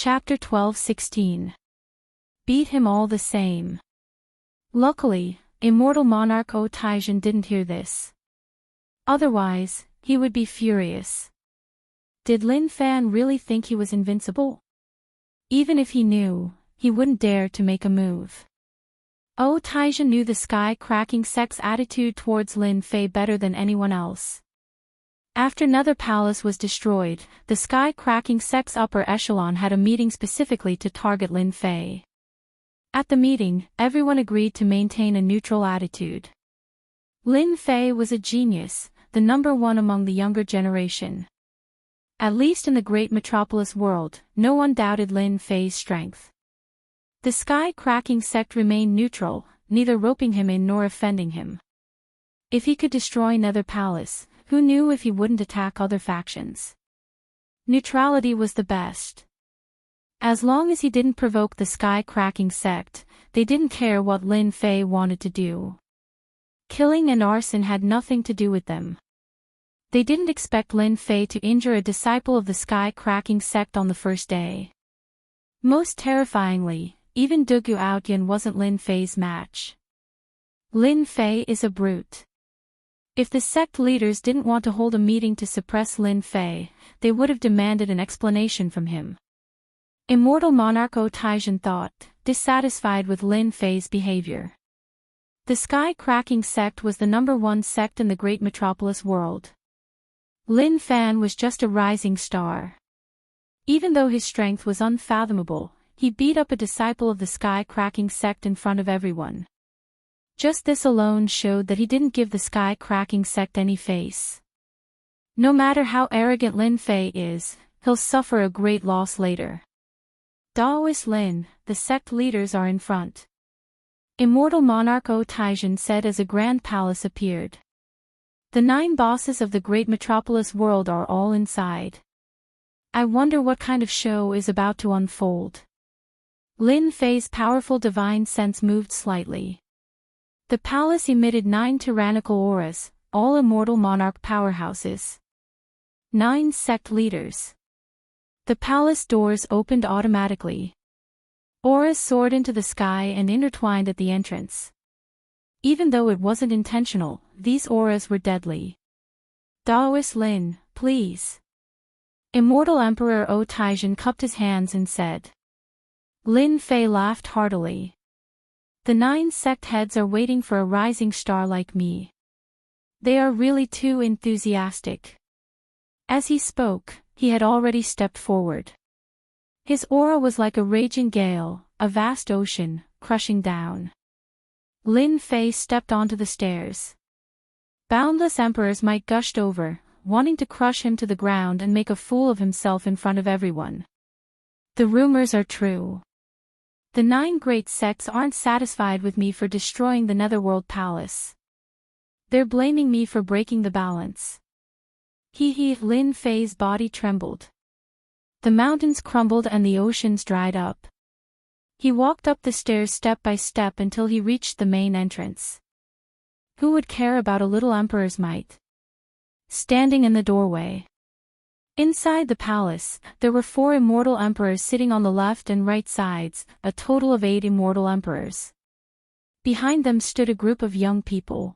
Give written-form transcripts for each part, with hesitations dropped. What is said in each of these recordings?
Chapter 12-16. Beat him all the same. Luckily, immortal monarch Taijin didn't hear this. Otherwise, he would be furious. Did Lin Fan really think he was invincible? Even if he knew, he wouldn't dare to make a move. Taijin knew the sky-cracking sect's attitude towards Lin Fei better than anyone else. After another palace was destroyed, the sky-cracking sect's upper echelon had a meeting specifically to target Lin Fei. At the meeting, everyone agreed to maintain a neutral attitude. Lin Fei was a genius, the number one among the younger generation. At least in the great metropolis world, no one doubted Lin Fei's strength. The sky-cracking sect remained neutral, neither roping him in nor offending him. If he could destroy Nether Palace, who knew if he wouldn't attack other factions? Neutrality was the best. As long as he didn't provoke the sky-cracking sect, they didn't care what Lin Fei wanted to do. Killing and arson had nothing to do with them. They didn't expect Lin Fei to injure a disciple of the sky-cracking sect on the first day. Most terrifyingly, even Dugu Outyan wasn't Lin Fei's match. Lin Fei is a brute. If the sect leaders didn't want to hold a meeting to suppress Lin Fei, they would have demanded an explanation from him. Immortal monarch Taijin thought, dissatisfied with Lin Fei's behavior. The sky-cracking sect was the number one sect in the great metropolis world. Lin Fan was just a rising star. Even though his strength was unfathomable, he beat up a disciple of the sky-cracking sect in front of everyone. Just this alone showed that he didn't give the sky-cracking sect any face. No matter how arrogant Lin Fei is, he'll suffer a great loss later. Daoist Lin, the sect leaders are in front. Immortal monarch Taijin said as a grand palace appeared. The 9 bosses of the great metropolis world are all inside. I wonder what kind of show is about to unfold. Lin Fei's powerful divine sense moved slightly. The palace emitted 9 tyrannical auras, all immortal monarch powerhouses. 9 sect leaders. The palace doors opened automatically. Auras soared into the sky and intertwined at the entrance. Even though it wasn't intentional, these auras were deadly. Daoist Lin, please. Immortal Emperor Taijin cupped his hands and said. Lin Fei laughed heartily. The 9 sect heads are waiting for a rising star like me. They are really too enthusiastic. As he spoke, he had already stepped forward. His aura was like a raging gale, a vast ocean, crushing down. Lin Fei stepped onto the stairs. Boundless emperor's might gushed over, wanting to crush him to the ground and make a fool of himself in front of everyone. The rumors are true. The 9 great sects aren't satisfied with me for destroying the Netherworld Palace. They're blaming me for breaking the balance. Lin Fei's body trembled. The mountains crumbled and the oceans dried up. He walked up the stairs step by step until he reached the main entrance. Who would care about a little emperor's might? Standing in the doorway. Inside the palace, there were 4 immortal emperors sitting on the left and right sides, a total of 8 immortal emperors. Behind them stood a group of young people.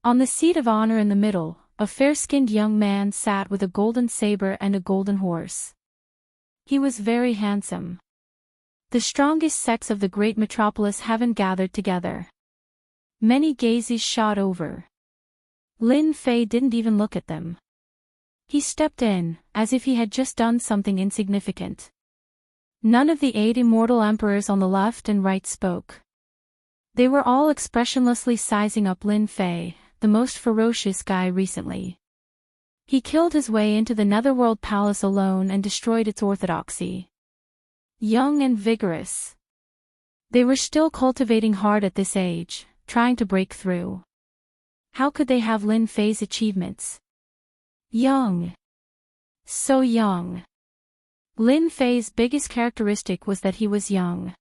On the seat of honor in the middle, a fair-skinned young man sat with a golden saber and a golden horse. He was very handsome. The strongest sects of the great metropolis haven't gathered together. Many gazes shot over. Lin Fei didn't even look at them. He stepped in, as if he had just done something insignificant. None of the 8 immortal emperors on the left and right spoke. They were all expressionlessly sizing up Lin Fei, the most ferocious guy recently. He killed his way into the Netherworld Palace alone and destroyed its orthodoxy. Young and vigorous. They were still cultivating hard at this age, trying to break through. How could they have Lin Fei's achievements? Young. So young. Lin Fei's biggest characteristic was that he was young.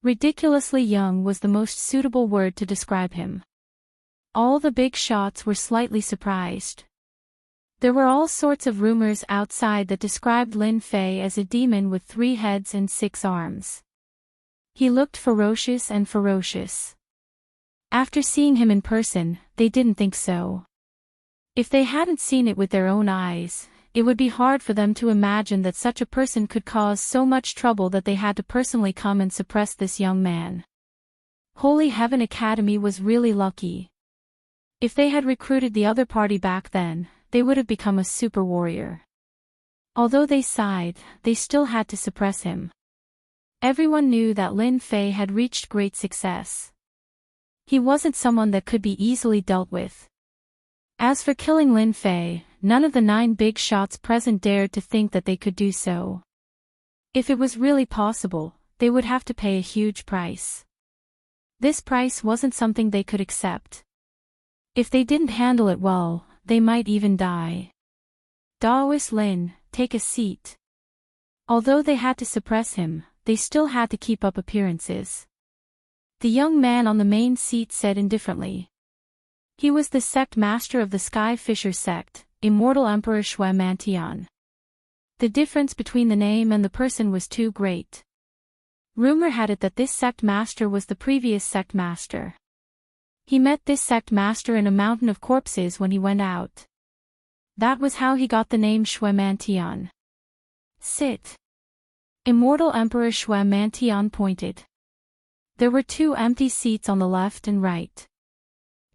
Ridiculously young was the most suitable word to describe him. All the big shots were slightly surprised. There were all sorts of rumors outside that described Lin Fei as a demon with 3 heads and 6 arms. He looked ferocious and ferocious. After seeing him in person, they didn't think so. If they hadn't seen it with their own eyes, it would be hard for them to imagine that such a person could cause so much trouble that they had to personally come and suppress this young man. Holy Heaven Academy was really lucky. If they had recruited the other party back then, they would have become a super warrior. Although they sighed, they still had to suppress him. Everyone knew that Lin Fei had reached great success. He wasn't someone that could be easily dealt with. As for killing Lin Fei, none of the 9 big shots present dared to think that they could do so. If it was really possible, they would have to pay a huge price. This price wasn't something they could accept. If they didn't handle it well, they might even die. Daoist Lin, take a seat. Although they had to suppress him, they still had to keep up appearances. The young man on the main seat said indifferently. He was the sect master of the Sky Fisher sect, Immortal Emperor Shuemantian. The difference between the name and the person was too great. Rumor had it that this sect master was the previous sect master. He met this sect master in a mountain of corpses when he went out. That was how he got the name Shuemantian. Sit. Immortal Emperor Shuemantian pointed. There were 2 empty seats on the left and right.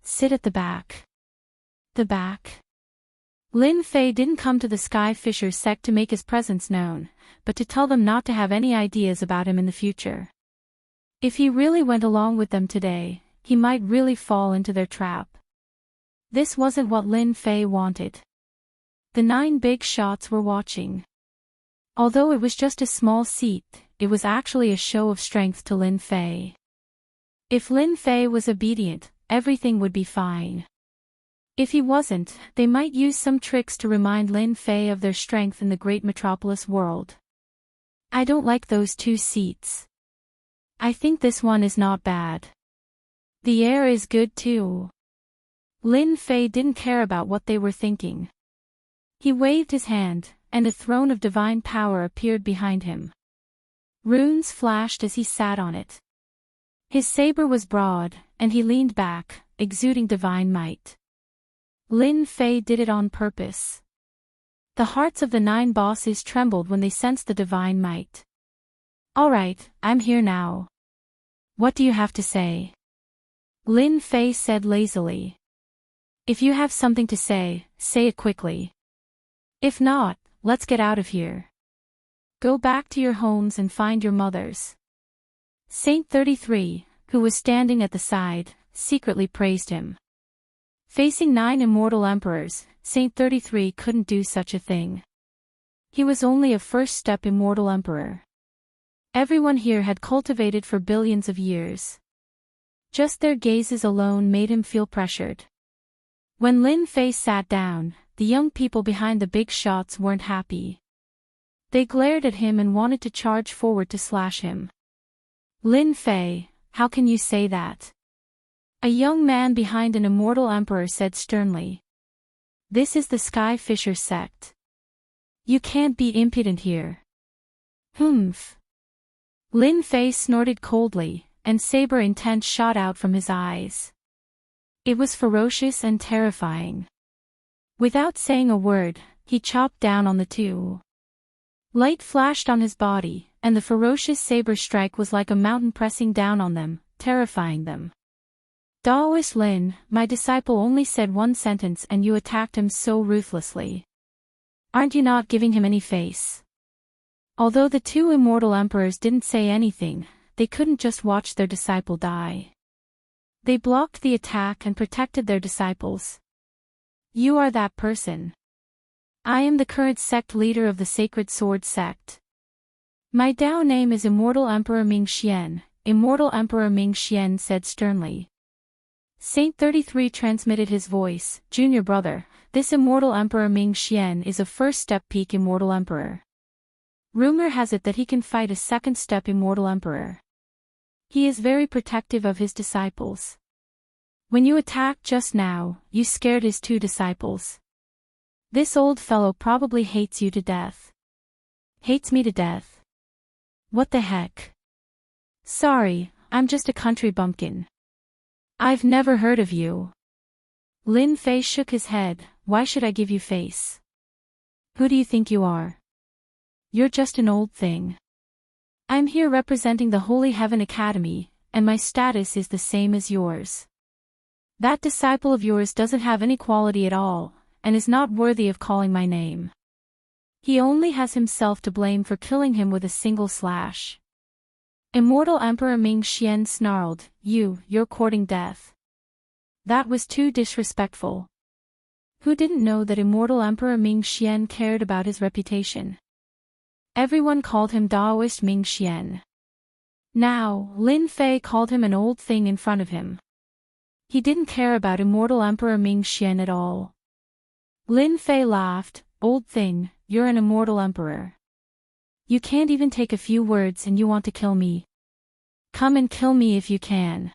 Sit at the back. The back. Lin Fei didn't come to the Sky Fisher sect to make his presence known, but to tell them not to have any ideas about him in the future. If he really went along with them today, he might really fall into their trap. This wasn't what Lin Fei wanted. The 9 big shots were watching. Although it was just a small seat, it was actually a show of strength to Lin Fei. If Lin Fei was obedient, everything would be fine. If he wasn't, they might use some tricks to remind Lin Fei of their strength in the great metropolis world. I don't like those 2 seats. I think this one is not bad. The air is good too. Lin Fei didn't care about what they were thinking. He waved his hand, and a throne of divine power appeared behind him. Runes flashed as he sat on it. His saber was broad, and he leaned back, exuding divine might. Lin Fei did it on purpose. The hearts of the 9 bosses trembled when they sensed the divine might. All right, I'm here now. What do you have to say? Lin Fei said lazily. If you have something to say it quickly. If not, let's get out of here. Go back to your homes and find your mothers. Saint 33, who was standing at the side, secretly praised him. Facing 9 immortal emperors, Saint 33 couldn't do such a thing. He was only a first-step immortal emperor. Everyone here had cultivated for billions of years. Just their gazes alone made him feel pressured. When Lin Fei sat down, the young people behind the big shots weren't happy. They glared at him and wanted to charge forward to slash him. Lin Fei, how can you say that? A young man behind an immortal emperor said sternly. This is the Sky Fisher sect. You can't be impudent here. Humph. Lin Fei snorted coldly, and saber intent shot out from his eyes. It was ferocious and terrifying. Without saying a word, he chopped down on the 2. Light flashed on his body, and the ferocious saber strike was like a mountain pressing down on them, terrifying them. Daoist Lin, my disciple only said 1 sentence and you attacked him so ruthlessly. Aren't you not giving him any face? Although the 2 immortal emperors didn't say anything, they couldn't just watch their disciple die. They blocked the attack and protected their disciples. You are that person. I am the current sect leader of the Sacred Sword sect. My Dao name is Immortal Emperor Ming Xian, Immortal Emperor Ming Xian said sternly. Saint 33 transmitted his voice, Junior brother, this Immortal Emperor Ming Xian is a first-step peak Immortal Emperor. Rumor has it that he can fight a second-step Immortal Emperor. He is very protective of his disciples. When you attacked just now, you scared his 2 disciples. This old fellow probably hates you to death. Hates me to death. What the heck? Sorry, I'm just a country bumpkin. I've never heard of you. Lin Fei shook his head. Why should I give you face? Who do you think you are? You're just an old thing. I'm here representing the Holy Heaven Academy, and my status is the same as yours. That disciple of yours doesn't have any quality at all, and is not worthy of calling my name. He only has himself to blame for killing him with a single slash. Immortal Emperor Ming Xian snarled, You're courting death. That was too disrespectful. Who didn't know that Immortal Emperor Ming Xian cared about his reputation? Everyone called him Daoist Ming Xian. Now, Lin Fei called him an old thing in front of him. He didn't care about Immortal Emperor Ming Xian at all. Lin Fei laughed, Old thing, you're an immortal emperor. You can't even take a few words and you want to kill me. Come and kill me if you can.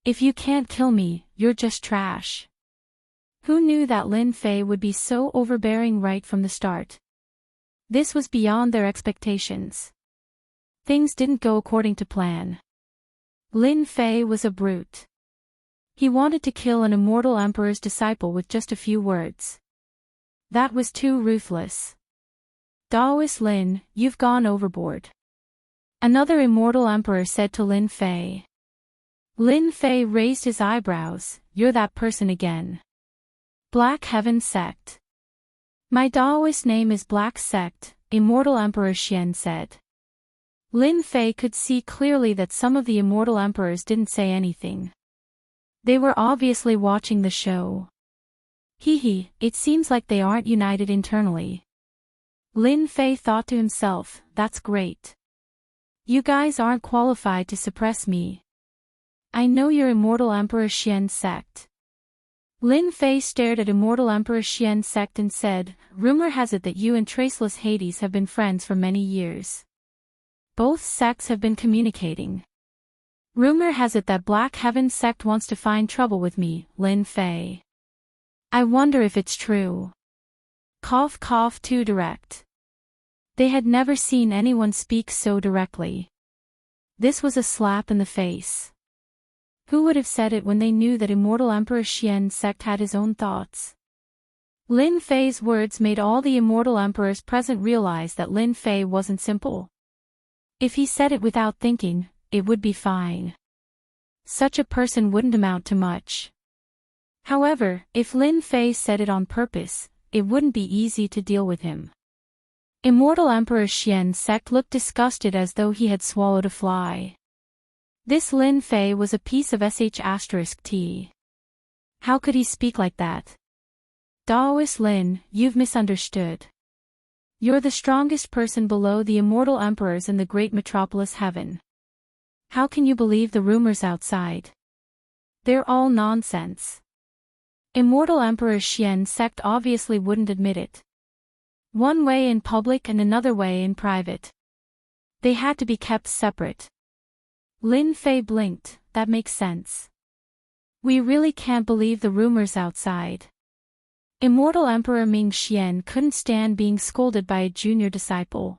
If you can't kill me, you're just trash. Who knew that Lin Fei would be so overbearing right from the start? This was beyond their expectations. Things didn't go according to plan. Lin Fei was a brute. He wanted to kill an immortal emperor's disciple with just a few words. That was too ruthless. Daoist Lin, you've gone overboard. Another immortal emperor said to Lin Fei. Lin Fei raised his eyebrows, You're that person again. Black Heaven Sect. My Daoist name is Black Sect, Immortal Emperor Xian said. Lin Fei could see clearly that some of the immortal emperors didn't say anything. They were obviously watching the show. It seems like they aren't united internally. Lin Fei thought to himself, That's great. You guys aren't qualified to suppress me. I know you're Immortal Emperor Xian's sect. Lin Fei stared at Immortal Emperor Xian's sect and said, Rumor has it that you and Traceless Hades have been friends for many years. Both sects have been communicating. Rumor has it that Black Heaven sect wants to find trouble with me, Lin Fei. I wonder if it's true. Cough cough too direct. They had never seen anyone speak so directly. This was a slap in the face. Who would have said it when they knew that Immortal Emperor Xian's sect had his own thoughts? Lin Fei's words made all the immortal emperors present realize that Lin Fei wasn't simple. If he said it without thinking, it would be fine. Such a person wouldn't amount to much. However, if Lin Fei said it on purpose, it wouldn't be easy to deal with him. Immortal Emperor Xian's sect looked disgusted as though he had swallowed a fly. This Lin Fei was a piece of sh*t. How could he speak like that? Daoist Lin, you've misunderstood. You're the strongest person below the immortal emperors in the great metropolis heaven. How can you believe the rumors outside? They're all nonsense. Immortal Emperor Xian's sect obviously wouldn't admit it. One way in public and another way in private. They had to be kept separate. Lin Fei blinked, that makes sense. We really can't believe the rumors outside. Immortal Emperor Ming Xian couldn't stand being scolded by a junior disciple.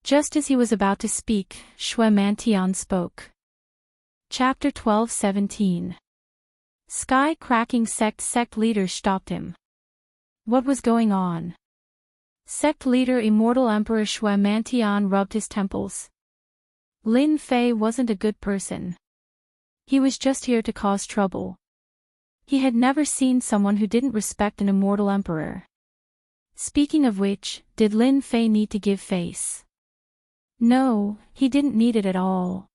Just as he was about to speak, Shui Mantian spoke. Chapter 12-17. Sky-cracking sect leaders stopped him. What was going on? Sect leader Immortal Emperor Shui Mantian rubbed his temples. Lin Fei wasn't a good person. He was just here to cause trouble. He had never seen someone who didn't respect an immortal emperor. Speaking of which, did Lin Fei need to give face? No, he didn't need it at all.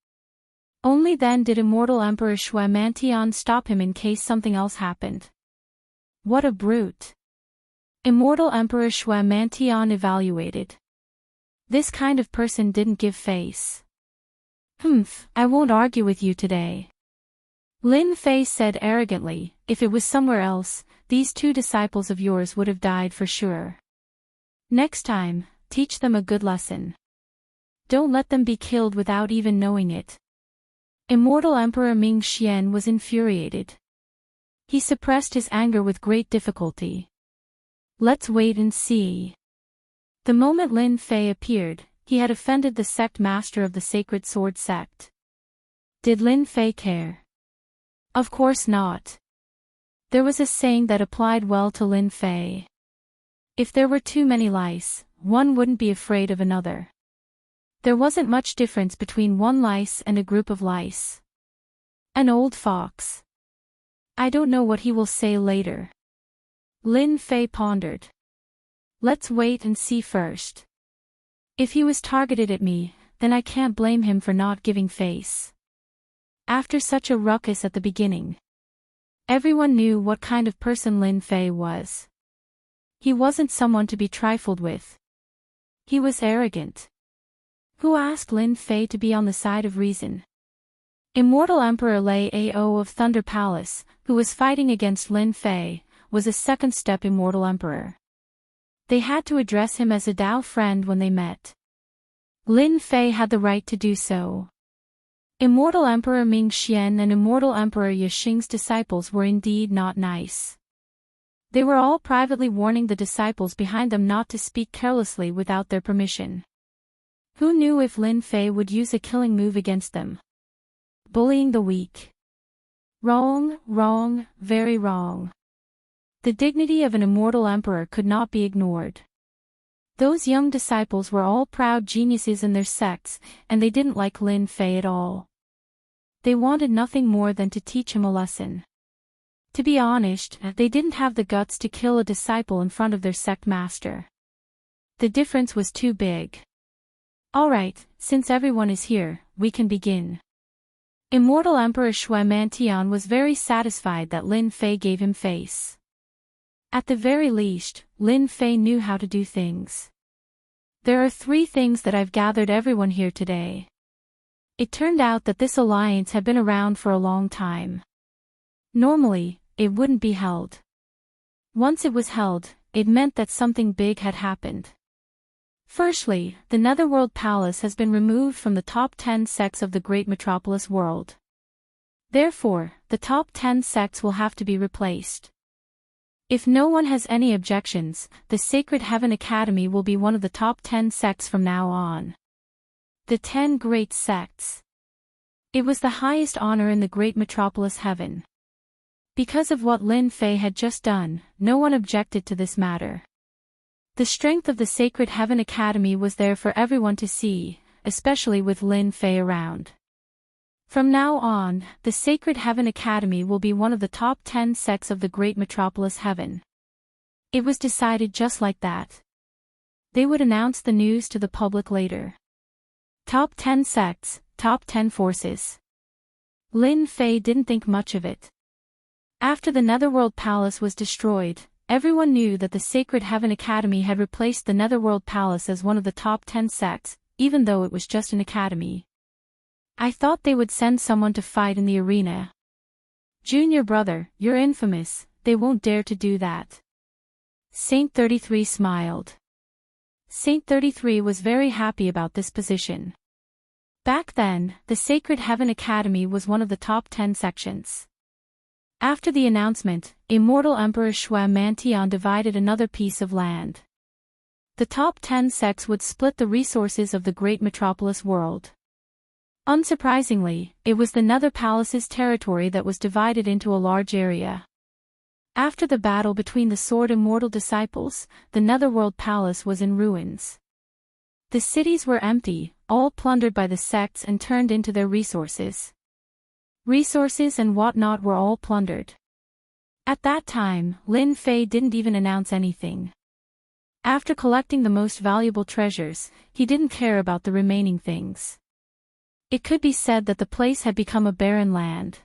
Only then did Immortal Emperor Shui Mantian stop him in case something else happened. What a brute. Immortal Emperor Shui Mantian evaluated. This kind of person didn't give face. I won't argue with you today. Lin Fei said arrogantly, if it was somewhere else, these two disciples of yours would have died for sure. Next time, teach them a good lesson. Don't let them be killed without even knowing it. Immortal Emperor Ming Xian was infuriated. He suppressed his anger with great difficulty. Let's wait and see. The moment Lin Fei appeared, he had offended the sect master of the Sacred Sword sect. Did Lin Fei care? Of course not. There was a saying that applied well to Lin Fei. If there were too many lice, one wouldn't be afraid of another. There wasn't much difference between one lice and a group of lice. An old fox. I don't know what he will say later. Lin Fei pondered. Let's wait and see first. If he was targeted at me, then I can't blame him for not giving face. After such a ruckus at the beginning. Everyone knew what kind of person Lin Fei was. He wasn't someone to be trifled with. He was arrogant. Who asked Lin Fei to be on the side of reason? Immortal Emperor Lei Ao of Thunder Palace, who was fighting against Lin Fei, was a second-step Immortal Emperor. They had to address him as a Dao friend when they met. Lin Fei had the right to do so. Immortal Emperor Ming Xian and Immortal Emperor Yixing's disciples were indeed not nice. They were all privately warning the disciples behind them not to speak carelessly without their permission. Who knew if Lin Fei would use a killing move against them? Bullying the weak. Wrong, wrong, very wrong. The dignity of an immortal emperor could not be ignored. Those young disciples were all proud geniuses in their sects, and they didn't like Lin Fei at all. They wanted nothing more than to teach him a lesson. To be honest, they didn't have the guts to kill a disciple in front of their sect master. The difference was too big. Alright, since everyone is here, we can begin. Immortal Emperor Shui Mantian was very satisfied that Lin Fei gave him face. At the very least, Lin Fei knew how to do things. There are 3 things that I've gathered everyone here today. It turned out that this alliance had been around for a long time. Normally, it wouldn't be held. Once it was held, it meant that something big had happened. Firstly, the Netherworld Palace has been removed from the top 10 sects of the great metropolis world. Therefore, the top 10 sects will have to be replaced. If no one has any objections, the Sacred Heaven Academy will be one of the top 10 sects from now on. The 10 great sects. It was the highest honor in the great metropolis heaven. Because of what Lin Fei had just done, no one objected to this matter. The strength of the Sacred Heaven Academy was there for everyone to see, especially with Lin Fei around. From now on, the Sacred Heaven Academy will be one of the top 10 sects of the great metropolis heaven. It was decided just like that. They would announce the news to the public later. Top 10 sects, top 10 forces. Lin Fei didn't think much of it. After the Netherworld Palace was destroyed, everyone knew that the Sacred Heaven Academy had replaced the Netherworld Palace as one of the top 10 sects, even though it was just an academy. I thought they would send someone to fight in the arena. Junior brother, you're infamous, they won't dare to do that. Saint 33 smiled. Saint 33 was very happy about this position. Back then, the Sacred Heaven Academy was one of the top 10 sections. After the announcement, Immortal Emperor Shui Mantian divided another piece of land. The top 10 sects would split the resources of the great metropolis world. Unsurprisingly, it was the Nether Palace's territory that was divided into a large area. After the battle between the Sword Immortal disciples, the Netherworld Palace was in ruins. The cities were empty, all plundered by the sects and turned into their resources. Resources and whatnot were all plundered. At that time, Lin Fei didn't even announce anything. After collecting the most valuable treasures, he didn't care about the remaining things. It could be said that the place had become a barren land.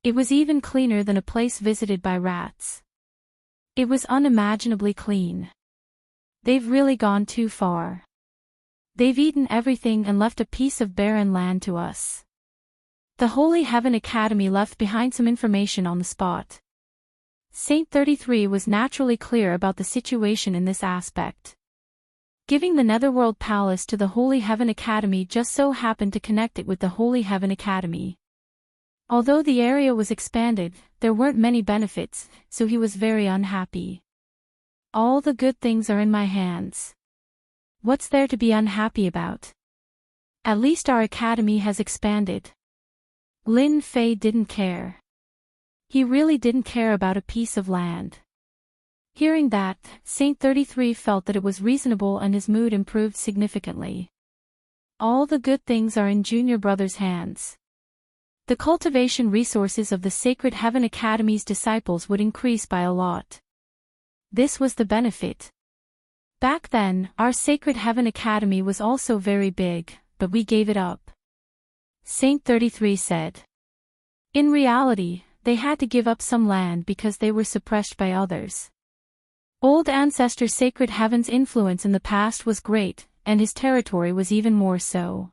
It was even cleaner than a place visited by rats. It was unimaginably clean. They've really gone too far. They've eaten everything and left a piece of barren land to us. The Holy Heaven Academy left behind some information on the spot. Saint 33 was naturally clear about the situation in this aspect. Giving the Netherworld Palace to the Holy Heaven Academy just so happened to connect it with the Holy Heaven Academy. Although the area was expanded, there weren't many benefits, so he was very unhappy. All the good things are in my hands. What's there to be unhappy about? At least our academy has expanded. Lin Fei didn't care. He really didn't care about a piece of land. Hearing that, Saint 33 felt that it was reasonable and his mood improved significantly. All the good things are in Junior Brother's hands. The cultivation resources of the Sacred Heaven Academy's disciples would increase by a lot. This was the benefit. Back then, our Sacred Heaven Academy was also very big, but we gave it up. Saint 33 said. In reality, they had to give up some land because they were suppressed by others. Old Ancestor Sacred Heaven's influence in the past was great, and his territory was even more so.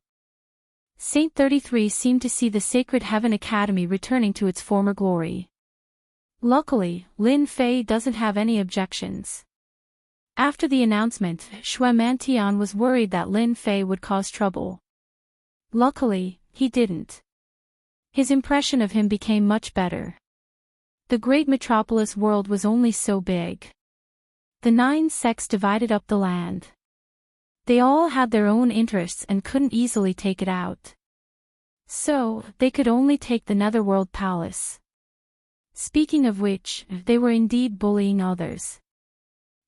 Saint 33 seemed to see the Sacred Heaven Academy returning to its former glory. Luckily, Lin Fei doesn't have any objections. After the announcement, Shui Mantian was worried that Lin Fei would cause trouble. Luckily, he didn't. His impression of him became much better. The great metropolis world was only so big. The 9 sects divided up the land. They all had their own interests and couldn't easily take it out. So, they could only take the Netherworld Palace. Speaking of which, they were indeed bullying others.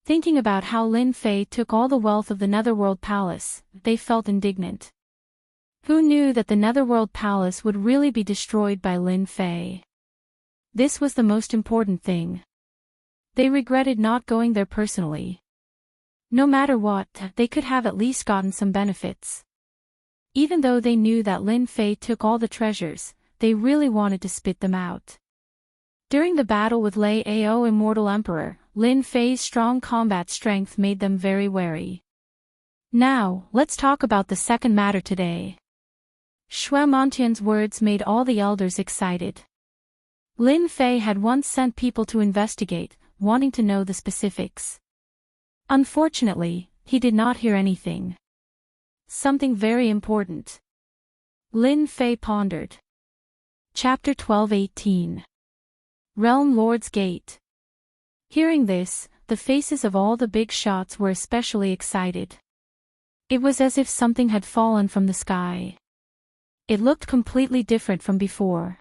Thinking about how Lin Fei took all the wealth of the Netherworld Palace, they felt indignant. Who knew that the Netherworld Palace would really be destroyed by Lin Fei? This was the most important thing. They regretted not going there personally. No matter what, they could have at least gotten some benefits. Even though they knew that Lin Fei took all the treasures, they really wanted to spit them out. During the battle with Lei Ao Immortal Emperor, Lin Fei's strong combat strength made them very wary. Now, let's talk about the second matter today. Shui Mantian's words made all the elders excited. Lin Fei had once sent people to investigate, wanting to know the specifics. Unfortunately, he did not hear anything. Something very important. Lin Fei pondered. Chapter 12:18. Realm Lord's Gate. Hearing this, the faces of all the big shots were especially excited. It was as if something had fallen from the sky. It looked completely different from before.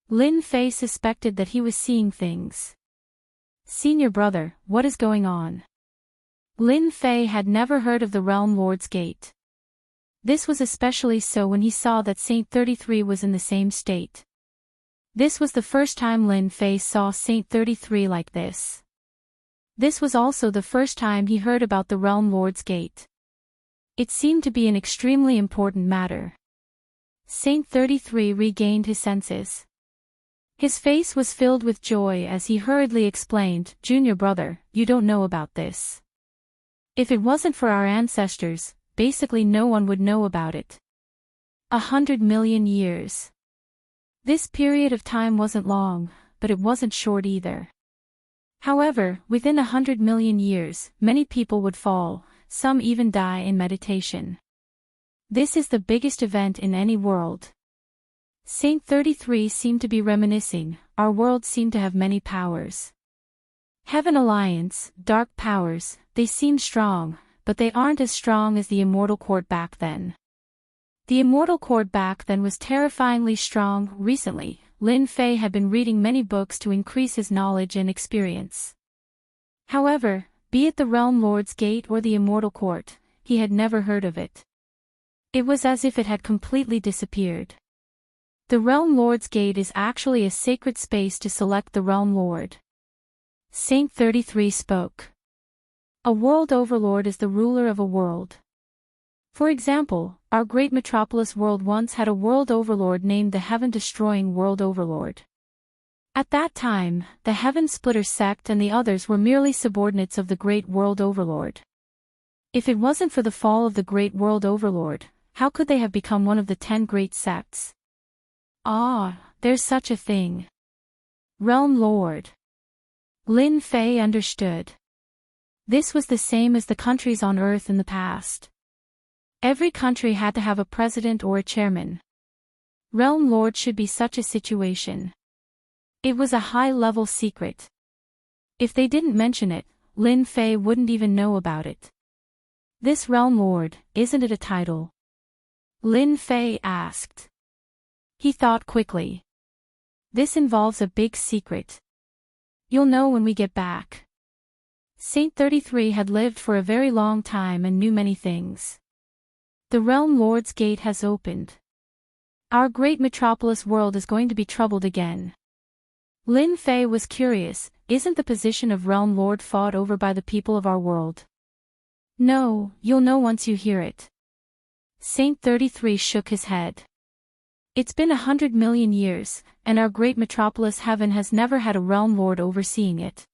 Lin Fei suspected that he was seeing things. Senior brother, what is going on? Lin Fei had never heard of the Realm Lord's Gate. This was especially so when he saw that Saint 33 was in the same state. This was the first time Lin Fei saw Saint 33 like this. This was also the first time he heard about the Realm Lord's Gate. It seemed to be an extremely important matter. Saint 33 regained his senses. His face was filled with joy as he hurriedly explained, Junior brother, you don't know about this. If it wasn't for our ancestors, basically no one would know about it. 100 million years. This period of time wasn't long, but it wasn't short either. However, within 100 million years, many people would fall, some even die in meditation. This is the biggest event in any world. Saint 33 seemed to be reminiscing, our world seemed to have many powers. Heaven Alliance, dark powers, they seem strong, but they aren't as strong as the Immortal Court back then. The Immortal Court back then was terrifyingly strong. Recently, Lin Fei had been reading many books to increase his knowledge and experience. However, be it the Realm Lord's Gate or the Immortal Court, he had never heard of it. It was as if it had completely disappeared. The Realm Lord's Gate is actually a sacred space to select the Realm Lord. Saint 33 spoke. A world overlord is the ruler of a world. For example, our great metropolis world once had a world overlord named the Heaven-Destroying World Overlord. At that time, the Heaven Splitter sect and the others were merely subordinates of the great world overlord. If it wasn't for the fall of the great world overlord, how could they have become one of the 10 great sects? Ah, there's such a thing. Realm Lord. Lin Fei understood. This was the same as the countries on Earth in the past. Every country had to have a president or a chairman. Realm Lord should be such a situation. It was a high-level secret. If they didn't mention it, Lin Fei wouldn't even know about it. This Realm Lord, isn't it a title? Lin Fei asked. He thought quickly. This involves a big secret. You'll know when we get back. Saint 33 had lived for a very long time and knew many things. The Realm Lord's gate has opened. Our great metropolis world is going to be troubled again. Lin Fei was curious, isn't the position of Realm Lord fought over by the people of our world? No, you'll know once you hear it. Saint 33 shook his head. It's been 100 million years, and our great metropolis heaven has never had a Realm Lord overseeing it.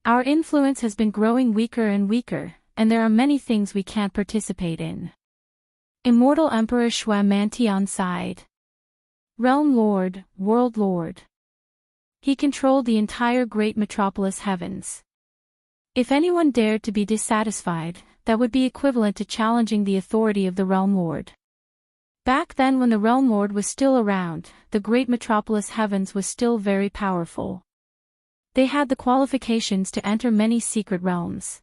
Our influence has been growing weaker and weaker, and there are many things we can't participate in. Immortal Emperor Shui Mantian sighed. Realm Lord, World Lord. He controlled the entire great metropolis heavens. If anyone dared to be dissatisfied, that would be equivalent to challenging the authority of the Realm Lord. Back then when the Realm Lord was still around, the great metropolis heavens was still very powerful. They had the qualifications to enter many secret realms.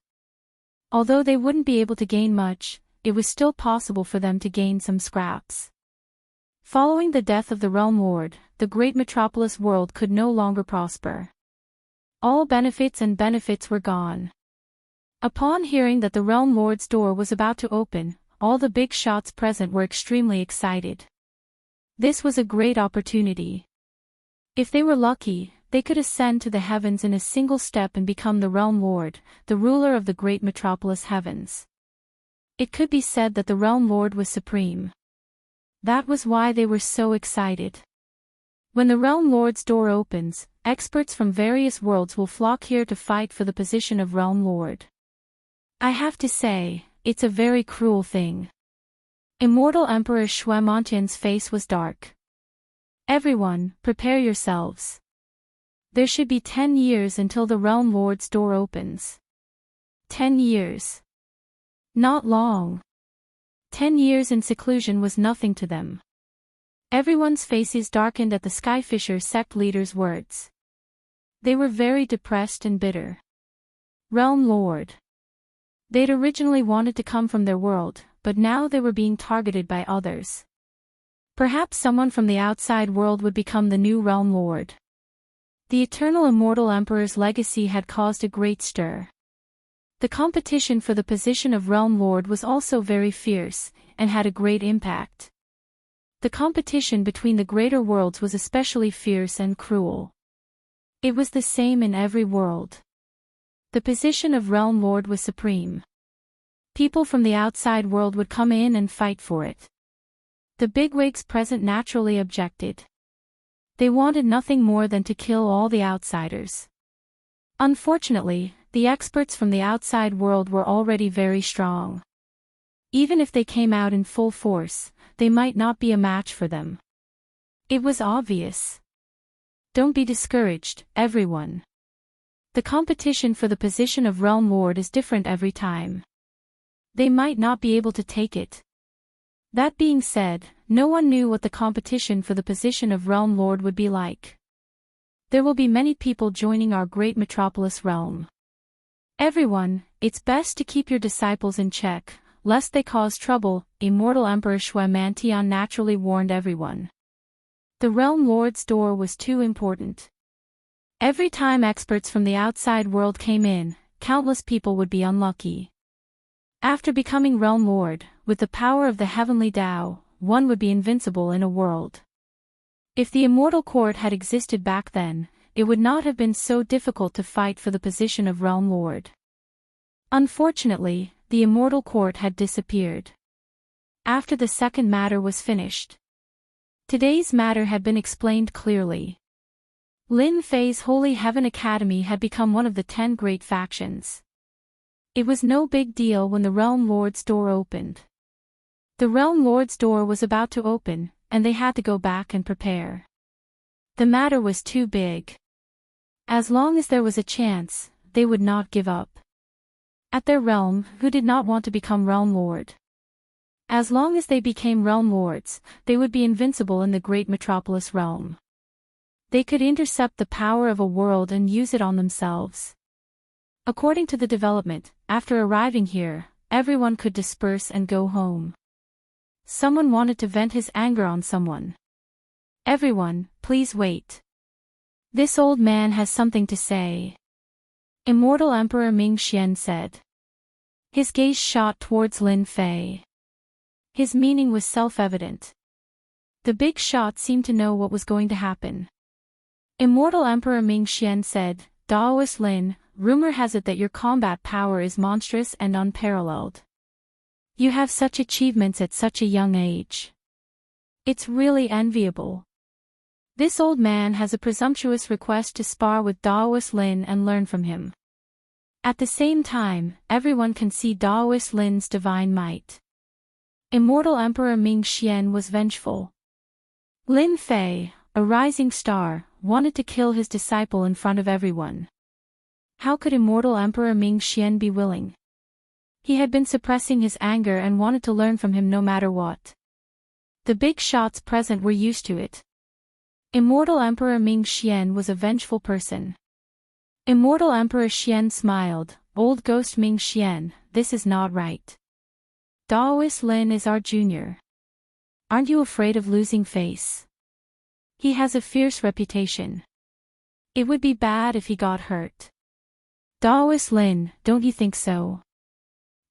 Although they wouldn't be able to gain much, it was still possible for them to gain some scraps. Following the death of the Realm Lord, the great metropolis world could no longer prosper. All benefits were gone. Upon hearing that the Realm Lord's door was about to open, all the big shots present were extremely excited. This was a great opportunity. If they were lucky, they could ascend to the heavens in a single step and become the Realm Lord, the ruler of the great metropolis heavens. It could be said that the Realm Lord was supreme. That was why they were so excited. When the Realm Lord's door opens, experts from various worlds will flock here to fight for the position of Realm Lord. I have to say, it's a very cruel thing. Immortal Emperor Shui Mantian's face was dark. Everyone, prepare yourselves. There should be 10 years until the Realm Lord's door opens. 10 years. Not long. 10 years in seclusion was nothing to them. Everyone's faces darkened at the Skyfisher sect leader's words. They were very depressed and bitter. Realm Lord. They'd originally wanted to come from their world, but now they were being targeted by others. Perhaps someone from the outside world would become the new Realm Lord. The eternal immortal emperor's legacy had caused a great stir. The competition for the position of Realm Lord was also very fierce, and had a great impact. The competition between the greater worlds was especially fierce and cruel. It was the same in every world. The position of Realm Lord was supreme. People from the outside world would come in and fight for it. The bigwigs present naturally objected. They wanted nothing more than to kill all the outsiders. Unfortunately, the experts from the outside world were already very strong. Even if they came out in full force, they might not be a match for them. It was obvious. Don't be discouraged, everyone. The competition for the position of Realm Lord is different every time. They might not be able to take it. That being said, no one knew what the competition for the position of Realm Lord would be like. There will be many people joining our great metropolis realm. Everyone, it's best to keep your disciples in check, lest they cause trouble, Immortal Emperor Shui Mantian naturally warned everyone. The Realm Lord's door was too important. Every time experts from the outside world came in, countless people would be unlucky. After becoming Realm Lord, with the power of the heavenly Tao, one would be invincible in a world. If the Immortal Court had existed back then, it would not have been so difficult to fight for the position of Realm Lord. Unfortunately, the Immortal Court had disappeared. After the second matter was finished. Today's matter had been explained clearly. Lin Fei's Holy Heaven Academy had become one of the 10 great factions. It was no big deal when the Realm Lord's door opened. The Realm Lord's door was about to open, and they had to go back and prepare. The matter was too big. As long as there was a chance, they would not give up. At their realm, who did not want to become Realm Lord? As long as they became Realm Lords, they would be invincible in the great metropolis realm. They could intercept the power of a world and use it on themselves. According to the development, after arriving here, everyone could disperse and go home. Someone wanted to vent his anger on someone. Everyone, please wait. This old man has something to say. Immortal Emperor Ming Xian said. His gaze shot towards Lin Fei. His meaning was self-evident. The big shot seemed to know what was going to happen. Immortal Emperor Ming Xian said, Daoist Lin, rumor has it that your combat power is monstrous and unparalleled. You have such achievements at such a young age. It's really enviable. This old man has a presumptuous request to spar with Daoist Lin and learn from him. At the same time, everyone can see Daoist Lin's divine might. Immortal Emperor Ming Xian was vengeful. Lin Fei, a rising star, wanted to kill his disciple in front of everyone. How could Immortal Emperor Ming Xian be willing? He had been suppressing his anger and wanted to learn from him no matter what. The big shots present were used to it. Immortal Emperor Ming Xian was a vengeful person. Immortal Emperor Xian smiled, Old Ghost Ming Xian, this is not right. Daoist Lin is our junior. Aren't you afraid of losing face? He has a fierce reputation. It would be bad if he got hurt. Daoist Lin, don't you think so?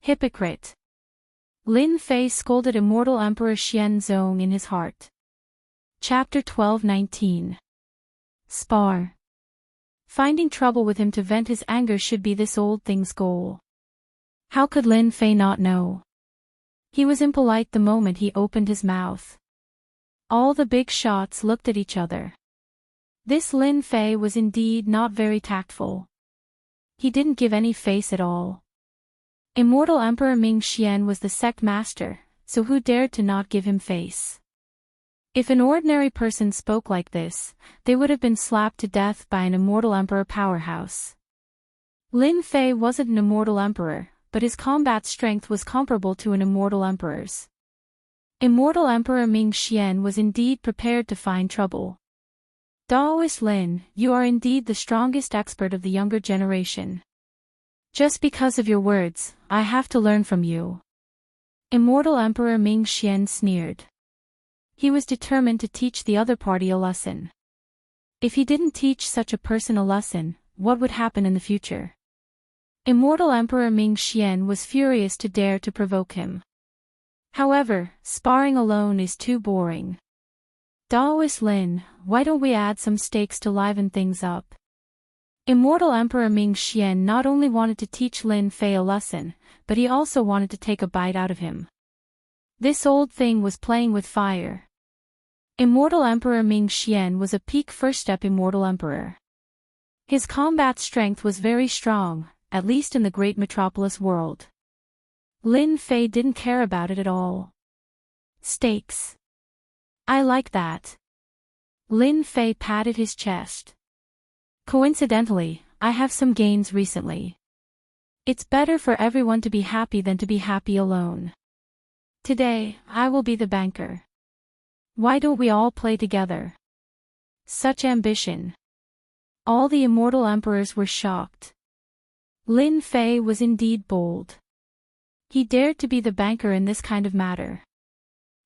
Hypocrite. Lin Fei scolded Immortal Emperor Xian Zong in his heart. Chapter 12:19. Spar. Finding trouble with him to vent his anger should be this old thing's goal. How could Lin Fei not know? He was impolite the moment he opened his mouth. All the big shots looked at each other. This Lin Fei was indeed not very tactful. He didn't give any face at all. Immortal Emperor Ming Xian was the sect master, so who dared to not give him face? If an ordinary person spoke like this, they would have been slapped to death by an Immortal Emperor powerhouse. Lin Fei wasn't an Immortal Emperor, but his combat strength was comparable to an Immortal Emperor's. Immortal Emperor Ming Xian was indeed prepared to find trouble. Daoist Lin, you are indeed the strongest expert of the younger generation. Just because of your words, I have to learn from you. Immortal Emperor Ming Xian sneered. He was determined to teach the other party a lesson. If he didn't teach such a person a lesson, what would happen in the future? Immortal Emperor Ming Xian was furious to dare to provoke him. However, sparring alone is too boring. Daoist Lin, why don't we add some stakes to liven things up? Immortal Emperor Ming Xian not only wanted to teach Lin Fei a lesson, but he also wanted to take a bite out of him. This old thing was playing with fire. Immortal Emperor Ming Xian was a peak first-step Immortal Emperor. His combat strength was very strong, at least in the great metropolis world. Lin Fei didn't care about it at all. Stakes. I like that. Lin Fei patted his chest. Coincidentally, I have some gains recently. It's better for everyone to be happy than to be happy alone. Today, I will be the banker. Why don't we all play together? Such ambition. All the Immortal Emperors were shocked. Lin Fei was indeed bold. He dared to be the banker in this kind of matter.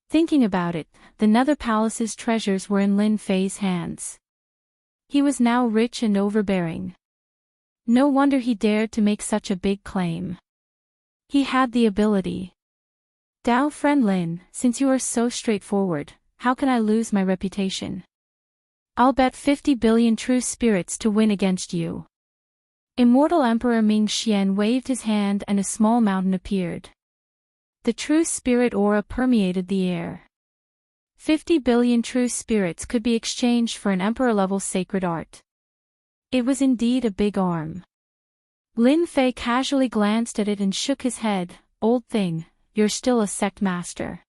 Thinking about it, the Nether Palace's treasures were in Lin Fei's hands. He was now rich and overbearing. No wonder he dared to make such a big claim. He had the ability. Dao friend Lin, since you are so straightforward, how can I lose my reputation? I'll bet 50 billion true spirits to win against you. Immortal Emperor Ming Xian waved his hand and a small mountain appeared. The true spirit aura permeated the air. 50 billion true spirits could be exchanged for an emperor-level sacred art. It was indeed a big arm. Lin Fei casually glanced at it and shook his head, old thing, you're still a sect master.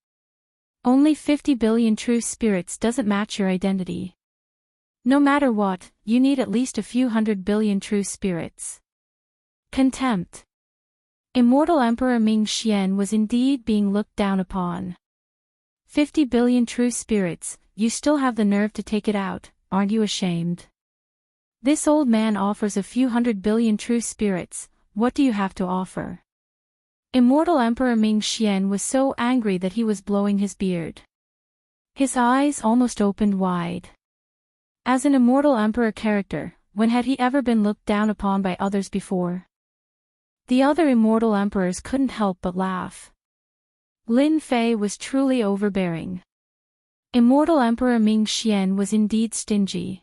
Only 50 billion true spirits doesn't match your identity. No matter what, you need at least a few 100 billion true spirits. Contempt. Immortal Emperor Ming Xian was indeed being looked down upon. 50 billion true spirits, you still have the nerve to take it out, aren't you ashamed? This old man offers a few 100 billion true spirits, what do you have to offer? Immortal Emperor Ming Xian was so angry that he was blowing his beard. His eyes almost opened wide. As an immortal emperor character, when had he ever been looked down upon by others before? The other immortal emperors couldn't help but laugh. Lin Fei was truly overbearing. Immortal Emperor Ming Xian was indeed stingy.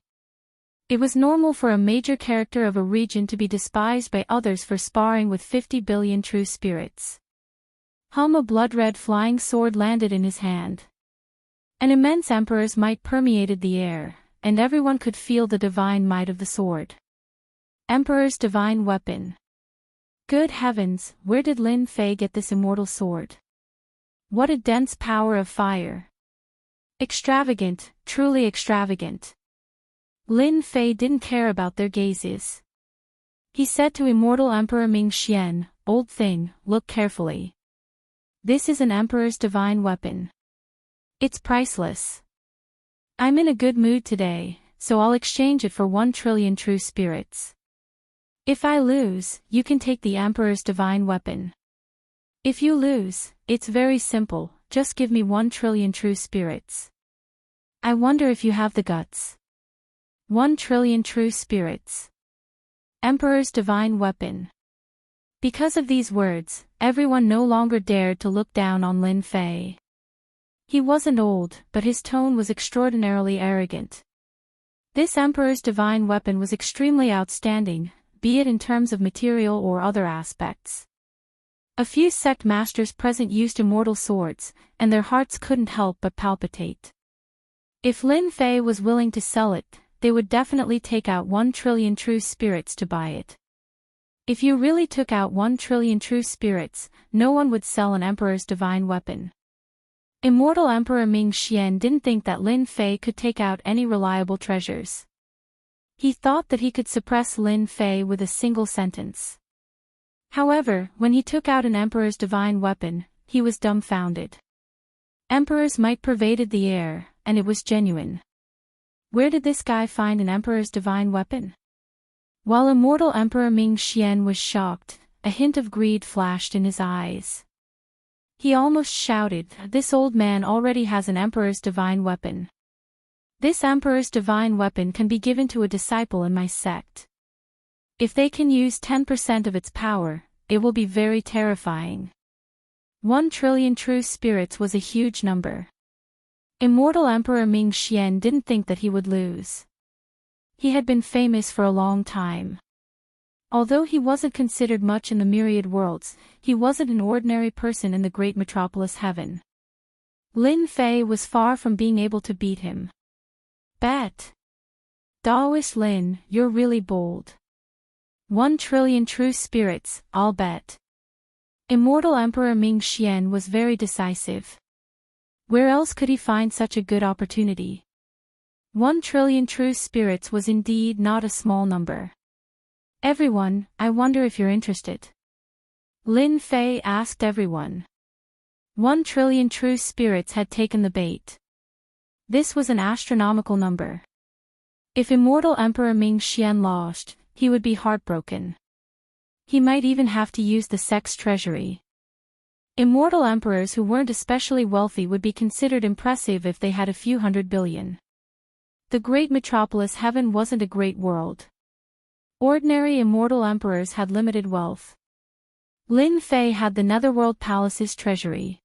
It was normal for a major character of a region to be despised by others for sparring with 50 billion true spirits. A blood-red flying sword landed in his hand. An immense emperor's might permeated the air, and everyone could feel the divine might of the sword. Emperor's divine weapon. Good heavens, where did Lin Fei get this immortal sword? What a dense power of fire. Extravagant, truly extravagant. Lin Fei didn't care about their gazes. He said to Immortal Emperor Ming Xian, "Old thing, look carefully. This is an emperor's divine weapon. It's priceless. I'm in a good mood today, so I'll exchange it for 1 trillion true spirits. If I lose, you can take the emperor's divine weapon. If you lose, it's very simple, just give me 1 trillion true spirits. I wonder if you have the guts. 1 trillion true spirits. Emperor's divine weapon." Because of these words, everyone no longer dared to look down on Lin Fei. He wasn't old, but his tone was extraordinarily arrogant. This emperor's divine weapon was extremely outstanding, be it in terms of material or other aspects. A few sect masters present used immortal swords, and their hearts couldn't help but palpitate. If Lin Fei was willing to sell it, they would definitely take out 1 trillion true spirits to buy it. If you really took out 1 trillion true spirits, no one would sell an emperor's divine weapon. Immortal Emperor Ming Xian didn't think that Lin Fei could take out any reliable treasures. He thought that he could suppress Lin Fei with a single sentence. However, when he took out an emperor's divine weapon, he was dumbfounded. Emperor's might pervaded the air, and it was genuine. Where did this guy find an emperor's divine weapon? While Immortal Emperor Ming Xian was shocked, a hint of greed flashed in his eyes. He almost shouted, "This old man already has an emperor's divine weapon. This emperor's divine weapon can be given to a disciple in my sect. If they can use 10% of its power, it will be very terrifying." 1 trillion true spirits was a huge number. Immortal Emperor Ming Xian didn't think that he would lose. He had been famous for a long time. Although he wasn't considered much in the myriad worlds, he wasn't an ordinary person in the great metropolis heaven. Lin Fei was far from being able to beat him. Bet. Daoist Lin, you're really bold. 1 trillion true spirits, I'll bet. Immortal Emperor Ming Xian was very decisive. Where else could he find such a good opportunity? 1 trillion true spirits was indeed not a small number. "Everyone, I wonder if you're interested?" Lin Fei asked everyone. 1 trillion true spirits had taken the bait. This was an astronomical number. If Immortal Emperor Ming Xian lost, he would be heartbroken. He might even have to use the sect's treasury. Immortal emperors who weren't especially wealthy would be considered impressive if they had a few 100 billion. The great metropolis heaven wasn't a great world. Ordinary immortal emperors had limited wealth. Lin Fei had the Netherworld Palace's treasury.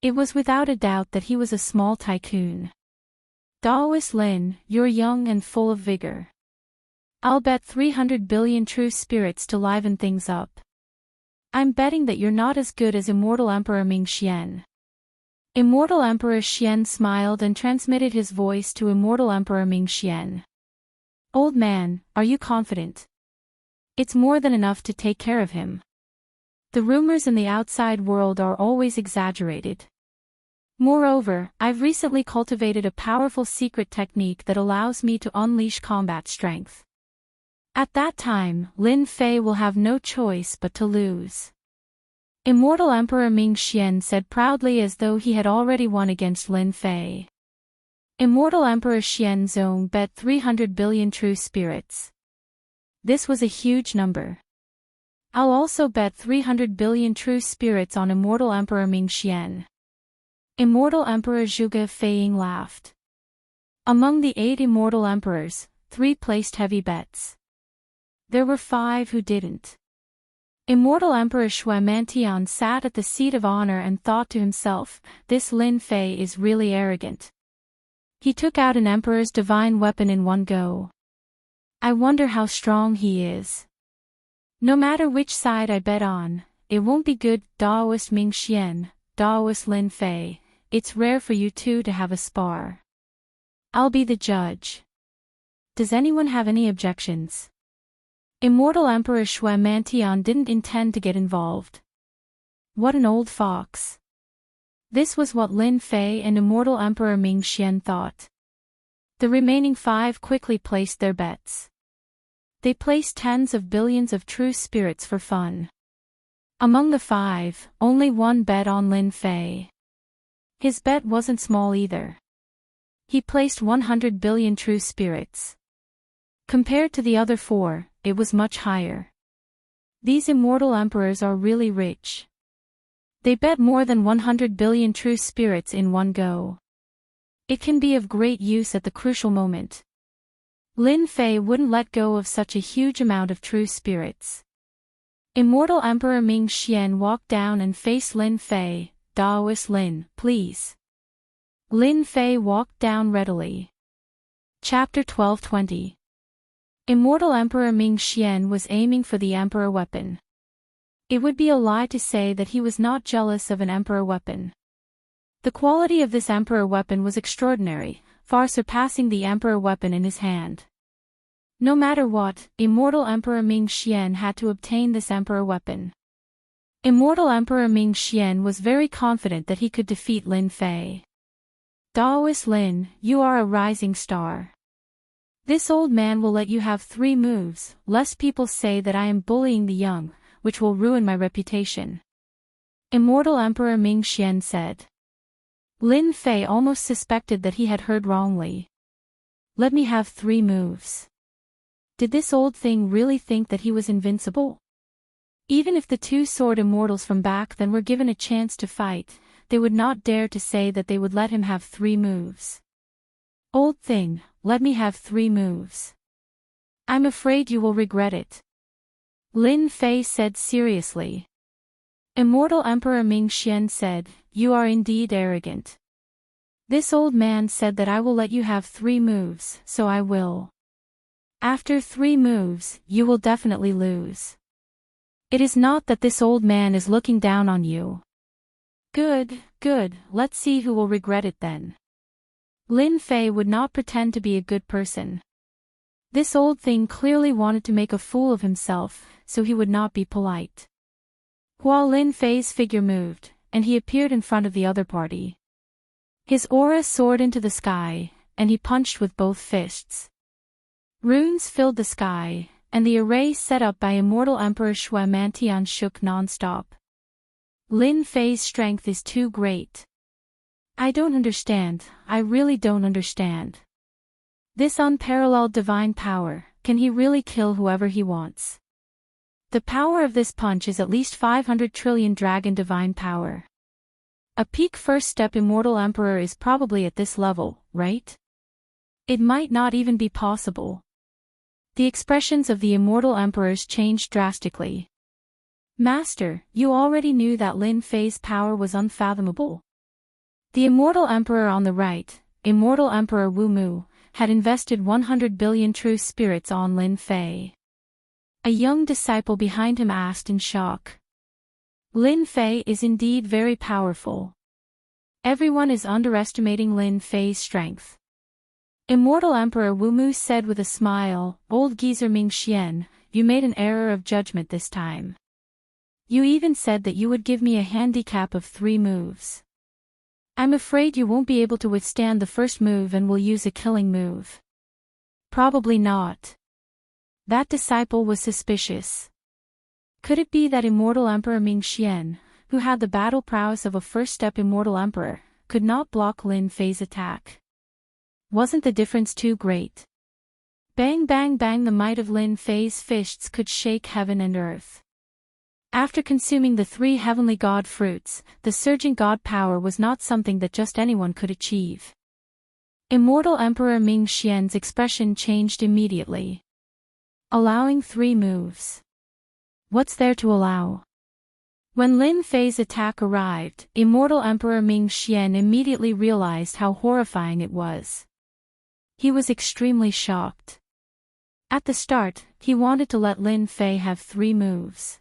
It was without a doubt that he was a small tycoon. Daoist Lin, you're young and full of vigor. I'll bet 300 billion true spirits to liven things up. I'm betting that you're not as good as Immortal Emperor Ming Xian. Immortal Emperor Xian smiled and transmitted his voice to Immortal Emperor Ming Xian. "Old man, are you confident? It's more than enough to take care of him. The rumors in the outside world are always exaggerated. Moreover, I've recently cultivated a powerful secret technique that allows me to unleash combat strength. At that time, Lin Fei will have no choice but to lose." Immortal Emperor Ming Xian said proudly as though he had already won against Lin Fei. Immortal Emperor Xian Zong bet 300 billion true spirits. This was a huge number. I'll also bet 300 billion true spirits on Immortal Emperor Ming Xian. Immortal Emperor Zhuge Feiying laughed. Among the 8 immortal emperors, 3 placed heavy bets. There were 5 who didn't. Immortal Emperor Shui Mantian sat at the seat of honor and thought to himself, this Lin Fei is really arrogant. He took out an emperor's divine weapon in one go. I wonder how strong he is. No matter which side I bet on, it won't be good. Daoist Ming Xian, Daoist Lin Fei, it's rare for you two to have a spar. I'll be the judge. Does anyone have any objections? Immortal Emperor Shui Mantian didn't intend to get involved. What an old fox. This was what Lin Fei and Immortal Emperor Ming Xian thought. The remaining 5 quickly placed their bets. They placed tens of billions of true spirits for fun. Among the 5, only one bet on Lin Fei. His bet wasn't small either. He placed 100 billion true spirits. Compared to the other 4, it was much higher. These immortal emperors are really rich. They bet more than 100 billion true spirits in one go. It can be of great use at the crucial moment. Lin Fei wouldn't let go of such a huge amount of true spirits. Immortal Emperor Ming Xian walked down and faced Lin Fei. Daoist Lin, please. Lin Fei walked down readily. Chapter 12:20. Immortal Emperor Ming Xian was aiming for the emperor weapon. It would be a lie to say that he was not jealous of an emperor weapon. The quality of this emperor weapon was extraordinary, far surpassing the emperor weapon in his hand. No matter what, Immortal Emperor Ming Xian had to obtain this emperor weapon. Immortal Emperor Ming Xian was very confident that he could defeat Lin Fei. Daoist Lin, you are a rising star. This old man will let you have 3 moves, lest people say that I am bullying the young, which will ruin my reputation. Immortal Emperor Ming Xian said. Lin Fei almost suspected that he had heard wrongly. Let me have 3 moves. Did this old thing really think that he was invincible? Even if the 2 sword immortals from back then were given a chance to fight, they would not dare to say that they would let him have 3 moves. Old thing, let me have 3 moves. I'm afraid you will regret it. Lin Fei said seriously. Immortal Emperor Ming Xian said, you are indeed arrogant. This old man said that I will let you have 3 moves, so I will. After 3 moves, you will definitely lose. It is not that this old man is looking down on you. Good, let's see who will regret it then. Lin Fei would not pretend to be a good person. This old thing clearly wanted to make a fool of himself, so he would not be polite. While Lin Fei's figure moved, and he appeared in front of the other party. His aura soared into the sky, and he punched with both fists. Runes filled the sky, and the array set up by Immortal Emperor Shui Mantian shook non-stop. Lin Fei's strength is too great. I don't understand, I really don't understand. This unparalleled divine power, can he really kill whoever he wants? The power of this punch is at least 500 trillion dragon divine power. A peak first step Immortal Emperor is probably at this level, right? It might not even be possible. The expressions of the Immortal Emperors changed drastically. Master, you already knew that Lin Fei's power was unfathomable. The Immortal Emperor on the right, Immortal Emperor Wu Mu, had invested 100 billion true spirits on Lin Fei. A young disciple behind him asked in shock. Lin Fei is indeed very powerful. Everyone is underestimating Lin Fei's strength. Immortal Emperor Wu Mu said with a smile, Old geezer Ming Xian, you made an error of judgment this time. You even said that you would give me a handicap of 3 moves. I'm afraid you won't be able to withstand the first move and will use a killing move. Probably not. That disciple was suspicious. Could it be that Immortal Emperor Ming Xian, who had the battle prowess of a first-step Immortal Emperor, could not block Lin Fei's attack? Wasn't the difference too great? Bang bang bang, the might of Lin Fei's fists could shake heaven and earth. After consuming the 3 heavenly god fruits, the surging god power was not something that just anyone could achieve. Immortal Emperor Ming Xian's expression changed immediately. Allowing 3 moves. What's there to allow? When Lin Fei's attack arrived, Immortal Emperor Ming Xian immediately realized how horrifying it was. He was extremely shocked. At the start, he wanted to let Lin Fei have 3 moves.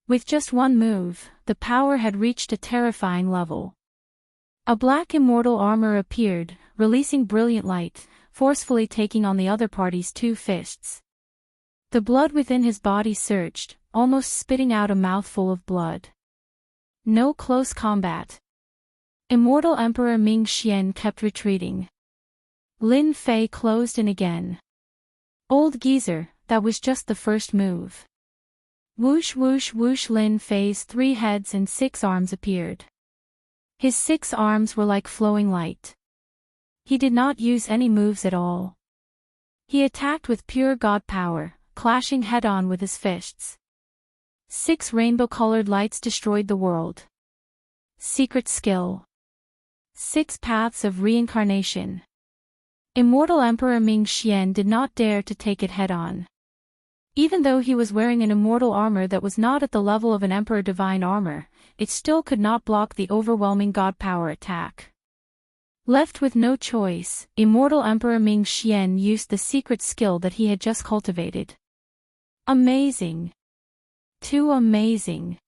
With just 1 move, the power had reached a terrifying level. A black immortal armor appeared, releasing brilliant light, forcefully taking on the other party's 2 fists. The blood within his body surged, almost spitting out a mouthful of blood. No close combat. Immortal Emperor Ming Xian kept retreating. Lin Fei closed in again. Old geezer, that was just the first move. Whoosh whoosh whoosh, Lin Fei's 3 heads and 6 arms appeared. His 6 arms were like flowing light. He did not use any moves at all. He attacked with pure god power, clashing head-on with his fists. 6 rainbow-colored lights destroyed the world. Secret skill. 6 paths of reincarnation. Immortal Emperor Ming Xian did not dare to take it head-on. Even though he was wearing an immortal armor that was not at the level of an Emperor Divine armor, it still could not block the overwhelming god power attack. Left with no choice, Immortal Emperor Ming Xian used the secret skill that he had just cultivated. Amazing. Too amazing.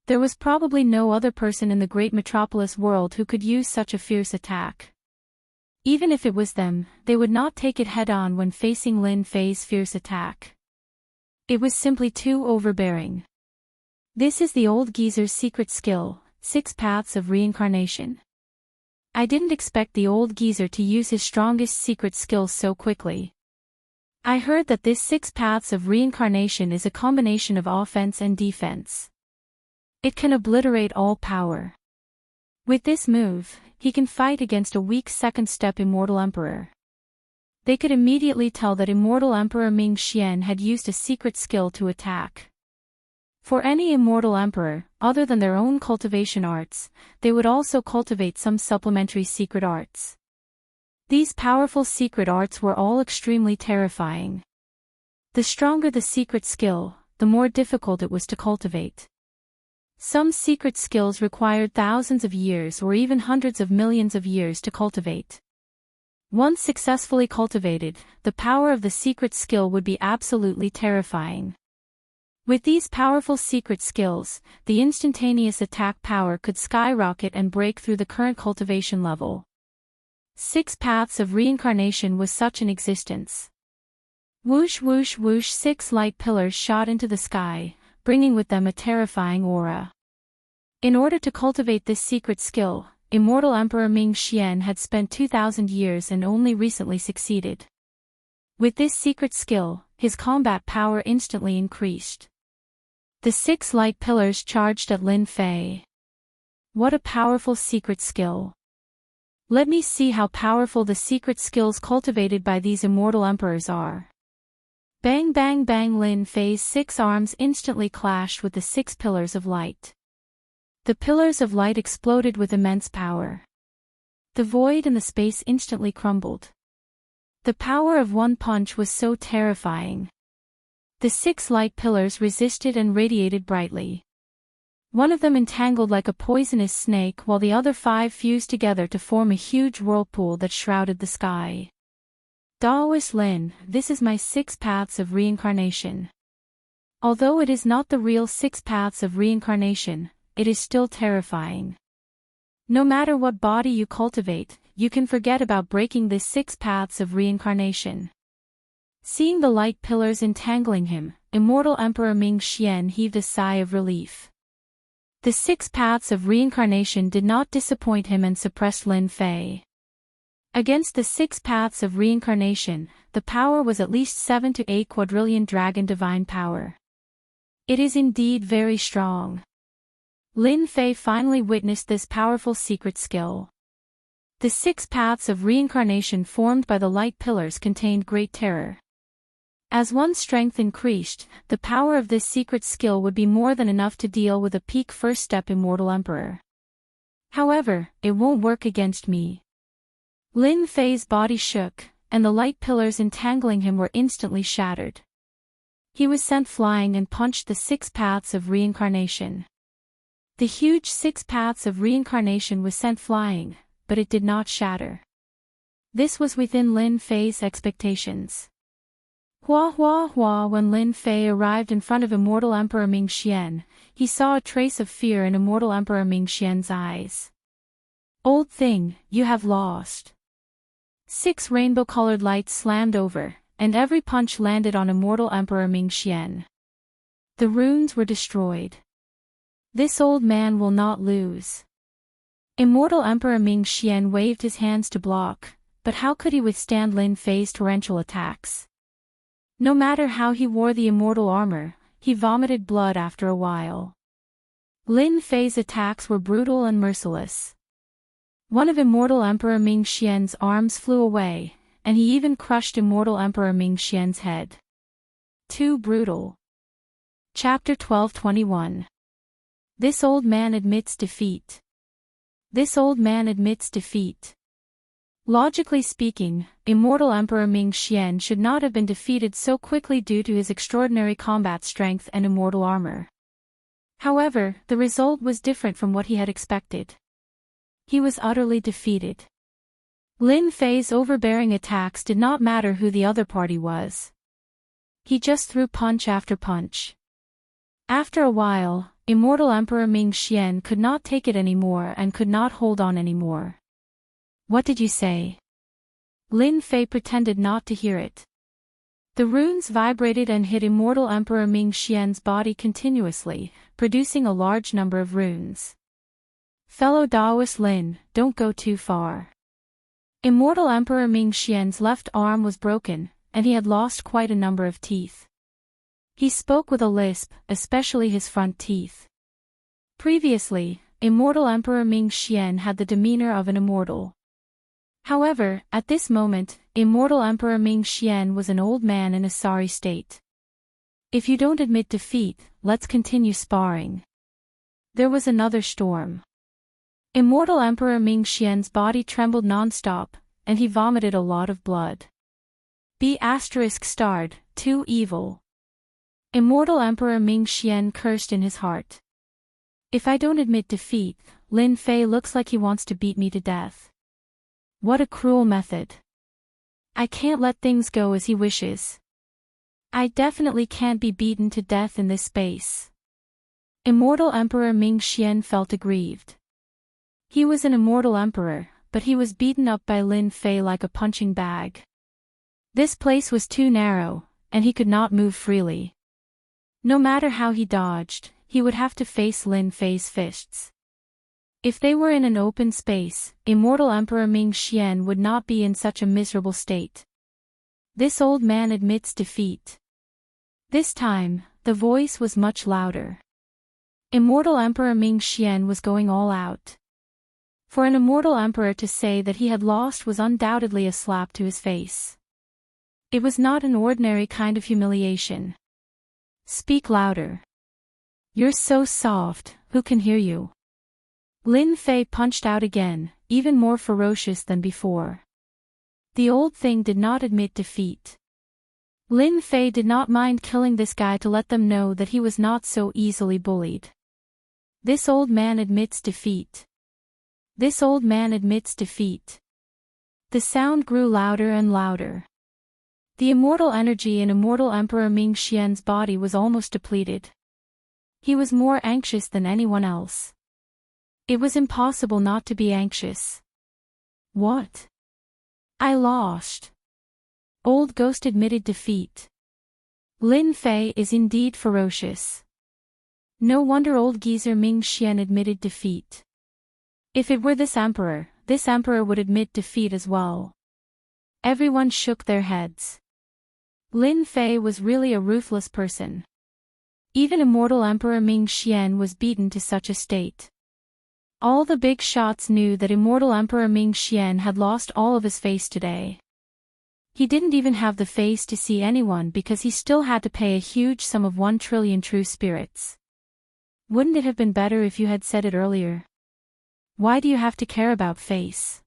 There was probably no other person in the great metropolis world who could use such a fierce attack. Even if it was them, they would not take it head-on when facing Lin Fei's fierce attack. It was simply too overbearing. This is the old geezer's secret skill, 6 paths of reincarnation. I didn't expect the old geezer to use his strongest secret skill so quickly. I heard that this 6 paths of reincarnation is a combination of offense and defense. It can obliterate all power. With this move, he can fight against a weak second-step Immortal Emperor. They could immediately tell that Immortal Emperor Ming Xian had used a secret skill to attack. For any Immortal Emperor, other than their own cultivation arts, they would also cultivate some supplementary secret arts. These powerful secret arts were all extremely terrifying. The stronger the secret skill, the more difficult it was to cultivate. Some secret skills required thousands of years or even hundreds of millions of years to cultivate. Once successfully cultivated, the power of the secret skill would be absolutely terrifying. With these powerful secret skills, the instantaneous attack power could skyrocket and break through the current cultivation level. 6 paths of reincarnation was such an existence. Whoosh whoosh whoosh, 6 light pillars shot into the sky, bringing with them a terrifying aura. In order to cultivate this secret skill, Immortal Emperor Ming Xian had spent 2,000 years and only recently succeeded. With this secret skill, his combat power instantly increased. The 6 light pillars charged at Lin Fei. What a powerful secret skill. Let me see how powerful the secret skills cultivated by these immortal emperors are. Bang bang bang, Lin Fei's 6 arms instantly clashed with the 6 pillars of light. The pillars of light exploded with immense power. The void and the space instantly crumbled. The power of one punch was so terrifying. The 6 light pillars resisted and radiated brightly. One of them entangled like a poisonous snake while the other 5 fused together to form a huge whirlpool that shrouded the sky. Daoist Lin, this is my 6 paths of reincarnation. Although it is not the real 6 paths of reincarnation, it is still terrifying. No matter what body you cultivate, you can forget about breaking this 6 paths of reincarnation. Seeing the light pillars entangling him, Immortal Emperor Ming Xian heaved a sigh of relief. The 6 paths of reincarnation did not disappoint him and suppressed Lin Fei. Against the 6 paths of reincarnation, the power was at least 7 to 8 quadrillion dragon divine power. It is indeed very strong. Lin Fei finally witnessed this powerful secret skill. The 6 paths of reincarnation formed by the light pillars contained great terror. As one's strength increased, the power of this secret skill would be more than enough to deal with a peak first-step immortal emperor. However, it won't work against me. Lin Fei's body shook, and the light pillars entangling him were instantly shattered. He was sent flying and punched the 6 paths of reincarnation. The huge 6 paths of reincarnation was sent flying, but it did not shatter. This was within Lin Fei's expectations. Hua hua hua. When Lin Fei arrived in front of Immortal Emperor Ming Xian, he saw a trace of fear in Immortal Emperor Ming Xian's eyes. Old thing, you have lost. 6 rainbow-colored lights slammed over, and every punch landed on Immortal Emperor Ming Xian. The runes were destroyed. This old man will not lose. Immortal Emperor Ming Xian waved his hands to block, but how could he withstand Lin Fei's torrential attacks? No matter how he wore the immortal armor, he vomited blood after a while. Lin Fei's attacks were brutal and merciless. One of Immortal Emperor Ming Xian's arms flew away, and he even crushed Immortal Emperor Ming Xian's head. Too brutal. Chapter 12:21. This old man admits defeat. This old man admits defeat. Logically speaking, Immortal Emperor Ming Xian should not have been defeated so quickly due to his extraordinary combat strength and immortal armor. However, the result was different from what he had expected. He was utterly defeated. Lin Fei's overbearing attacks did not matter who the other party was. He just threw punch after punch. After a while, Immortal Emperor Ming Xian could not take it anymore and could not hold on anymore. What did you say? Lin Fei pretended not to hear it. The runes vibrated and hit Immortal Emperor Ming Xian's body continuously, producing a large number of runes. Fellow Daoist Lin, don't go too far. Immortal Emperor Ming Xian's left arm was broken, and he had lost quite a number of teeth. He spoke with a lisp, especially his front teeth. Previously, Immortal Emperor Ming Xian had the demeanor of an immortal. However, at this moment, Immortal Emperor Ming Xian was an old man in a sorry state. If you don't admit defeat, let's continue sparring. There was another storm. Immortal Emperor Ming Xian's body trembled non-stop, and he vomited a lot of blood. B*****, too evil. Immortal Emperor Ming Xian cursed in his heart. If I don't admit defeat, Lin Fei looks like he wants to beat me to death. What a cruel method. I can't let things go as he wishes. I definitely can't be beaten to death in this space. Immortal Emperor Ming Xian felt aggrieved. He was an immortal emperor, but he was beaten up by Lin Fei like a punching bag. This place was too narrow, and he could not move freely. No matter how he dodged, he would have to face Lin Fei's fists. If they were in an open space, Immortal Emperor Ming Xian would not be in such a miserable state. This old man admits defeat. This time, the voice was much louder. Immortal Emperor Ming Xian was going all out. For an immortal emperor to say that he had lost was undoubtedly a slap to his face. It was not an ordinary kind of humiliation. Speak louder. You're so soft, who can hear you? Lin Fei punched out again, even more ferocious than before. The old thing did not admit defeat. Lin Fei did not mind killing this guy to let them know that he was not so easily bullied. This old man admits defeat. This old man admits defeat. The sound grew louder and louder. The immortal energy in Immortal Emperor Ming Xian's body was almost depleted. He was more anxious than anyone else. It was impossible not to be anxious. What? I lost. Old Ghost admitted defeat. Lin Fei is indeed ferocious. No wonder old geezer Ming Xian admitted defeat. If it were this emperor would admit defeat as well. Everyone shook their heads. Lin Fei was really a ruthless person. Even Immortal Emperor Ming Xian was beaten to such a state. All the big shots knew that Immortal Emperor Ming Xian had lost all of his face today. He didn't even have the face to see anyone because he still had to pay a huge sum of 1 trillion true spirits. Wouldn't it have been better if you had said it earlier? Why do you have to care about face?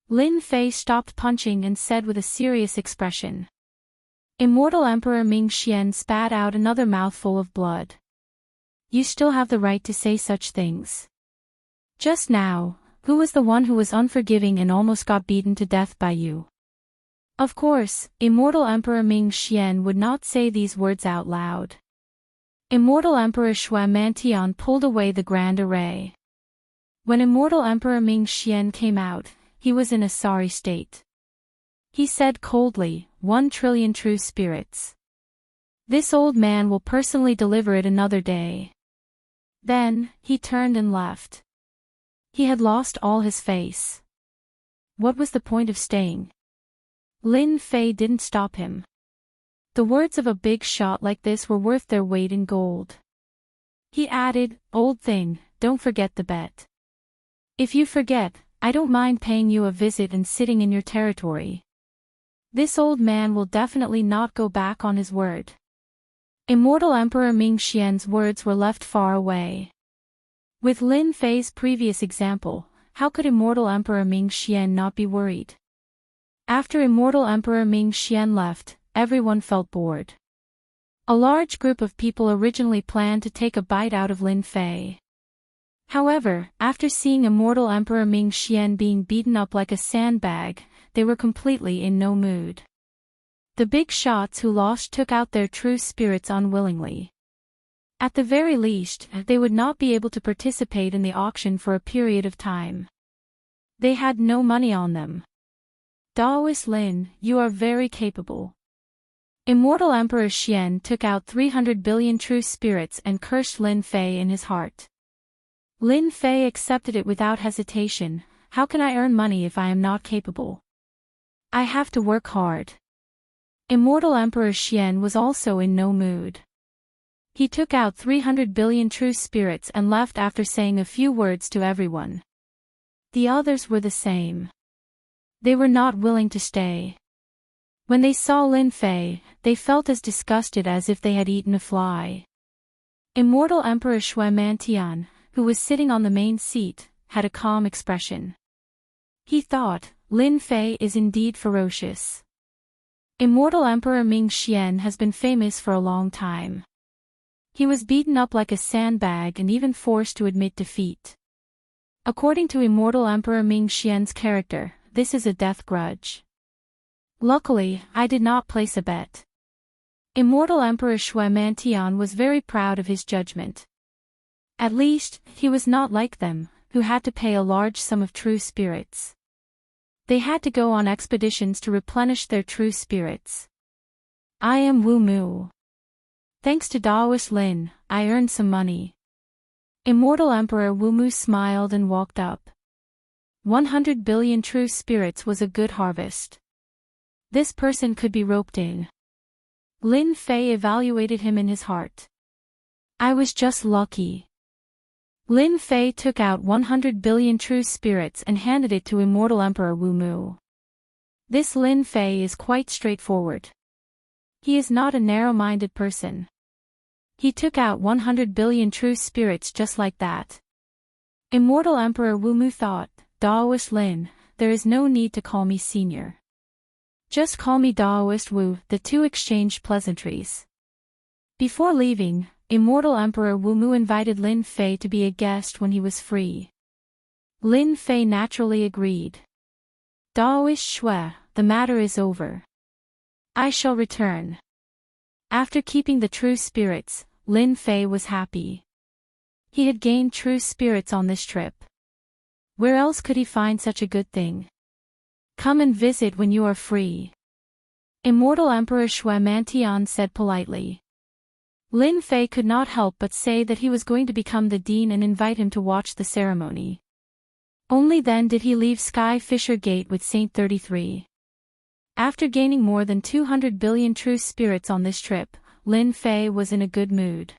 Lin Fei stopped punching and said with a serious expression. Immortal Emperor Ming Xian spat out another mouthful of blood. You still have the right to say such things. Just now, who was the one who was unforgiving and almost got beaten to death by you? Of course, Immortal Emperor Ming Xian would not say these words out loud. Immortal Emperor Shui Mantian pulled away the Grand Array. When Immortal Emperor Ming Xian came out, he was in a sorry state. He said coldly, 1 trillion true spirits. This old man will personally deliver it another day. Then, he turned and left. He had lost all his face. What was the point of staying? Lin Fei didn't stop him. The words of a big shot like this were worth their weight in gold. He added, old thing, don't forget the bet. If you forget, I don't mind paying you a visit and sitting in your territory. This old man will definitely not go back on his word. Immortal Emperor Ming Xian's words were left far away. With Lin Fei's previous example, how could Immortal Emperor Ming Xian not be worried? After Immortal Emperor Ming Xian left, everyone felt bored. A large group of people originally planned to take a bite out of Lin Fei. However, after seeing Immortal Emperor Ming Xian being beaten up like a sandbag, they were completely in no mood. The big shots who lost took out their true spirits unwillingly. At the very least, they would not be able to participate in the auction for a period of time. They had no money on them. Daoist Lin, you are very capable. Immortal Emperor Xian took out 300 billion true spirits and cursed Lin Fei in his heart. Lin Fei accepted it without hesitation. How can I earn money if I am not capable? I have to work hard. Immortal Emperor Xian was also in no mood. He took out 300 billion true spirits and left after saying a few words to everyone. The others were the same. They were not willing to stay. When they saw Lin Fei, they felt as disgusted as if they had eaten a fly. Immortal Emperor Shui Mantian, who was sitting on the main seat, had a calm expression. He thought, Lin Fei is indeed ferocious. Immortal Emperor Ming Xian has been famous for a long time. He was beaten up like a sandbag and even forced to admit defeat. According to Immortal Emperor Ming Xian's character, this is a death grudge. Luckily, I did not place a bet. Immortal Emperor Shui Mantian was very proud of his judgment. At least, he was not like them, who had to pay a large sum of true spirits. They had to go on expeditions to replenish their true spirits. I am Wu Mu. Thanks to Daoist Lin, I earned some money. Immortal Emperor Wu Mu smiled and walked up. 100 billion true spirits was a good harvest. This person could be roped in. Lin Fei evaluated him in his heart. I was just lucky. Lin Fei took out 100 billion true spirits and handed it to Immortal Emperor Wu Mu. This Lin Fei is quite straightforward. He is not a narrow-minded person. He took out 100 billion true spirits just like that. Immortal Emperor Wu Mu thought, Daoist Lin, there is no need to call me senior. Just call me Daoist Wu. The two exchanged pleasantries. Before leaving, Immortal Emperor Wu Mu invited Lin Fei to be a guest when he was free. Lin Fei naturally agreed. Daoist Shui, the matter is over. I shall return. After keeping the true spirits, Lin Fei was happy. He had gained true spirits on this trip. Where else could he find such a good thing? Come and visit when you are free. Immortal Emperor Shui Mantian said politely. Lin Fei could not help but say that he was going to become the dean and invite him to watch the ceremony. Only then did he leave Sky Fisher Gate with Saint 33. After gaining more than 200 billion true spirits on this trip, Lin Fei was in a good mood.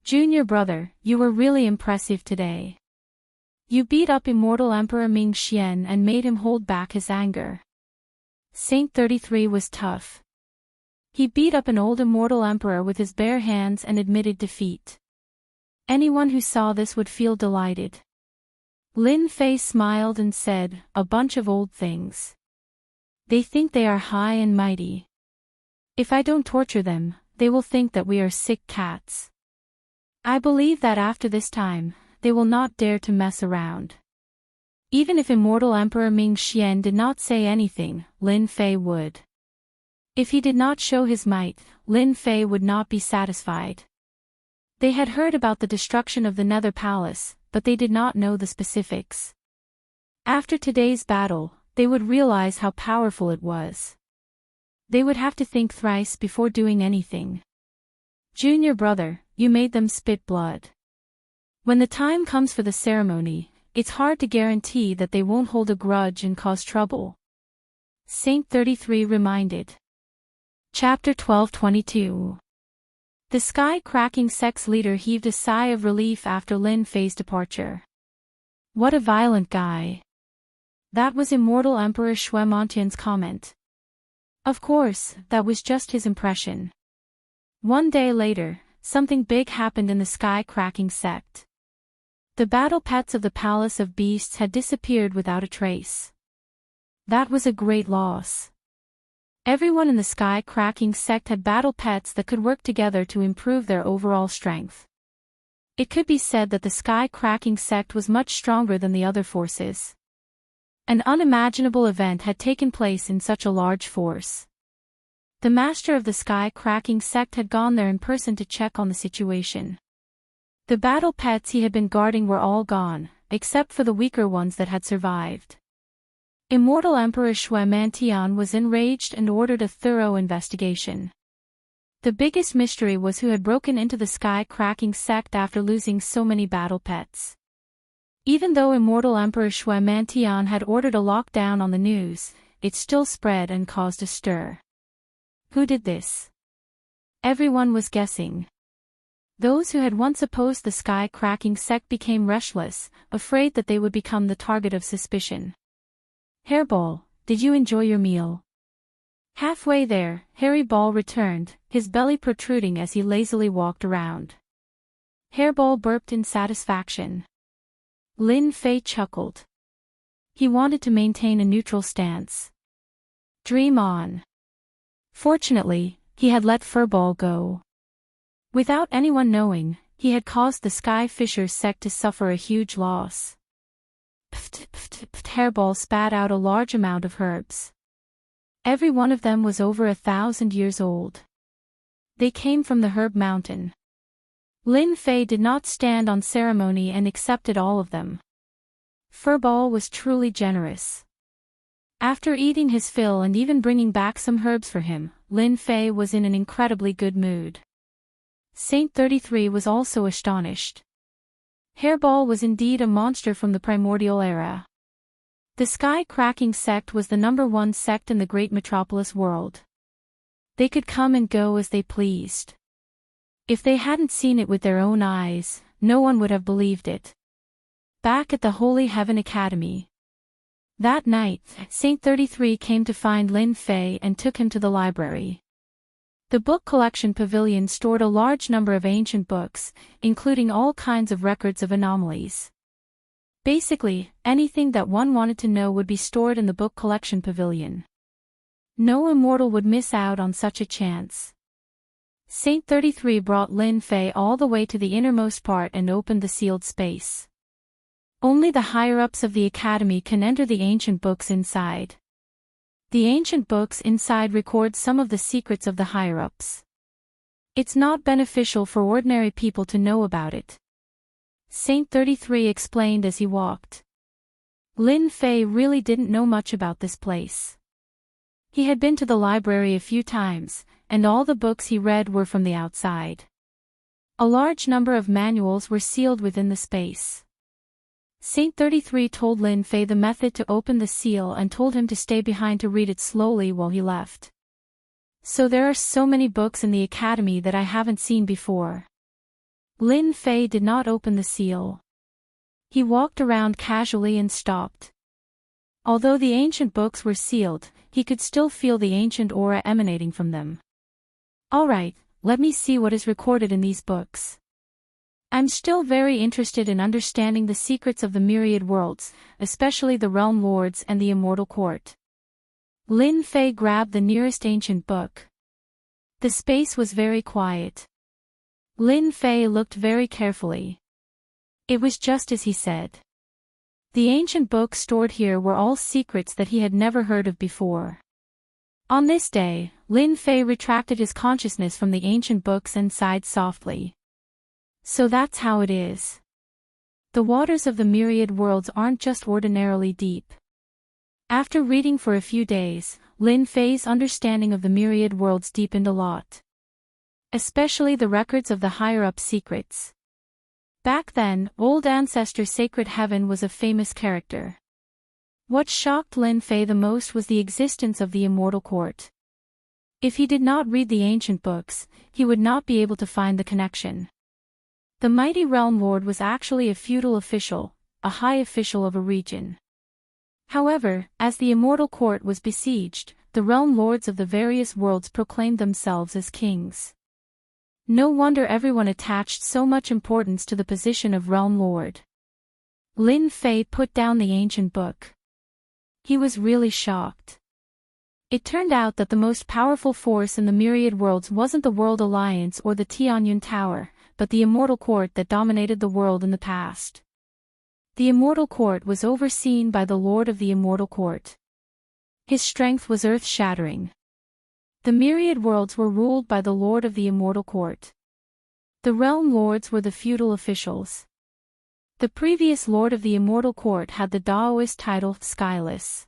Junior brother, you were really impressive today. You beat up Immortal Emperor Ming Xian and made him hold back his anger. Saint 33 was tough. He beat up an old immortal emperor with his bare hands and admitted defeat. Anyone who saw this would feel delighted. Lin Fei smiled and said, "A bunch of old things. They think they are high and mighty. If I don't torture them, they will think that we are sick cats. I believe that after this time, they will not dare to mess around." Even if immortal Emperor Ming Xian did not say anything, Lin Fei would. If he did not show his might, Lin Fei would not be satisfied. They had heard about the destruction of the Nether Palace, but they did not know the specifics. After today's battle, they would realize how powerful it was. They would have to think thrice before doing anything. "Junior brother, you made them spit blood. When the time comes for the ceremony, it's hard to guarantee that they won't hold a grudge and cause trouble," Saint 33 reminded. Chapter 12:22. The sky-cracking sect's leader heaved a sigh of relief after Lin Fei's departure. "What a violent guy." That was immortal Emperor Shui Montian's comment. Of course, that was just his impression. One day later, something big happened in the sky-cracking sect. The battle pets of the Palace of Beasts had disappeared without a trace. That was a great loss. Everyone in the sky-cracking sect had battle pets that could work together to improve their overall strength. It could be said that the sky-cracking sect was much stronger than the other forces. An unimaginable event had taken place in such a large force. The master of the sky-cracking sect had gone there in person to check on the situation. The battle pets he had been guarding were all gone, except for the weaker ones that had survived. Immortal Emperor Shui Mantian was enraged and ordered a thorough investigation. The biggest mystery was who had broken into the sky-cracking sect after losing so many battle pets. Even though Immortal Emperor Shui Mantian had ordered a lockdown on the news, it still spread and caused a stir. Who did this? Everyone was guessing. Those who had once opposed the sky-cracking sect became restless, afraid that they would become the target of suspicion. "Hairball, did you enjoy your meal?" Halfway there, Hairy Ball returned, his belly protruding as he lazily walked around. Hairball burped in satisfaction. Lin Fei chuckled. He wanted to maintain a neutral stance. Dream on. Fortunately, he had let Furball go. Without anyone knowing, he had caused the Sky Fishers sect to suffer a huge loss. Hairball spat out a large amount of herbs. Every one of them was over 1,000 years old. They came from the Herb Mountain. Lin Fei did not stand on ceremony and accepted all of them. Furball was truly generous. After eating his fill and even bringing back some herbs for him, Lin Fei was in an incredibly good mood. Saint 33 was also astonished. Hairball was indeed a monster from the primordial era. The sky-cracking sect was the #1 sect in the great metropolis world. They could come and go as they pleased. If they hadn't seen it with their own eyes, no one would have believed it. Back at the Holy Heaven Academy. That night, Saint 33 came to find Lin Fei and took him to the library. The book collection pavilion stored a large number of ancient books, including all kinds of records of anomalies. Basically, anything that one wanted to know would be stored in the book collection pavilion. No immortal would miss out on such a chance. Saint 33 brought Lin Fei all the way to the innermost part and opened the sealed space. Only the higher-ups of the academy can enter the ancient books inside. The ancient books inside record some of the secrets of the higher-ups. It's not beneficial for ordinary people to know about it, Saint 33 explained as he walked. Lin Fei really didn't know much about this place. He had been to the library a few times, and all the books he read were from the outside. A large number of manuals were sealed within the space. Saint 33 told Lin Fei the method to open the seal and told him to stay behind to read it slowly while he left. So there are so many books in the academy that I haven't seen before. Lin Fei did not open the seal. He walked around casually and stopped. Although the ancient books were sealed, he could still feel the ancient aura emanating from them. Alright, let me see what is recorded in these books. I'm still very interested in understanding the secrets of the myriad worlds, especially the realm lords and the immortal court. Lin Fei grabbed the nearest ancient book. The space was very quiet. Lin Fei looked very carefully. It was just as he said. The ancient books stored here were all secrets that he had never heard of before. On this day, Lin Fei retracted his consciousness from the ancient books and sighed softly. So that's how it is. The waters of the myriad worlds aren't just ordinarily deep. After reading for a few days, Lin Fei's understanding of the myriad worlds deepened a lot. Especially the records of the higher-up secrets. Back then, old ancestor Sacred Heaven was a famous character. What shocked Lin Fei the most was the existence of the immortal court. If he did not read the ancient books, he would not be able to find the connection. The mighty realm lord was actually a feudal official, a high official of a region. However, as the immortal court was besieged, the realm lords of the various worlds proclaimed themselves as kings. No wonder everyone attached so much importance to the position of realm lord. Lin Fei put down the ancient book. He was really shocked. It turned out that the most powerful force in the myriad worlds wasn't the World Alliance or the Tianyun Tower, but the immortal court that dominated the world in the past. The immortal court was overseen by the Lord of the Immortal Court. His strength was earth-shattering. The myriad worlds were ruled by the Lord of the Immortal Court. The realm lords were the feudal officials. The previous Lord of the Immortal Court had the Daoist title Skyless.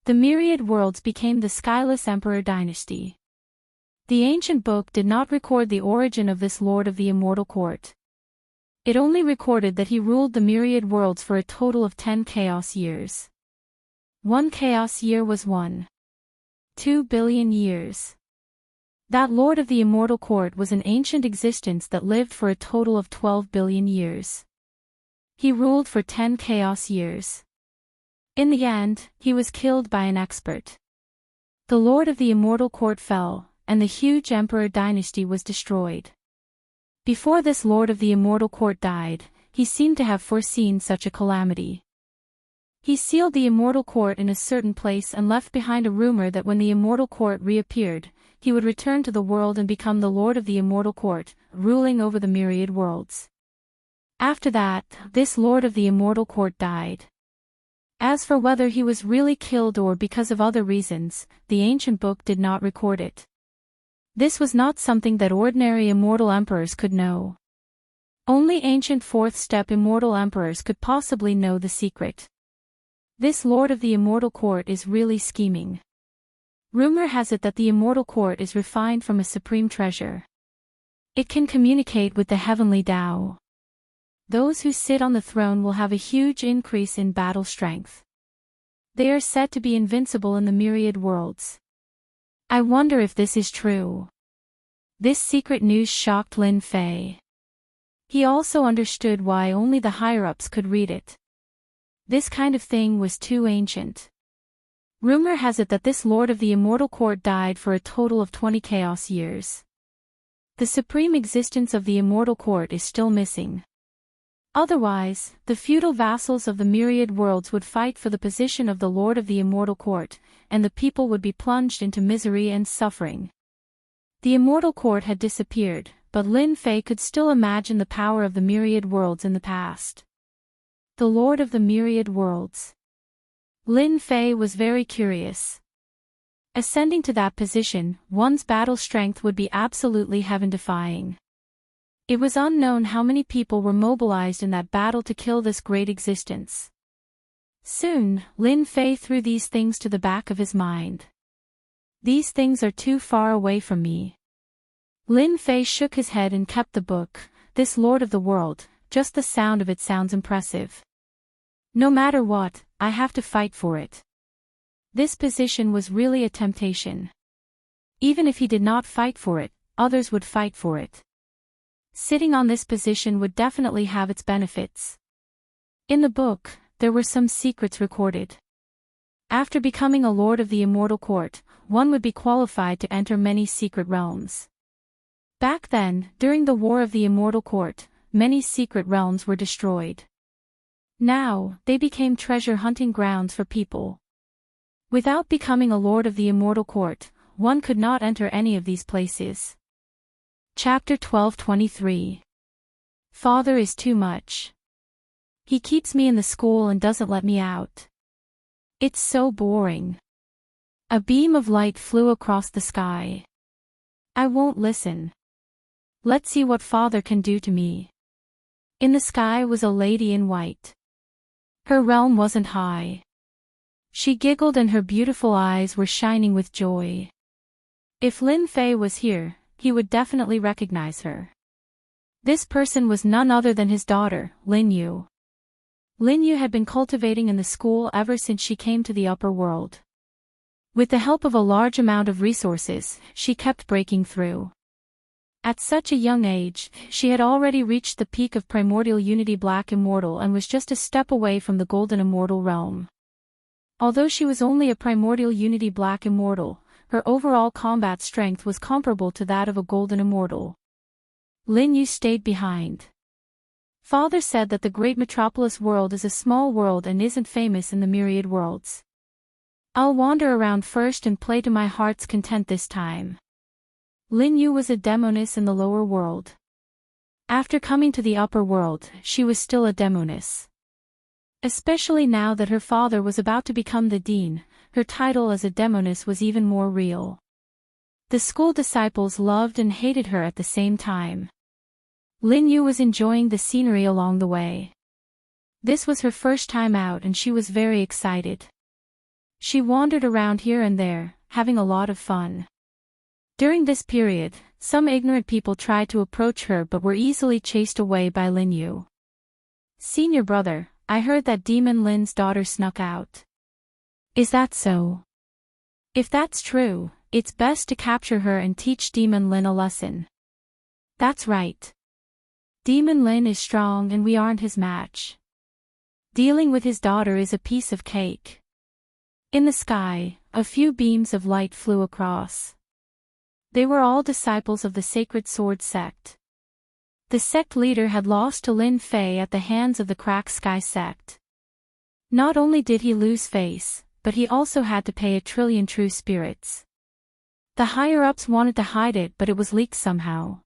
The myriad worlds became the Skyless Emperor dynasty. The ancient book did not record the origin of this Lord of the Immortal Court. It only recorded that he ruled the myriad worlds for a total of 10 chaos years. 1 chaos year was 1.2 billion years. That Lord of the Immortal Court was an ancient existence that lived for a total of 12 billion years. He ruled for 10 chaos years. In the end, he was killed by an expert. The Lord of the Immortal Court fell, and the huge Emperor dynasty was destroyed. Before this Lord of the Immortal Court died, he seemed to have foreseen such a calamity. He sealed the Immortal Court in a certain place and left behind a rumor that when the Immortal Court reappeared, he would return to the world and become the Lord of the Immortal Court, ruling over the myriad worlds. After that, this Lord of the Immortal Court died. As for whether he was really killed or because of other reasons, the ancient book did not record it. This was not something that ordinary immortal emperors could know. Only ancient fourth-step immortal emperors could possibly know the secret. This Lord of the Immortal Court is really scheming. Rumor has it that the Immortal Court is refined from a supreme treasure. It can communicate with the heavenly Tao. Those who sit on the throne will have a huge increase in battle strength. They are said to be invincible in the myriad worlds. I wonder if this is true. This secret news shocked Lin Fei. He also understood why only the higher-ups could read it. This kind of thing was too ancient. Rumor has it that this Lord of the Immortal Court died for a total of 20 chaos years. The supreme existence of the Immortal Court is still missing. Otherwise, the feudal vassals of the myriad worlds would fight for the position of the Lord of the Immortal Court, and the people would be plunged into misery and suffering. The Immortal Court had disappeared, but Lin Fei could still imagine the power of the myriad worlds in the past. The Lord of the Myriad Worlds. Lin Fei was very curious. Ascending to that position, one's battle strength would be absolutely heaven-defying. It was unknown how many people were mobilized in that battle to kill this great existence. Soon, Lin Fei threw these things to the back of his mind. These things are too far away from me. Lin Fei shook his head and kept the book. This Lord of the World, just the sound of it sounds impressive. No matter what, I have to fight for it. This position was really a temptation. Even if he did not fight for it, others would fight for it. Sitting on this position would definitely have its benefits. In the book, there were some secrets recorded. After becoming a lord of the immortal court, one would be qualified to enter many secret realms. Back then, during the War of the Immortal Court, many secret realms were destroyed. Now, they became treasure hunting grounds for people. Without becoming a lord of the immortal court, one could not enter any of these places. Chapter 12:23. Father is too much. He keeps me in the school and doesn't let me out. It's so boring. A beam of light flew across the sky. I won't listen. Let's see what father can do to me. In the sky was a lady in white. Her realm wasn't high. She giggled and her beautiful eyes were shining with joy. If Lin Fei was here, he would definitely recognize her. This person was none other than his daughter, Lin Yu. Lin Yu had been cultivating in the school ever since she came to the upper world. With the help of a large amount of resources, she kept breaking through. At such a young age, she had already reached the peak of Primordial Unity Black Immortal and was just a step away from the Golden Immortal realm. Although she was only a Primordial Unity Black Immortal, her overall combat strength was comparable to that of a Golden Immortal. Lin Yu stayed behind. Father said that the great metropolis world is a small world and isn't famous in the myriad worlds. I'll wander around first and play to my heart's content this time. Lin Yu was a demoness in the lower world. After coming to the upper world, she was still a demoness. Especially now that her father was about to become the dean, her title as a demoness was even more real. The school disciples loved and hated her at the same time. Lin Yu was enjoying the scenery along the way. This was her first time out and she was very excited. She wandered around here and there, having a lot of fun. During this period, some ignorant people tried to approach her but were easily chased away by Lin Yu. Senior brother, I heard that Demon Lin's daughter snuck out. Is that so? If that's true, it's best to capture her and teach Demon Lin a lesson. That's right. Demon Lin is strong and we aren't his match. Dealing with his daughter is a piece of cake. In the sky, a few beams of light flew across. They were all disciples of the Sacred Sword sect. The sect leader had lost to Lin Fei at the hands of the Crack Sky sect. Not only did he lose face, but he also had to pay 1,000,000,000 true spirits. The higher-ups wanted to hide it but it was leaked somehow.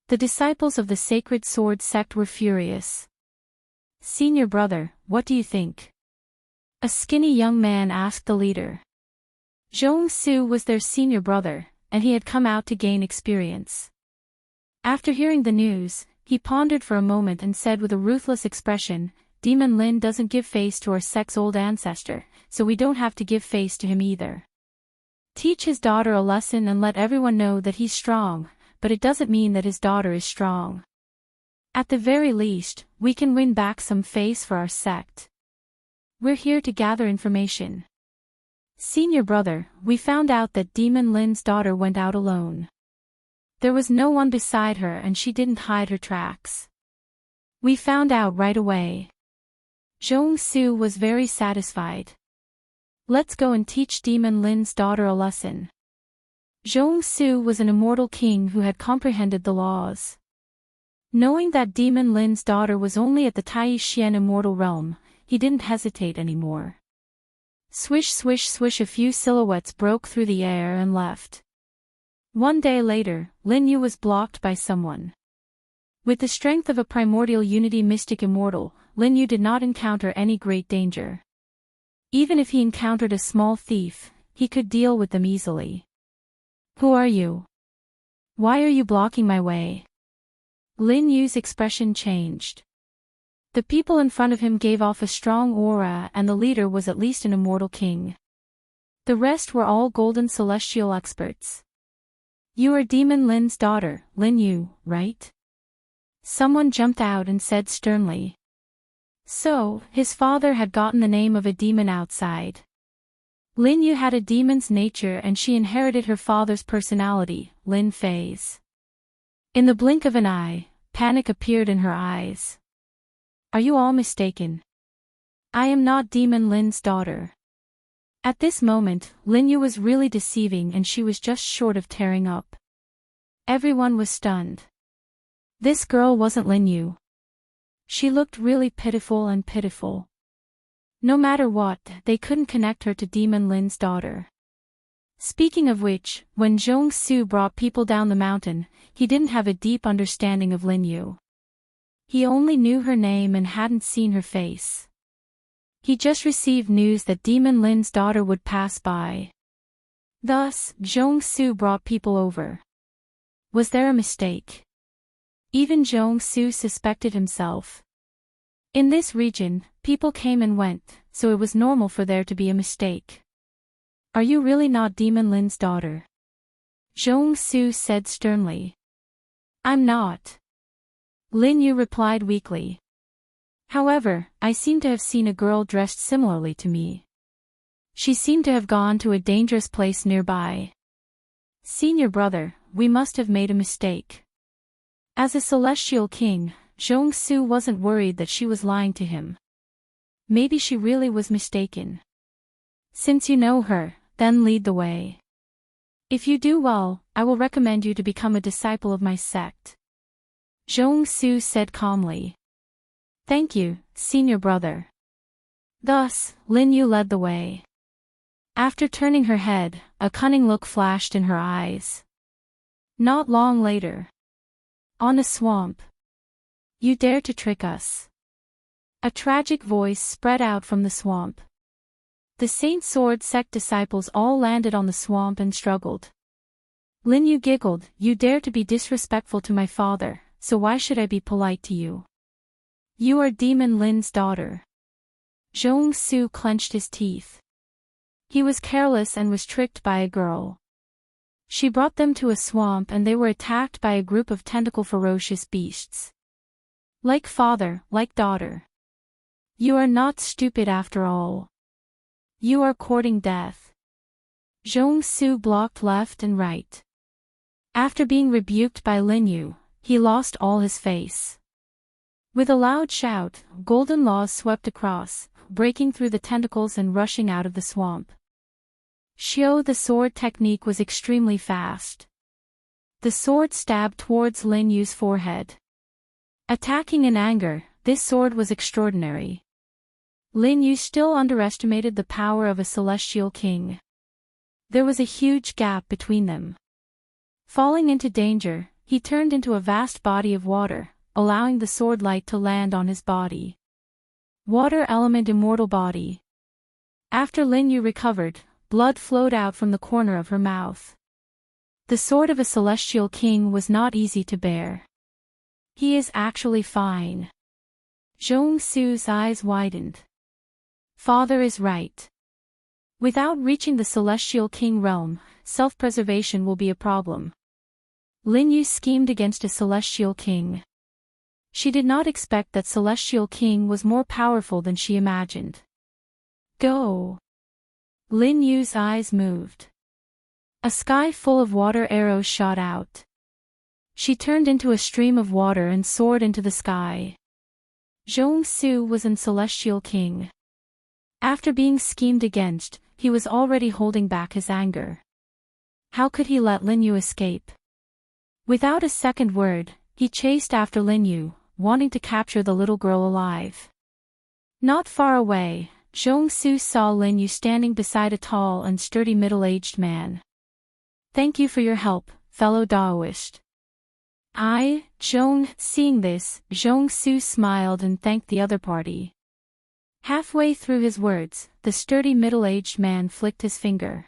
The disciples of the Sacred Sword sect were furious. Senior brother, what do you think? A skinny young man asked the leader. Zhong Su was their senior brother, and he had come out to gain experience. After hearing the news, he pondered for a moment and said with a ruthless expression, Demon Lin doesn't give face to our sect's old ancestor, so we don't have to give face to him either. Teach his daughter a lesson and let everyone know that he's strong, but it doesn't mean that his daughter is strong. At the very least, we can win back some face for our sect. We're here to gather information. Senior brother, we found out that Demon Lin's daughter went out alone. There was no one beside her and she didn't hide her tracks. We found out right away. Zhong Su was very satisfied. Let's go and teach Demon Lin's daughter a lesson. Zhong Su was an immortal king who had comprehended the laws. Knowing that Demon Lin's daughter was only at the Tai Xian immortal realm, he didn't hesitate anymore. Swish swish swish, a few silhouettes broke through the air and left. One day later, Lin Yu was blocked by someone. With the strength of a primordial unity mystic immortal, Lin Yu did not encounter any great danger. Even if he encountered a small thief, he could deal with them easily. Who are you? Why are you blocking my way? Lin Yu's expression changed. The people in front of him gave off a strong aura and the leader was at least an immortal king. The rest were all golden celestial experts. You are Demon Lin's daughter, Lin Yu, right? Someone jumped out and said sternly. So, his father had gotten the name of a demon outside. Lin Yu had a demon's nature and she inherited her father's personality, Lin Fei's. In the blink of an eye, panic appeared in her eyes. Are you all mistaken? I am not Demon Lin's daughter. At this moment, Lin Yu was really deceiving and she was just short of tearing up. Everyone was stunned. This girl wasn't Lin Yu. She looked really pitiful and pitiful. No matter what, they couldn't connect her to Demon Lin's daughter. Speaking of which, when Zhong Su brought people down the mountain, he didn't have a deep understanding of Lin Yu. He only knew her name and hadn't seen her face. He just received news that Demon Lin's daughter would pass by. Thus, Zhong Su brought people over. Was there a mistake? Even Zhong Su suspected himself. In this region, people came and went, so it was normal for there to be a mistake. Are you really not Demon Lin's daughter? Zhong Su said sternly. I'm not. Lin Yu replied weakly. However, I seem to have seen a girl dressed similarly to me. She seemed to have gone to a dangerous place nearby. Senior brother, we must have made a mistake. As a celestial king, Zhong Su wasn't worried that she was lying to him. Maybe she really was mistaken. Since you know her, then lead the way. If you do well, I will recommend you to become a disciple of my sect. Zhong Su said calmly. Thank you, senior brother. Thus, Lin Yu led the way. After turning her head, a cunning look flashed in her eyes. Not long later. On a swamp. You dare to trick us. A tragic voice spread out from the swamp. The Saint Sword sect disciples all landed on the swamp and struggled. Lin Yu giggled, you dare to be disrespectful to my father, so why should I be polite to you? You are Demon Lin's daughter. Zhong Su clenched his teeth. He was careless and was tricked by a girl. She brought them to a swamp and they were attacked by a group of tentacle ferocious beasts. Like father, like daughter. You are not stupid after all. You are courting death. Zhong Su blocked left and right. After being rebuked by Lin Yu, he lost all his face. With a loud shout, golden laws swept across, breaking through the tentacles and rushing out of the swamp. Xiao the sword technique was extremely fast. The sword stabbed towards Lin Yu's forehead. Attacking in anger, this sword was extraordinary. Lin Yu still underestimated the power of a celestial king. There was a huge gap between them. Falling into danger, he turned into a vast body of water, allowing the sword light to land on his body. Water element immortal body. After Lin Yu recovered, blood flowed out from the corner of her mouth. The sword of a celestial king was not easy to bear. He is actually fine. Zhong Su's eyes widened. Father is right. Without reaching the celestial king realm, self-preservation will be a problem. Lin Yu schemed against a celestial king. She did not expect that celestial king was more powerful than she imagined. Go! Lin Yu's eyes moved. A sky full of water arrows shot out. She turned into a stream of water and soared into the sky. Zhong Su was an celestial king. After being schemed against, he was already holding back his anger. How could he let Lin Yu escape? Without a second word, he chased after Lin Yu, wanting to capture the little girl alive. Not far away, Zhong Su saw Lin Yu standing beside a tall and sturdy middle-aged man. Thank you for your help, fellow Daoist. Seeing this, Zhong Su smiled and thanked the other party. Halfway through his words, the sturdy middle-aged man flicked his finger.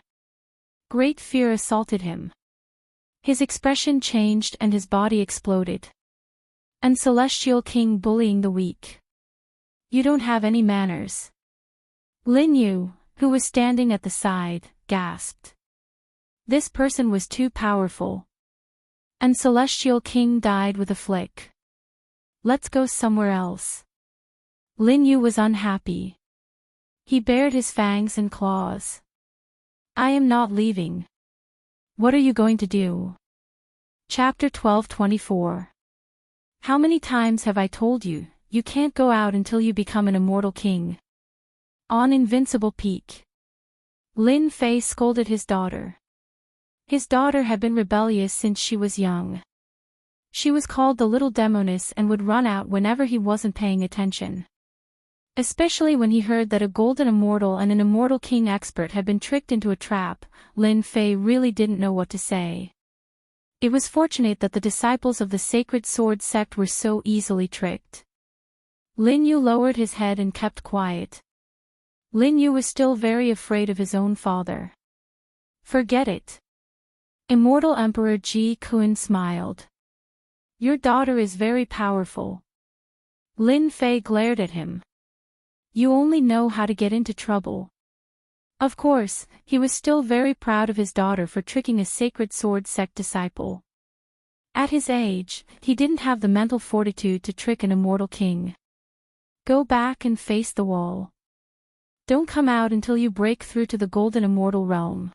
Great fear assaulted him. His expression changed and his body exploded. An celestial king bullying the weak. You don't have any manners. Lin Yu, who was standing at the side, gasped. This person was too powerful. An celestial king died with a flick. Let's go somewhere else. Lin Yu was unhappy. He bared his fangs and claws. I am not leaving. What are you going to do? Chapter 12:24. How many times have I told you, you can't go out until you become an immortal king? On Invincible Peak. Lin Fei scolded his daughter. His daughter had been rebellious since she was young. She was called the little demoness and would run out whenever he wasn't paying attention. Especially when he heard that a golden immortal and an immortal king expert had been tricked into a trap, Lin Fei really didn't know what to say. It was fortunate that the disciples of the sacred sword sect were so easily tricked. Lin Yu lowered his head and kept quiet. Lin Yu was still very afraid of his own father. Forget it. Immortal Emperor Ji Kun smiled. Your daughter is very powerful. Lin Fei glared at him. You only know how to get into trouble. Of course, he was still very proud of his daughter for tricking a sacred sword sect disciple. At his age, he didn't have the mental fortitude to trick an immortal king. Go back and face the wall. Don't come out until you break through to the golden immortal realm.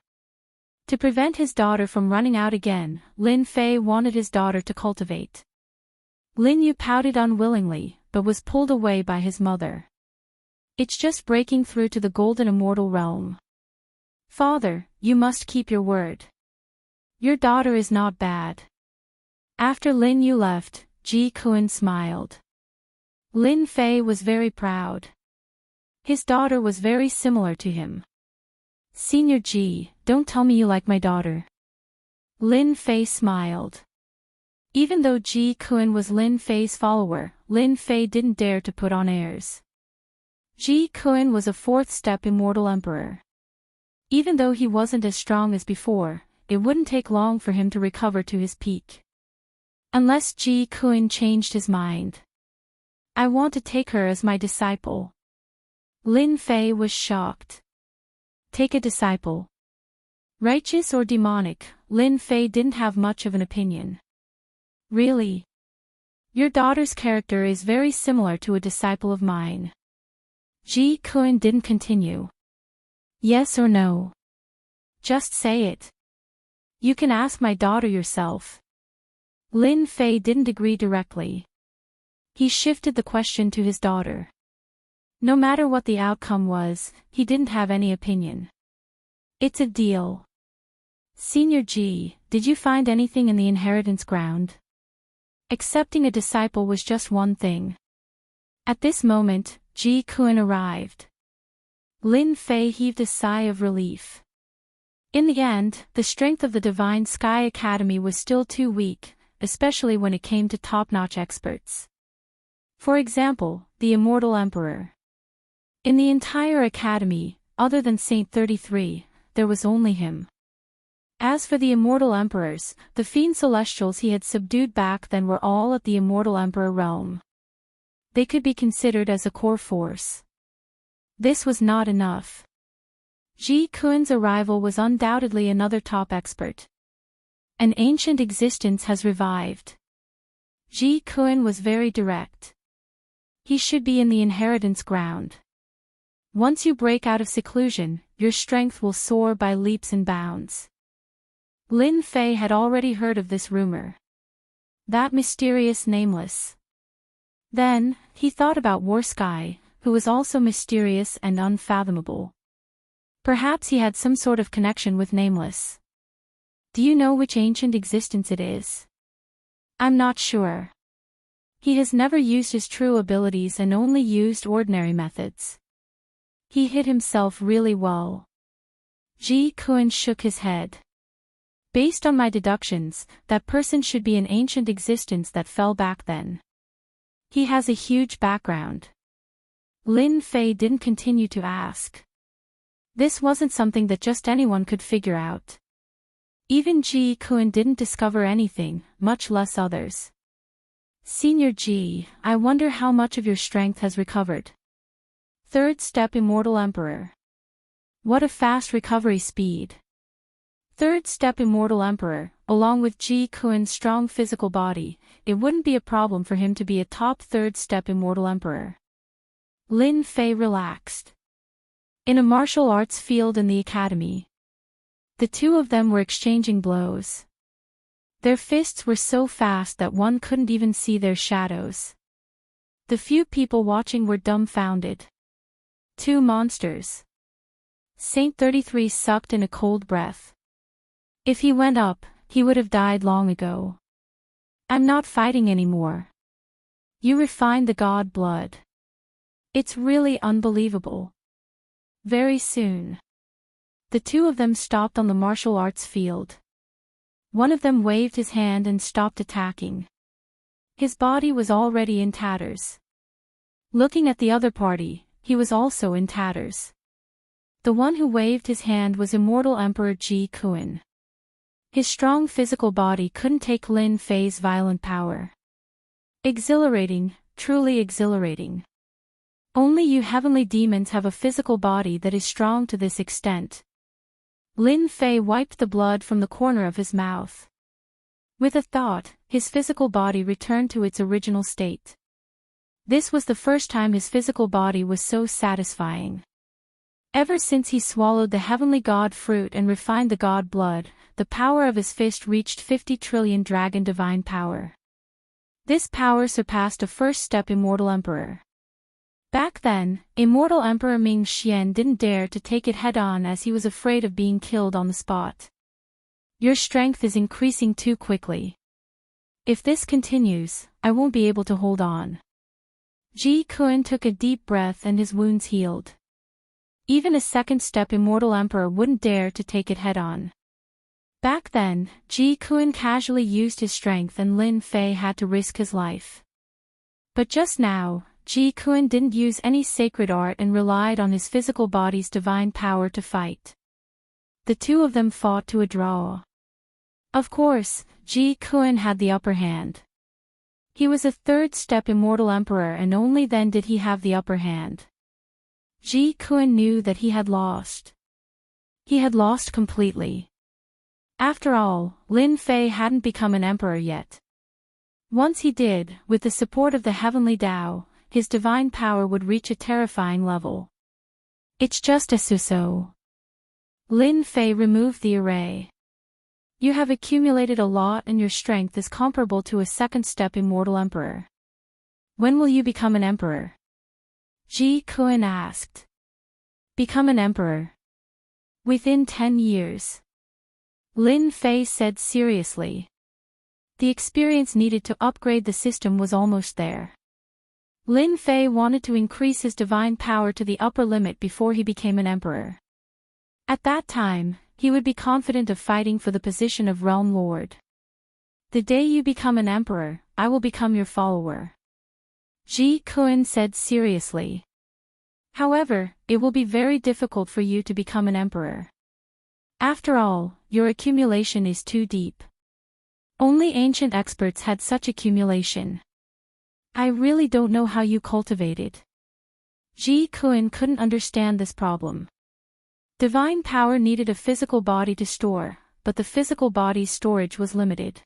To prevent his daughter from running out again, Lin Fei wanted his daughter to cultivate. Lin Yu pouted unwillingly, but was pulled away by his mother. It's just breaking through to the golden immortal realm. Father, you must keep your word. Your daughter is not bad. After Lin Yu left, Ji Kun smiled. Lin Fei was very proud. His daughter was very similar to him. Senior Ji, don't tell me you like my daughter. Lin Fei smiled. Even though Ji Kun was Lin Fei's follower, Lin Fei didn't dare to put on airs. Ji Kun was a fourth-step immortal emperor. Even though he wasn't as strong as before, it wouldn't take long for him to recover to his peak. Unless Ji Kun changed his mind. I want to take her as my disciple. Lin Fei was shocked. Take a disciple. Righteous or demonic, Lin Fei didn't have much of an opinion. Really? Your daughter's character is very similar to a disciple of mine. Ji Kun didn't continue. Yes or no? Just say it. You can ask my daughter yourself. Lin Fei didn't agree directly. He shifted the question to his daughter. No matter what the outcome was, he didn't have any opinion. It's a deal. Senior Ji, did you find anything in the inheritance ground? Accepting a disciple was just one thing. At this moment, Ji Kun arrived. Lin Fei heaved a sigh of relief. In the end, the strength of the Divine Sky Academy was still too weak, especially when it came to top-notch experts. For example, the Immortal Emperor. In the entire academy, other than Saint 33, there was only him. As for the Immortal Emperors, the fiend celestials he had subdued back then were all at the Immortal Emperor realm. They could be considered as a core force. This was not enough. Ji Kun's arrival was undoubtedly another top expert. An ancient existence has revived. Ji Kun was very direct. He should be in the inheritance ground. Once you break out of seclusion, your strength will soar by leaps and bounds. Lin Fei had already heard of this rumor. That mysterious Nameless. Then, he thought about War Sky, who was also mysterious and unfathomable. Perhaps he had some sort of connection with Nameless. Do you know which ancient existence it is? I'm not sure. He has never used his true abilities and only used ordinary methods. He hid himself really well. Ji Kun shook his head. Based on my deductions, that person should be an ancient existence that fell back then. He has a huge background. Lin Fei didn't continue to ask. This wasn't something that just anyone could figure out. Even Ji Kun didn't discover anything, much less others. Senior Ji, I wonder how much of your strength has recovered. Third step Immortal Emperor. What a fast recovery speed. Third step Immortal Emperor, along with Ji Kun's strong physical body, it wouldn't be a problem for him to be a top third step Immortal Emperor. Lin Fei relaxed. In a martial arts field in the academy, the two of them were exchanging blows. Their fists were so fast that one couldn't even see their shadows. The few people watching were dumbfounded. Two monsters. Saint 33 sucked in a cold breath. If he went up, he would have died long ago. I'm not fighting anymore. You refined the god blood. It's really unbelievable. Very soon. The two of them stopped on the martial arts field. One of them waved his hand and stopped attacking. His body was already in tatters. Looking at the other party, he was also in tatters. The one who waved his hand was Immortal Emperor Ji Kuan. His strong physical body couldn't take Lin Fei's violent power. Exhilarating, truly exhilarating. Only you heavenly demons have a physical body that is strong to this extent. Lin Fei wiped the blood from the corner of his mouth. With a thought, his physical body returned to its original state. This was the first time his physical body was so satisfying. Ever since he swallowed the heavenly god fruit and refined the god blood, the power of his fist reached 50 trillion dragon divine power. This power surpassed a first-step Immortal Emperor. Back then, Immortal Emperor Ming Xian didn't dare to take it head-on as he was afraid of being killed on the spot. Your strength is increasing too quickly. If this continues, I won't be able to hold on. Ji Kuan took a deep breath and his wounds healed. Even a second-step Immortal Emperor wouldn't dare to take it head-on. Back then, Ji Kuan casually used his strength and Lin Fei had to risk his life. But just now, Ji Kuan didn't use any sacred art and relied on his physical body's divine power to fight. The two of them fought to a draw. Of course, Ji Kuan had the upper hand. He was a third-step Immortal Emperor and only then did he have the upper hand. Ji Kuan knew that he had lost. He had lost completely. After all, Lin Fei hadn't become an emperor yet. Once he did, with the support of the heavenly Tao, his divine power would reach a terrifying level. It's just a so-so. Lin Fei removed the array. You have accumulated a lot and your strength is comparable to a second-step Immortal Emperor. When will you become an emperor? Ji Kuan asked. Become an emperor. Within 10 years. Lin Fei said seriously. The experience needed to upgrade the system was almost there. Lin Fei wanted to increase his divine power to the upper limit before he became an emperor. At that time, he would be confident of fighting for the position of Realm Lord. The day you become an emperor, I will become your follower. Ji Kuan said seriously. However, it will be very difficult for you to become an emperor. After all, your accumulation is too deep. Only ancient experts had such accumulation. I really don't know how you cultivate it. Ji Kuan couldn't understand this problem. Divine power needed a physical body to store, but the physical body's storage was limited.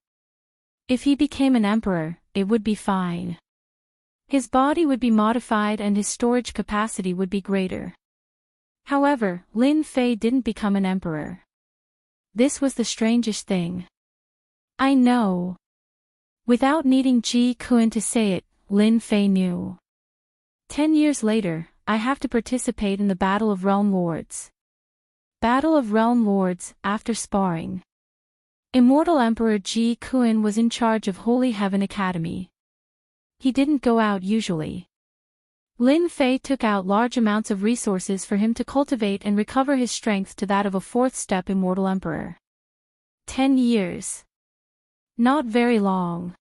If he became an emperor, it would be fine. His body would be modified and his storage capacity would be greater. However, Lin Fei didn't become an emperor. This was the strangest thing. I know. Without needing Ji Kuan to say it, Lin Fei knew. 10 years later, I have to participate in the Battle of Realm Lords. Battle of Realm Lords, after sparring. Immortal Emperor Ji Kuan was in charge of Holy Heaven Academy. He didn't go out usually. Lin Fei took out large amounts of resources for him to cultivate and recover his strength to that of a fourth-step Immortal Emperor. 10 years. Not very long.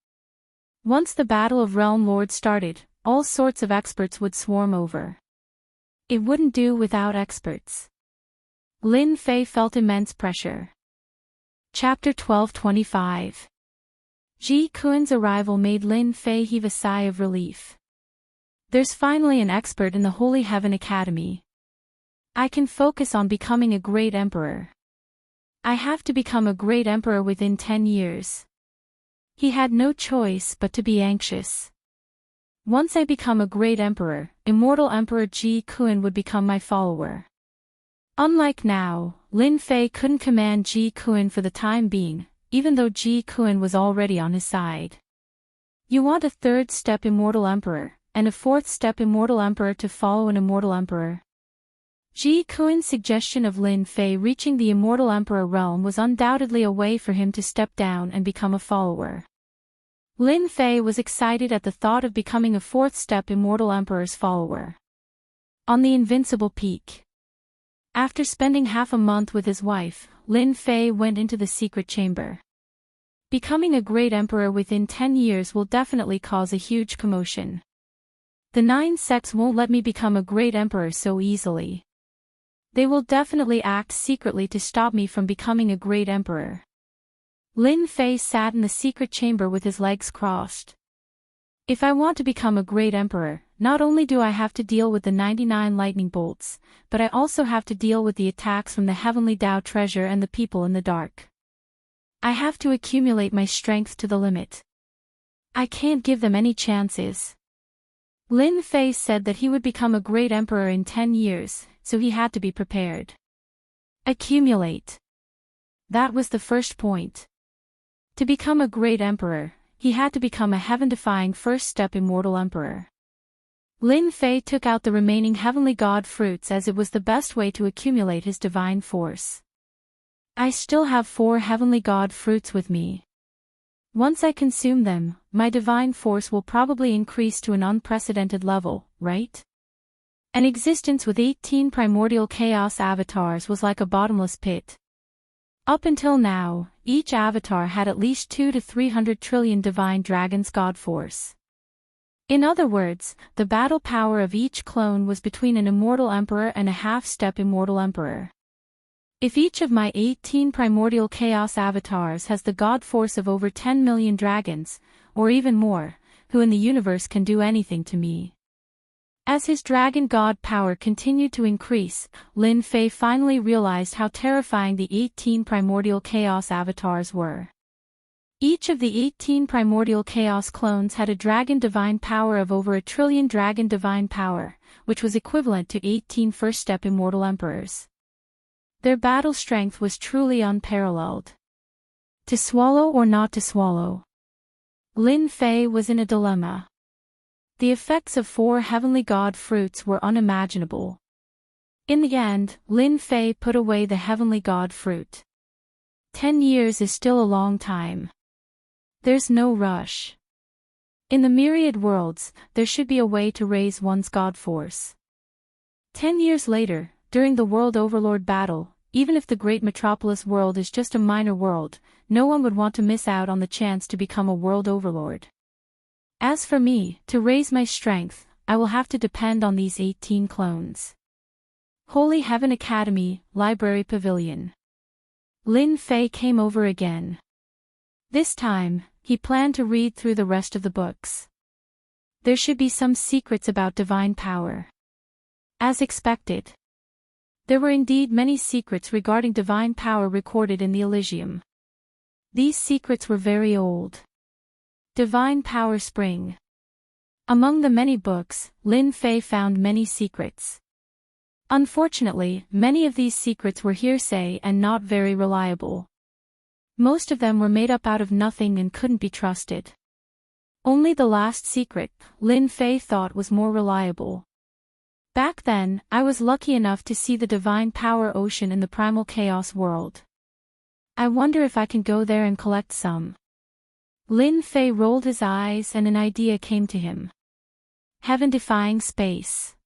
Once the Battle of Realm Lords started, all sorts of experts would swarm over. It wouldn't do without experts. Lin Fei felt immense pressure. Chapter 12:25. Ji Kuan's arrival made Lin Fei heave a sigh of relief. There's finally an expert in the Holy Heaven Academy. I can focus on becoming a great emperor. I have to become a great emperor within 10 years. He had no choice but to be anxious. Once I become a great emperor, Immortal Emperor Ji Kuan would become my follower. Unlike now, Lin Fei couldn't command Ji Kuan for the time being, even though Ji Kuan was already on his side. You want a third-step Immortal Emperor, and a fourth-step Immortal Emperor to follow an Immortal Emperor? Ji Kuan's suggestion of Lin Fei reaching the immortal emperor realm was undoubtedly a way for him to step down and become a follower. Lin Fei was excited at the thought of becoming a fourth-step immortal emperor's follower. On the invincible peak. After spending half a month with his wife, Lin Fei went into the secret chamber. Becoming a great emperor within 10 years will definitely cause a huge commotion. The 9 sects won't let me become a great emperor so easily. They will definitely act secretly to stop me from becoming a great emperor. Lin Fei sat in the secret chamber with his legs crossed. If I want to become a great emperor, not only do I have to deal with the 99 lightning bolts, but I also have to deal with the attacks from the heavenly Tao treasure and the people in the dark. I have to accumulate my strength to the limit. I can't give them any chances. Lin Fei said that he would become a great emperor in 10 years, so he had to be prepared. Accumulate. That was the first point. To become a great emperor, he had to become a heaven-defying first-step immortal emperor. Lin Fei took out the remaining heavenly god fruits as it was the best way to accumulate his divine force. I still have 4 heavenly god fruits with me. Once I consume them, my divine force will probably increase to an unprecedented level, right? An existence with 18 primordial chaos avatars was like a bottomless pit. Up until now, each avatar had at least 200 to 300 trillion divine dragons god force. In other words, the battle power of each clone was between an immortal emperor and a half-step immortal emperor. If each of my 18 primordial chaos avatars has the god force of over 10 million dragons, or even more, who in the universe can do anything to me? As his dragon god power continued to increase, Lin Fei finally realized how terrifying the 18 primordial chaos avatars were. Each of the 18 primordial chaos clones had a dragon divine power of over 1 trillion dragon divine power, which was equivalent to 18 first-step immortal emperors. Their battle strength was truly unparalleled. To swallow or not to swallow? Lin Fei was in a dilemma. The effects of 4 heavenly god fruits were unimaginable. In the end, Lin Fei put away the heavenly god fruit. 10 years is still a long time. There's no rush. In the myriad worlds, there should be a way to raise one's god force. 10 years later, during the World Overlord battle, even if the great metropolis world is just a minor world, no one would want to miss out on the chance to become a world overlord. As for me, to raise my strength, I will have to depend on these 18 clones. Holy Heaven Academy, Library Pavilion. Lin Fei came over again. This time, he planned to read through the rest of the books. There should be some secrets about divine power. As expected. There were indeed many secrets regarding divine power recorded in the Elysium. These secrets were very old. Divine Power Spring. Among the many books, Lin Fei found many secrets. Unfortunately, many of these secrets were hearsay and not very reliable. Most of them were made up out of nothing and couldn't be trusted. Only the last secret, Lin Fei thought was more reliable. Back then, I was lucky enough to see the divine power ocean in the primal chaos world. I wonder if I can go there and collect some. Lin Fei rolled his eyes and an idea came to him. Heaven-defying space.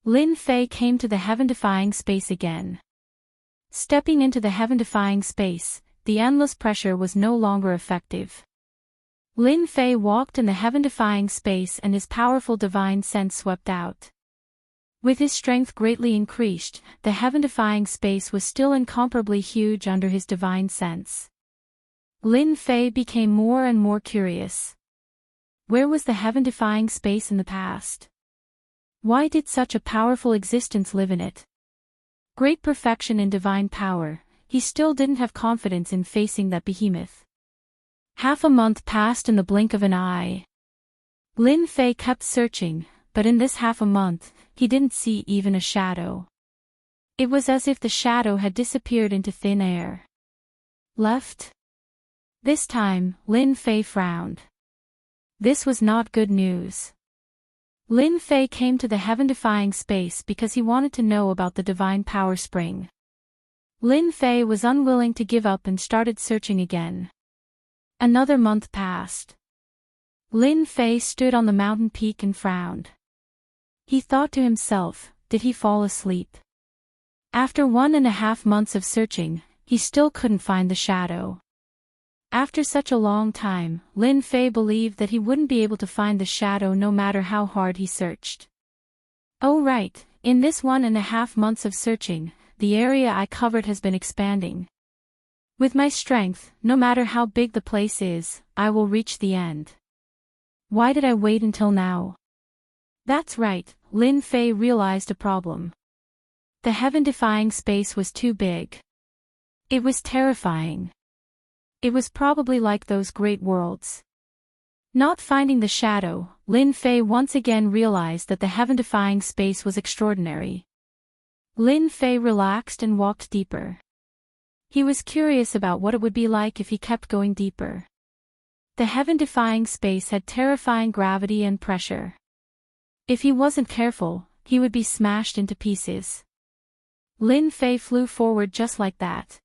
Lin Fei came to the heaven-defying space again. Stepping into the heaven-defying space, the endless pressure was no longer effective. Lin Fei walked in the heaven-defying space and his powerful divine sense swept out. With his strength greatly increased, the heaven-defying space was still incomparably huge under his divine sense. Lin Fei became more and more curious. Where was the heaven-defying space in the past? Why did such a powerful existence live in it? Great perfection in divine power, he still didn't have confidence in facing that behemoth. Half a month passed in the blink of an eye. Lin Fei kept searching, but in this half a month, he didn't see even a shadow. It was as if the shadow had disappeared into thin air. Left? This time, Lin Fei frowned. This was not good news. Lin Fei came to the heaven-defying space because he wanted to know about the divine power spring. Lin Fei was unwilling to give up and started searching again. Another month passed. Lin Fei stood on the mountain peak and frowned. He thought to himself, did he fall asleep? After 1.5 months of searching, he still couldn't find the shadow. After such a long time, Lin Fei believed that he wouldn't be able to find the shadow no matter how hard he searched. Oh right, in this 1.5 months of searching, the area I covered has been expanding. With my strength, no matter how big the place is, I will reach the end. Why did I wait until now? That's right, Lin Fei realized a problem. The heaven-defying space was too big. It was terrifying. It was probably like those great worlds. Not finding the shadow, Lin Fei once again realized that the heaven-defying space was extraordinary. Lin Fei relaxed and walked deeper. He was curious about what it would be like if he kept going deeper. The heaven-defying space had terrifying gravity and pressure. If he wasn't careful, he would be smashed into pieces. Lin Fei flew forward just like that.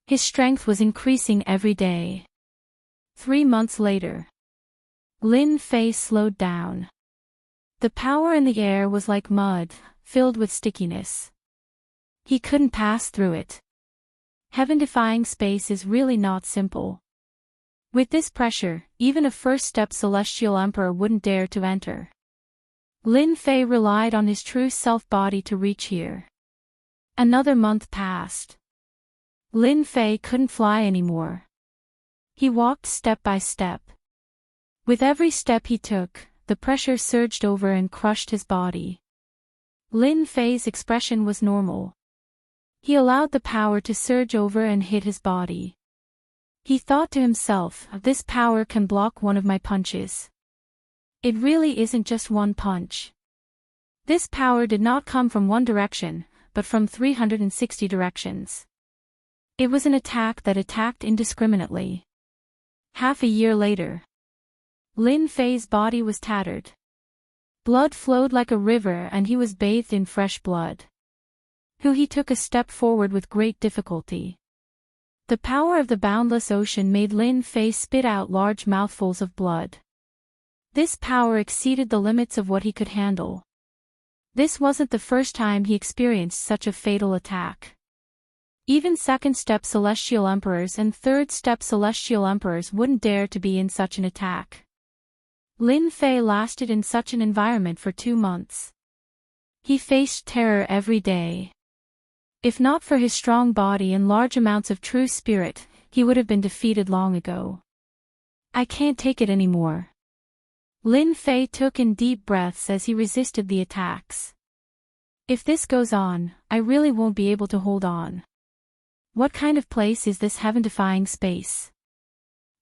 His strength was increasing every day. 3 months later. Lin Fei slowed down. The power in the air was like mud, filled with stickiness. He couldn't pass through it. Heaven-defying space is really not simple. With this pressure, even a first-step celestial emperor wouldn't dare to enter. Lin Fei relied on his true self-body to reach here. Another month passed. Lin Fei couldn't fly anymore. He walked step by step. With every step he took, the pressure surged over and crushed his body. Lin Fei's expression was normal. He allowed the power to surge over and hit his body. He thought to himself, this power can block one of my punches. It really isn't just one punch. This power did not come from one direction, but from 360 directions. It was an attack that attacked indiscriminately. Half a year later. Lin Fei's body was tattered. Blood flowed like a river and he was bathed in fresh blood. He took a step forward with great difficulty. The power of the boundless ocean made Lin Fei spit out large mouthfuls of blood. This power exceeded the limits of what he could handle. This wasn't the first time he experienced such a fatal attack. Even second-step celestial emperors and third-step celestial emperors wouldn't dare to be in such an attack. Lin Fei lasted in such an environment for 2 months. He faced terror every day. If not for his strong body and large amounts of true spirit, he would have been defeated long ago. I can't take it anymore. Lin Fei took in deep breaths as he resisted the attacks. If this goes on, I really won't be able to hold on. What kind of place is this heaven-defying space?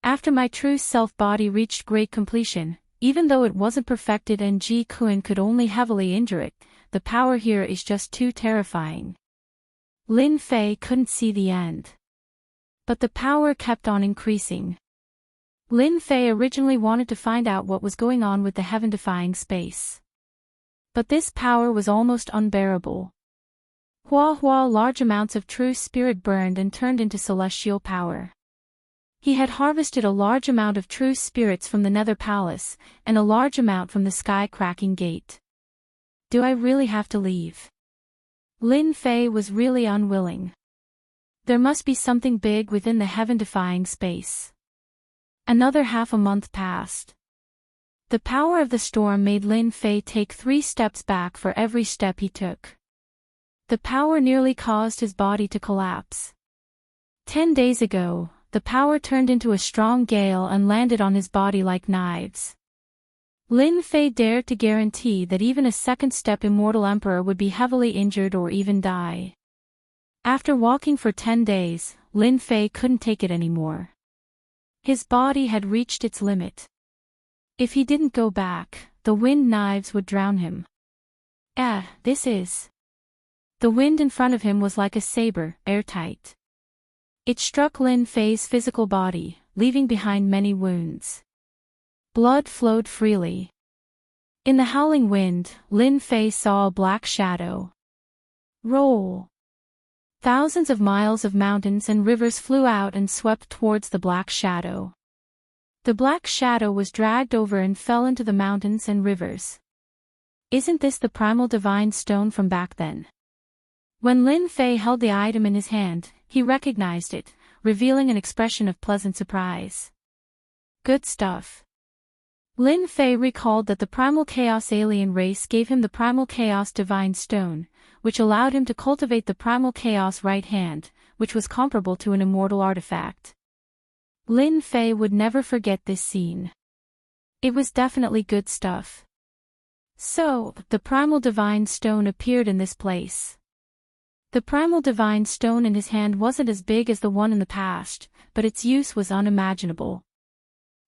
After my true self-body reached great completion, even though it wasn't perfected and Ji Kun could only heavily injure it, the power here is just too terrifying. Lin Fei couldn't see the end. But the power kept on increasing. Lin Fei originally wanted to find out what was going on with the heaven-defying space. But this power was almost unbearable. Large amounts of true spirit burned and turned into celestial power. He had harvested a large amount of true spirits from the Nether Palace, and a large amount from the Sky-cracking Gate. Do I really have to leave? Lin Fei was really unwilling. There must be something big within the heaven-defying space. Another half a month passed. The power of the storm made Lin Fei take 3 steps back for every step he took. The power nearly caused his body to collapse. 10 days ago, the power turned into a strong gale and landed on his body like knives. Lin Fei dared to guarantee that even a second-step immortal emperor would be heavily injured or even die. After walking for 10 days, Lin Fei couldn't take it anymore. His body had reached its limit. If he didn't go back, the wind knives would drown him. The wind in front of him was like a saber, airtight. It struck Lin Fei's physical body, leaving behind many wounds. Blood flowed freely. In the howling wind, Lin Fei saw a black shadow roll. Thousands of miles of mountains and rivers flew out and swept towards the black shadow. The black shadow was dragged over and fell into the mountains and rivers. Isn't this the primal divine stone from back then? When Lin Fei held the item in his hand, he recognized it, revealing an expression of pleasant surprise. Good stuff. Lin Fei recalled that the primal chaos alien race gave him the primal chaos divine stone, which allowed him to cultivate the primal chaos right hand, which was comparable to an immortal artifact. Lin Fei would never forget this scene. It was definitely good stuff. So, the primal divine stone appeared in this place. The primal divine stone in his hand wasn't as big as the one in the past, but its use was unimaginable.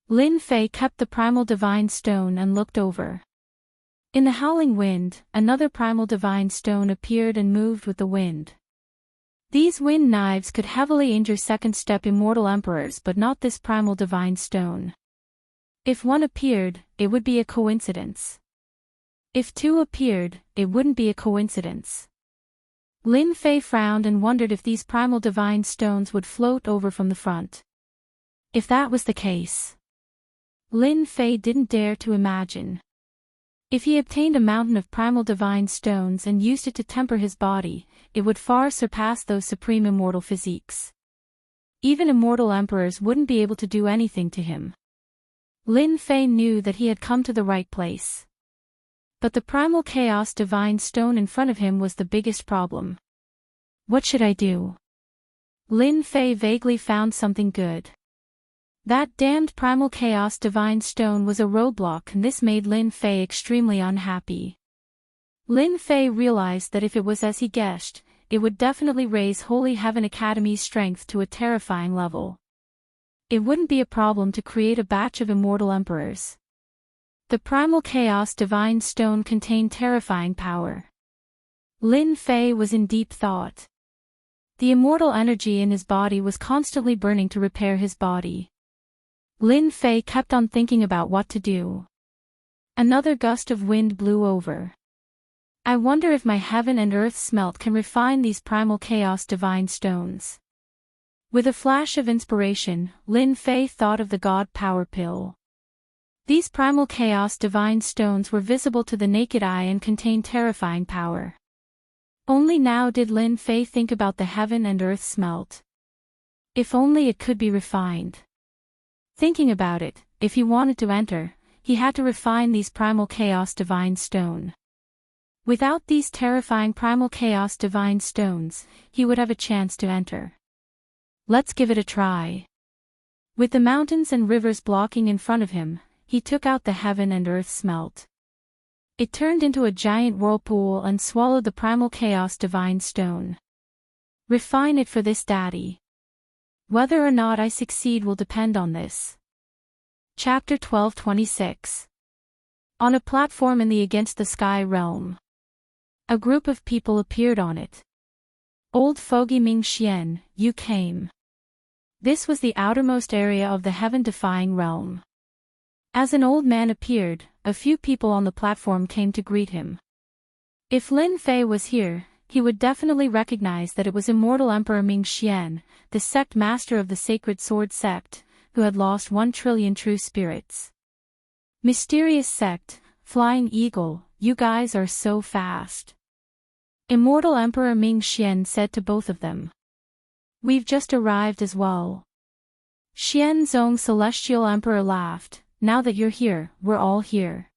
Lin Fei kept the primal divine stone and looked over. In the howling wind, another primal divine stone appeared and moved with the wind. These wind knives could heavily injure second-step immortal emperors, but not this primal divine stone. If one appeared, it would be a coincidence. If two appeared, it wouldn't be a coincidence. Lin Fei frowned and wondered if these primal divine stones would float over from the front. If that was the case, Lin Fei didn't dare to imagine. If he obtained a mountain of primal divine stones and used it to temper his body, it would far surpass those supreme immortal physiques. Even immortal emperors wouldn't be able to do anything to him. Lin Fei knew that he had come to the right place. But the primal chaos divine stone in front of him was the biggest problem. What should I do? Lin Fei vaguely found something good. That damned primal chaos divine stone was a roadblock, and this made Lin Fei extremely unhappy. Lin Fei realized that if it was as he guessed, it would definitely raise Holy Heaven Academy's strength to a terrifying level. It wouldn't be a problem to create a batch of immortal emperors. The primal chaos divine stone contained terrifying power. Lin Fei was in deep thought. The immortal energy in his body was constantly burning to repair his body. Lin Fei kept on thinking about what to do. Another gust of wind blew over. I wonder if my heaven and earth smelt can refine these primal chaos divine stones. With a flash of inspiration, Lin Fei thought of the God Power Pill. These primal chaos divine stones were visible to the naked eye and contained terrifying power. Only now did Lin Fei think about the heaven and earth smelt. If only it could be refined. Thinking about it, if he wanted to enter, he had to refine these primal chaos divine stone. Without these terrifying primal chaos divine stones, he would have a chance to enter. Let's give it a try. With the mountains and rivers blocking in front of him, he took out the heaven and earth smelt. It turned into a giant whirlpool and swallowed the primal chaos divine stone. Refine it for this daddy. Whether or not I succeed will depend on this. Chapter 12:26. On a platform in the Against the Sky realm. A group of people appeared on it. Old Fogey Ming Xian, you came. This was the outermost area of the heaven-defying realm. As an old man appeared, a few people on the platform came to greet him. If Lin Fei was here, he would definitely recognize that it was Immortal Emperor Ming Xian, the sect master of the Sacred Sword sect, who had lost 1 trillion true spirits. Mysterious sect, Flying Eagle, you guys are so fast. Immortal Emperor Ming Xian said to both of them. We've just arrived as well. Xian Zong Celestial Emperor laughed, now that you're here, we're all here.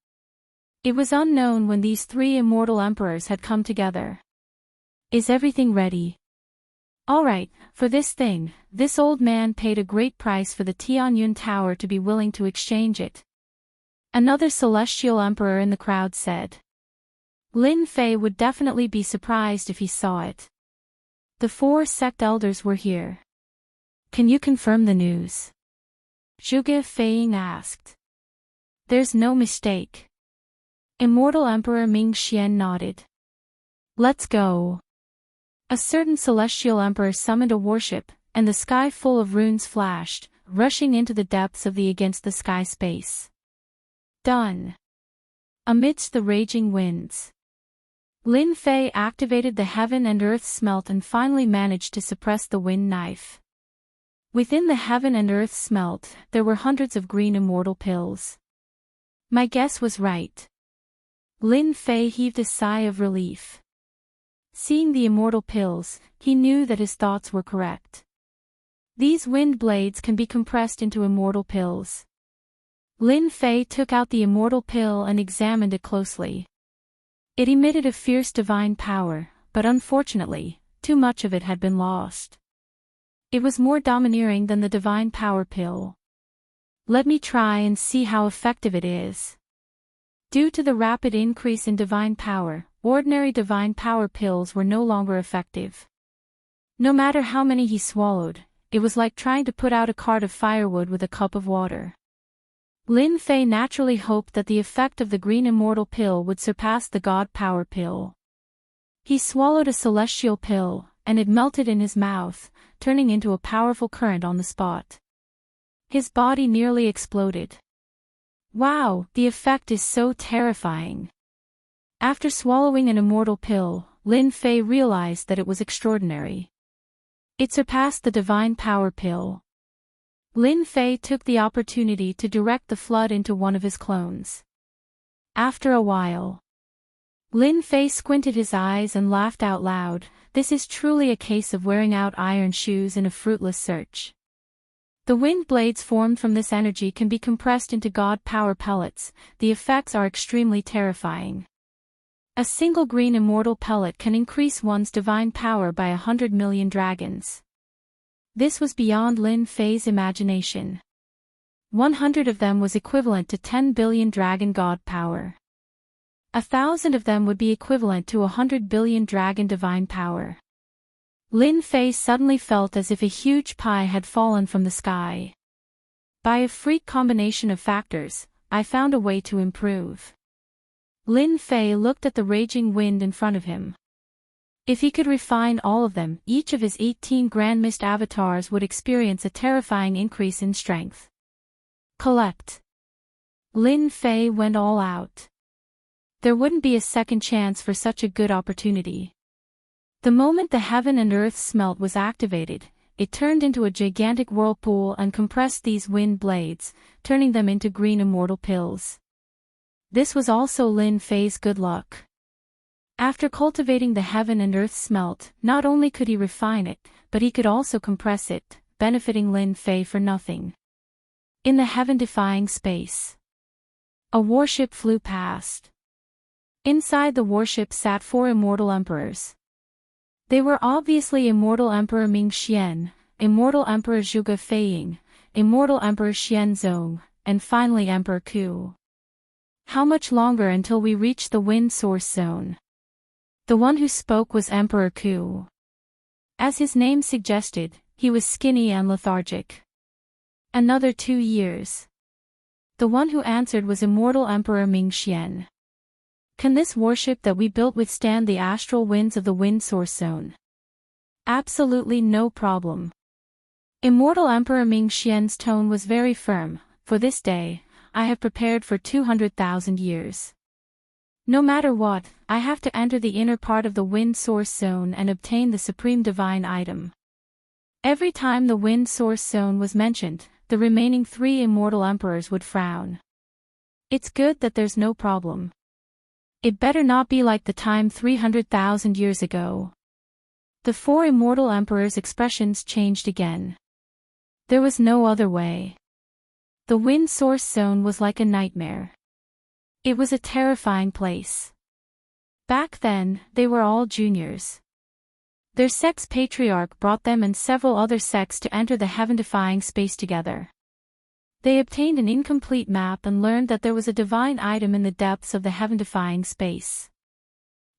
It was unknown when these 3 immortal emperors had come together. Is everything ready? All right, for this thing, this old man paid a great price for the Tianyun Tower to be willing to exchange it. Another celestial emperor in the crowd said. Lin Fei would definitely be surprised if he saw it. The 4 sect elders were here. Can you confirm the news? Zhuge Feiying asked. There's no mistake. Immortal Emperor Ming Xian nodded. Let's go. A certain celestial emperor summoned a warship, and the sky full of runes flashed, rushing into the depths of the Against the Sky space. Done. Amidst the raging winds, Lin Fei activated the heaven and earth smelt and finally managed to suppress the wind knife. Within the heaven and earth smelt, there were hundreds of green immortal pills. My guess was right. Lin Fei heaved a sigh of relief. Seeing the immortal pills, he knew that his thoughts were correct. These wind blades can be compressed into immortal pills. Lin Fei took out the immortal pill and examined it closely. It emitted a fierce divine power, but unfortunately, too much of it had been lost. It was more domineering than the divine power pill. Let me try and see how effective it is. Due to the rapid increase in divine power, ordinary divine power pills were no longer effective. No matter how many he swallowed, it was like trying to put out a cart of firewood with a cup of water. Lin Fei naturally hoped that the effect of the green immortal pill would surpass the god power pill. He swallowed a celestial pill, and it melted in his mouth, turning into a powerful current on the spot. His body nearly exploded. Wow, the effect is so terrifying. After swallowing an immortal pill, Lin Fei realized that it was extraordinary. It surpassed the divine power pill. Lin Fei took the opportunity to direct the flood into one of his clones. After a while, Lin Fei squinted his eyes and laughed out loud. This is truly a case of wearing out iron shoes in a fruitless search. The wind blades formed from this energy can be compressed into god power pellets. The effects are extremely terrifying. A single green immortal pellet can increase one's divine power by 100 million dragons. This was beyond Lin Fei's imagination. 100 of them was equivalent to 10 billion dragon god power. 1,000 of them would be equivalent to 100 billion dragon divine power. Lin Fei suddenly felt as if a huge pie had fallen from the sky. By a freak combination of factors, I found a way to improve. Lin Fei looked at the raging wind in front of him. If he could refine all of them, each of his 18 Grand Mist avatars would experience a terrifying increase in strength. Collect. Lin Fei went all out. There wouldn't be a second chance for such a good opportunity. The moment the heaven and earth smelt was activated, it turned into a gigantic whirlpool and compressed these wind blades, turning them into green immortal pills. This was also Lin Fei's good luck. After cultivating the heaven and earth smelt, not only could he refine it, but he could also compress it, benefiting Lin Fei for nothing. In the heaven-defying space, a warship flew past. Inside the warship sat 4 immortal emperors. They were obviously Immortal Emperor Ming Xian, Immortal Emperor Zhuge Feiying, Immortal Emperor Xianzong, and finally Emperor Ku. How much longer until we reach the wind source zone? The one who spoke was Emperor Ku. As his name suggested, he was skinny and lethargic. Another 2 years. The one who answered was Immortal Emperor Ming Xian. Can this warship that we built withstand the astral winds of the wind source zone? Absolutely no problem. Immortal Emperor Ming Xian's tone was very firm. For this day, I have prepared for 200,000 years. No matter what, I have to enter the inner part of the wind source zone and obtain the supreme divine item. Every time the wind source zone was mentioned, the remaining 3 immortal emperors would frown. It's good that there's no problem. It better not be like the time 300,000 years ago. The 4 immortal emperors' expressions changed again. There was no other way. The wind source zone was like a nightmare. It was a terrifying place. Back then, they were all juniors. Their sect's patriarch brought them and several other sects to enter the heaven-defying space together. They obtained an incomplete map and learned that there was a divine item in the depths of the heaven-defying space.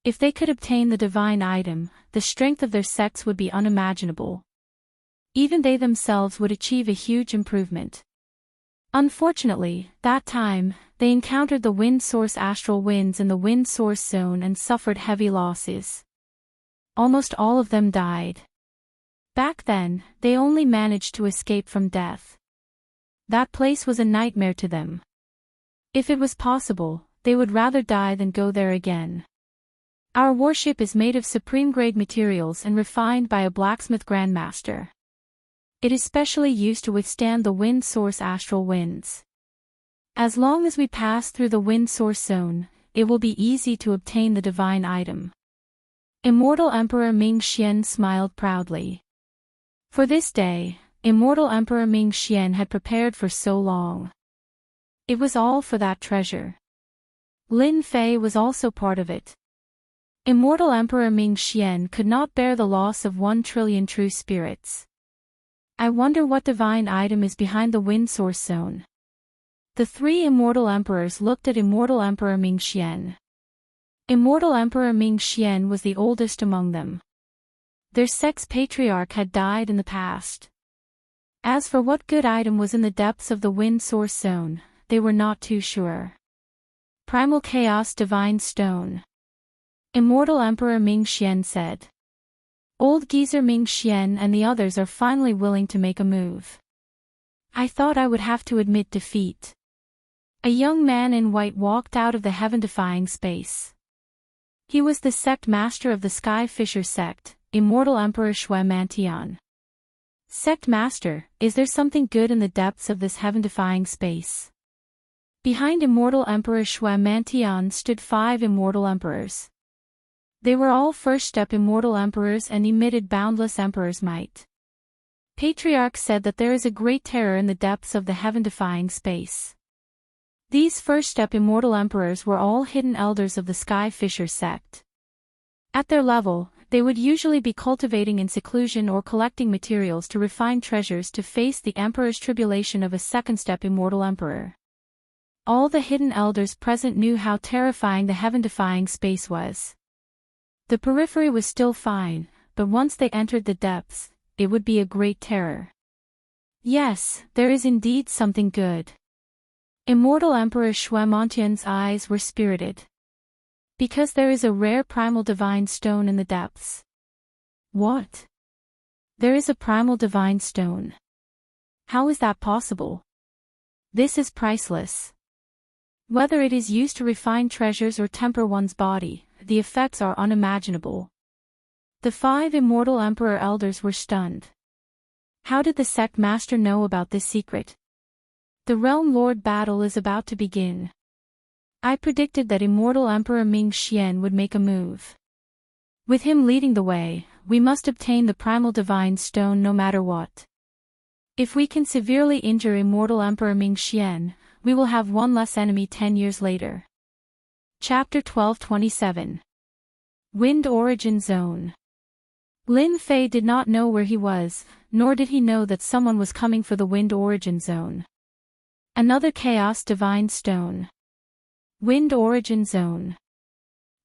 If they could obtain the divine item, the strength of their sects would be unimaginable. Even they themselves would achieve a huge improvement. Unfortunately, that time, they encountered the wind source astral winds in the wind source zone and suffered heavy losses. Almost all of them died. Back then, they only managed to escape from death. That place was a nightmare to them. If it was possible, they would rather die than go there again. Our warship is made of supreme-grade materials and refined by a blacksmith grandmaster. It is specially used to withstand the wind source astral winds. As long as we pass through the wind source zone, it will be easy to obtain the divine item. Immortal Emperor Ming Xian smiled proudly. For this day, Immortal Emperor Ming Xian had prepared for so long. It was all for that treasure. Lin Fei was also part of it. Immortal Emperor Ming Xian could not bear the loss of 1 trillion true spirits. I wonder what divine item is behind the wind source zone. The 3 immortal emperors looked at Immortal Emperor Ming Xian. Immortal Emperor Ming Xian was the oldest among them. Their sex patriarch had died in the past. As for what good item was in the depths of the wind source zone, they were not too sure. Primal Chaos Divine Stone. Immortal Emperor Ming Xian said. Old geezer Ming Xian and the others are finally willing to make a move. I thought I would have to admit defeat. A young man in white walked out of the heaven-defying space. He was the sect master of the Sky Fisher sect, Immortal Emperor Shui Mantian. Sect master, is there something good in the depths of this heaven-defying space? Behind Immortal Emperor Shui Mantian stood 5 immortal emperors. They were all first-step immortal emperors and emitted boundless emperor's might. Patriarch said that there is a great terror in the depths of the heaven-defying space. These first-step immortal emperors were all hidden elders of the Sky Fisher sect. At their level, they would usually be cultivating in seclusion or collecting materials to refine treasures to face the emperor's tribulation of a second-step immortal emperor. All the hidden elders present knew how terrifying the heaven-defying space was. The periphery was still fine, but once they entered the depths, it would be a great terror. Yes, there is indeed something good. Immortal Emperor Shui Mantian's eyes were spirited. Because there is a rare primal divine stone in the depths. What? There is a primal divine stone. How is that possible? This is priceless. Whether it is used to refine treasures or temper one's body, the effects are unimaginable. The 5 immortal emperor elders were stunned. How did the sect master know about this secret? The Realm Lord battle is about to begin. I predicted that Immortal Emperor Ming Xian would make a move. With him leading the way, we must obtain the primal divine stone no matter what. If we can severely injure Immortal Emperor Ming Xian, we will have one less enemy 10 years later. Chapter 1227. Wind Origin Zone. Lin Fei did not know where he was, nor did he know that someone was coming for the Wind Origin Zone. Another Chaos Divine Stone. Wind Origin Zone.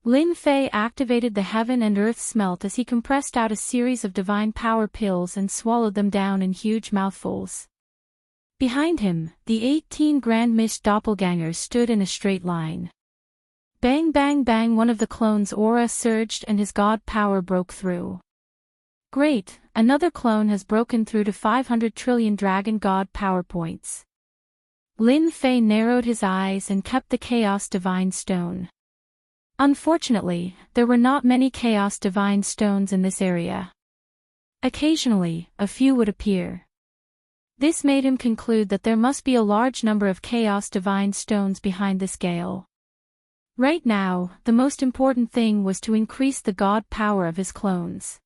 Lin Fei activated the heaven and earth smelt as he compressed out a series of divine power pills and swallowed them down in huge mouthfuls. Behind him, the 18 Grand Mist doppelgangers stood in a straight line. Bang bang bang, one of the clone's aura surged and his god power broke through. Great, another clone has broken through to 500 trillion dragon god power points. Lin Fei narrowed his eyes and kept the Chaos Divine Stone. Unfortunately, there were not many Chaos Divine Stones in this area. Occasionally, a few would appear. This made him conclude that there must be a large number of Chaos Divine Stones behind this gale. Right now, the most important thing was to increase the god power of his clones.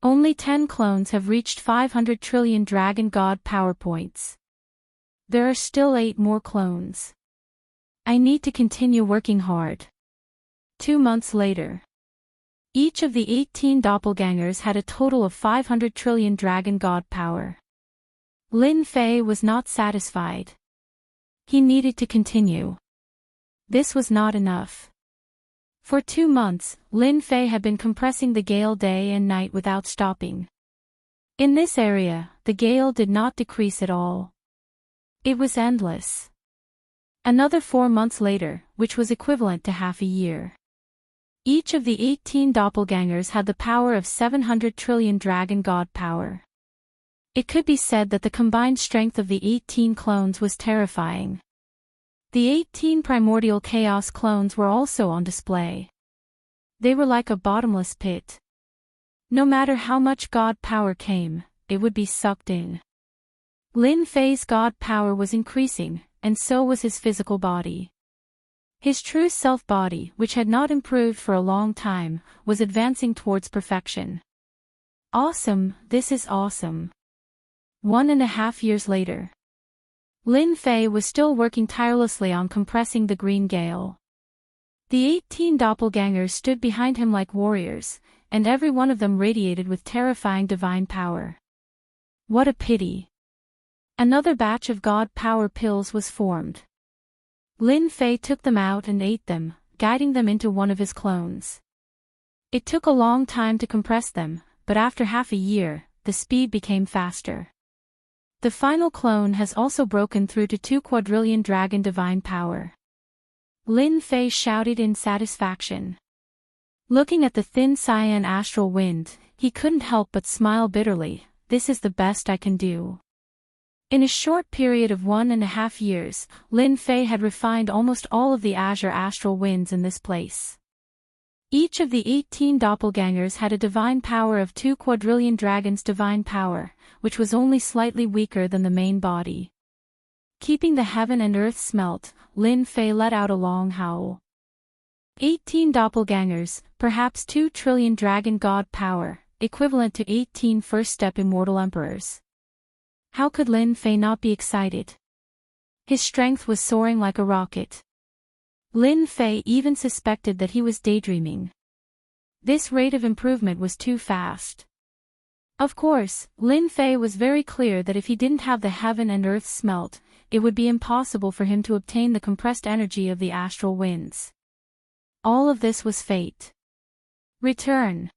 Only 10 clones have reached 500 trillion dragon god power points. There are still 8 more clones. I need to continue working hard. 2 months later. Each of the 18 doppelgangers had a total of 500 trillion dragon god power. Lin Fei was not satisfied. He needed to continue. This was not enough. For 2 months, Lin Fei had been compressing the gale day and night without stopping. In this area, the gale did not decrease at all. It was endless. Another 4 months later, which was equivalent to half a year. Each of the 18 doppelgangers had the power of 700 trillion dragon god power. It could be said that the combined strength of the 18 clones was terrifying. The 18 primordial chaos clones were also on display. They were like a bottomless pit. No matter how much god power came, it would be sucked in. Lin Fei's god power was increasing, and so was his physical body. His true self-body, which had not improved for a long time, was advancing towards perfection. Awesome, this is awesome. 1.5 years later. Lin Fei was still working tirelessly on compressing the Green Gale. The 18 doppelgangers stood behind him like warriors, and every one of them radiated with terrifying divine power. What a pity. Another batch of god power pills was formed. Lin Fei took them out and ate them, guiding them into one of his clones. It took a long time to compress them, but after half a year, the speed became faster. The final clone has also broken through to 2 quadrillion dragon divine power. Lin Fei shouted in satisfaction. Looking at the thin cyan astral wind, he couldn't help but smile bitterly. This is the best I can do. In a short period of 1.5 years, Lin Fei had refined almost all of the azure astral winds in this place. Each of the 18 doppelgangers had a divine power of 2 quadrillion dragons divine power, which was only slightly weaker than the main body. Keeping the heaven and earth smelt, Lin Fei let out a long howl. 18 doppelgangers, perhaps 2 trillion dragon god power, equivalent to 18 first-step immortal emperors. How could Lin Fei not be excited? His strength was soaring like a rocket. Lin Fei even suspected that he was daydreaming. This rate of improvement was too fast. Of course, Lin Fei was very clear that if he didn't have the heaven and earth smelt, it would be impossible for him to obtain the compressed energy of the astral winds. All of this was fate. Return.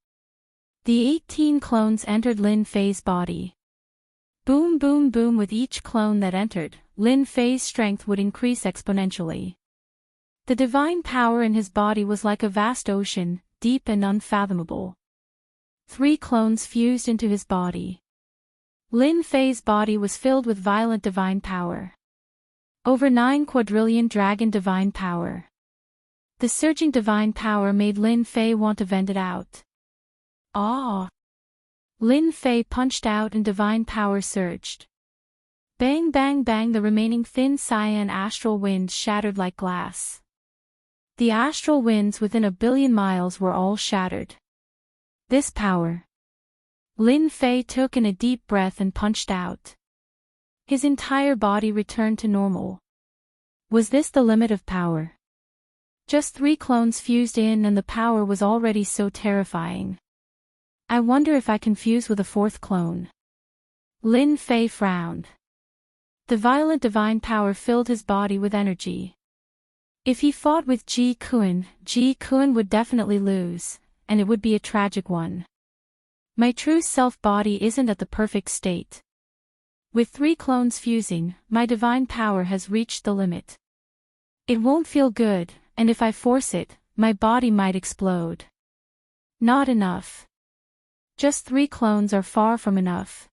The 18 clones entered Lin Fei's body. Boom boom boom. With each clone that entered, Lin Fei's strength would increase exponentially. The divine power in his body was like a vast ocean, deep and unfathomable. 3 clones fused into his body. Lin Fei's body was filled with violent divine power. Over 9 quadrillion dragon divine power. The surging divine power made Lin Fei want to vent it out. Ah! Lin Fei punched out and divine power surged. Bang bang bang. The remaining thin cyan astral winds shattered like glass. The astral winds within 1 billion miles were all shattered. This power. Lin Fei took in a deep breath and punched out. His entire body returned to normal. Was this the limit of power? Just 3 clones fused in and the power was already so terrifying. I wonder if I can fuse with a 4th clone. Lin Fei frowned. The violent divine power filled his body with energy. If he fought with Ji Kun would definitely lose, and it would be a tragic one. My true self-body isn't at the perfect state. With 3 clones fusing, my divine power has reached the limit. It won't feel good, and if I force it, my body might explode. Not enough. Just 3 clones are far from enough.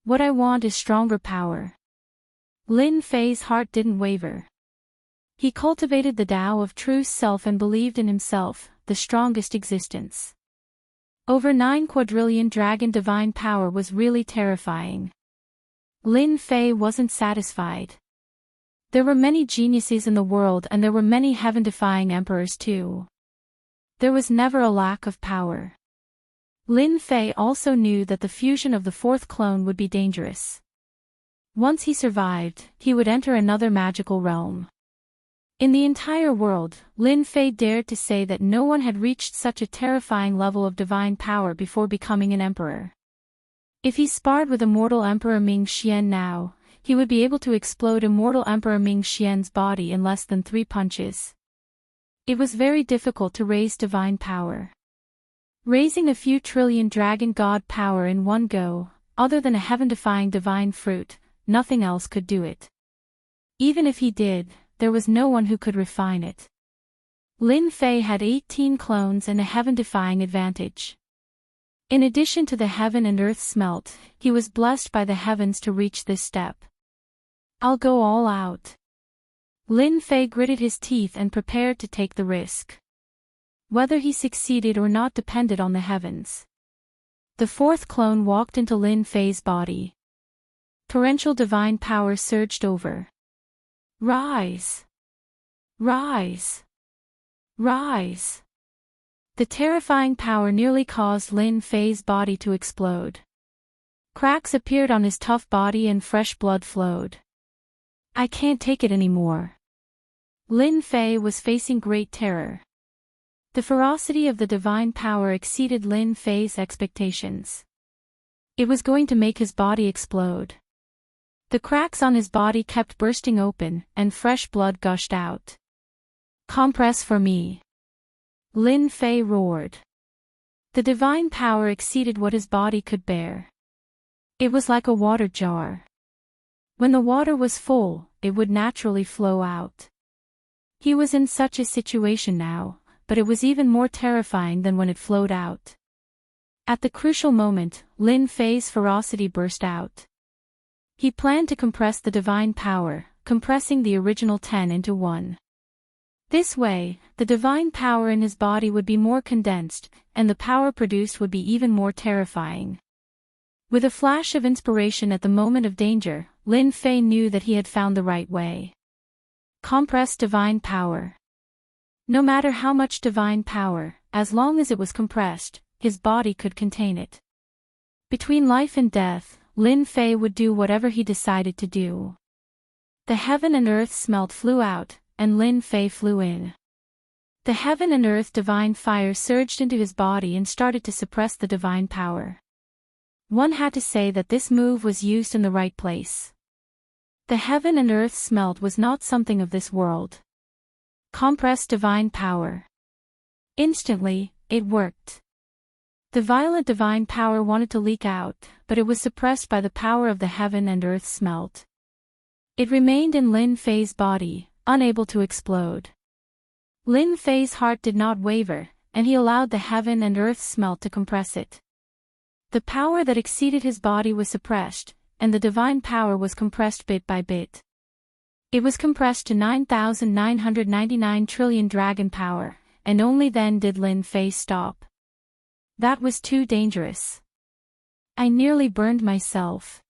What I want is stronger power. Lin Fei's heart didn't waver. He cultivated the Tao of true self and believed in himself, the strongest existence. Over 9 quadrillion dragon divine power was really terrifying. Lin Fei wasn't satisfied. There were many geniuses in the world and there were many heaven-defying emperors too. There was never a lack of power. Lin Fei also knew that the fusion of the 4th clone would be dangerous. Once he survived, he would enter another magical realm. In the entire world, Lin Fei dared to say that no one had reached such a terrifying level of divine power before becoming an emperor. If he sparred with immortal Emperor Ming Xian now, he would be able to explode immortal Emperor Ming Xian's body in less than 3 punches. It was very difficult to raise divine power. Raising a few trillion dragon god power in one go, other than a heaven-defying divine fruit, nothing else could do it. Even if he did, there was no one who could refine it. Lin Fei had 18 clones and a heaven-defying advantage. In addition to the heaven and earth smelt, he was blessed by the heavens to reach this step. I'll go all out. Lin Fei gritted his teeth and prepared to take the risk. Whether he succeeded or not depended on the heavens. The fourth clone walked into Lin Fei's body. Torrential divine power surged over. Rise! Rise! Rise! The terrifying power nearly caused Lin Fei's body to explode. Cracks appeared on his tough body and fresh blood flowed. I can't take it anymore. Lin Fei was facing great terror. The ferocity of the divine power exceeded Lin Fei's expectations. It was going to make his body explode. The cracks on his body kept bursting open, and fresh blood gushed out. Compress for me. Lin Fei roared. The divine power exceeded what his body could bear. It was like a water jar. When the water was full, it would naturally flow out. He was in such a situation now, but it was even more terrifying than when it flowed out. At the crucial moment, Lin Fei's ferocity burst out. He planned to compress the divine power, compressing the original 10 into 1. This way, the divine power in his body would be more condensed, and the power produced would be even more terrifying. With a flash of inspiration at the moment of danger, Lin Fei knew that he had found the right way. Compress divine power. No matter how much divine power, as long as it was compressed, his body could contain it. Between life and death, Lin Fei would do whatever he decided to do. The heaven and earth smelt flew out, and Lin Fei flew in. The heaven and earth divine fire surged into his body and started to suppress the divine power. One had to say that this move was used in the right place. The heaven and earth smelt was not something of this world. Compress divine power. Instantly, it worked. The violent divine power wanted to leak out, but it was suppressed by the power of the heaven and earth smelt. It remained in Lin Fei's body, unable to explode. Lin Fei's heart did not waver, and he allowed the heaven and earth smelt to compress it. The power that exceeded his body was suppressed, and the divine power was compressed bit by bit. It was compressed to 9,999 trillion dragon power, and only then did Lin Fei stop. That was too dangerous. I nearly burned myself.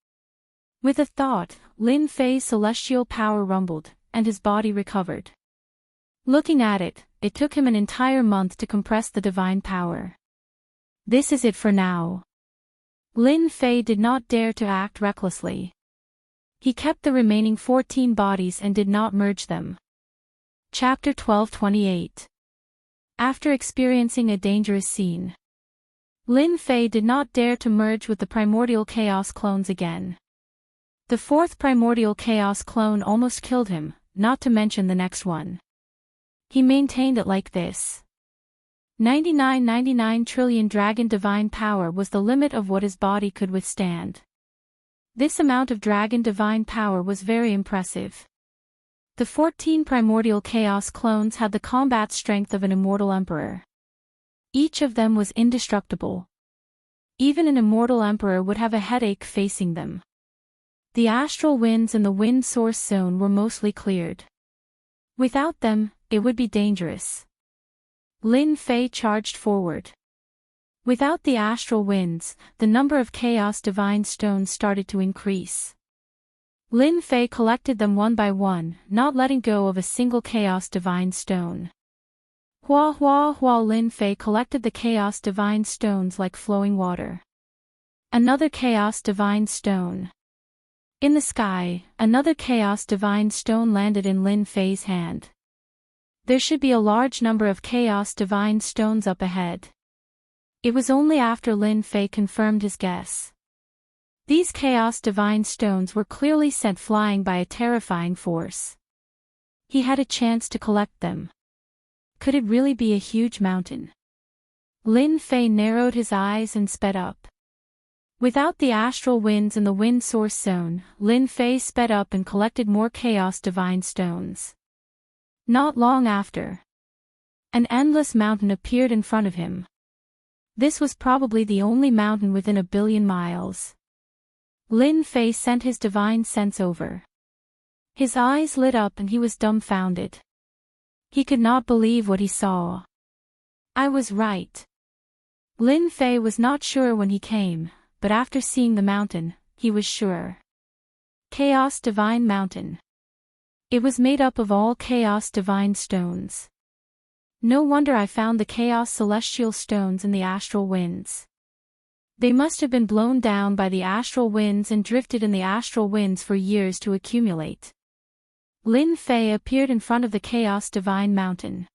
With a thought, Lin Fei's celestial power rumbled, and his body recovered. Looking at it, it took him an entire month to compress the divine power. This is it for now. Lin Fei did not dare to act recklessly. He kept the remaining 14 bodies and did not merge them. Chapter 12:28. After experiencing a dangerous scene, Lin Fei did not dare to merge with the primordial chaos clones again. The fourth primordial chaos clone almost killed him, not to mention the next one. He maintained it like this. 99 trillion dragon divine power was the limit of what his body could withstand. This amount of dragon divine power was very impressive. The 14 primordial chaos clones had the combat strength of an immortal emperor. Each of them was indestructible. Even an immortal emperor would have a headache facing them. The astral winds in the wind source zone were mostly cleared. Without them, it would be dangerous. Lin Fei charged forward. Without the astral winds, the number of chaos divine stones started to increase. Lin Fei collected them one by one, not letting go of a single chaos divine stone. Hua hua hua. Lin Fei collected the chaos divine stones like flowing water. Another chaos divine stone. In the sky, another chaos divine stone landed in Lin Fei's hand. There should be a large number of chaos divine stones up ahead. It was only after Lin Fei confirmed his guess. These chaos divine stones were clearly sent flying by a terrifying force. He had a chance to collect them. Could it really be a huge mountain? Lin Fei narrowed his eyes and sped up. Without the astral winds in the wind source zone, Lin Fei sped up and collected more chaos divine stones. Not long after, an endless mountain appeared in front of him. This was probably the only mountain within 1 billion miles. Lin Fei sent his divine sense over. His eyes lit up and he was dumbfounded. He could not believe what he saw. I was right. Lin Fei was not sure when he came, but after seeing the mountain, he was sure. Chaos Divine Mountain. It was made up of all Chaos Divine stones. No wonder I found the Chaos Celestial stones in the astral winds. They must have been blown down by the astral winds and drifted in the astral winds for years to accumulate. Lin Fei appeared in front of the Chaos Divine Mountain.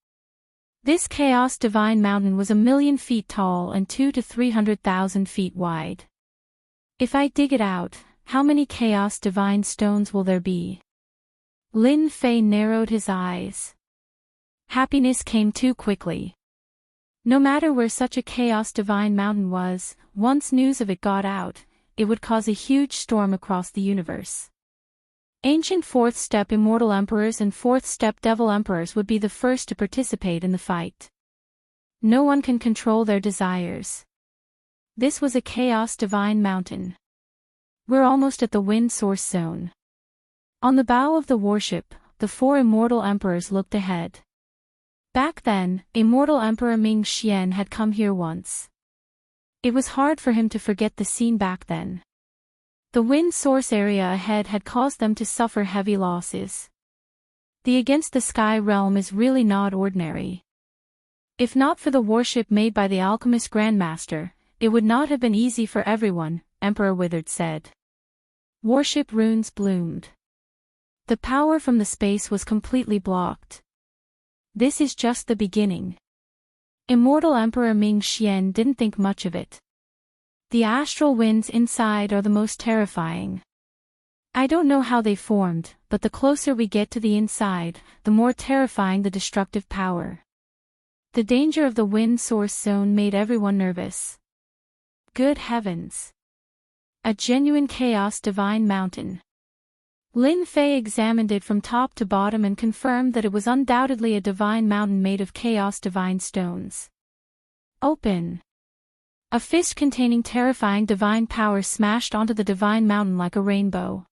This Chaos Divine Mountain was 1,000,000 feet tall and 200,000 to 300,000 feet wide. If I dig it out, how many Chaos Divine stones will there be? Lin Fei narrowed his eyes. Happiness came too quickly. No matter where such a Chaos Divine Mountain was, once news of it got out, it would cause a huge storm across the universe. Ancient 4th Step Immortal Emperors and 4th Step Devil Emperors would be the first to participate in the fight. No one can control their desires. This was a Chaos Divine Mountain. We're almost at the wind source zone. On the bow of the warship, the 4 Immortal Emperors looked ahead. Back then, Immortal Emperor Ming Xian had come here once. It was hard for him to forget the scene back then. The wind source area ahead had caused them to suffer heavy losses. The Against the Sky realm is really not ordinary. If not for the warship made by the alchemist Grandmaster, it would not have been easy for everyone, Emperor Withered said. Warship runes bloomed. The power from the space was completely blocked. This is just the beginning. Immortal Emperor Ming Xian didn't think much of it. The astral winds inside are the most terrifying. I don't know how they formed, but the closer we get to the inside, the more terrifying the destructive power. The danger of the wind source zone made everyone nervous. Good heavens! A genuine Chaos Divine Mountain. Lin Fei examined it from top to bottom and confirmed that it was undoubtedly a divine mountain made of Chaos Divine stones. Open! A fist containing terrifying divine power smashed onto the divine mountain like a rainbow.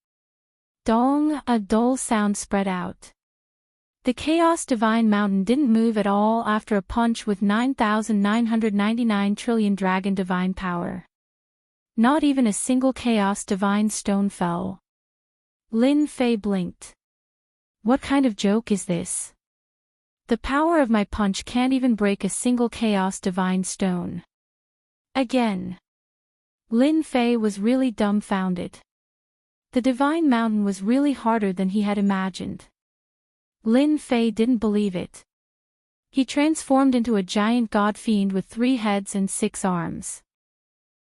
Dong! A dull sound spread out. The Chaos Divine Mountain didn't move at all after a punch with 9,999 trillion dragon divine power. Not even a single Chaos Divine stone fell. Lin Fei blinked. What kind of joke is this? The power of my punch can't even break a single Chaos Divine stone. Again. Lin Fei was really dumbfounded. The divine mountain was really harder than he had imagined. Lin Fei didn't believe it. He transformed into a giant god fiend with 3 heads and 6 arms.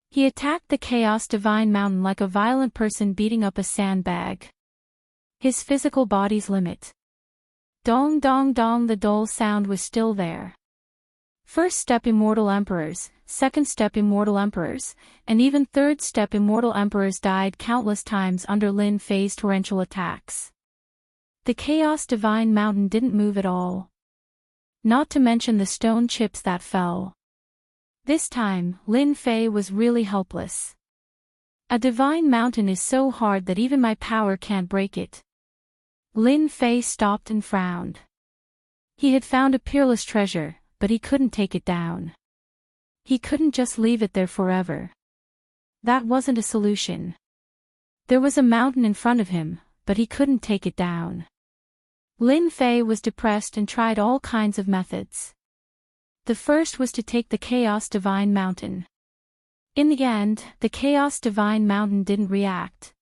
He attacked the Chaos Divine Mountain like a violent person beating up a sandbag. His physical body's limit. Dong dong dong, the dull sound was still there. First step Immortal Emperors, second step Immortal Emperors, and even third step Immortal Emperors died countless times under Lin Fei's torrential attacks. The Chaos Divine Mountain didn't move at all. Not to mention the stone chips that fell. This time, Lin Fei was really helpless. A divine mountain is so hard that even my power can't break it. Lin Fei stopped and frowned. He had found a peerless treasure, but he couldn't take it down. He couldn't just leave it there forever. That wasn't a solution. There was a mountain in front of him, but he couldn't take it down. Lin Fei was depressed and tried all kinds of methods. The first was to take the Chaos Divine Mountain. In the end, the Chaos Divine Mountain didn't react.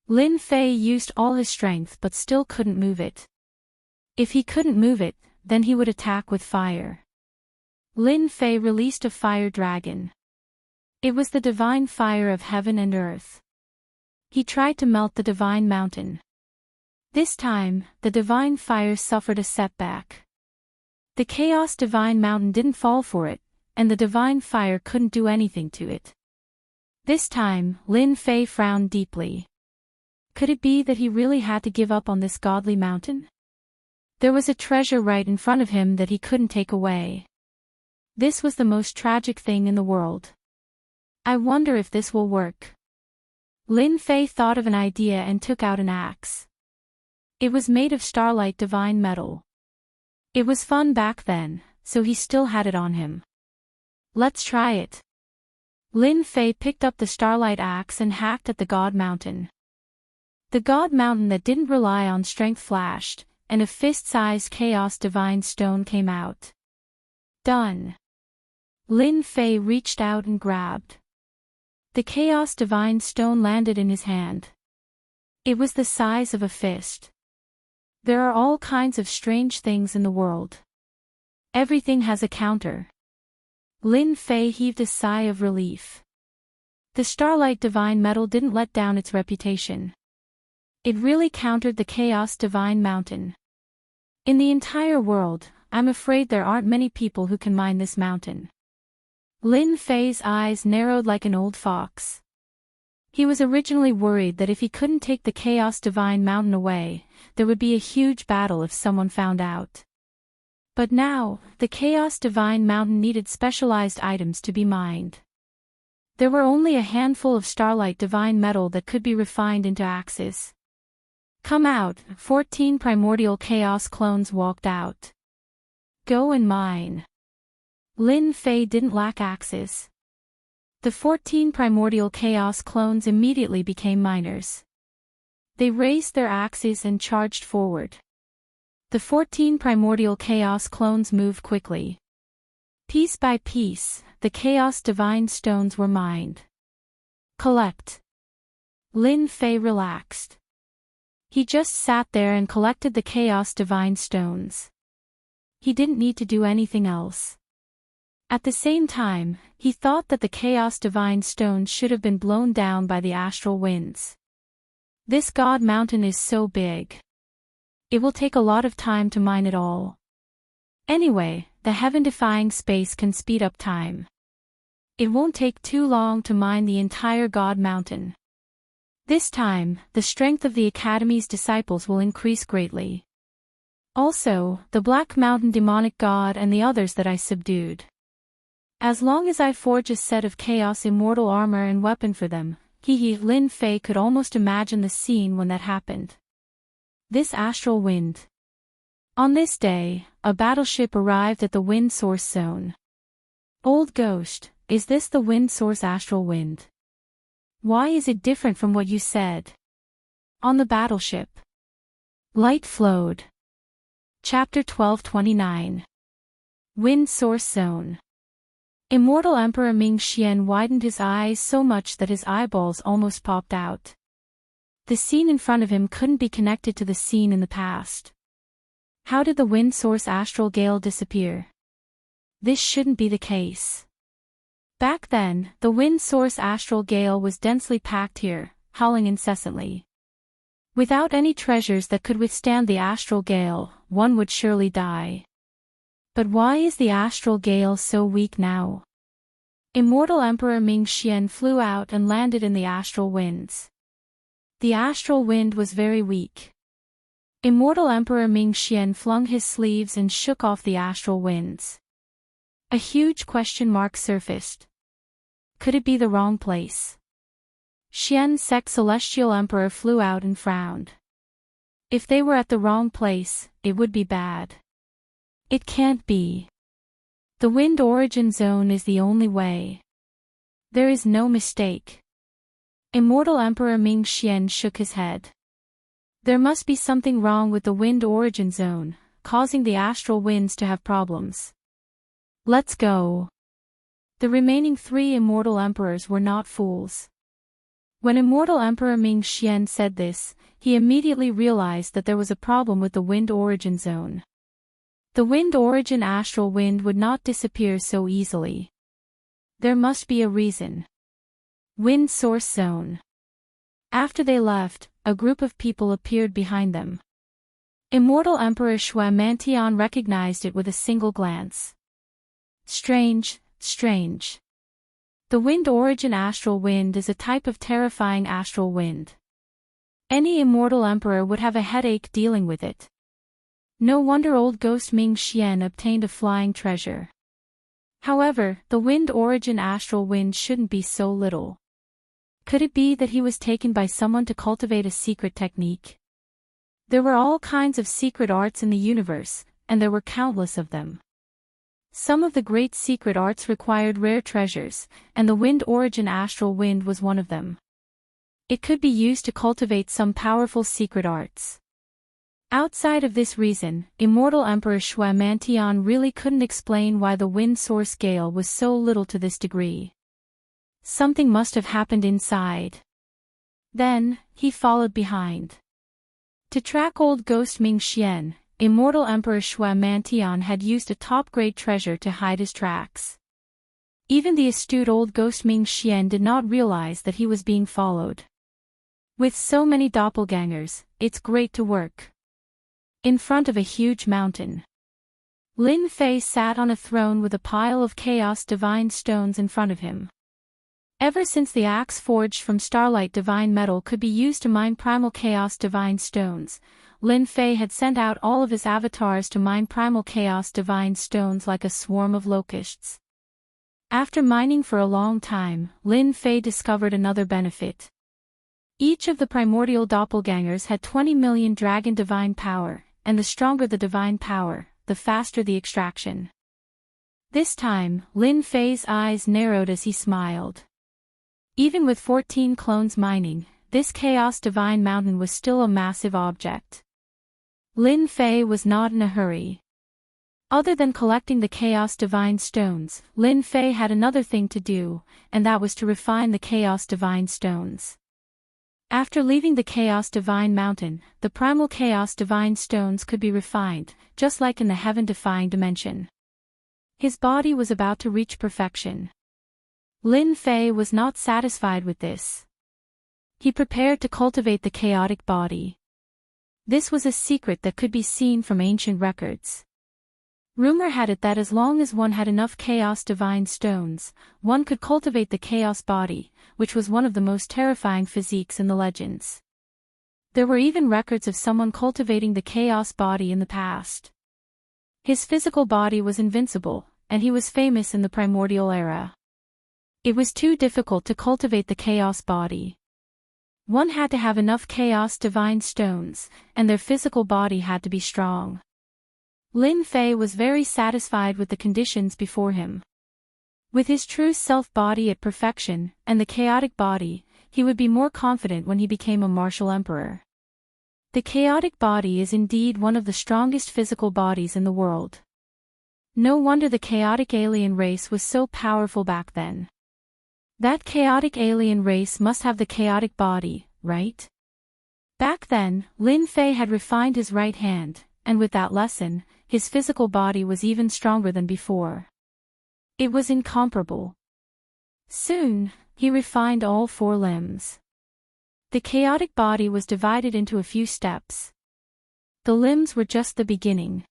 Lin Fei used all his strength but still couldn't move it. If he couldn't move it, then he would attack with fire. Lin Fei released a fire dragon. It was the divine fire of heaven and earth. He tried to melt the divine mountain. This time, the divine fire suffered a setback. The Chaos Divine Mountain didn't fall for it, and the divine fire couldn't do anything to it. This time, Lin Fei frowned deeply. Could it be that he really had to give up on this godly mountain? There was a treasure right in front of him that he couldn't take away. This was the most tragic thing in the world. I wonder if this will work. Lin Fei thought of an idea and took out an axe. It was made of starlight divine metal. It was fun back then, so he still had it on him. Let's try it. Lin Fei picked up the starlight axe and hacked at the God Mountain. The God Mountain that didn't rely on strength flashed, and a fist-sized chaos divine stone came out. Done. Lin Fei reached out and grabbed. The chaos divine stone landed in his hand. It was the size of a fist. There are all kinds of strange things in the world. Everything has a counter. Lin Fei heaved a sigh of relief. The starlight divine metal didn't let down its reputation. It really countered the chaos divine mountain. In the entire world, I'm afraid there aren't many people who can mine this mountain. Lin Fei's eyes narrowed like an old fox. He was originally worried that if he couldn't take the chaos divine mountain away, there would be a huge battle if someone found out. But now, the chaos divine mountain needed specialized items to be mined. There were only a handful of starlight divine metal that could be refined into axes. Come out, 14 primordial chaos clones walked out. Go and mine. Lin Fei didn't lack axes. The 14 primordial chaos clones immediately became miners. They raised their axes and charged forward. The 14 primordial chaos clones moved quickly. Piece by piece, the chaos divine stones were mined. Collect. Lin Fei relaxed. He just sat there and collected the chaos divine stones. He didn't need to do anything else. At the same time, he thought that the chaos divine stones should have been blown down by the astral winds. This God Mountain is so big. It will take a lot of time to mine it all. Anyway, the heaven-defying space can speed up time. It won't take too long to mine the entire God Mountain. This time, the strength of the Academy's disciples will increase greatly. Also, the Black Mountain demonic god and the others that I subdued. As long as I forge a set of chaos immortal armor and weapon for them, Lin Fei could almost imagine the scene when that happened. This astral wind. On this day, a battleship arrived at the wind source zone. Old Ghost, is this the wind source astral wind? Why is it different from what you said? On the battleship. Light flowed. Chapter 1229. Wind Source Zone. Immortal Emperor Ming Xian widened his eyes so much that his eyeballs almost popped out. The scene in front of him couldn't be connected to the scene in the past. How did the wind source astral gale disappear? This shouldn't be the case. Back then, the wind source astral gale was densely packed here, howling incessantly. Without any treasures that could withstand the astral gale, one would surely die. But why is the astral gale so weak now? Immortal Emperor Ming Xian flew out and landed in the astral winds. The astral wind was very weak. Immortal Emperor Ming Xian flung his sleeves and shook off the astral winds. A huge question mark surfaced. Could it be the wrong place? Xian Sec Celestial Emperor flew out and frowned. If they were at the wrong place, it would be bad. It can't be. The wind origin zone is the only way. There is no mistake. Immortal Emperor Ming Xian shook his head. There must be something wrong with the wind origin zone, causing the astral winds to have problems. Let's go. The remaining 3 immortal emperors were not fools. When Immortal Emperor Ming Xian said this, he immediately realized that there was a problem with the wind origin zone. The wind origin astral wind would not disappear so easily. There must be a reason. Wind source zone. After they left, a group of people appeared behind them. Immortal Emperor Shui Mantian recognized it with a single glance. Strange, strange. The wind origin astral wind is a type of terrifying astral wind. Any immortal emperor would have a headache dealing with it. No wonder old ghost Ming Xian obtained a flying treasure. However, the wind origin astral wind shouldn't be so little. Could it be that he was taken by someone to cultivate a secret technique? There were all kinds of secret arts in the universe, and there were countless of them. Some of the great secret arts required rare treasures, and the wind origin astral wind was one of them. It could be used to cultivate some powerful secret arts. Outside of this reason, Immortal Emperor Shui Mantian really couldn't explain why the wind source gale was so little to this degree. Something must have happened inside. Then, he followed behind. To track old ghost Ming Xian, Immortal Emperor Shui Mantian had used a top-grade treasure to hide his tracks. Even the astute old ghost Ming Xian did not realize that he was being followed. With so many doppelgangers, it's great to work. In front of a huge mountain, Lin Fei sat on a throne with a pile of chaos divine stones in front of him. Ever since the axe forged from starlight divine metal could be used to mine primal chaos divine stones, Lin Fei had sent out all of his avatars to mine primal chaos divine stones like a swarm of locusts. After mining for a long time, Lin Fei discovered another benefit. Each of the primordial doppelgangers had 20 million dragon divine power, and the stronger the divine power, the faster the extraction. This time, Lin Fei's eyes narrowed as he smiled. Even with 14 clones mining, this chaos divine mountain was still a massive object. Lin Fei was not in a hurry. Other than collecting the chaos divine stones, Lin Fei had another thing to do, and that was to refine the chaos divine stones. After leaving the chaos divine mountain, the primal chaos divine stones could be refined, just like in the heaven-defying dimension. His body was about to reach perfection. Lin Fei was not satisfied with this. He prepared to cultivate the chaotic body. This was a secret that could be seen from ancient records. Rumor had it that as long as one had enough chaos divine stones, one could cultivate the chaos body, which was one of the most terrifying physiques in the legends. There were even records of someone cultivating the chaos body in the past. His physical body was invincible, and he was famous in the primordial era. It was too difficult to cultivate the chaos body. One had to have enough chaos divine stones, and their physical body had to be strong. Lin Fei was very satisfied with the conditions before him. With his true self-body at perfection, and the chaotic body, he would be more confident when he became a martial emperor. The chaotic body is indeed one of the strongest physical bodies in the world. No wonder the chaotic alien race was so powerful back then. That chaotic alien race must have the chaotic body, right? Back then, Lin Fei had refined his right hand, and with that lesson, his physical body was even stronger than before. It was incomparable. Soon, he refined all 4 limbs. The chaotic body was divided into a few steps. The limbs were just the beginning.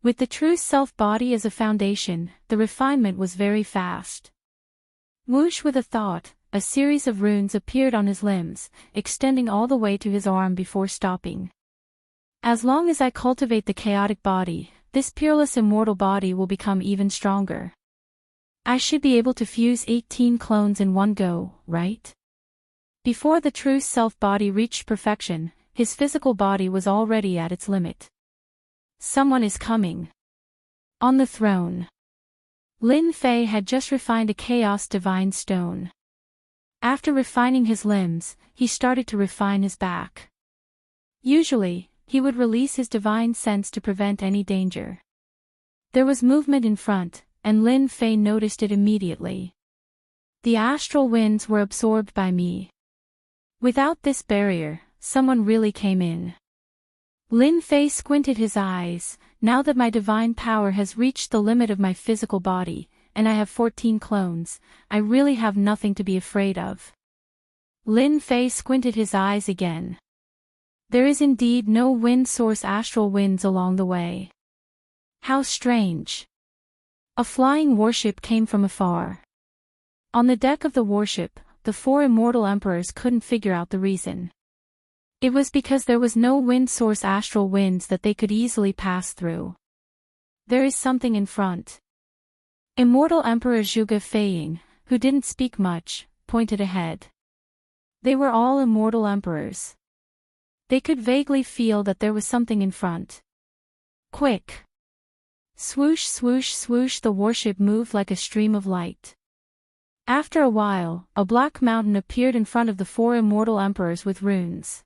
With the true self-body as a foundation, the refinement was very fast. Whoosh, with a thought, a series of runes appeared on his limbs, extending all the way to his arm before stopping. As long as I cultivate the chaotic body, this peerless immortal body will become even stronger. I should be able to fuse 18 clones in one go, right? Before the true self-body reached perfection, his physical body was already at its limit. Someone is coming. On the throne. Lin Fei had just refined a chaos divine stone. After refining his limbs, he started to refine his back. Usually, he would release his divine sense to prevent any danger. There was movement in front, and Lin Fei noticed it immediately. The astral winds were absorbed by me. Without this barrier, someone really came in. Lin Fei squinted his eyes. Now that my divine power has reached the limit of my physical body, and I have 14 clones, I really have nothing to be afraid of. Lin Fei squinted his eyes again. There is indeed no wind source astral winds along the way. How strange. A flying warship came from afar. On the deck of the warship, the 4 immortal emperors couldn't figure out the reason. It was because there was no wind source astral winds that they could easily pass through. There is something in front. Immortal Emperor Zhuge Feiying, who didn't speak much, pointed ahead. They were all immortal emperors. They could vaguely feel that there was something in front. Quick! Swoosh, swoosh, swoosh, the warship moved like a stream of light. After a while, a black mountain appeared in front of the 4 immortal emperors with runes.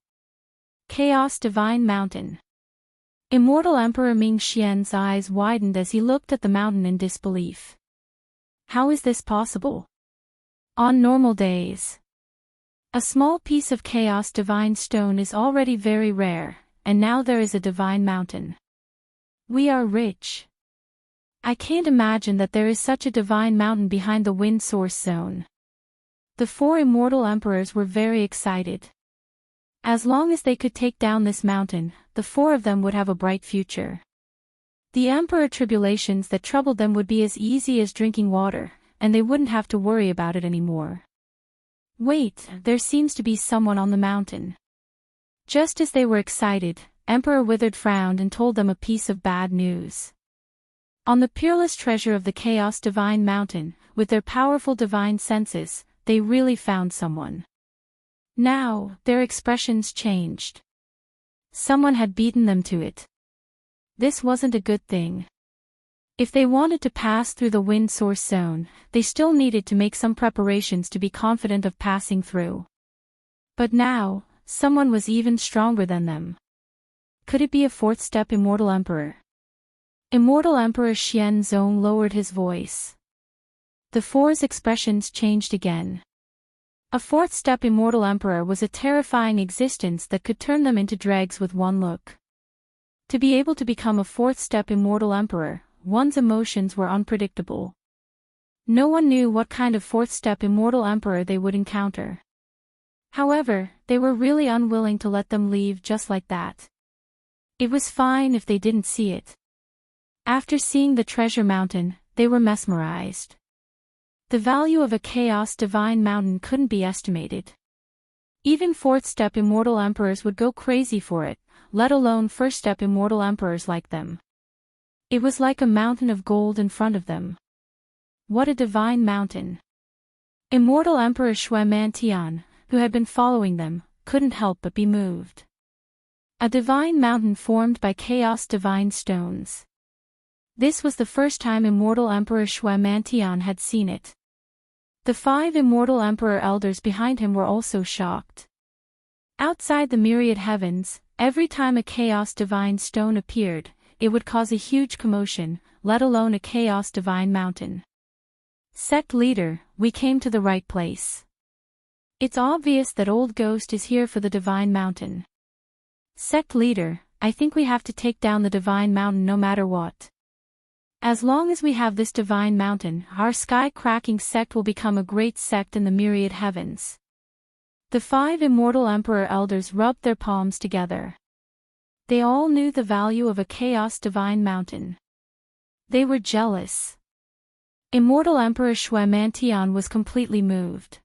Chaos Divine Mountain. Immortal Emperor Ming Xian's eyes widened as he looked at the mountain in disbelief. How is this possible? On normal days, a small piece of chaos divine stone is already very rare, and now there is a divine mountain. We are rich. I can't imagine that there is such a divine mountain behind the wind source zone. The 4 immortal emperors were very excited. As long as they could take down this mountain, the 4 of them would have a bright future. The emperor tribulations that troubled them would be as easy as drinking water, and they wouldn't have to worry about it anymore. Wait, there seems to be someone on the mountain. Just as they were excited, Emperor Withered frowned and told them a piece of bad news. On the peerless treasure of the Chaos Divine Mountain, with their powerful divine senses, they really found someone. Now, their expressions changed. Someone had beaten them to it. This wasn't a good thing. If they wanted to pass through the wind source zone, they still needed to make some preparations to be confident of passing through. But now, someone was even stronger than them. Could it be a 4th step Immortal Emperor? Immortal Emperor Xian Zong lowered his voice. The 4's expressions changed again. A 4th step Immortal Emperor was a terrifying existence that could turn them into dregs with one look. To be able to become a 4th step Immortal Emperor, one's emotions were unpredictable. No one knew what kind of 4th step Immortal Emperor they would encounter. However, they were really unwilling to let them leave just like that. It was fine if they didn't see it. After seeing the treasure mountain, they were mesmerized. The value of a Chaos Divine Mountain couldn't be estimated. Even 4th step Immortal Emperors would go crazy for it, let alone 1st step Immortal Emperors like them. It was like a mountain of gold in front of them. What a divine mountain! Immortal Emperor Shuemantian, who had been following them, couldn't help but be moved. A divine mountain formed by chaos divine stones. This was the first time Immortal Emperor Shuemantian had seen it. The 5 Immortal Emperor elders behind him were also shocked. Outside the myriad heavens, every time a chaos divine stone appeared, it would cause a huge commotion, let alone a chaos divine mountain. Sect leader, we came to the right place. It's obvious that Old Ghost is here for the divine mountain. Sect leader, I think we have to take down the divine mountain no matter what. As long as we have this divine mountain, our sky-cracking sect will become a great sect in the myriad heavens. The 5 Immortal Emperor elders rubbed their palms together. They all knew the value of a chaos divine mountain. They were jealous. Immortal Emperor Shuemantian was completely moved.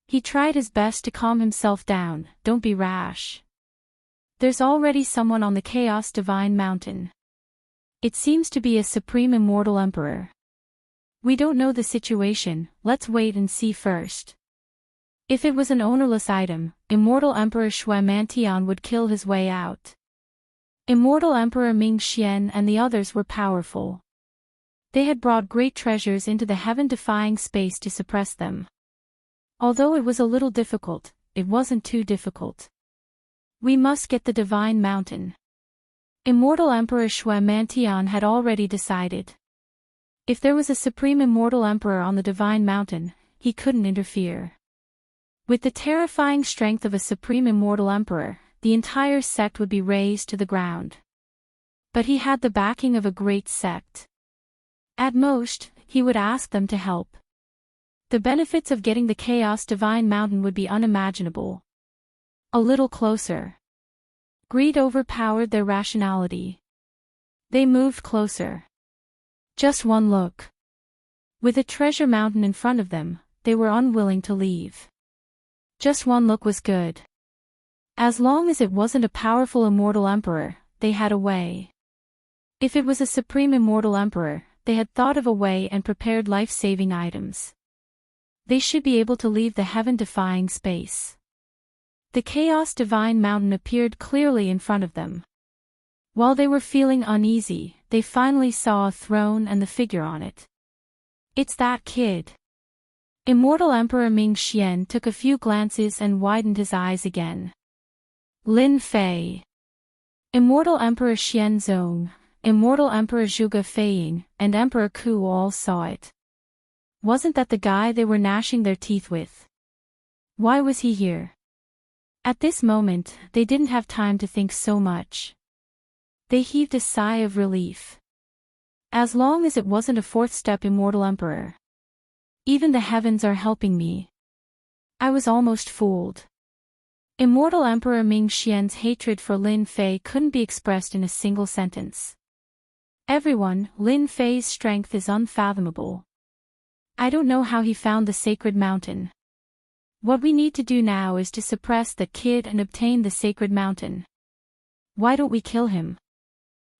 He tried his best to calm himself down. Don't be rash. There's already someone on the Chaos Divine Mountain. It seems to be a Supreme Immortal Emperor. We don't know the situation, let's wait and see first. If it was an ownerless item, Immortal Emperor Shuemantian would kill his way out. Immortal Emperor Ming Xian and the others were powerful. They had brought great treasures into the heaven-defying space to suppress them. Although it was a little difficult, it wasn't too difficult. We must get the divine mountain. Immortal Emperor Shuemantian had already decided. If there was a Supreme Immortal Emperor on the divine mountain, he couldn't interfere. With the terrifying strength of a Supreme Immortal Emperor, the entire sect would be razed to the ground. But he had the backing of a great sect. At most, he would ask them to help. The benefits of getting the Chaos Divine Mountain would be unimaginable. A little closer. Greed overpowered their rationality. They moved closer. Just one look. With a treasure mountain in front of them, they were unwilling to leave. Just one look was good. As long as it wasn't a powerful Immortal Emperor, they had a way. If it was a Supreme Immortal Emperor, they had thought of a way and prepared life-saving items. They should be able to leave the heaven-defying space. The Chaos Divine Mountain appeared clearly in front of them. While they were feeling uneasy, they finally saw a throne and the figure on it. It's that kid. Immortal Emperor Ming Xian took a few glances and widened his eyes again. Lin Fei. Immortal Emperor Xianzong, Immortal Emperor Zhuge Feiying, and Emperor Ku all saw it. Wasn't that the guy they were gnashing their teeth with? Why was he here? At this moment, they didn't have time to think so much. They heaved a sigh of relief. As long as it wasn't a fourth-step Immortal Emperor. Even the heavens are helping me. I was almost fooled. Immortal Emperor Ming Xian's hatred for Lin Fei couldn't be expressed in a single sentence. Everyone, Lin Fei's strength is unfathomable. I don't know how he found the sacred mountain. What we need to do now is to suppress the kid and obtain the sacred mountain. Why don't we kill him?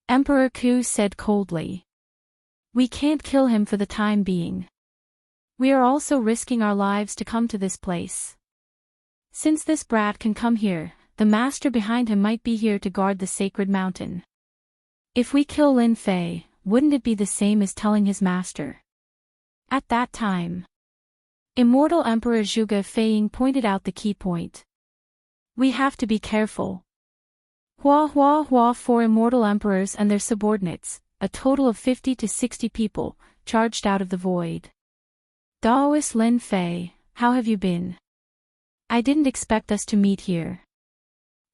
Emperor Ku said coldly. We can't kill him for the time being. We are also risking our lives to come to this place. Since this brat can come here, the master behind him might be here to guard the sacred mountain. If we kill Lin Fei, wouldn't it be the same as telling his master? At that time, Immortal Emperor Zhuge Feiying pointed out the key point. We have to be careful. Hua hua hua 4 immortal emperors and their subordinates, a total of 50 to 60 people, charged out of the void. Daoist Lin Fei, how have you been? I didn't expect us to meet here.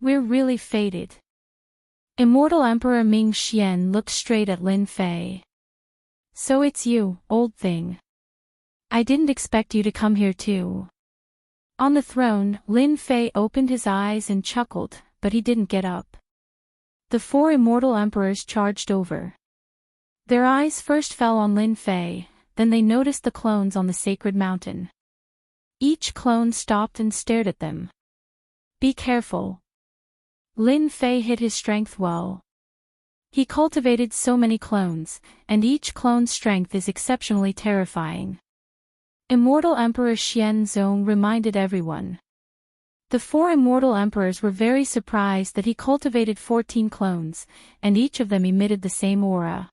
We're really fated. Immortal Emperor Ming Xian looked straight at Lin Fei. So it's you, old thing. I didn't expect you to come here too. On the throne, Lin Fei opened his eyes and chuckled, but he didn't get up. The 4 immortal emperors charged over. Their eyes first fell on Lin Fei, then they noticed the clones on the sacred mountain. Each clone stopped and stared at them. Be careful. Lin Fei hid his strength well. He cultivated so many clones, and each clone's strength is exceptionally terrifying. Immortal Emperor Xianzong reminded everyone. The 4 immortal emperors were very surprised that he cultivated 14 clones, and each of them emitted the same aura.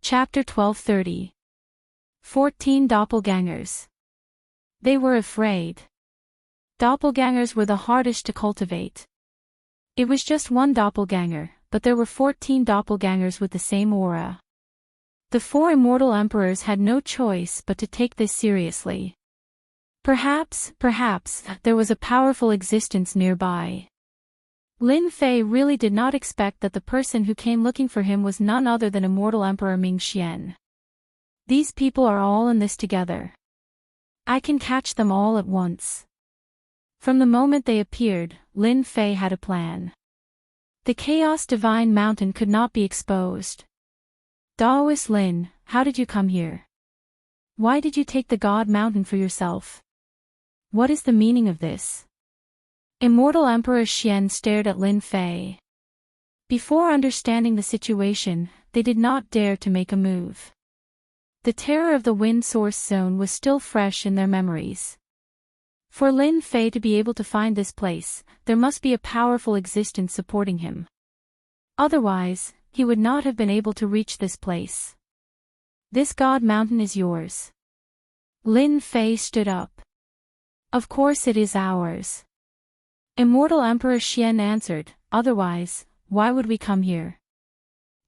Chapter 1230. 14 Doppelgangers. They were afraid. Doppelgangers were the hardest to cultivate. It was just one doppelganger, but there were 14 doppelgangers with the same aura. The 4 immortal emperors had no choice but to take this seriously. Perhaps, there was a powerful existence nearby. Lin Fei really did not expect that the person who came looking for him was none other than Immortal Emperor Ming Xian. These people are all in this together. I can catch them all at once. From the moment they appeared, Lin Fei had a plan. The Chaos Divine Mountain could not be exposed. Daoist Lin, how did you come here? Why did you take the God Mountain for yourself? What is the meaning of this? Immortal Emperor Xian stared at Lin Fei. Before understanding the situation, they did not dare to make a move. The terror of the Wind Source Zone was still fresh in their memories. For Lin Fei to be able to find this place, there must be a powerful existence supporting him. Otherwise, he would not have been able to reach this place. This God Mountain is yours. Lin Fei stood up. Of course it is ours. Immortal Emperor Xian answered, otherwise, why would we come here?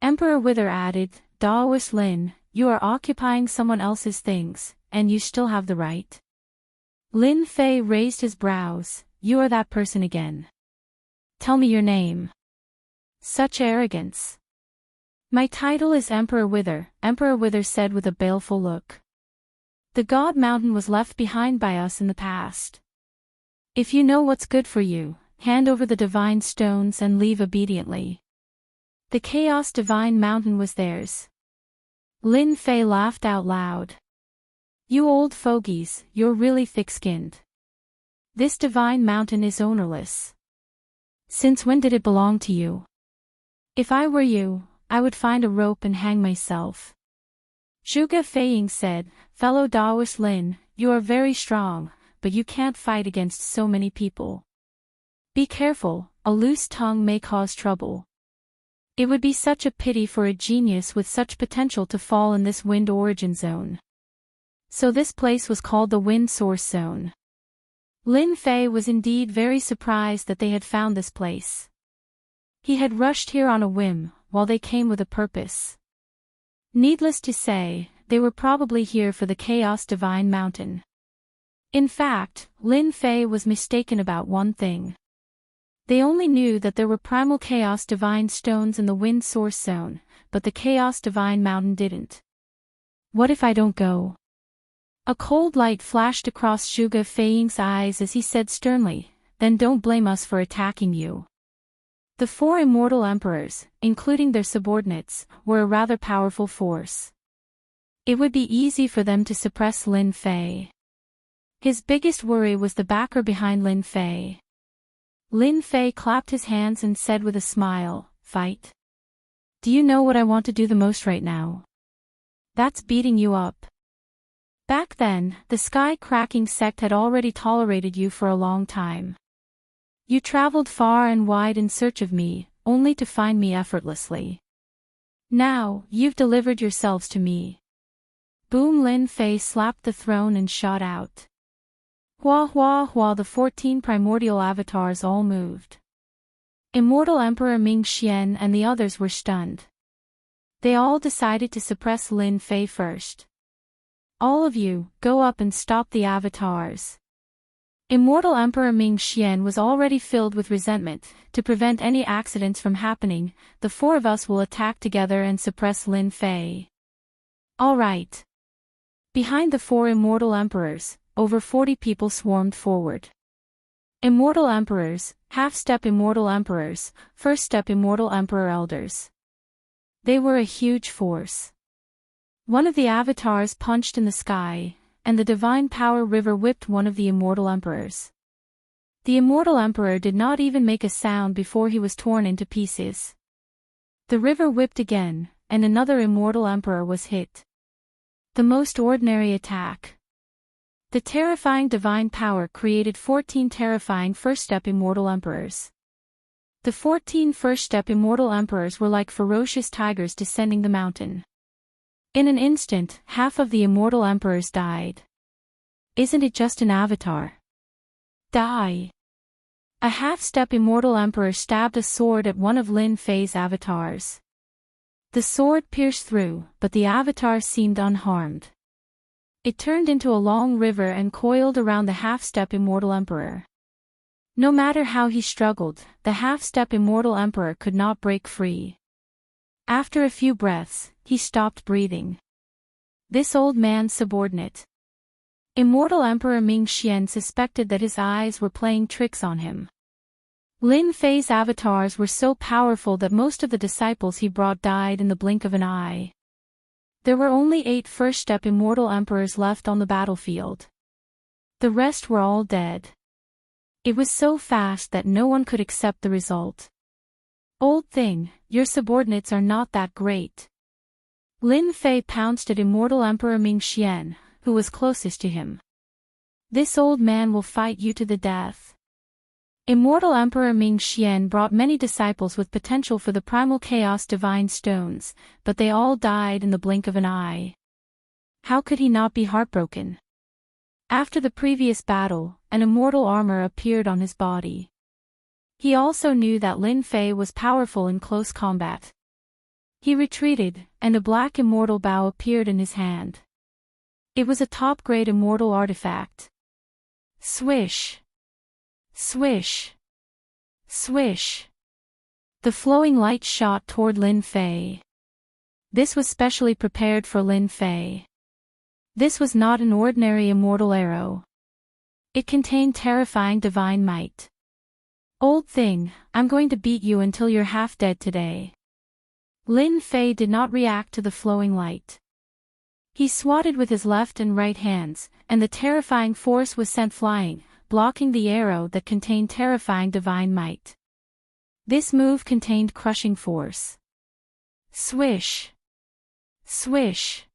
Emperor Wither added, Daoist Lin, you are occupying someone else's things, and you still have the right. Lin Fei raised his brows, you are that person again. Tell me your name. Such arrogance. My title is Emperor Wither, Emperor Wither said with a baleful look. The God Mountain was left behind by us in the past. If you know what's good for you, hand over the divine stones and leave obediently. The Chaos Divine Mountain was theirs. Lin Fei laughed out loud. You old fogies, you're really thick-skinned. This divine mountain is ownerless. Since when did it belong to you? If I were you, I would find a rope and hang myself. Zhuge Feiying said, fellow Daoist Lin, you are very strong, but you can't fight against so many people. Be careful, a loose tongue may cause trouble. It would be such a pity for a genius with such potential to fall in this wind origin zone. So this place was called the Wind Source Zone. Lin Fei was indeed very surprised that they had found this place. He had rushed here on a whim, while they came with a purpose. Needless to say, they were probably here for the Chaos Divine Mountain. In fact, Lin Fei was mistaken about one thing. They only knew that there were primal Chaos Divine stones in the Wind Source Zone, but the Chaos Divine Mountain didn't. What if I don't go? A cold light flashed across Zhuge Feiying's eyes as he said sternly, then don't blame us for attacking you. The four immortal emperors, including their subordinates, were a rather powerful force. It would be easy for them to suppress Lin Fei. His biggest worry was the backer behind Lin Fei. Lin Fei clapped his hands and said with a smile, "Fight? Do you know what I want to do the most right now? That's beating you up." Back then, the sky-cracking sect had already tolerated you for a long time. You traveled far and wide in search of me, only to find me effortlessly. Now, you've delivered yourselves to me. Boom! Lin Fei slapped the throne and shot out. Hua hua hua! The 14 primordial avatars all moved. Immortal Emperor Ming Xian and the others were stunned. They all decided to suppress Lin Fei first. All of you, go up and stop the avatars. Immortal Emperor Ming Xian was already filled with resentment. To prevent any accidents from happening, the four of us will attack together and suppress Lin Fei. All right. Behind the four immortal emperors, over 40 people swarmed forward. Immortal emperors, half-step immortal emperors, first-step immortal emperor elders. They were a huge force. One of the avatars punched in the sky, and the divine power river whipped one of the immortal emperors. The immortal emperor did not even make a sound before he was torn into pieces. The river whipped again, and another immortal emperor was hit. The most ordinary attack. The terrifying divine power created 14 terrifying first-step immortal emperors. The 14 first-step immortal emperors were like ferocious tigers descending the mountain. In an instant, half of the immortal emperors died. Isn't it just an avatar? Die! A half-step immortal emperor stabbed a sword at one of Lin Fei's avatars. The sword pierced through, but the avatar seemed unharmed. It turned into a long river and coiled around the half-step immortal emperor. No matter how he struggled, the half-step immortal emperor could not break free. After a few breaths, he stopped breathing. This old man's subordinate. Immortal Emperor Ming Xian suspected that his eyes were playing tricks on him. Lin Fei's avatars were so powerful that most of the disciples he brought died in the blink of an eye. There were only 8 first-step immortal emperors left on the battlefield. The rest were all dead. It was so fast that no one could accept the result. Old thing, your subordinates are not that great. Lin Fei pounced at Immortal Emperor Ming Xian, who was closest to him. This old man will fight you to the death. Immortal Emperor Ming Xian brought many disciples with potential for the primal chaos divine stones, but they all died in the blink of an eye. How could he not be heartbroken? After the previous battle, an immortal armor appeared on his body. He also knew that Lin Fei was powerful in close combat. He retreated, and a black immortal bow appeared in his hand. It was a top-grade immortal artifact. Swish! Swish! Swish! The flowing light shot toward Lin Fei. This was specially prepared for Lin Fei. This was not an ordinary immortal arrow. It contained terrifying divine might. Old thing, I'm going to beat you until you're half dead today. Lin Fei did not react to the flowing light. He swatted with his left and right hands, and the terrifying force was sent flying, blocking the arrow that contained terrifying divine might. This move contained crushing force. Swish! Swish!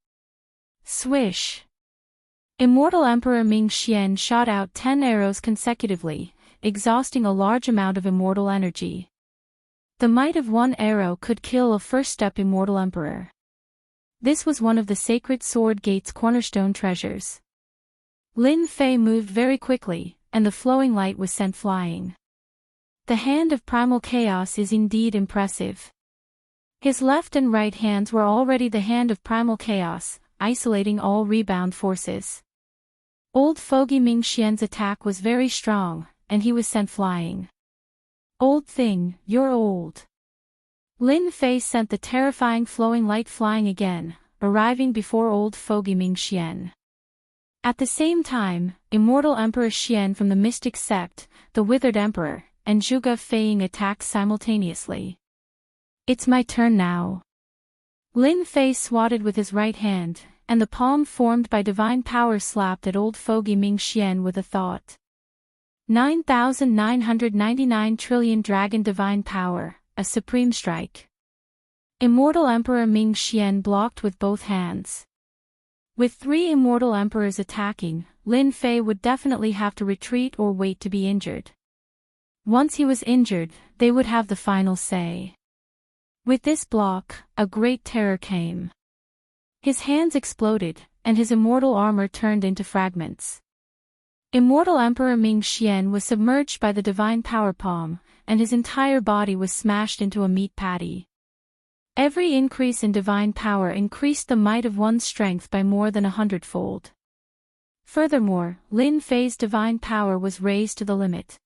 Swish! Immortal Emperor Ming Xian shot out 10 arrows consecutively, exhausting a large amount of immortal energy. The might of one arrow could kill a first-step immortal emperor. This was one of the sacred sword gate's cornerstone treasures. Lin Fei moved very quickly, and the flowing light was sent flying. The hand of primal chaos is indeed impressive. His left and right hands were already the hand of primal chaos, isolating all rebound forces. Old Fogey Ming Xian's attack was very strong, and he was sent flying. Old thing, you're old. Lin Fei sent the terrifying flowing light flying again, arriving before old Fogey Ming Xian. At the same time, Immortal Emperor Xian from the Mystic Sect, the Withered Emperor, and Zhuge Feiying attacked simultaneously. It's my turn now. Lin Fei swatted with his right hand, and the palm formed by divine power slapped at old Fogey Ming Xian with a thought. 9,999 trillion dragon divine power, a supreme strike. Immortal Emperor Ming Xian blocked with both hands. With 3 immortal emperors attacking, Lin Fei would definitely have to retreat or wait to be injured. Once he was injured, they would have the final say. With this block, a great terror came. His hands exploded, and his immortal armor turned into fragments. Immortal Emperor Ming Xian was submerged by the divine power palm, and his entire body was smashed into a meat patty. Every increase in divine power increased the might of one's strength by more than 100-fold. Furthermore, Lin Fei's divine power was raised to the limit.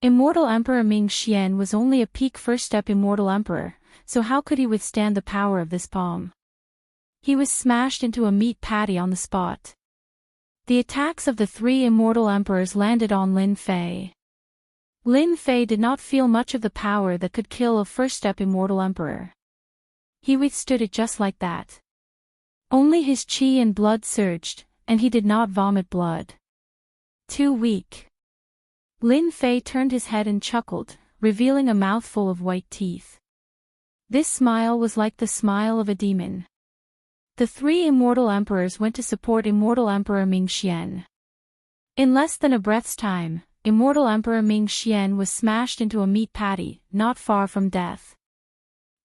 Immortal Emperor Ming Xian was only a peak first-step immortal emperor, so how could he withstand the power of this palm? He was smashed into a meat patty on the spot. The attacks of the 3 immortal emperors landed on Lin Fei. Lin Fei did not feel much of the power that could kill a first-step immortal emperor. He withstood it just like that. Only his qi and blood surged, and he did not vomit blood. Too weak. Lin Fei turned his head and chuckled, revealing a mouthful of white teeth. This smile was like the smile of a demon. The 3 immortal emperors went to support Immortal Emperor Ming Xian. In less than a breath's time, Immortal Emperor Ming Xian was smashed into a meat patty, not far from death.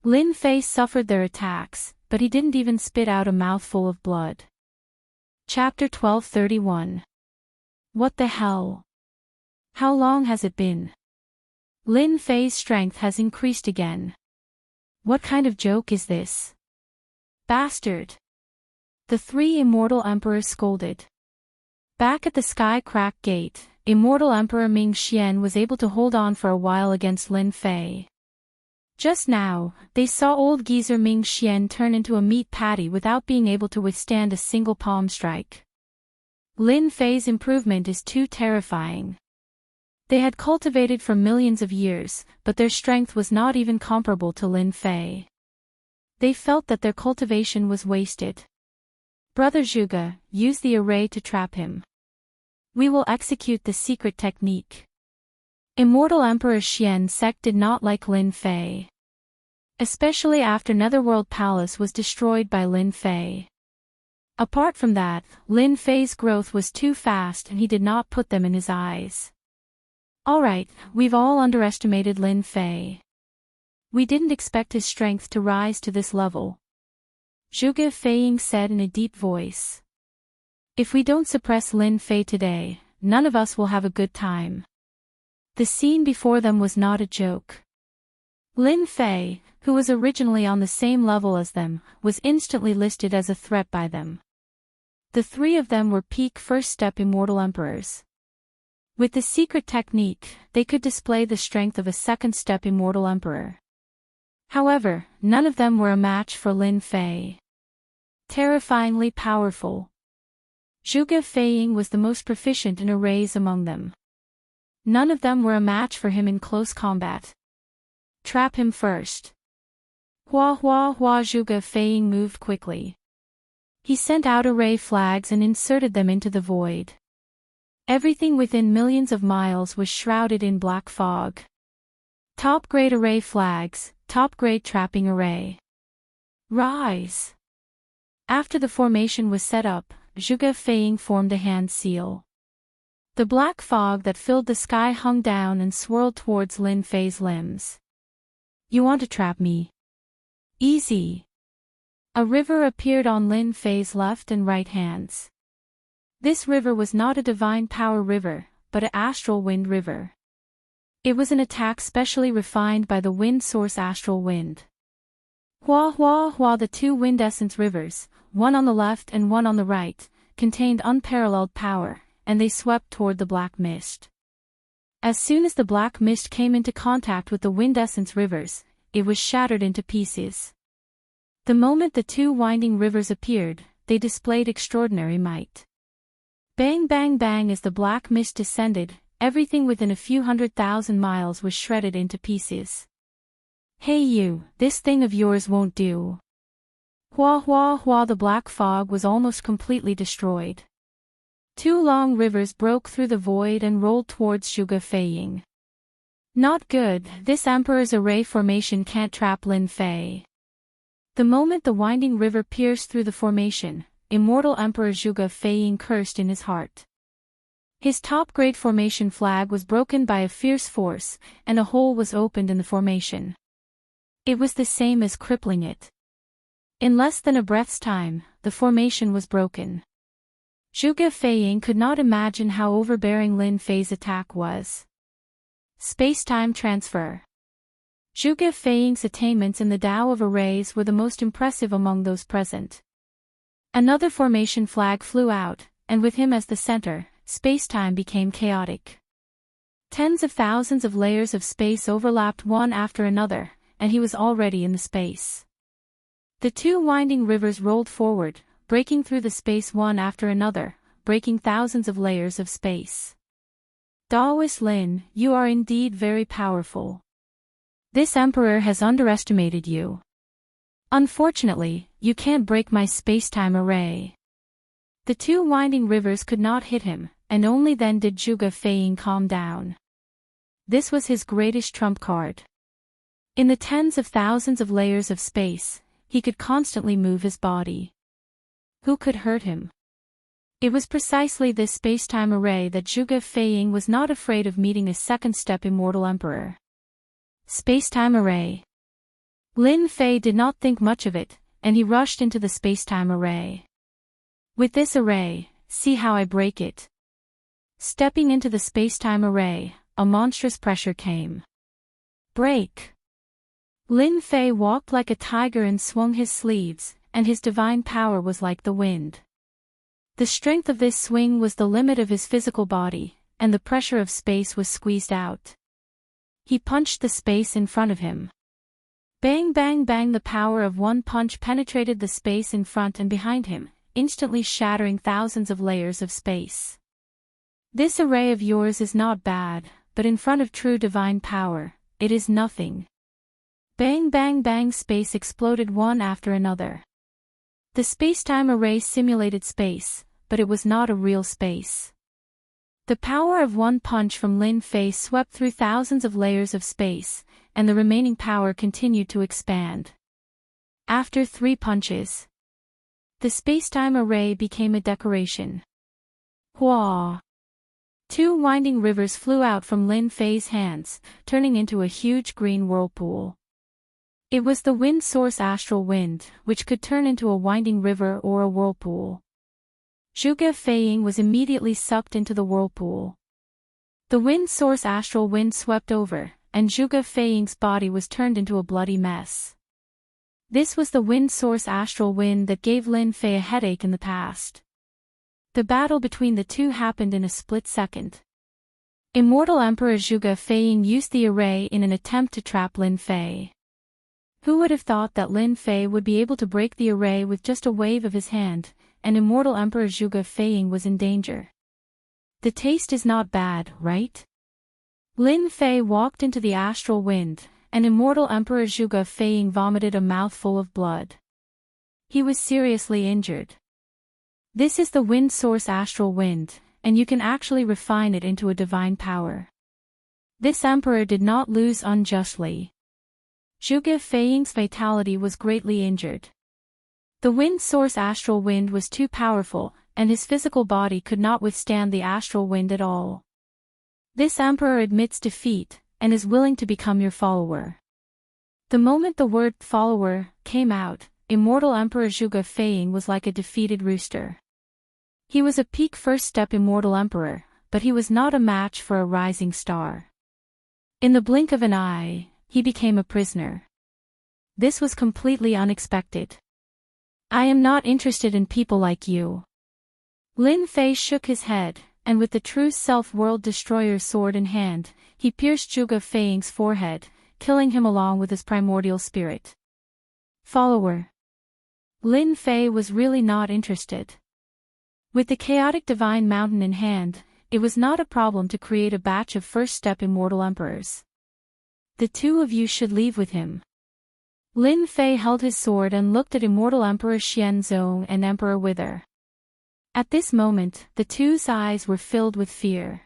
Lin Fei suffered their attacks, but he didn't even spit out a mouthful of blood. Chapter 1231. What the hell? How long has it been? Lin Fei's strength has increased again. What kind of joke is this? Bastard! The 3 immortal emperors scolded. Back at the Sky Crack Gate, Immortal Emperor Ming Xian was able to hold on for a while against Lin Fei. Just now, they saw old geezer Ming Xian turn into a meat patty without being able to withstand a single palm strike. Lin Fei's improvement is too terrifying. They had cultivated for millions of years, but their strength was not even comparable to Lin Fei. They felt that their cultivation was wasted. Brother Zhuge, use the array to trap him. We will execute the secret technique. Immortal Emperor Xian Sect did not like Lin Fei. Especially after Netherworld Palace was destroyed by Lin Fei. Apart from that, Lin Fei's growth was too fast and he did not put them in his eyes. Alright, we've all underestimated Lin Fei. We didn't expect his strength to rise to this level. Zhuge Feiying said in a deep voice. If we don't suppress Lin Fei today, none of us will have a good time. The scene before them was not a joke. Lin Fei, who was originally on the same level as them, was instantly listed as a threat by them. The 3 of them were peak first-step immortal emperors. With the secret technique, they could display the strength of a second-step immortal emperor. However, none of them were a match for Lin Fei. Terrifyingly powerful. Zhuge Feiying was the most proficient in arrays among them. None of them were a match for him in close combat. Trap him first. Hua hua hua. Zhuge Feiying moved quickly. He sent out array flags and inserted them into the void. Everything within millions of miles was shrouded in black fog. Top-grade array flags, top-grade trapping array. Rise! After the formation was set up, Zhuge Feiying formed a hand seal. The black fog that filled the sky hung down and swirled towards Lin Fei's limbs. You want to trap me? Easy. A river appeared on Lin Fei's left and right hands. This river was not a divine power river, but an astral wind river. It was an attack specially refined by the wind source astral wind. Hua Hua Hua. The two wind essence rivers, one on the left and one on the right, contained unparalleled power, and they swept toward the black mist. As soon as the black mist came into contact with the wind essence rivers, it was shattered into pieces. The moment the two winding rivers appeared, they displayed extraordinary might. Bang bang bang. As the black mist descended, everything within a few 100,000 miles was shredded into pieces. Hey you, this thing of yours won't do. Hua Hua Hua. The black fog was almost completely destroyed. Two long rivers broke through the void and rolled towards Zhuge Feiying. Not good, this Emperor's array formation can't trap Lin Fei. The moment the winding river pierced through the formation, immortal Emperor Zhuge Feiying cursed in his heart. His top-grade formation flag was broken by a fierce force, and a hole was opened in the formation. It was the same as crippling it. In less than a breath's time, the formation was broken. Zhuge Feiying could not imagine how overbearing Lin Fei's attack was. Space-time transfer. Zhuge Feiying's attainments in the Tao of arrays were the most impressive among those present. Another formation flag flew out, and with him as the center, space-time became chaotic. Tens of thousands of layers of space overlapped one after another, and he was already in the space. The two winding rivers rolled forward, breaking through the space one after another, breaking thousands of layers of space. Daoist Lin, you are indeed very powerful. This emperor has underestimated you. Unfortunately, you can't break my space-time array. The two winding rivers could not hit him, and only then did Zhuge Feiying calm down. This was his greatest trump card. In the tens of thousands of layers of space, he could constantly move his body. Who could hurt him? It was precisely this space-time array that Zhuge Feiying was not afraid of meeting a second-step immortal emperor. Space-time array. Lin Fei did not think much of it, and he rushed into the space-time array. With this array, see how I break it. Stepping into the space-time array, a monstrous pressure came. Break. Lin Fei walked like a tiger and swung his sleeves, and his divine power was like the wind. The strength of this swing was the limit of his physical body, and the pressure of space was squeezed out. He punched the space in front of him. Bang bang bang. The power of one punch penetrated the space in front and behind him, instantly shattering thousands of layers of space. This array of yours is not bad, but in front of true divine power, it is nothing. Bang bang bang. Space exploded one after another. The space-time array simulated space, but it was not a real space. The power of one punch from Lin Fei swept through thousands of layers of space, and the remaining power continued to expand. After 3 punches, the space-time array became a decoration. Hua! 2 winding rivers flew out from Lin Fei's hands, turning into a huge green whirlpool. It was the wind source astral wind, which could turn into a winding river or a whirlpool. Zhuge Feiying was immediately sucked into the whirlpool. The wind source astral wind swept over, and Zhuge Feiying's body was turned into a bloody mess. This was the wind source astral wind that gave Lin Fei a headache in the past. The battle between the two happened in a split second. Immortal Emperor Zhuge Feiying used the array in an attempt to trap Lin Fei. Who would have thought that Lin Fei would be able to break the array with just a wave of his hand, and immortal Emperor Zhuge Feiying was in danger. The taste is not bad, right? Lin Fei walked into the astral wind, and immortal Emperor Zhuge Feiying vomited a mouthful of blood. He was seriously injured. This is the wind source astral wind, and you can actually refine it into a divine power. This emperor did not lose unjustly. Zhuge Feiying's vitality was greatly injured. The wind source astral wind was too powerful, and his physical body could not withstand the astral wind at all. This emperor admits defeat, and is willing to become your follower. The moment the word follower came out, immortal Emperor Zhuge Feiying was like a defeated rooster. He was a peak first step immortal emperor, but he was not a match for a rising star. In the blink of an eye, he became a prisoner. This was completely unexpected. I am not interested in people like you. Lin Fei shook his head, and with the true self-world destroyer's sword in hand, he pierced Zhuge Feiying's forehead, killing him along with his primordial spirit. Follower. Lin Fei was really not interested. With the chaotic divine mountain in hand, it was not a problem to create a batch of first-step immortal emperors. The two of you should leave with him. Lin Fei held his sword and looked at Immortal Emperor Xianzong and Emperor Wither. At this moment, the two's eyes were filled with fear.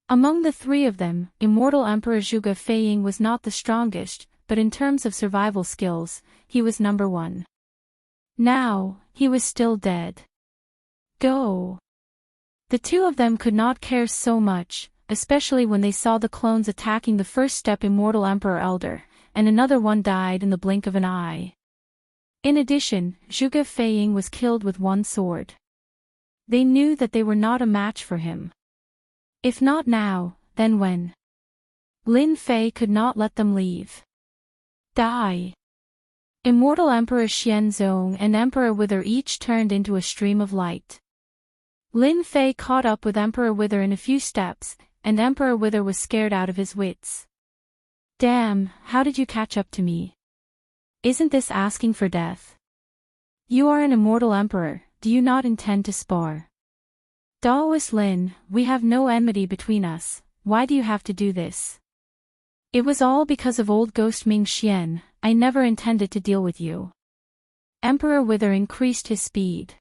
Among the three of them, Immortal Emperor Zhuge Feiying was not the strongest, but in terms of survival skills, he was number one. Now, he was still dead. Go! The two of them could not care so much, especially when they saw the clones attacking the first-step Immortal Emperor Elder, and another one died in the blink of an eye. In addition, Zhuge Feiying was killed with one sword. They knew that they were not a match for him. If not now, then when? Lin Fei could not let them leave. Die! Immortal Emperor Xianzong and Emperor Wither each turned into a stream of light. Lin Fei caught up with Emperor Wither in a few steps, and Emperor Wither was scared out of his wits. Damn, how did you catch up to me? Isn't this asking for death? You are an immortal emperor, do you not intend to spar? Daoist Lin, we have no enmity between us, why do you have to do this? It was all because of old ghost Ming Xian, I never intended to deal with you. Emperor Wither increased his speed.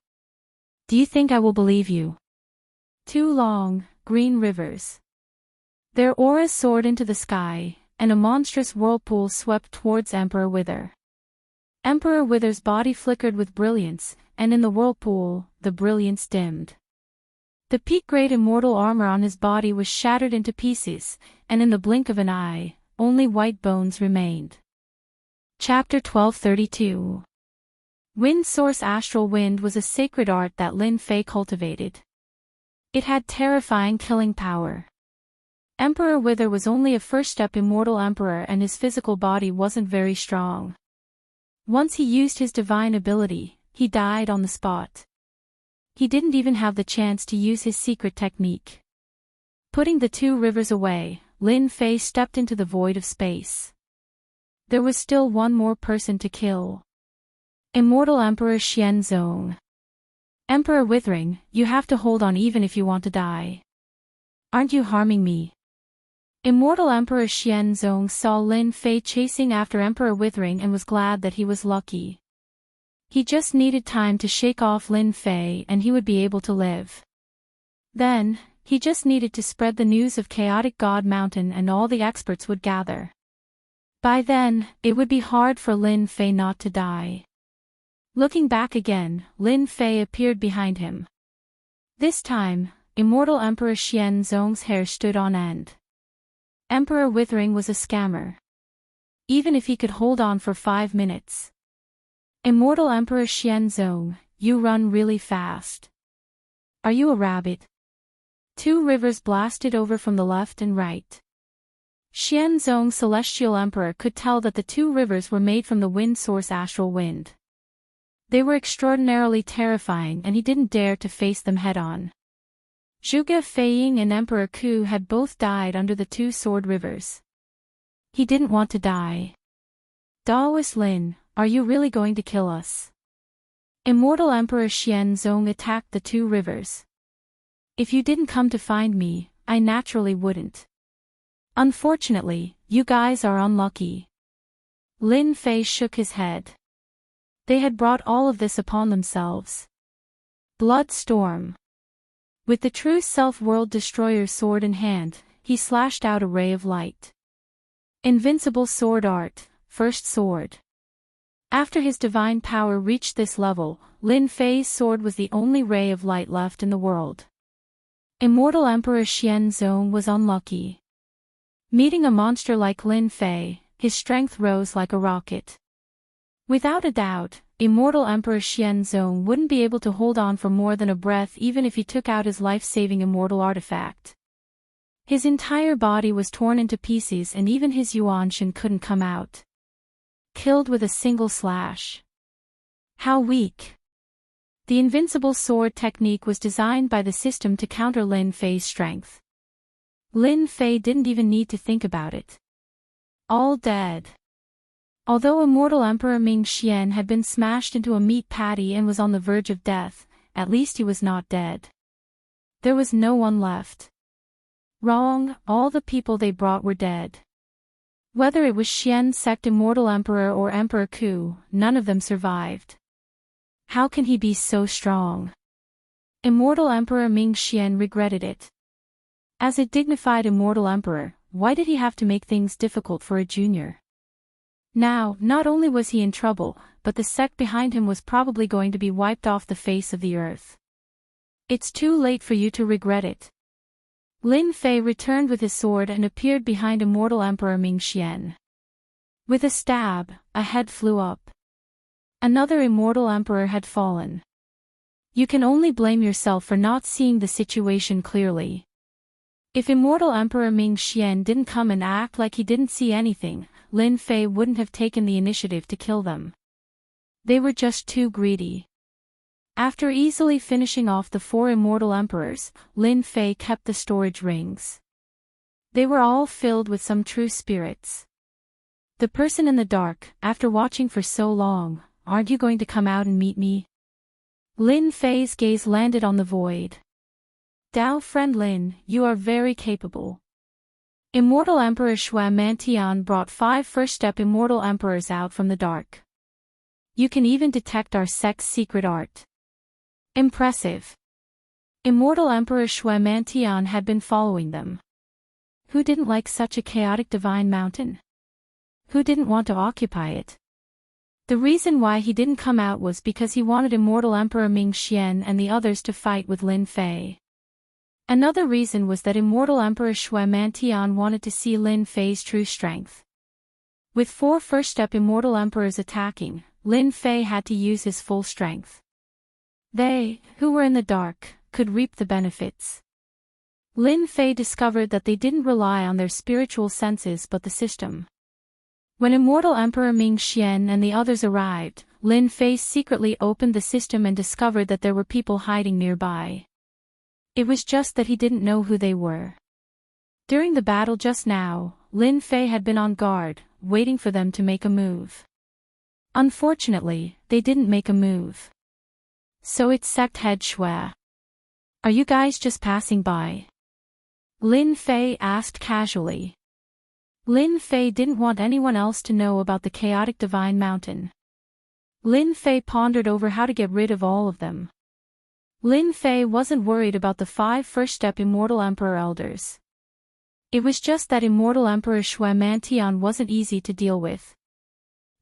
Do you think I will believe you? Two long, green rivers. Their auras soared into the sky, and a monstrous whirlpool swept towards Emperor Wither. Emperor Wither's body flickered with brilliance, and in the whirlpool, the brilliance dimmed. The peak-grade immortal armor on his body was shattered into pieces, and in the blink of an eye, only white bones remained. Chapter 1232. Wind Source Astral Wind was a sacred art that Lin Fei cultivated. It had terrifying killing power. Emperor Wither was only a first-step immortal emperor and his physical body wasn't very strong. Once he used his divine ability, he died on the spot. He didn't even have the chance to use his secret technique. Putting the two rivers away, Lin Fei stepped into the void of space. There was still one more person to kill. Immortal Emperor Xianzong. Emperor Withering, you have to hold on even if you want to die. Aren't you harming me? Immortal Emperor Xianzong saw Lin Fei chasing after Emperor Withering and was glad that he was lucky. He just needed time to shake off Lin Fei and he would be able to live. Then, he just needed to spread the news of Chaotic God Mountain and all the experts would gather. By then, it would be hard for Lin Fei not to die. Looking back again, Lin Fei appeared behind him. This time, Immortal Emperor Xianzong's hair stood on end. Emperor Withering was a scammer. Even if he could hold on for 5 minutes. Immortal Emperor Xianzong, you run really fast. Are you a rabbit? Two rivers blasted over from the left and right. Xianzong's Celestial Emperor could tell that the two rivers were made from the wind source astral wind. They were extraordinarily terrifying and he didn't dare to face them head-on. Zhuge Feiying and Emperor Ku had both died under the two sword rivers. He didn't want to die. Daoist Lin, are you really going to kill us? Immortal Emperor Xianzong attacked the two rivers. If you didn't come to find me, I naturally wouldn't. Unfortunately, you guys are unlucky. Lin Fei shook his head. They had brought all of this upon themselves. Blood Storm. With the true self-world destroyer's sword in hand, he slashed out a ray of light. Invincible Sword Art, First Sword. After his divine power reached this level, Lin Fei's sword was the only ray of light left in the world. Immortal Emperor Xianzong was unlucky. Meeting a monster like Lin Fei, his strength rose like a rocket. Without a doubt, Immortal Emperor Xianzong wouldn't be able to hold on for more than a breath even if he took out his life-saving immortal artifact. His entire body was torn into pieces and even his Yuanshan couldn't come out. Killed with a single slash. How weak. The invincible sword technique was designed by the system to counter Lin Fei's strength. Lin Fei didn't even need to think about it. All dead. Although Immortal Emperor Ming Xian had been smashed into a meat patty and was on the verge of death, at least he was not dead. There was no one left. Wrong, all the people they brought were dead. Whether it was Xian sect Immortal Emperor or Emperor Ku, none of them survived. How can he be so strong? Immortal Emperor Ming Xian regretted it. As a dignified Immortal Emperor, why did he have to make things difficult for a junior? Now, not only was he in trouble, but the sect behind him was probably going to be wiped off the face of the earth. It's too late for you to regret it. Lin Fei returned with his sword and appeared behind Immortal Emperor Ming Xian. With a stab, a head flew up. Another Immortal Emperor had fallen. You can only blame yourself for not seeing the situation clearly. If Immortal Emperor Ming Xian didn't come and act like he didn't see anything, Lin Fei wouldn't have taken the initiative to kill them. They were just too greedy. After easily finishing off the 4 Immortal Emperors, Lin Fei kept the storage rings. They were all filled with some true spirits. The person in the dark, after watching for so long, aren't you going to come out and meet me? Lin Fei's gaze landed on the void. Dao friend Lin, you are very capable. Immortal Emperor Shui Mantian brought 5 first-step Immortal Emperors out from the dark. You can even detect our sect's secret art. Impressive. Immortal Emperor Shui Mantian had been following them. Who didn't like such a chaotic divine mountain? Who didn't want to occupy it? The reason why he didn't come out was because he wanted Immortal Emperor Ming Xian and the others to fight with Lin Fei. Another reason was that Immortal Emperor Shui Mantian wanted to see Lin Fei's true strength. With 4 first-step Immortal Emperors attacking, Lin Fei had to use his full strength. They, who were in the dark, could reap the benefits. Lin Fei discovered that they didn't rely on their spiritual senses but the system. When Immortal Emperor Ming Xian and the others arrived, Lin Fei secretly opened the system and discovered that there were people hiding nearby. It was just that he didn't know who they were. During the battle just now, Lin Fei had been on guard, waiting for them to make a move. Unfortunately, they didn't make a move. So it's sect head Shui. Are you guys just passing by? Lin Fei asked casually. Lin Fei didn't want anyone else to know about the chaotic divine mountain. Lin Fei pondered over how to get rid of all of them. Lin Fei wasn't worried about the 5 first-step Immortal Emperor elders. It was just that Immortal Emperor Shui Mantian wasn't easy to deal with.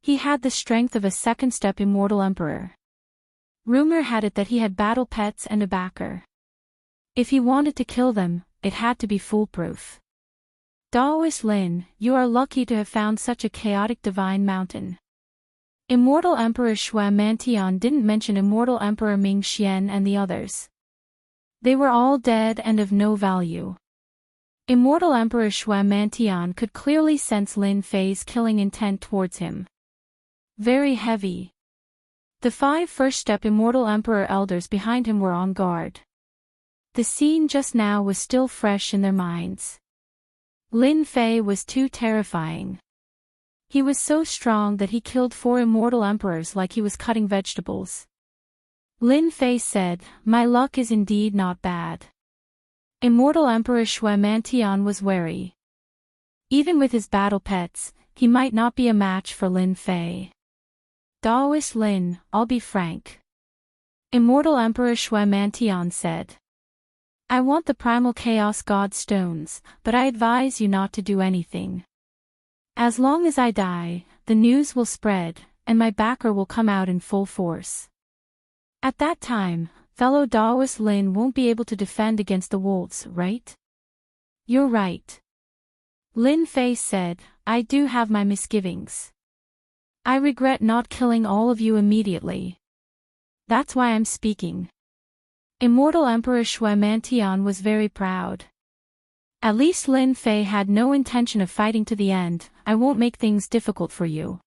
He had the strength of a second-step Immortal Emperor. Rumor had it that he had battle pets and a backer. If he wanted to kill them, it had to be foolproof. Daoist Lin, you are lucky to have found such a chaotic divine mountain. Immortal Emperor Shui Mantian didn't mention Immortal Emperor Ming Xian and the others. They were all dead and of no value. Immortal Emperor Shui Mantian could clearly sense Lin Fei's killing intent towards him. Very heavy. The 5 first-step Immortal Emperor elders behind him were on guard. The scene just now was still fresh in their minds. Lin Fei was too terrifying. He was so strong that he killed 4 Immortal Emperors like he was cutting vegetables. Lin Fei said, "My luck is indeed not bad." Immortal Emperor Shui Mantian was wary. Even with his battle pets, he might not be a match for Lin Fei. Daoist Lin, I'll be frank. Immortal Emperor Shui Mantian said. I want the Primal Chaos God Stones, but I advise you not to do anything. As long as I die, the news will spread, and my backer will come out in full force. At that time, fellow Daoist Lin won't be able to defend against the wolves, right? You're right. Lin Fei said, I do have my misgivings. I regret not killing all of you immediately. That's why I'm speaking. Immortal Emperor Shui Mantian was very proud. At least Lin Fei had no intention of fighting to the end. I won't make things difficult for you.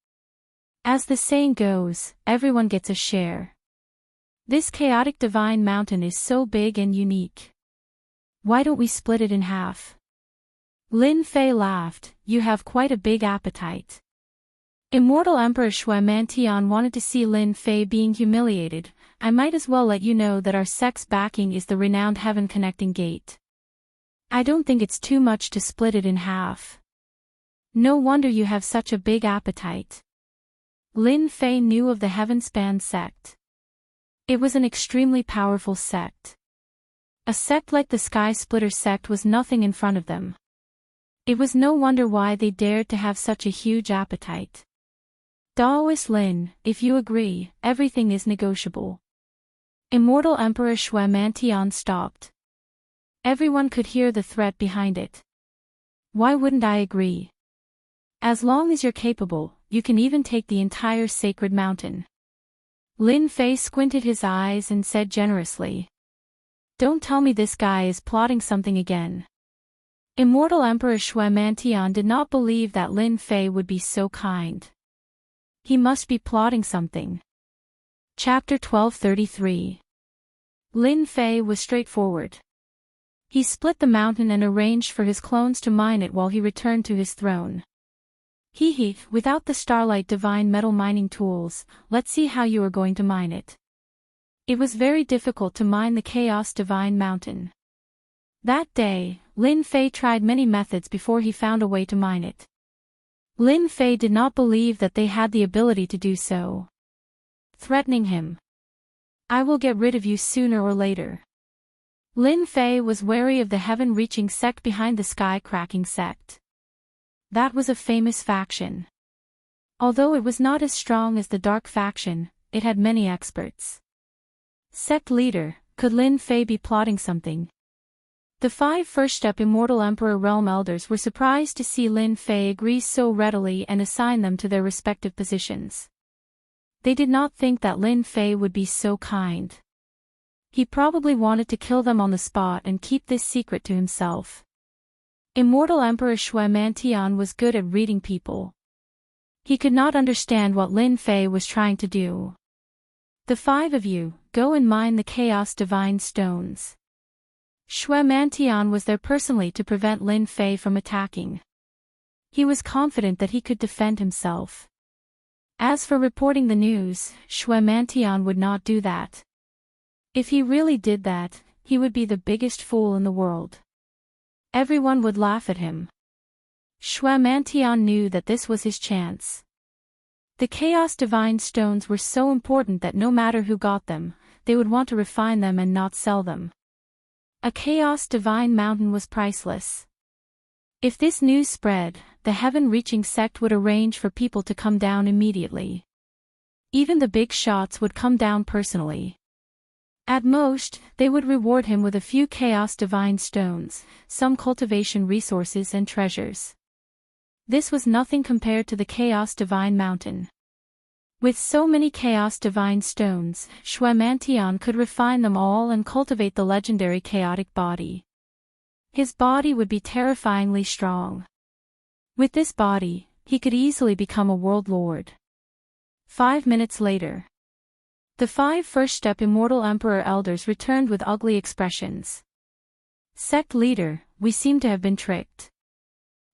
As the saying goes, everyone gets a share. This chaotic divine mountain is so big and unique. Why don't we split it in half? Lin Fei laughed, you have quite a big appetite. Immortal Emperor Shui Mantian wanted to see Lin Fei being humiliated. I might as well let you know that our sect's backing is the renowned Heaven Connecting Gate. I don't think it's too much to split it in half. No wonder you have such a big appetite. Lin Fei knew of the Heavenspan sect. It was an extremely powerful sect. A sect like the Sky Splitter sect was nothing in front of them. It was no wonder why they dared to have such a huge appetite. Daoist Lin, if you agree, everything is negotiable. Immortal Emperor Shui Mantian stopped. Everyone could hear the threat behind it. Why wouldn't I agree? As long as you're capable, you can even take the entire sacred mountain. Lin Fei squinted his eyes and said generously. Don't tell me this guy is plotting something again. Immortal Emperor Shui Mantian did not believe that Lin Fei would be so kind. He must be plotting something. Chapter 1233. Lin Fei was straightforward. He split the mountain and arranged for his clones to mine it while he returned to his throne. Without the Starlight Divine Metal mining tools, let's see how you are going to mine it. It was very difficult to mine the Chaos Divine Mountain. That day, Lin Fei tried many methods before he found a way to mine it. Lin Fei did not believe that they had the ability to do so. Threatening him. I will get rid of you sooner or later. Lin Fei was wary of the heaven-reaching sect behind the sky-cracking sect. That was a famous faction. Although it was not as strong as the dark faction, it had many experts. Sect leader, could Lin Fei be plotting something? The 5 first-step Immortal Emperor Realm Elders were surprised to see Lin Fei agree so readily and assign them to their respective positions. They did not think that Lin Fei would be so kind. He probably wanted to kill them on the spot and keep this secret to himself. Immortal Emperor Shui Mantian was good at reading people. He could not understand what Lin Fei was trying to do. The 5 of you, go and mine the Chaos Divine Stones. Shui Mantian was there personally to prevent Lin Fei from attacking. He was confident that he could defend himself. As for reporting the news, Shui Mantian would not do that. If he really did that, he would be the biggest fool in the world. Everyone would laugh at him. Shui Mantian knew that this was his chance. The Chaos Divine Stones were so important that no matter who got them, they would want to refine them and not sell them. A Chaos Divine Mountain was priceless. If this news spread, the heaven-reaching sect would arrange for people to come down immediately. Even the big shots would come down personally. At most, they would reward him with a few Chaos Divine Stones, some cultivation resources and treasures. This was nothing compared to the Chaos Divine Mountain. With so many Chaos Divine Stones, Shui Mantian could refine them all and cultivate the legendary chaotic body. His body would be terrifyingly strong. With this body, he could easily become a world lord. 5 minutes later. The 5 first-step Immortal Emperor Elders returned with ugly expressions. Sect leader, we seem to have been tricked.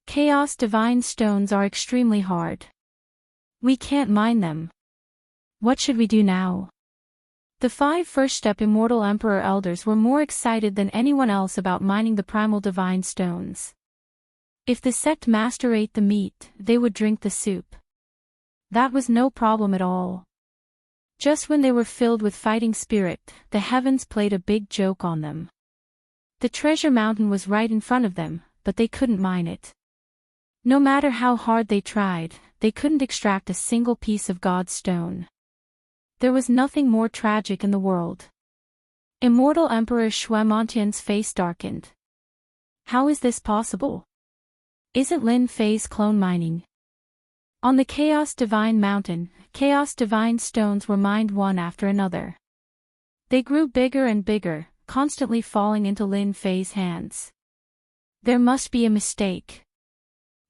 Chaos Divine Stones are extremely hard. We can't mine them. What should we do now? The 5 first-step Immortal Emperor Elders were more excited than anyone else about mining the Primal Divine Stones. If the sect master ate the meat, they would drink the soup. That was no problem at all. Just when they were filled with fighting spirit, the heavens played a big joke on them. The treasure mountain was right in front of them, but they couldn't mine it. No matter how hard they tried, they couldn't extract a single piece of God's stone. There was nothing more tragic in the world. Immortal Emperor Shuemontian's face darkened. How is this possible? Isn't Lin Fei's clone mining? On the Chaos Divine Mountain, Chaos Divine stones were mined one after another. They grew bigger and bigger, constantly falling into Lin Fei's hands. There must be a mistake.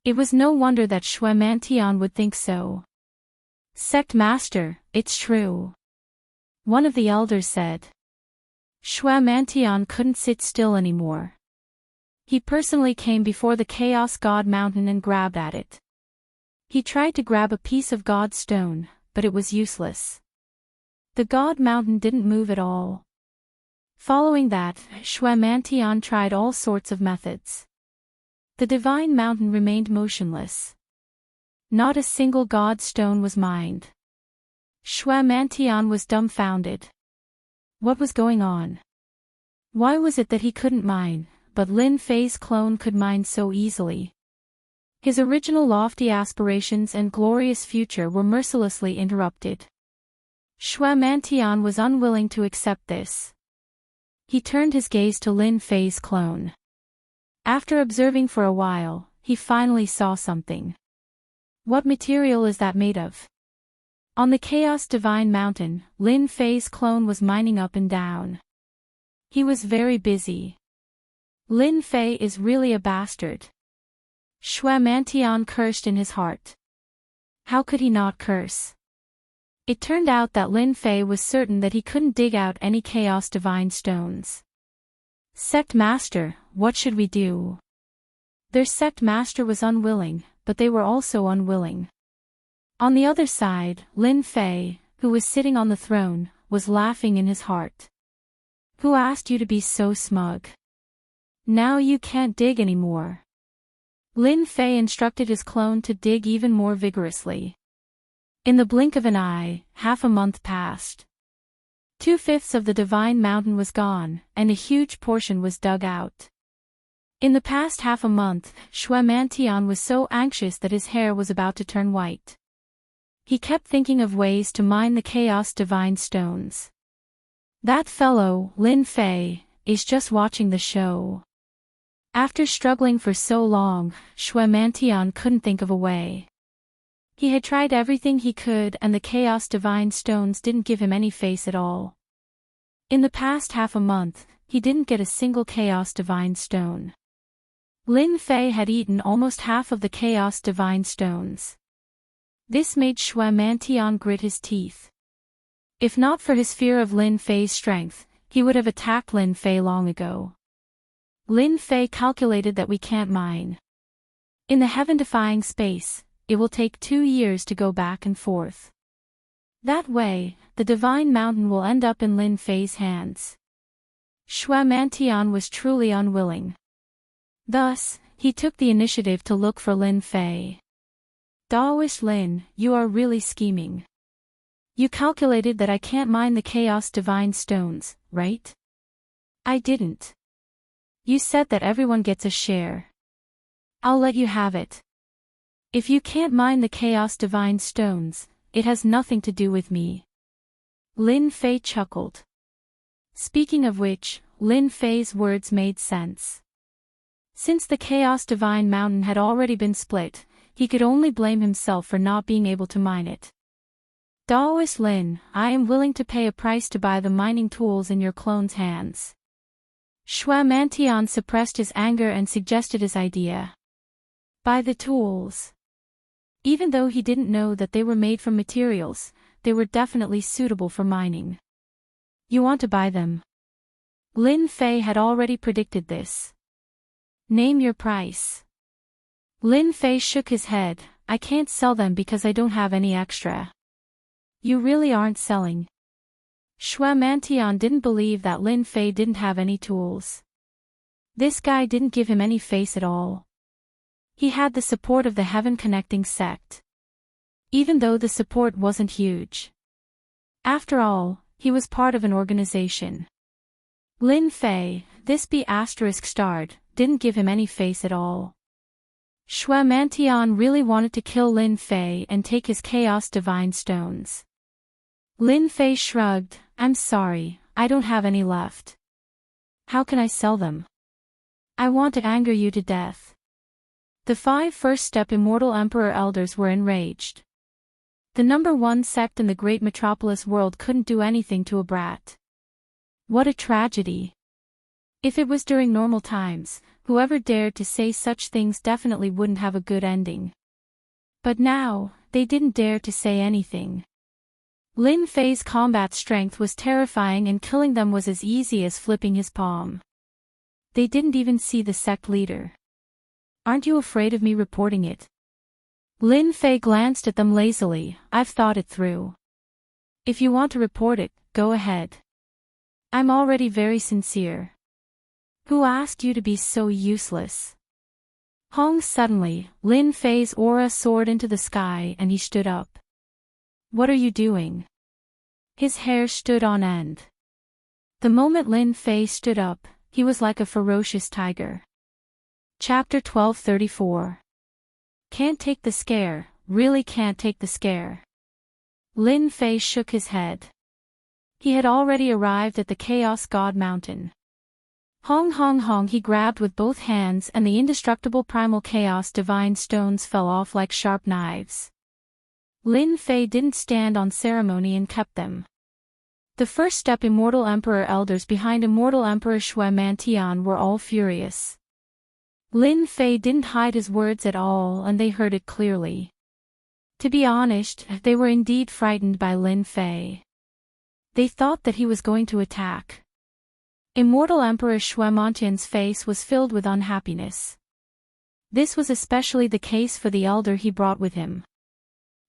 It was no wonder that Shuemontian would think so. Sect Master, it's true. One of the elders said. Shuemontian couldn't sit still anymore. He personally came before the Chaos God Mountain and grabbed at it. He tried to grab a piece of God's stone, but it was useless. The God Mountain didn't move at all. Following that, Shuemontian tried all sorts of methods. The Divine Mountain remained motionless. Not a single God stone was mined. Shuemontian was dumbfounded. What was going on? Why was it that he couldn't mine, but Lin Fei's clone could mine so easily? His original lofty aspirations and glorious future were mercilessly interrupted. Shuemontian was unwilling to accept this. He turned his gaze to Lin Fei's clone. After observing for a while, he finally saw something. What material is that made of? On the Chaos Divine Mountain, Lin Fei's clone was mining up and down. He was very busy. Lin Fei is really a bastard. Shuemontian cursed in his heart. How could he not curse? It turned out that Lin Fei was certain that he couldn't dig out any Chaos Divine stones. Sect Master, what should we do? Their Sect Master was unwilling, but they were also unwilling. On the other side, Lin Fei, who was sitting on the throne, was laughing in his heart. Who asked you to be so smug? Now you can't dig anymore. Lin Fei instructed his clone to dig even more vigorously. In the blink of an eye, half a month passed. 2/5 of the Divine Mountain was gone, and a huge portion was dug out. In the past half a month, Shuemontian was so anxious that his hair was about to turn white. He kept thinking of ways to mine the Chaos Divine stones. That fellow, Lin Fei, is just watching the show. After struggling for so long, Shuemontian couldn't think of a way. He had tried everything he could and the Chaos Divine stones didn't give him any face at all. In the past half a month, he didn't get a single Chaos Divine stone. Lin Fei had eaten almost half of the Chaos Divine stones. This made Shuemontian grit his teeth. If not for his fear of Lin Fei's strength, he would have attacked Lin Fei long ago. Lin Fei calculated that we can't mine. In the heaven-defying space, it will take 2 years to go back and forth. That way, the Divine Mountain will end up in Lin Fei's hands. Shuemontian was truly unwilling. Thus, he took the initiative to look for Lin Fei. Daoist Lin, you are really scheming. You calculated that I can't mine the Chaos Divine stones, right? I didn't. You said that everyone gets a share. I'll let you have it. If you can't mine the Chaos Divine stones, it has nothing to do with me. Lin Fei chuckled. Speaking of which, Lin Fei's words made sense. Since the Chaos Divine Mountain had already been split, he could only blame himself for not being able to mine it. Daoist Lin, I am willing to pay a price to buy the mining tools in your clone's hands. Shuemontian suppressed his anger and suggested his idea. Buy the tools. Even though he didn't know that they were made from materials, they were definitely suitable for mining. You want to buy them? Lin Fei had already predicted this. Name your price. Lin Fei shook his head. I can't sell them because I don't have any extra. You really aren't selling. Shuemontian didn't believe that Lin Fei didn't have any tools. This guy didn't give him any face at all. He had the support of the heaven-connecting sect. Even though the support wasn't huge. After all, he was part of an organization. Lin Fei, this B*** starred, didn't give him any face at all. Shuemantian really wanted to kill Lin Fei and take his Chaos Divine Stones. Lin Fei shrugged, "I'm sorry, I don't have any left. How can I sell them? I want to anger you to death." The 5 first-step Immortal Emperor Elders were enraged. The number 1 sect in the great metropolis world couldn't do anything to a brat. What a tragedy. If it was during normal times, whoever dared to say such things definitely wouldn't have a good ending. But now, they didn't dare to say anything. Lin Fei's combat strength was terrifying and killing them was as easy as flipping his palm. They didn't even see the sect leader. "Aren't you afraid of me reporting it?" Lin Fei glanced at them lazily. "I've thought it through. If you want to report it, go ahead. I'm already very sincere. Who asked you to be so useless?" Hong suddenly, Lin Fei's aura soared into the sky and he stood up. "What are you doing?" His hair stood on end. The moment Lin Fei stood up, he was like a ferocious tiger. Chapter 1234. Can't take the scare, really can't take the scare. Lin Fei shook his head. He had already arrived at the Chaos God Mountain. Hong hong hong, he grabbed with both hands and the indestructible primal chaos divine stones fell off like sharp knives. Lin Fei didn't stand on ceremony and kept them. The first step Immortal Emperor Elders behind Immortal Emperor Shuemantian were all furious. Lin Fei didn't hide his words at all and they heard it clearly. To be honest, they were indeed frightened by Lin Fei. They thought that he was going to attack. Immortal Emperor Shuemantian's face was filled with unhappiness. This was especially the case for the elder he brought with him.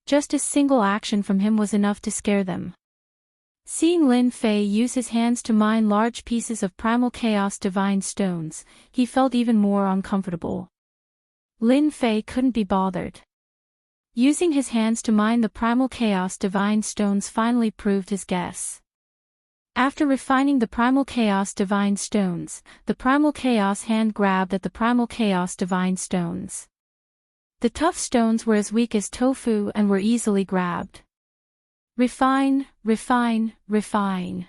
Just a single action from him was enough to scare them. Seeing Lin Fei use his hands to mine large pieces of primal chaos divine stones, he felt even more uncomfortable. Lin Fei couldn't be bothered. Using his hands to mine the primal chaos divine stones finally proved his guess. After refining the primal chaos divine stones, the primal chaos hand grabbed at the primal chaos divine stones. The tough stones were as weak as tofu and were easily grabbed. Refine, refine, refine.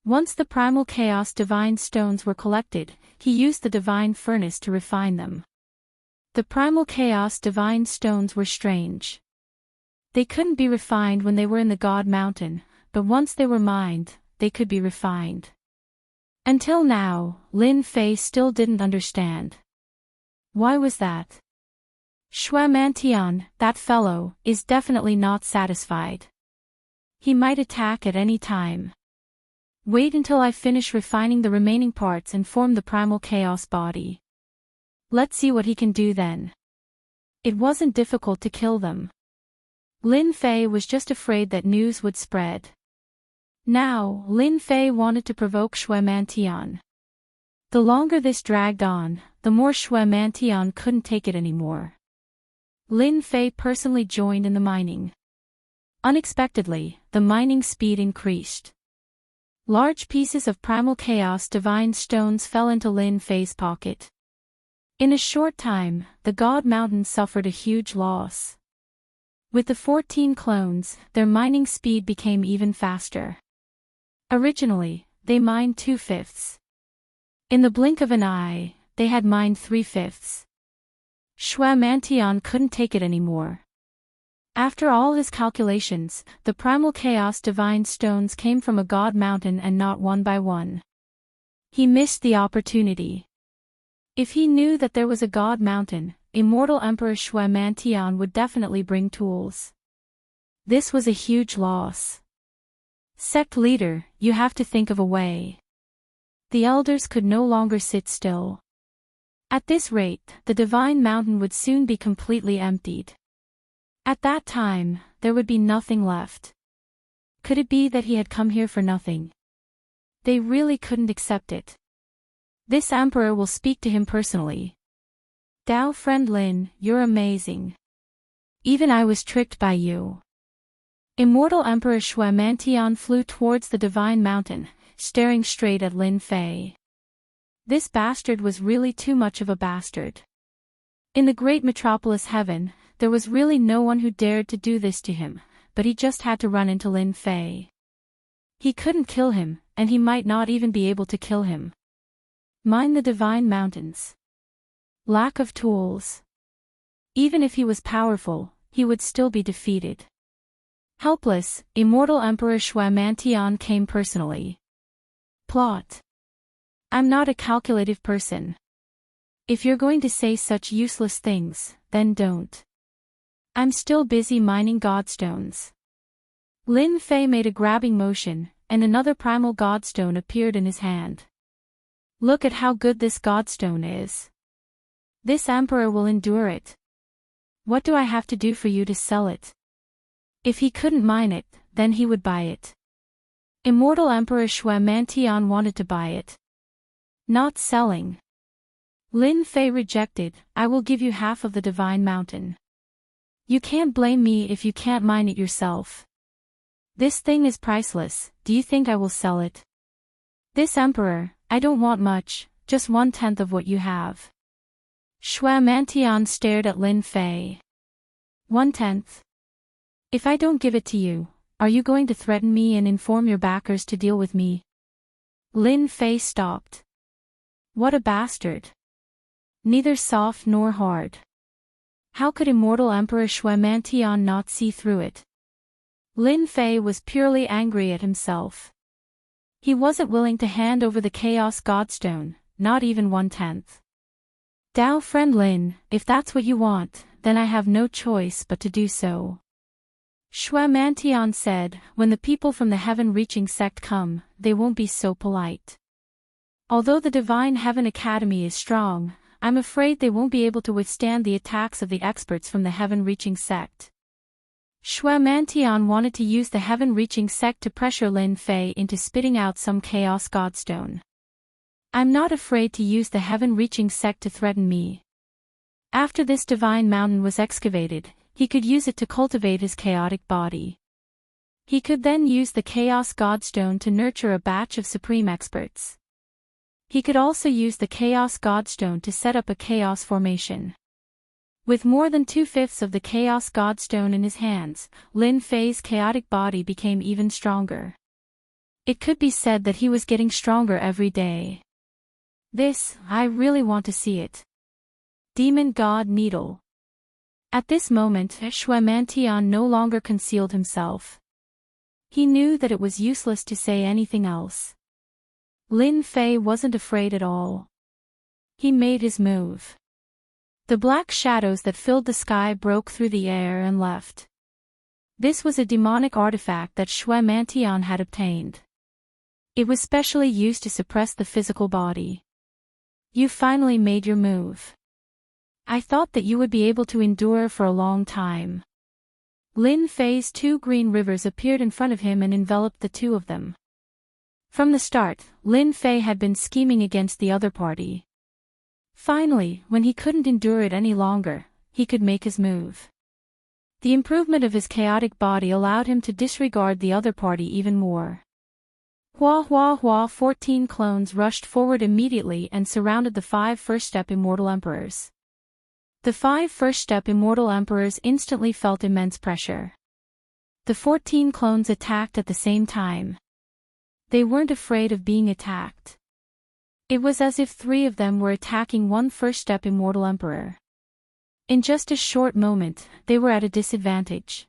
Once the primal chaos divine stones were collected, he used the divine furnace to refine them. The primal chaos divine stones were strange. They couldn't be refined when they were in the God Mountain, but once they were mined, they could be refined. Until now, Lin Fei still didn't understand. Why was that? Shuemantian, that fellow, is definitely not satisfied. He might attack at any time. Wait until I finish refining the remaining parts and form the primal chaos body. Let's see what he can do then. It wasn't difficult to kill them. Lin Fei was just afraid that news would spread. Now, Lin Fei wanted to provoke Shuemantian. The longer this dragged on, the more Shuemantian couldn't take it anymore. Lin Fei personally joined in the mining. Unexpectedly, the mining speed increased. Large pieces of primal chaos divine stones fell into Lin Fei's pocket. In a short time, the God Mountain suffered a huge loss. With the 14 clones, their mining speed became even faster. Originally, they mined 2/5. In the blink of an eye, they had mined 3/5. Shuemantian couldn't take it anymore. After all his calculations, the primal chaos divine stones came from a God Mountain and not one by one. He missed the opportunity. If he knew that there was a God Mountain, Immortal Emperor Shuemantian would definitely bring tools. This was a huge loss. Sect leader, you have to think of a way. The elders could no longer sit still. At this rate, the Divine Mountain would soon be completely emptied. At that time, there would be nothing left. Could it be that he had come here for nothing? They really couldn't accept it. This emperor will speak to him personally. Dao friend Lin, you're amazing. Even I was tricked by you. Immortal Emperor Shuemantian flew towards the Divine Mountain, staring straight at Lin Fei. This bastard was really too much of a bastard. In the great metropolis heaven, there was really no one who dared to do this to him, but he just had to run into Lin Fei. He couldn't kill him, and he might not even be able to kill him. Mine the divine mountains. Lack of tools. Even if he was powerful, he would still be defeated. Helpless, immortal Emperor Shui Mantian came personally. Plot. I'm not a calculative person. If you're going to say such useless things, then don't. I'm still busy mining godstones. Lin Fei made a grabbing motion, and another primal godstone appeared in his hand. Look at how good this godstone is. This emperor will endure it. What do I have to do for you to sell it? If he couldn't mine it, then he would buy it. Immortal Emperor Shui Mantian wanted to buy it. Not selling. Lin Fei rejected. I will give you half of the divine mountain. You can't blame me if you can't mine it yourself. This thing is priceless. Do you think I will sell it? This emperor, I don't want much, just 1/10 of what you have. Shui Mantian stared at Lin Fei. 1/10. If I don't give it to you, are you going to threaten me and inform your backers to deal with me? Lin Fei stopped. What a bastard. Neither soft nor hard. How could immortal Emperor Shui Mantian not see through it? Lin Fei was purely angry at himself. He wasn't willing to hand over the Chaos Godstone, not even 1/10. Dao friend Lin, if that's what you want, then I have no choice but to do so. Shui Mantian said, when the people from the heaven-reaching sect come, they won't be so polite. Although the Divine Heaven Academy is strong, I'm afraid they won't be able to withstand the attacks of the experts from the heaven-reaching sect. Shui Mantian wanted to use the heaven-reaching sect to pressure Lin Fei into spitting out some Chaos Godstone. I'm not afraid to use the heaven-reaching sect to threaten me. After this divine mountain was excavated, he could use it to cultivate his chaotic body. He could then use the Chaos Godstone to nurture a batch of supreme experts. He could also use the Chaos Godstone to set up a chaos formation. With more than 2/5 of the Chaos Godstone in his hands, Lin Fei's chaotic body became even stronger. It could be said that he was getting stronger every day. I really want to see it. Demon God Needle. At this moment, Shui Mantian no longer concealed himself. He knew that it was useless to say anything else. Lin Fei wasn't afraid at all. He made his move. The black shadows that filled the sky broke through the air and left. This was a demonic artifact that Shui Mantian had obtained. It was specially used to suppress the physical body. You finally made your move. I thought that you would be able to endure for a long time. Lin Fei's 2 green rivers appeared in front of him and enveloped the two of them. From the start, Lin Fei had been scheming against the other party. Finally, when he couldn't endure it any longer, he could make his move. The improvement of his chaotic body allowed him to disregard the other party even more. Hua hua hua 14 clones rushed forward immediately and surrounded the 5 first-step immortal emperors. The 5 first-step immortal emperors instantly felt immense pressure. The 14 clones attacked at the same time. They weren't afraid of being attacked. It was as if 3 of them were attacking one first-step immortal emperor. In just a short moment, they were at a disadvantage.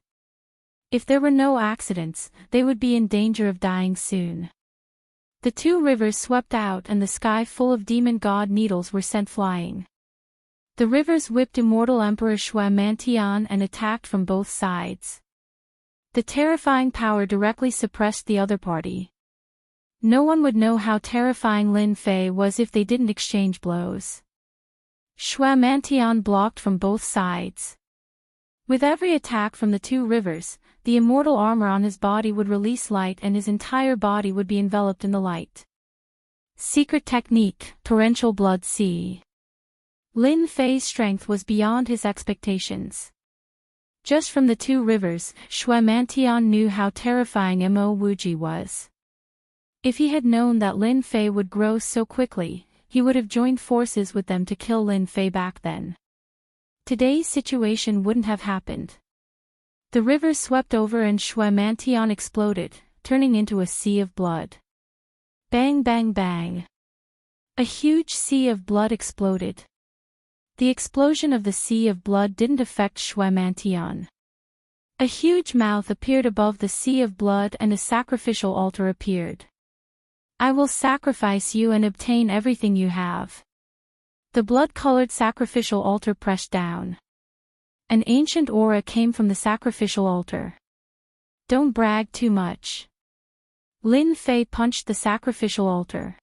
If there were no accidents, they would be in danger of dying soon. The 2 rivers swept out and the sky full of demon god needles were sent flying. The rivers whipped immortal Emperor Shui Mantian and attacked from both sides. The terrifying power directly suppressed the other party. No one would know how terrifying Lin Fei was if they didn't exchange blows. Shui Mantian blocked from both sides. With every attack from the 2 rivers, the immortal armor on his body would release light and his entire body would be enveloped in the light. Secret technique, torrential blood sea. Lin Fei's strength was beyond his expectations. Just from the 2 rivers, Shui Mantian knew how terrifying Mo Wuji was. If he had known that Lin Fei would grow so quickly, he would have joined forces with them to kill Lin Fei back then. today's situation wouldn't have happened. The river swept over and Enchanting exploded, turning into a sea of blood. Bang bang bang. A huge sea of blood exploded. The explosion of the sea of blood didn't affect Enchanting. A huge mouth appeared above the sea of blood and a sacrificial altar appeared. I will sacrifice you and obtain everything you have. The blood-colored sacrificial altar pressed down. An ancient aura came from the sacrificial altar. Don't brag too much. Lin Fei punched the sacrificial altar.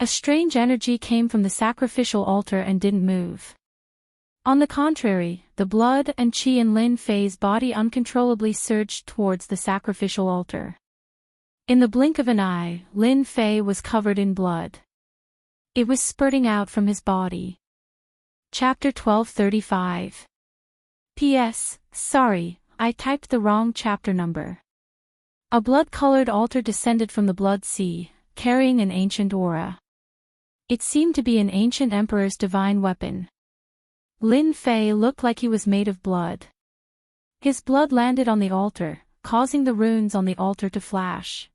A strange energy came from the sacrificial altar and didn't move. On the contrary, the blood and qi in Lin Fei's body uncontrollably surged towards the sacrificial altar. In the blink of an eye, Lin Fei was covered in blood. It was spurting out from his body. Chapter 1235. P.S. Sorry, I typed the wrong chapter number. A blood-colored altar descended from the blood sea, carrying an ancient aura. It seemed to be an ancient emperor's divine weapon. Lin Fei looked like he was made of blood. His blood landed on the altar, causing the runes on the altar to flash.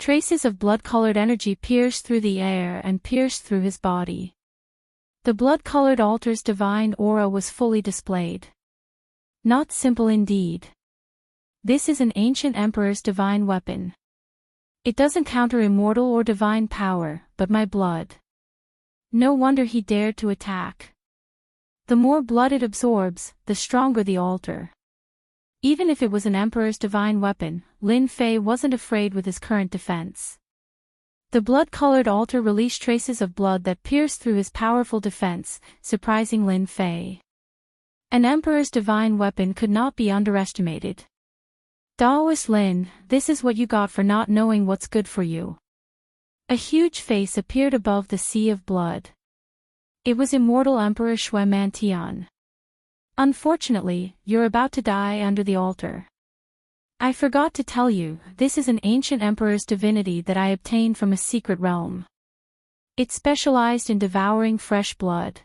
Traces of blood-colored energy pierced through the air and pierced through his body. The blood-colored altar's divine aura was fully displayed. Not simple indeed. This is an ancient emperor's divine weapon. It doesn't counter immortal or divine power, but my blood. No wonder he dared to attack. The more blood it absorbs, the stronger the altar. Even if it was an emperor's divine weapon, Lin Fei wasn't afraid with his current defense. The blood-colored altar released traces of blood that pierced through his powerful defense, surprising Lin Fei. An emperor's divine weapon could not be underestimated. Daoist Lin, this is what you got for not knowing what's good for you. A huge face appeared above the sea of blood. It was Immortal Emperor Enchanting. Unfortunately, you're about to die under the altar. I forgot to tell you, this is an ancient emperor's divinity that I obtained from a secret realm. It specialized in devouring fresh blood.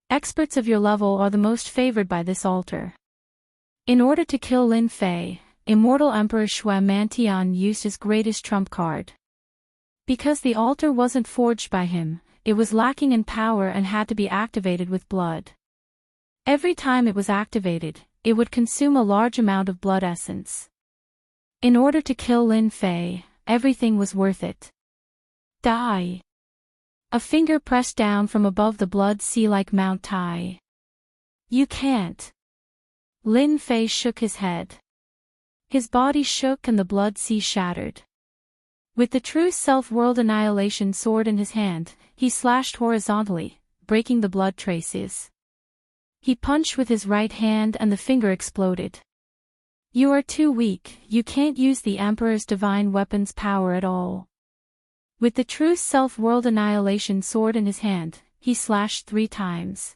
Experts of your level are the most favored by this altar. In order to kill Lin Fei, Immortal Emperor Enchanting used his greatest trump card. Because the altar wasn't forged by him, it was lacking in power and had to be activated with blood. Every time it was activated, it would consume a large amount of blood essence. In order to kill Lin Fei, everything was worth it. Die. A finger pressed down from above the blood sea like Mount Tai. You can't. Lin Fei shook his head. His body shook and the blood sea shattered. With the true self-world annihilation sword in his hand, he slashed horizontally, breaking the blood traces. He punched with his right hand and the finger exploded. You are too weak, you can't use the Emperor's divine weapon's power at all. With the true self-world annihilation sword in his hand, he slashed 3 times.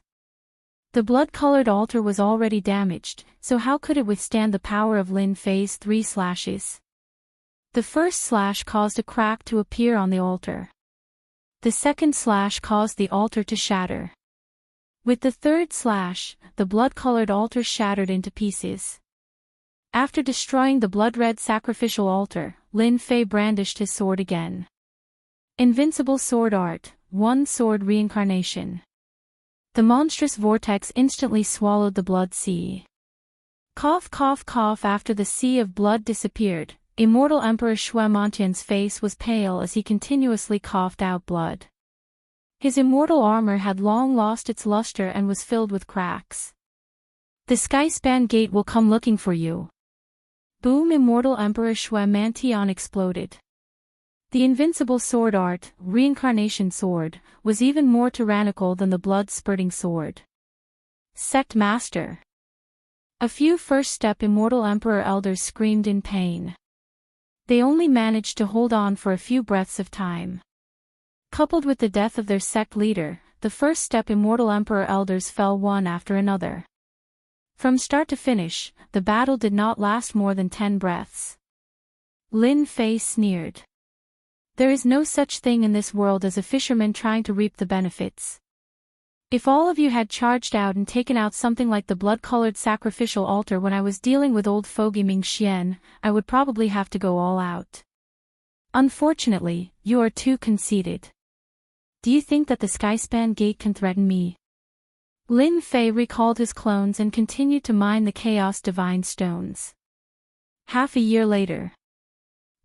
The blood-colored altar was already damaged, so how could it withstand the power of Lin Fei's 3 slashes? The first slash caused a crack to appear on the altar. The second slash caused the altar to shatter. With the third slash, the blood-colored altar shattered into pieces. After destroying the blood-red sacrificial altar, Lin Fei brandished his sword again. Invincible Sword Art, 1 Sword Reincarnation. The monstrous vortex instantly swallowed the blood sea. Cough cough cough. After the sea of blood disappeared, Immortal Emperor Enchanting's face was pale as he continuously coughed out blood. His immortal armor had long lost its luster and was filled with cracks. The Skyspan Gate will come looking for you. Boom! Immortal Emperor Enchanting exploded. The invincible sword art, reincarnation sword, was even more tyrannical than the blood-spurting sword. Sect Master. A few first-step Immortal Emperor elders screamed in pain. They only managed to hold on for a few breaths of time. Coupled with the death of their sect leader, the first-step Immortal Emperor elders fell one after another. From start to finish, the battle did not last more than 10 breaths. Lin Fei sneered. There is no such thing in this world as a fisherman trying to reap the benefits. If all of you had charged out and taken out something like the blood-colored sacrificial altar when I was dealing with old fogey Ming Xian, I would probably have to go all out. Unfortunately, you are too conceited. Do you think that the Skyspan Gate can threaten me? Lin Fei recalled his clones and continued to mine the Chaos Divine Stones. Half a year later,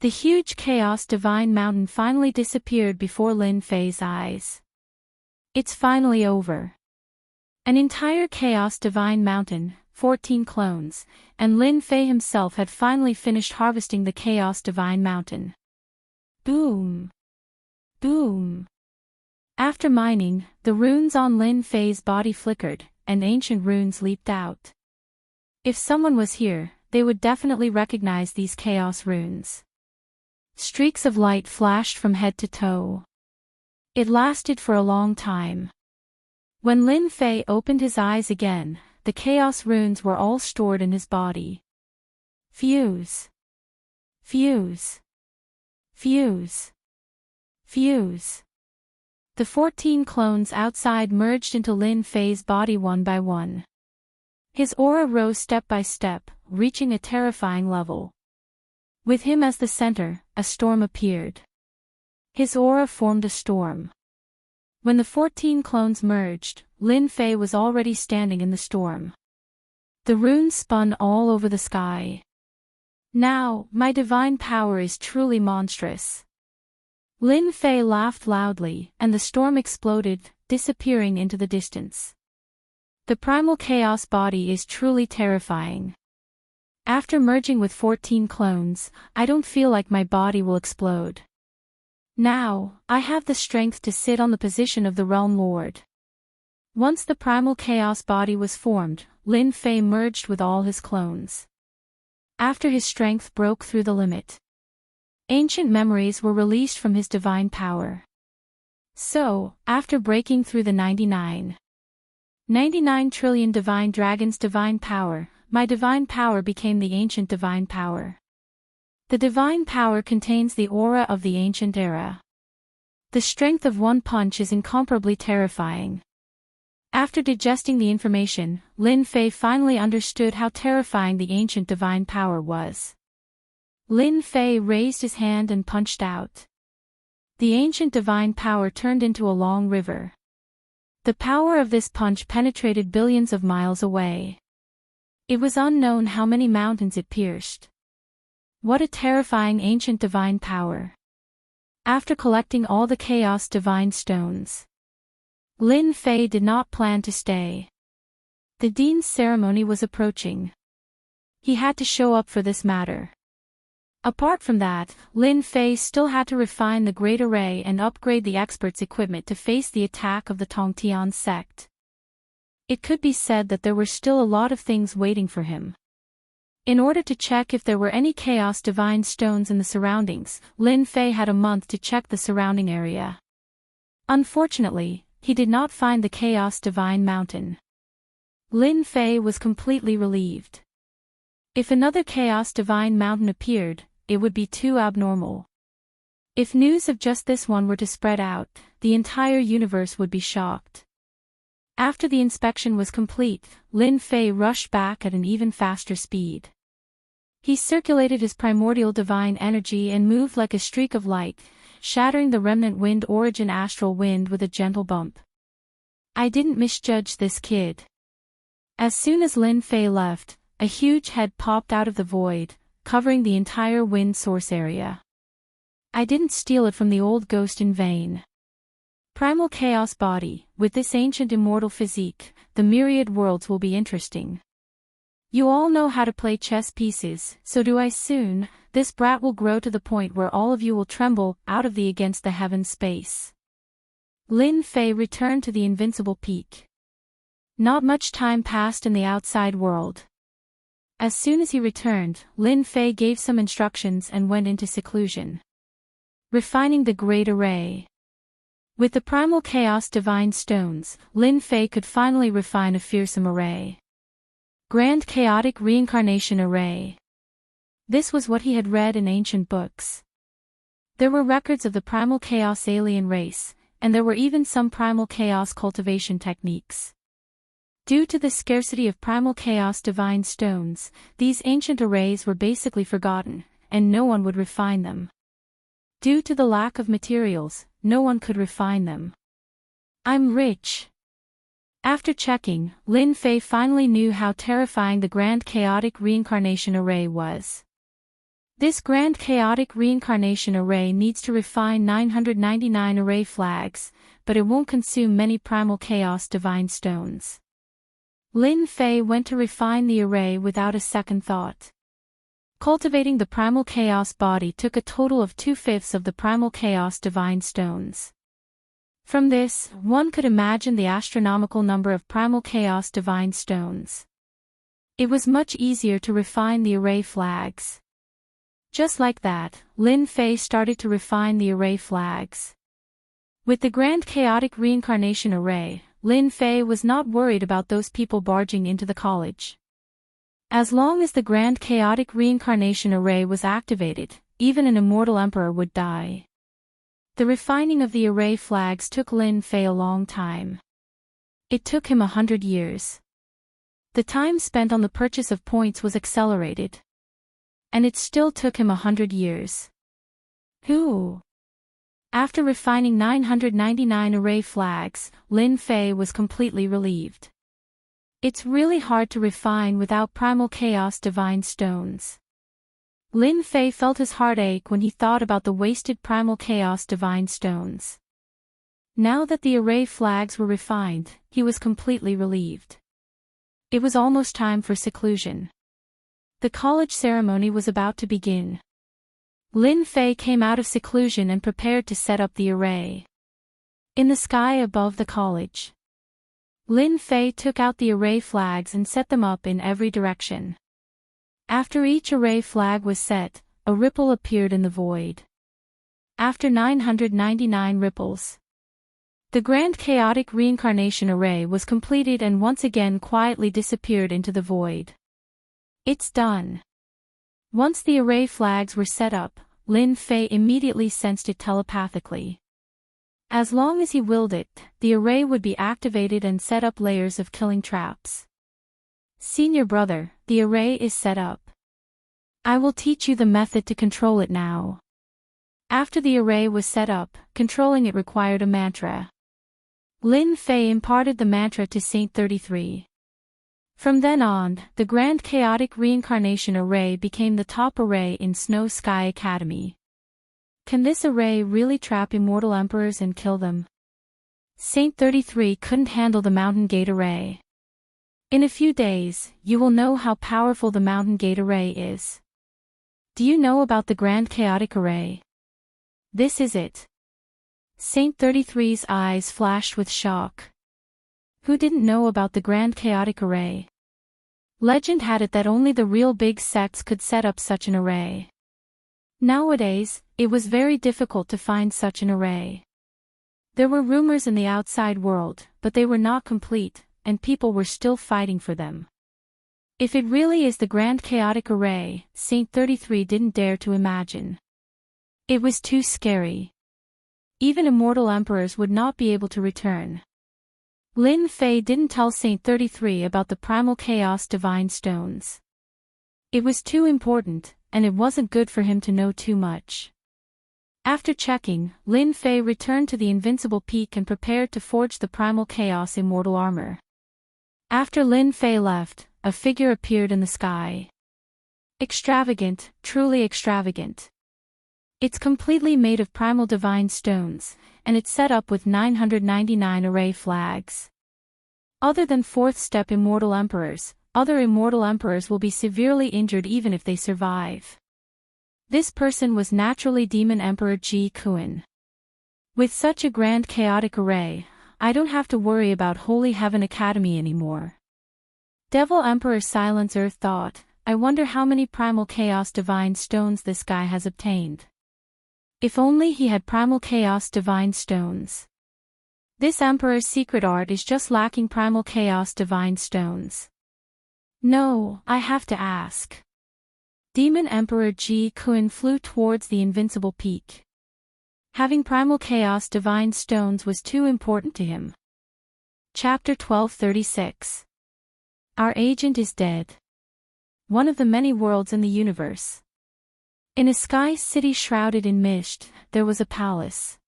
the huge Chaos Divine Mountain finally disappeared before Lin Fei's eyes. It's finally over. An entire Chaos Divine Mountain, 14 clones, and Lin Fei himself had finally finished harvesting the Chaos Divine Mountain. Boom! Boom! After mining, the runes on Lin Fei's body flickered, and ancient runes leaped out. If someone was here, they would definitely recognize these chaos runes. Streaks of light flashed from head to toe. It lasted for a long time. When Lin Fei opened his eyes again, the chaos runes were all stored in his body. Fuse. Fuse. Fuse. Fuse. The 14 clones outside merged into Lin Fei's body one by one. His aura rose step by step, reaching a terrifying level. With him as the center, a storm appeared. His aura formed a storm. When the 14 clones merged, Lin Fei was already standing in the storm. The runes spun all over the sky. Now, my divine power is truly monstrous. Lin Fei laughed loudly, and the storm exploded, disappearing into the distance. The primal chaos body is truly terrifying. After merging with 14 clones, I don't feel like my body will explode. Now, I have the strength to sit on the position of the Realm Lord. Once the primal chaos body was formed, Lin Fei merged with all his clones. After his strength broke through the limit, ancient memories were released from his divine power. So, after breaking through the 99 trillion divine dragons' divine power, my divine power became the ancient divine power. The divine power contains the aura of the ancient era. The strength of one punch is incomparably terrifying. After digesting the information, Lin Fei finally understood how terrifying the ancient divine power was. Lin Fei raised his hand and punched out. The ancient divine power turned into a long river. The power of this punch penetrated billions of miles away. It was unknown how many mountains it pierced. What a terrifying ancient divine power. After collecting all the Chaos Divine Stones, Lin Fei did not plan to stay. The Dean's ceremony was approaching. He had to show up for this matter. Apart from that, Lin Fei still had to refine the Great Array and upgrade the expert's equipment to face the attack of the Tongtian sect. It could be said that there were still a lot of things waiting for him. In order to check if there were any Chaos Divine Stones in the surroundings, Lin Fei had a month to check the surrounding area. Unfortunately, he did not find the Chaos Divine Mountain. Lin Fei was completely relieved. If another Chaos Divine Mountain appeared, it would be too abnormal. If news of just this one were to spread out, the entire universe would be shocked. After the inspection was complete, Lin Fei rushed back at an even faster speed. He circulated his primordial divine energy and moved like a streak of light, shattering the remnant wind origin astral wind with a gentle bump. I didn't misjudge this kid. As soon as Lin Fei left, a huge head popped out of the void, covering the entire wind source area. I didn't steal it from the old ghost in vain. Primal chaos body, with this ancient immortal physique, the myriad worlds will be interesting. You all know how to play chess pieces, so do I soon. This brat will grow to the point where all of you will tremble out of the against the heavens space. Lin Fei returned to the invincible peak. Not much time passed in the outside world. As soon as he returned, Lin Fei gave some instructions and went into seclusion. Refining the Great Array. With the primal chaos divine stones, Lin Fei could finally refine a fearsome array. Grand Chaotic Reincarnation Array. This was what he had read in ancient books. There were records of the primal chaos alien race, and there were even some primal chaos cultivation techniques. Due to the scarcity of primal chaos divine stones, these ancient arrays were basically forgotten, and no one would refine them. Due to the lack of materials, no one could refine them. I'm rich. After checking, Lin Fei finally knew how terrifying the Grand Chaotic Reincarnation Array was. This Grand Chaotic Reincarnation Array needs to refine 999 array flags, but it won't consume many Primal Chaos Divine Stones. Lin Fei went to refine the array without a second thought. Cultivating the Primal Chaos body took a total of 2/5 of the Primal Chaos Divine Stones. From this, one could imagine the astronomical number of Primal Chaos Divine Stones. It was much easier to refine the array flags. Just like that, Lin Fei started to refine the array flags. With the Grand Chaotic Reincarnation Array, Lin Fei was not worried about those people barging into the college. As long as the Grand Chaotic Reincarnation Array was activated, even an immortal emperor would die. The refining of the array flags took Lin Fei a long time. It took him 100 years. The time spent on the purchase of points was accelerated. And it still took him 100 years. After refining 999 array flags, Lin Fei was completely relieved. It's really hard to refine without Primal Chaos Divine Stones. Lin Fei felt his heart ache when he thought about the wasted Primal Chaos Divine Stones. Now that the array flags were refined, he was completely relieved. It was almost time for seclusion. The college ceremony was about to begin. Lin Fei came out of seclusion and prepared to set up the array. In the sky above the college, Lin Fei took out the array flags and set them up in every direction. After each array flag was set, a ripple appeared in the void. After 999 ripples, the Grand Chaotic Reincarnation Array was completed and once again quietly disappeared into the void. It's done. Once the array flags were set up, Lin Fei immediately sensed it telepathically. As long as he willed it, the array would be activated and set up layers of killing traps. Senior brother, the array is set up. I will teach you the method to control it now. After the array was set up, controlling it required a mantra. Lin Fei imparted the mantra to Saint 33. From then on, the Grand Chaotic Reincarnation Array became the top array in Snow Sky Academy. Can this array really trap immortal emperors and kill them? Saint 33 couldn't handle the Mountain Gate Array. In a few days, you will know how powerful the Mountain Gate Array is. Do you know about the Grand Chaotic Array? This is it. Saint 33's eyes flashed with shock. Who didn't know about the Grand Chaotic Array? Legend had it that only the real big sects could set up such an array. Nowadays, it was very difficult to find such an array. There were rumors in the outside world, but they were not complete, and people were still fighting for them. If it really is the Grand Chaotic Array, Saint 33 didn't dare to imagine. It was too scary. Even immortal emperors would not be able to return. Lin Fei didn't tell Saint 33 about the Primal Chaos Divine Stones. It was too important, and it wasn't good for him to know too much. After checking, Lin Fei returned to the Invincible Peak and prepared to forge the Primal Chaos Immortal Armor. After Lin Fei left, a figure appeared in the sky. Extravagant, truly extravagant. It's completely made of primal divine stones, and it's set up with 999 array flags. Other than 4th step immortal emperors, other immortal emperors will be severely injured even if they survive. This person was naturally Demon Emperor Ji Kuan. With such a grand chaotic array, I don't have to worry about Holy Heaven Academy anymore. Devil Emperor Silencer thought, I wonder how many primal chaos divine stones this guy has obtained. If only he had Primal Chaos Divine Stones. This Emperor's secret art is just lacking Primal Chaos Divine Stones. No, I have to ask. Demon Emperor Ji Kuan flew towards the Invincible Peak. Having primal chaos divine stones was too important to him. Chapter 1236. Our agent is dead. One of the many worlds in the universe. In a sky city shrouded in mist, there was a palace.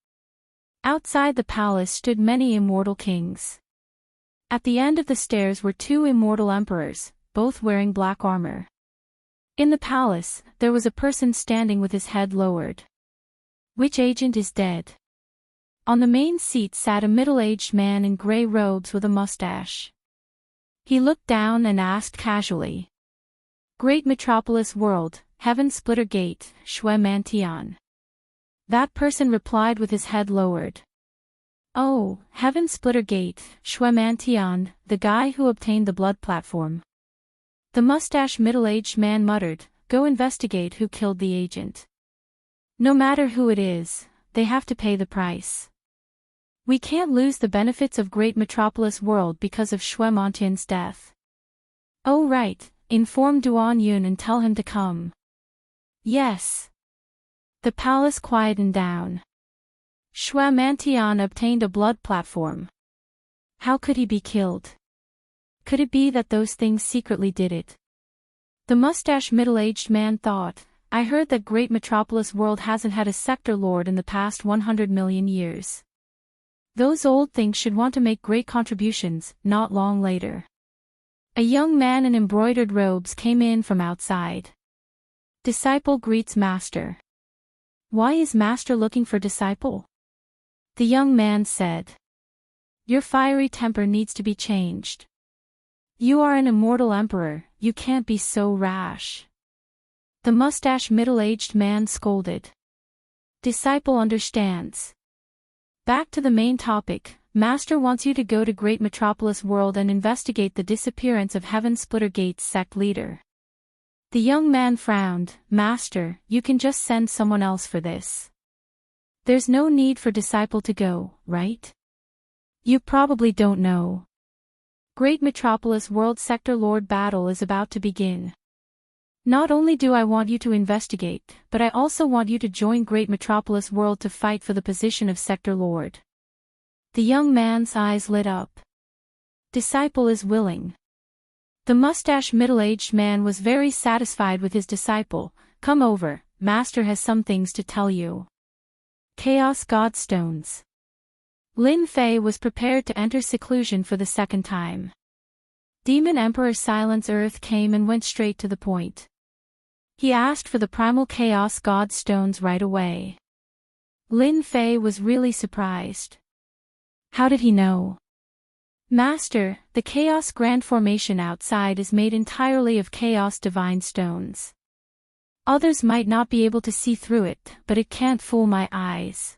Outside the palace stood many immortal kings. At the end of the stairs were two immortal emperors, both wearing black armor. In the palace, there was a person standing with his head lowered. Which agent is dead? On the main seat sat a middle-aged man in gray robes with a mustache. He looked down and asked casually. Great Metropolis World, Heaven Splitter Gate, Shwe Mantian. That person replied with his head lowered. Oh, Heaven Splitter Gate, Shwe Mantian, the guy who obtained the blood platform. The mustache middle-aged man muttered, Go investigate who killed the agent. No matter who it is, they have to pay the price. We can't lose the benefits of Great Metropolis World because of Shwe Mantian's death. Oh right, inform Duan Yun and tell him to come. Yes. The palace quietened down. Shwe Mantian obtained a blood platform. How could he be killed? Could it be that those things secretly did it? The mustache middle-aged man thought, I heard that Great Metropolis World hasn't had a sector lord in the past 100 million years. Those old things should want to make great contributions, not long later. A young man in embroidered robes came in from outside. Disciple greets master. Why is master looking for disciple? The young man said. Your fiery temper needs to be changed. You are an immortal emperor, you can't be so rash. The mustache middle-aged man scolded. Disciple understands. Back to the main topic, Master wants you to go to Great Metropolis World and investigate the disappearance of Heaven Splitter Gate's sect leader. The young man frowned, Master, you can just send someone else for this. There's no need for disciple to go, right? You probably don't know. Great Metropolis World Sector Lord battle is about to begin. Not only do I want you to investigate, but I also want you to join Great Metropolis World to fight for the position of Sector Lord. The young man's eyes lit up. Disciple is willing. The mustache middle-aged man was very satisfied with his disciple. Come over, Master has some things to tell you. Chaos Godstones. Lin Fei was prepared to enter seclusion for the second time. Demon Emperor Silence Earth came and went straight to the point. He asked for the primal Chaos Godstones right away. Lin Fei was really surprised. How did he know? Master, the Chaos Grand Formation outside is made entirely of Chaos Divine Stones. Others might not be able to see through it, but it can't fool my eyes.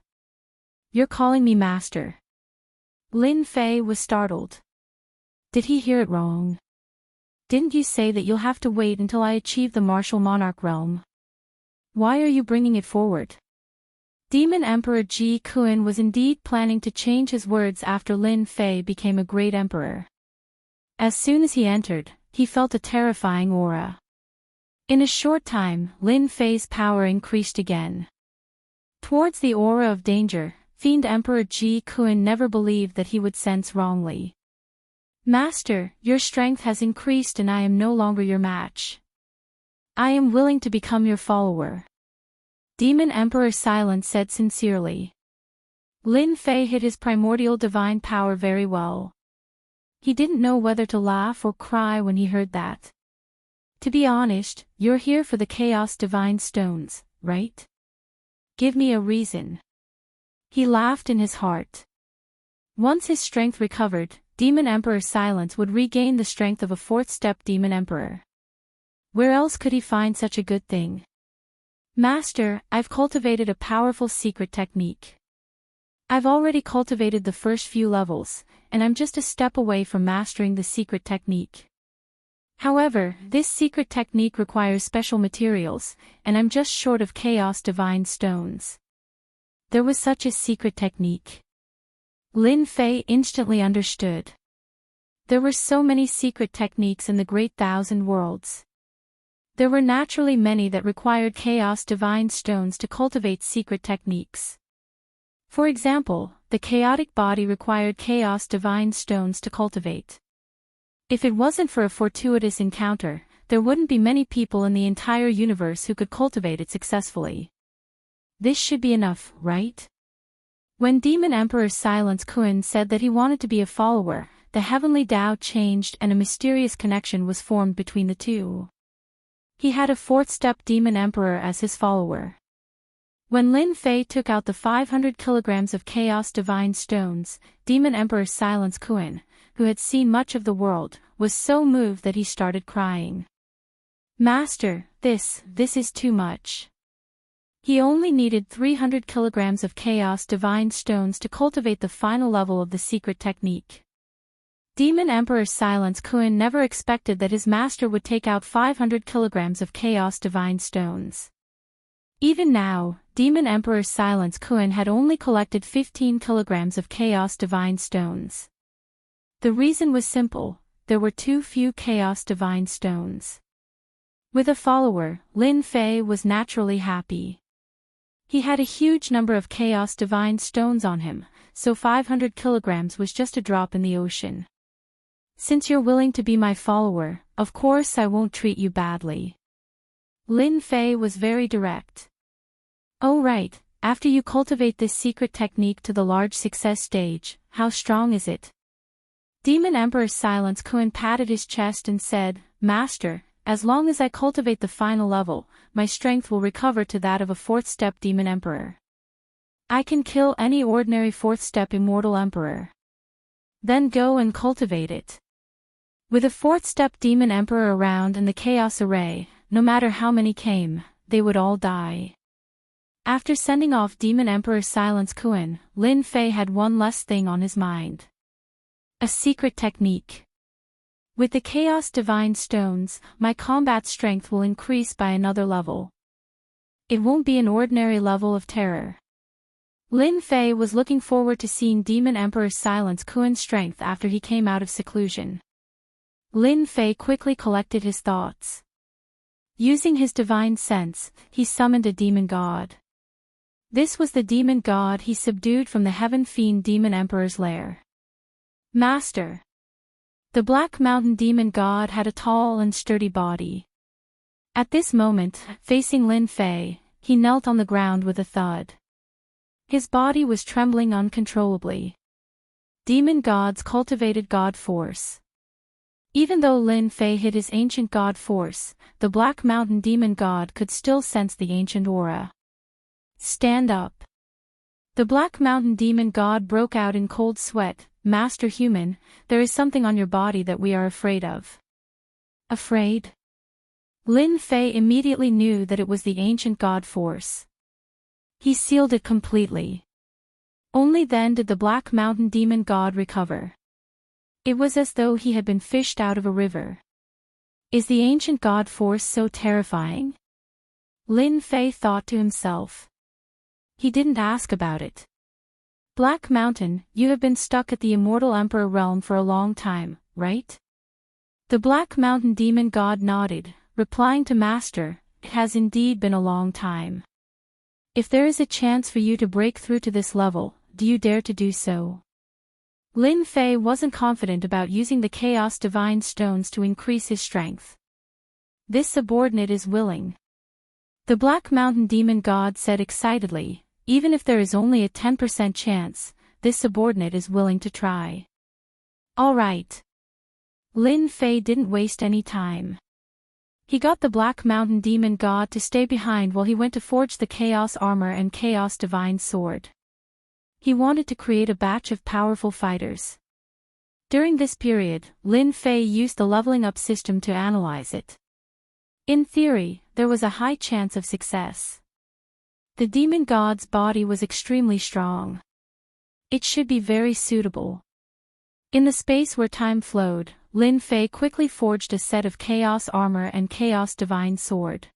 You're calling me Master. Lin Fei was startled. Did he hear it wrong? Didn't you say that you'll have to wait until I achieve the Martial Monarch realm? Why are you bringing it forward? Demon Emperor Ji Kun was indeed planning to change his words after Lin Fei became a great emperor. As soon as he entered, he felt a terrifying aura. In a short time, Lin Fei's power increased again. Towards the aura of danger, Fiend Emperor Ji Kun never believed that he would sense wrongly. Master, your strength has increased and I am no longer your match. I am willing to become your follower. Demon Emperor Silence said sincerely. Lin Fei hid his primordial divine power very well. He didn't know whether to laugh or cry when he heard that. To be honest, you're here for the Chaos Divine Stones, right? Give me a reason. He laughed in his heart. Once his strength recovered, Demon Emperor Silence would regain the strength of a fourth-step Demon Emperor. Where else could he find such a good thing? Master, I've cultivated a powerful secret technique. I've already cultivated the first few levels, and I'm just a step away from mastering the secret technique. However, this secret technique requires special materials, and I'm just short of Chaos Divine Stones. There was such a secret technique. Lin Fei instantly understood. There were so many secret techniques in the Great Thousand Worlds. There were naturally many that required Chaos Divine Stones to cultivate secret techniques. For example, the chaotic body required chaos divine stones to cultivate. If it wasn't for a fortuitous encounter, there wouldn't be many people in the entire universe who could cultivate it successfully. This should be enough, right? When Demon Emperor Silence Kun said that he wanted to be a follower, the heavenly Tao changed and a mysterious connection was formed between the two. He had a fourth-step Demon Emperor as his follower. When Lin Fei took out the 500 kilograms of Chaos Divine Stones, Demon Emperor Silence Kun, who had seen much of the world, was so moved that he started crying. Master, this is too much. He only needed 300 kilograms of Chaos Divine Stones to cultivate the final level of the secret technique. Demon Emperor Silence Kun never expected that his master would take out 500 kilograms of Chaos Divine Stones. Even now, Demon Emperor Silence Kun had only collected 15 kilograms of Chaos Divine Stones. The reason was simple: there were too few Chaos Divine Stones. With a follower, Lin Fei was naturally happy. He had a huge number of Chaos Divine Stones on him, so 500 kilograms was just a drop in the ocean. Since you're willing to be my follower, of course I won't treat you badly. Lin Fei was very direct. Oh right, after you cultivate this secret technique to the large success stage, how strong is it? Demon Emperor Silence Kun patted his chest and said, Master, as long as I cultivate the final level, my strength will recover to that of a fourth-step Demon Emperor. I can kill any ordinary fourth-step Immortal Emperor. Then go and cultivate it. With a fourth-step Demon Emperor around and the Chaos Array, no matter how many came, they would all die. After sending off Demon Emperor Silence Kun, Lin Fei had one less thing on his mind. A secret technique. With the Chaos Divine Stones, my combat strength will increase by another level. It won't be an ordinary level of terror. Lin Fei was looking forward to seeing Demon Emperor Silence Kun's strength after he came out of seclusion. Lin Fei quickly collected his thoughts. Using his divine sense, he summoned a demon god. This was the demon god he subdued from the Heaven Fiend Demon Emperor's lair. Master. The Black Mountain Demon God had a tall and sturdy body. At this moment, facing Lin Fei, he knelt on the ground with a thud. His body was trembling uncontrollably. Demon gods cultivated god force. Even though Lin Fei hid his ancient god force, the Black Mountain Demon God could still sense the ancient aura. Stand up. The Black Mountain Demon God broke out in cold sweat. Master Human, there is something on your body that we are afraid of. Afraid? Lin Fei immediately knew that it was the ancient god force. He sealed it completely. Only then did the Black Mountain Demon God recover. It was as though he had been fished out of a river. Is the ancient god force so terrifying? Lin Fei thought to himself. He didn't ask about it. Black Mountain, you have been stuck at the Immortal Emperor realm for a long time, right? The Black Mountain Demon God nodded, replying to Master, it has indeed been a long time. If there is a chance for you to break through to this level, do you dare to do so? Lin Fei wasn't confident about using the Chaos Divine Stones to increase his strength. This subordinate is willing. The Black Mountain Demon God said excitedly, even if there is only a 10% chance, this subordinate is willing to try. All right. Lin Fei didn't waste any time. He got the Black Mountain Demon God to stay behind while he went to forge the Chaos Armor and Chaos Divine Sword. He wanted to create a batch of powerful fighters. During this period, Lin Fei used the leveling up system to analyze it. In theory, there was a high chance of success. The demon god's body was extremely strong. It should be very suitable. In the space where time flowed, Lin Fei quickly forged a set of Chaos Armor and Chaos Divine Sword.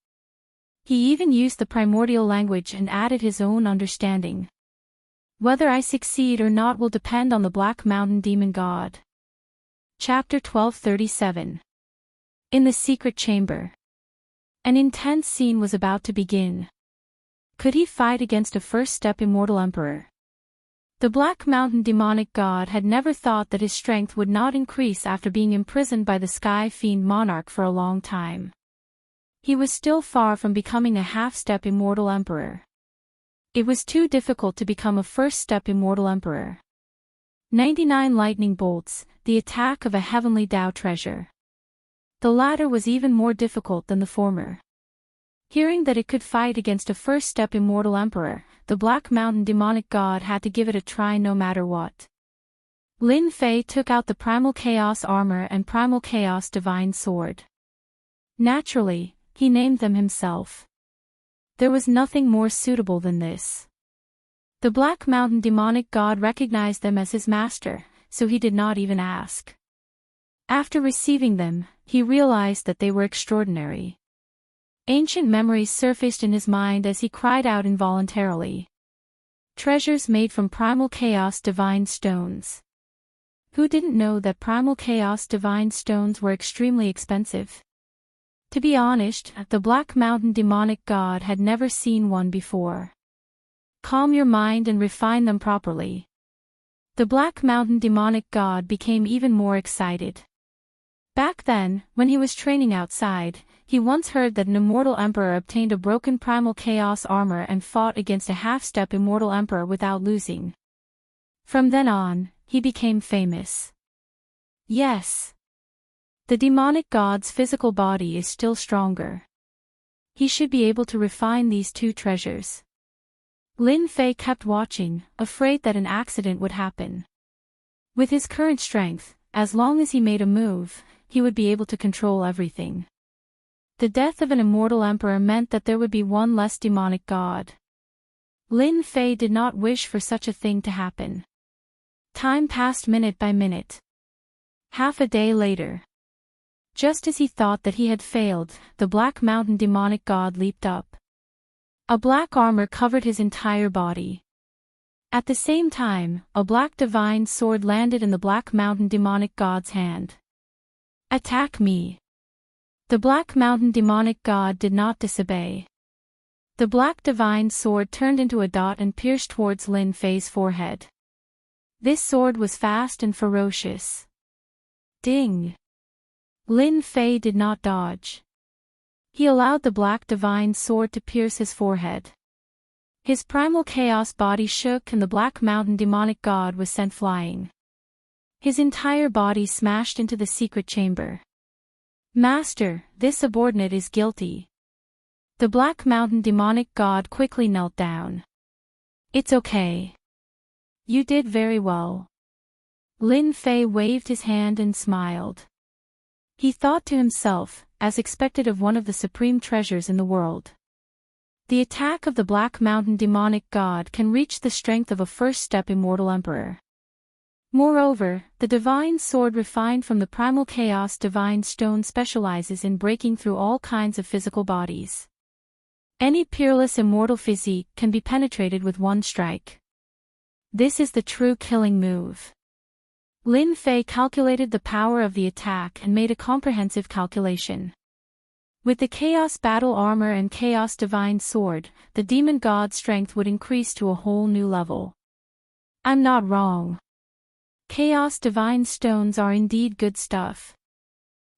He even used the primordial language and added his own understanding. Whether I succeed or not will depend on the Black Mountain Demon God. Chapter 1237. In the Secret Chamber. An intense scene was about to begin. Could he fight against a first-step Immortal Emperor? The Black Mountain demonic god had never thought that his strength would not increase after being imprisoned by the Sky Fiend monarch for a long time. He was still far from becoming a half-step immortal emperor. It was too difficult to become a first-step immortal emperor. 99 lightning bolts, the attack of a heavenly Tao treasure. The latter was even more difficult than the former. Hearing that it could fight against a first-step immortal emperor, the Black Mountain demonic god had to give it a try no matter what. Lin Fei took out the Primal Chaos armor and Primal Chaos divine sword. Naturally, he named them himself. There was nothing more suitable than this. The Black Mountain demonic god recognized them as his master, so he did not even ask. After receiving them, he realized that they were extraordinary. Ancient memories surfaced in his mind as he cried out involuntarily. Treasures made from Primal Chaos divine stones. Who didn't know that Primal Chaos divine stones were extremely expensive? To be honest, the Black Mountain demonic god had never seen one before. Calm your mind and refine them properly. The Black Mountain demonic god became even more excited. Back then, when he was training outside, he once heard that an immortal emperor obtained a broken Primal Chaos armor and fought against a half-step immortal emperor without losing. From then on, he became famous. Yes. The demonic god's physical body is still stronger. He should be able to refine these two treasures. Lin Fei kept watching, afraid that an accident would happen. With his current strength, as long as he made a move, he would be able to control everything. The death of an immortal emperor meant that there would be one less demonic god. Lin Fei did not wish for such a thing to happen. Time passed minute by minute. Half a day later. Just as he thought that he had failed, the Black Mountain demonic god leaped up. A black armor covered his entire body. At the same time, a black divine sword landed in the Black Mountain demonic god's hand. Attack me. The Black Mountain demonic god did not disobey. The black divine sword turned into a dot and pierced towards Lin Fei's forehead. This sword was fast and ferocious. Ding! Lin Fei did not dodge. He allowed the black divine sword to pierce his forehead. His Primal Chaos body shook and the Black Mountain demonic god was sent flying. His entire body smashed into the secret chamber. Master, this subordinate is guilty. The Black Mountain demonic god quickly knelt down. It's okay. You did very well. Lin Fei waved his hand and smiled. He thought to himself, as expected of one of the supreme treasures in the world. The attack of the Black Mountain demonic god can reach the strength of a first-step immortal emperor. Moreover, the divine sword refined from the Primal Chaos divine stone specializes in breaking through all kinds of physical bodies. Any peerless immortal physique can be penetrated with one strike. This is the true killing move. Lin Fei calculated the power of the attack and made a comprehensive calculation. With the Chaos Battle Armor and Chaos Divine Sword, the demon god's strength would increase to a whole new level. I'm not wrong. Chaos Divine Stones are indeed good stuff.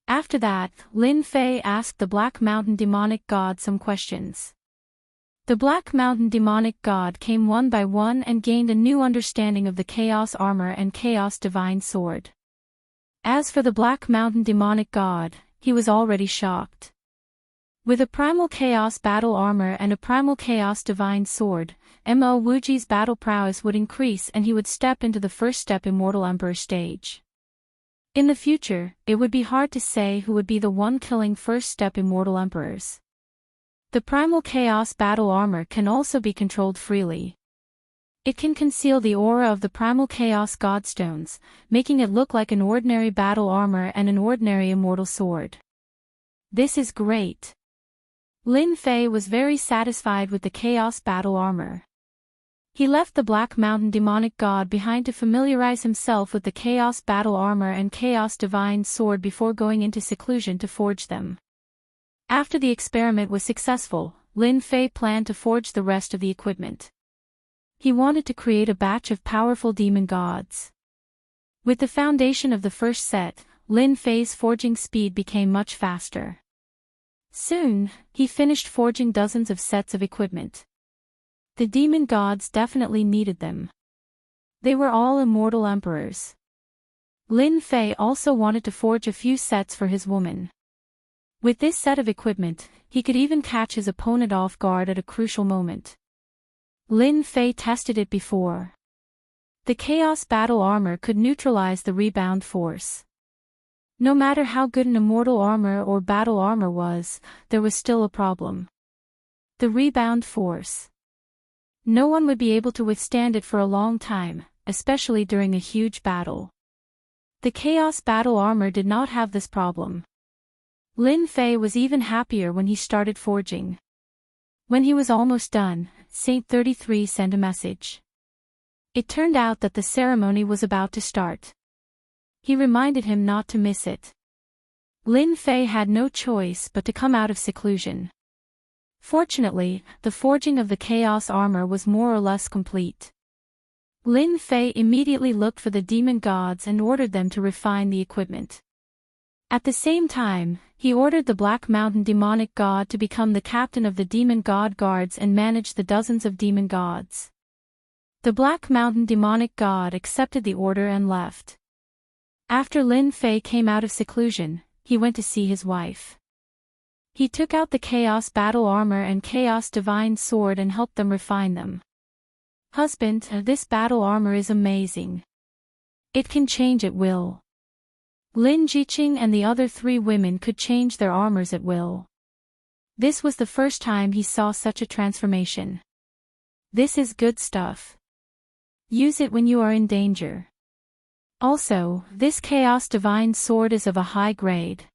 After that, Lin Fei asked the Black Mountain demonic god some questions. The Black Mountain demonic god came one by one and gained a new understanding of the Chaos Armor and Chaos Divine Sword. As for the Black Mountain demonic god, he was already shocked. With a Primal Chaos Battle Armor and a Primal Chaos Divine Sword, Mo Wuji's battle prowess would increase and he would step into the first-step Immortal Emperor stage. In the future, it would be hard to say who would be the one killing first-step Immortal Emperors. The Primal Chaos Battle Armor can also be controlled freely. It can conceal the aura of the Primal Chaos Godstones, making it look like an ordinary battle armor and an ordinary immortal sword. This is great. Lin Fei was very satisfied with the Chaos Battle Armor. He left the Black Mountain demonic god behind to familiarize himself with the Chaos Battle Armor and Chaos Divine Sword before going into seclusion to forge them. After the experiment was successful, Lin Fei planned to forge the rest of the equipment. He wanted to create a batch of powerful demon gods. With the foundation of the first set, Lin Fei's forging speed became much faster. Soon, he finished forging dozens of sets of equipment. The demon gods definitely needed them. They were all immortal emperors. Lin Fei also wanted to forge a few sets for his woman. With this set of equipment, he could even catch his opponent off guard at a crucial moment. Lin Fei tested it before. The Chaos Battle Armor could neutralize the rebound force. No matter how good an immortal armor or battle armor was, there was still a problem. The rebound force. No one would be able to withstand it for a long time, especially during a huge battle. The Chaos Battle Armor did not have this problem. Lin Fei was even happier when he started forging. When he was almost done, Saint 33 sent a message. It turned out that the ceremony was about to start. He reminded him not to miss it. Lin Fei had no choice but to come out of seclusion. Fortunately, the forging of the Chaos Armor was more or less complete. Lin Fei immediately looked for the demon gods and ordered them to refine the equipment. At the same time, he ordered the Black Mountain demonic god to become the captain of the demon god guards and manage the dozens of demon gods. The Black Mountain demonic god accepted the order and left. After Lin Fei came out of seclusion, he went to see his wife. He took out the Chaos Battle Armor and Chaos Divine Sword and helped them refine them. Husband, this battle armor is amazing. It can change at will. Lin Jiqing and the other 3 women could change their armors at will. This was the first time he saw such a transformation. This is good stuff. Use it when you are in danger. Also, this Chaos Divine Sword is of a high grade.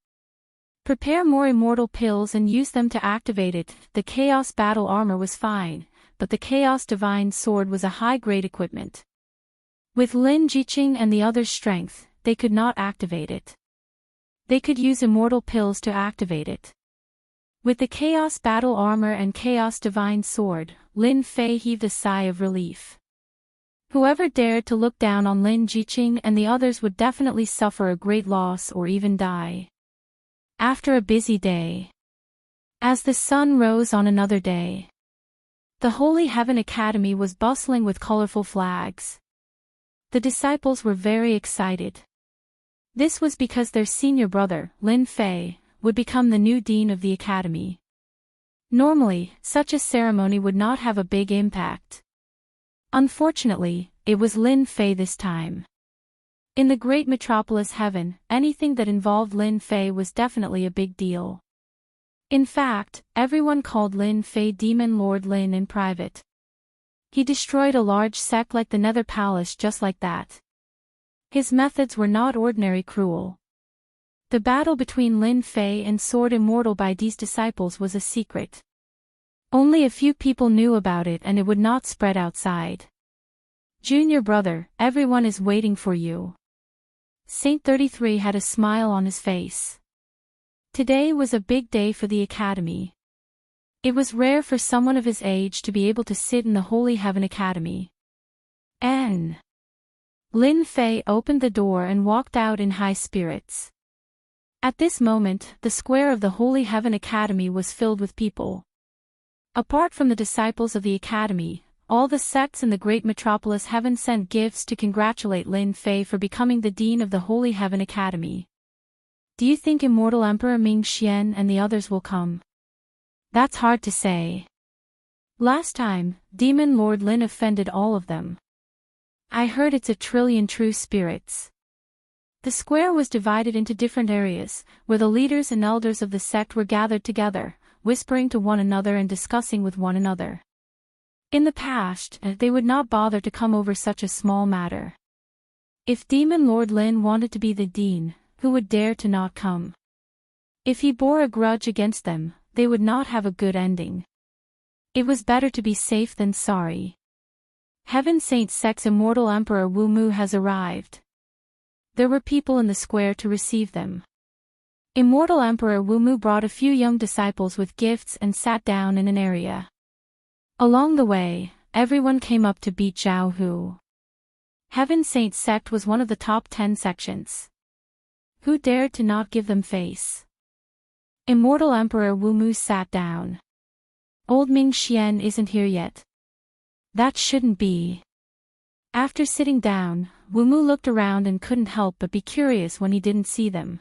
Prepare more immortal pills and use them to activate it. The Chaos Battle Armor was fine, but the Chaos Divine Sword was a high-grade equipment. With Lin Jiqing and the others' strength, they could not activate it. They could use immortal pills to activate it. With the Chaos Battle Armor and Chaos Divine Sword, Lin Fei heaved a sigh of relief. Whoever dared to look down on Lin Jiqing and the others would definitely suffer a great loss or even die. After a busy day. As the sun rose on another day. The Holy Heaven Academy was bustling with colorful flags. The disciples were very excited. This was because their senior brother, Lin Fei, would become the new dean of the academy. Normally, such a ceremony would not have a big impact. Unfortunately, it was Lin Fei this time. In the great metropolis heaven, anything that involved Lin Fei was definitely a big deal. In fact, everyone called Lin Fei Demon Lord Lin in private. He destroyed a large sect like the Nether Palace just like that. His methods were not ordinary cruel. The battle between Lin Fei and Sword Immortal by these disciples was a secret. Only a few people knew about it and it would not spread outside. Junior brother, everyone is waiting for you. Saint 33 had a smile on his face. Today was a big day for the academy. It was rare for someone of his age to be able to sit in the Holy Heaven Academy. Lin Fei opened the door and walked out in high spirits. At this moment, the square of the Holy Heaven Academy was filled with people. Apart from the disciples of the academy, all the sects in the great metropolis heaven sent gifts to congratulate Lin Fei for becoming the dean of the Holy Heaven Academy. Do you think Immortal Emperor Ming Xian and the others will come? That's hard to say. Last time, Demon Lord Lin offended all of them. I heard it's 1,000,000,000,000 true spirits. The square was divided into different areas, where the leaders and elders of the sect were gathered together, whispering to one another and discussing with one another. In the past, they would not bother to come over such a small matter. If Demon Lord Lin wanted to be the dean, who would dare to not come? If he bore a grudge against them, they would not have a good ending. It was better to be safe than sorry. Heaven Saint Sect's immortal Emperor Wu Mu has arrived. There were people in the square to receive them. Immortal Emperor Wu Mu brought a few young disciples with gifts and sat down in an area. Along the way, everyone came up to beat Zhao Hu. Heaven Saint sect was one of the top 10 sections. Who dared to not give them face? Immortal Emperor Wu Mu sat down. Old Ming Xian isn't here yet. That shouldn't be. After sitting down, Wu Mu looked around and couldn't help but be curious when he didn't see them.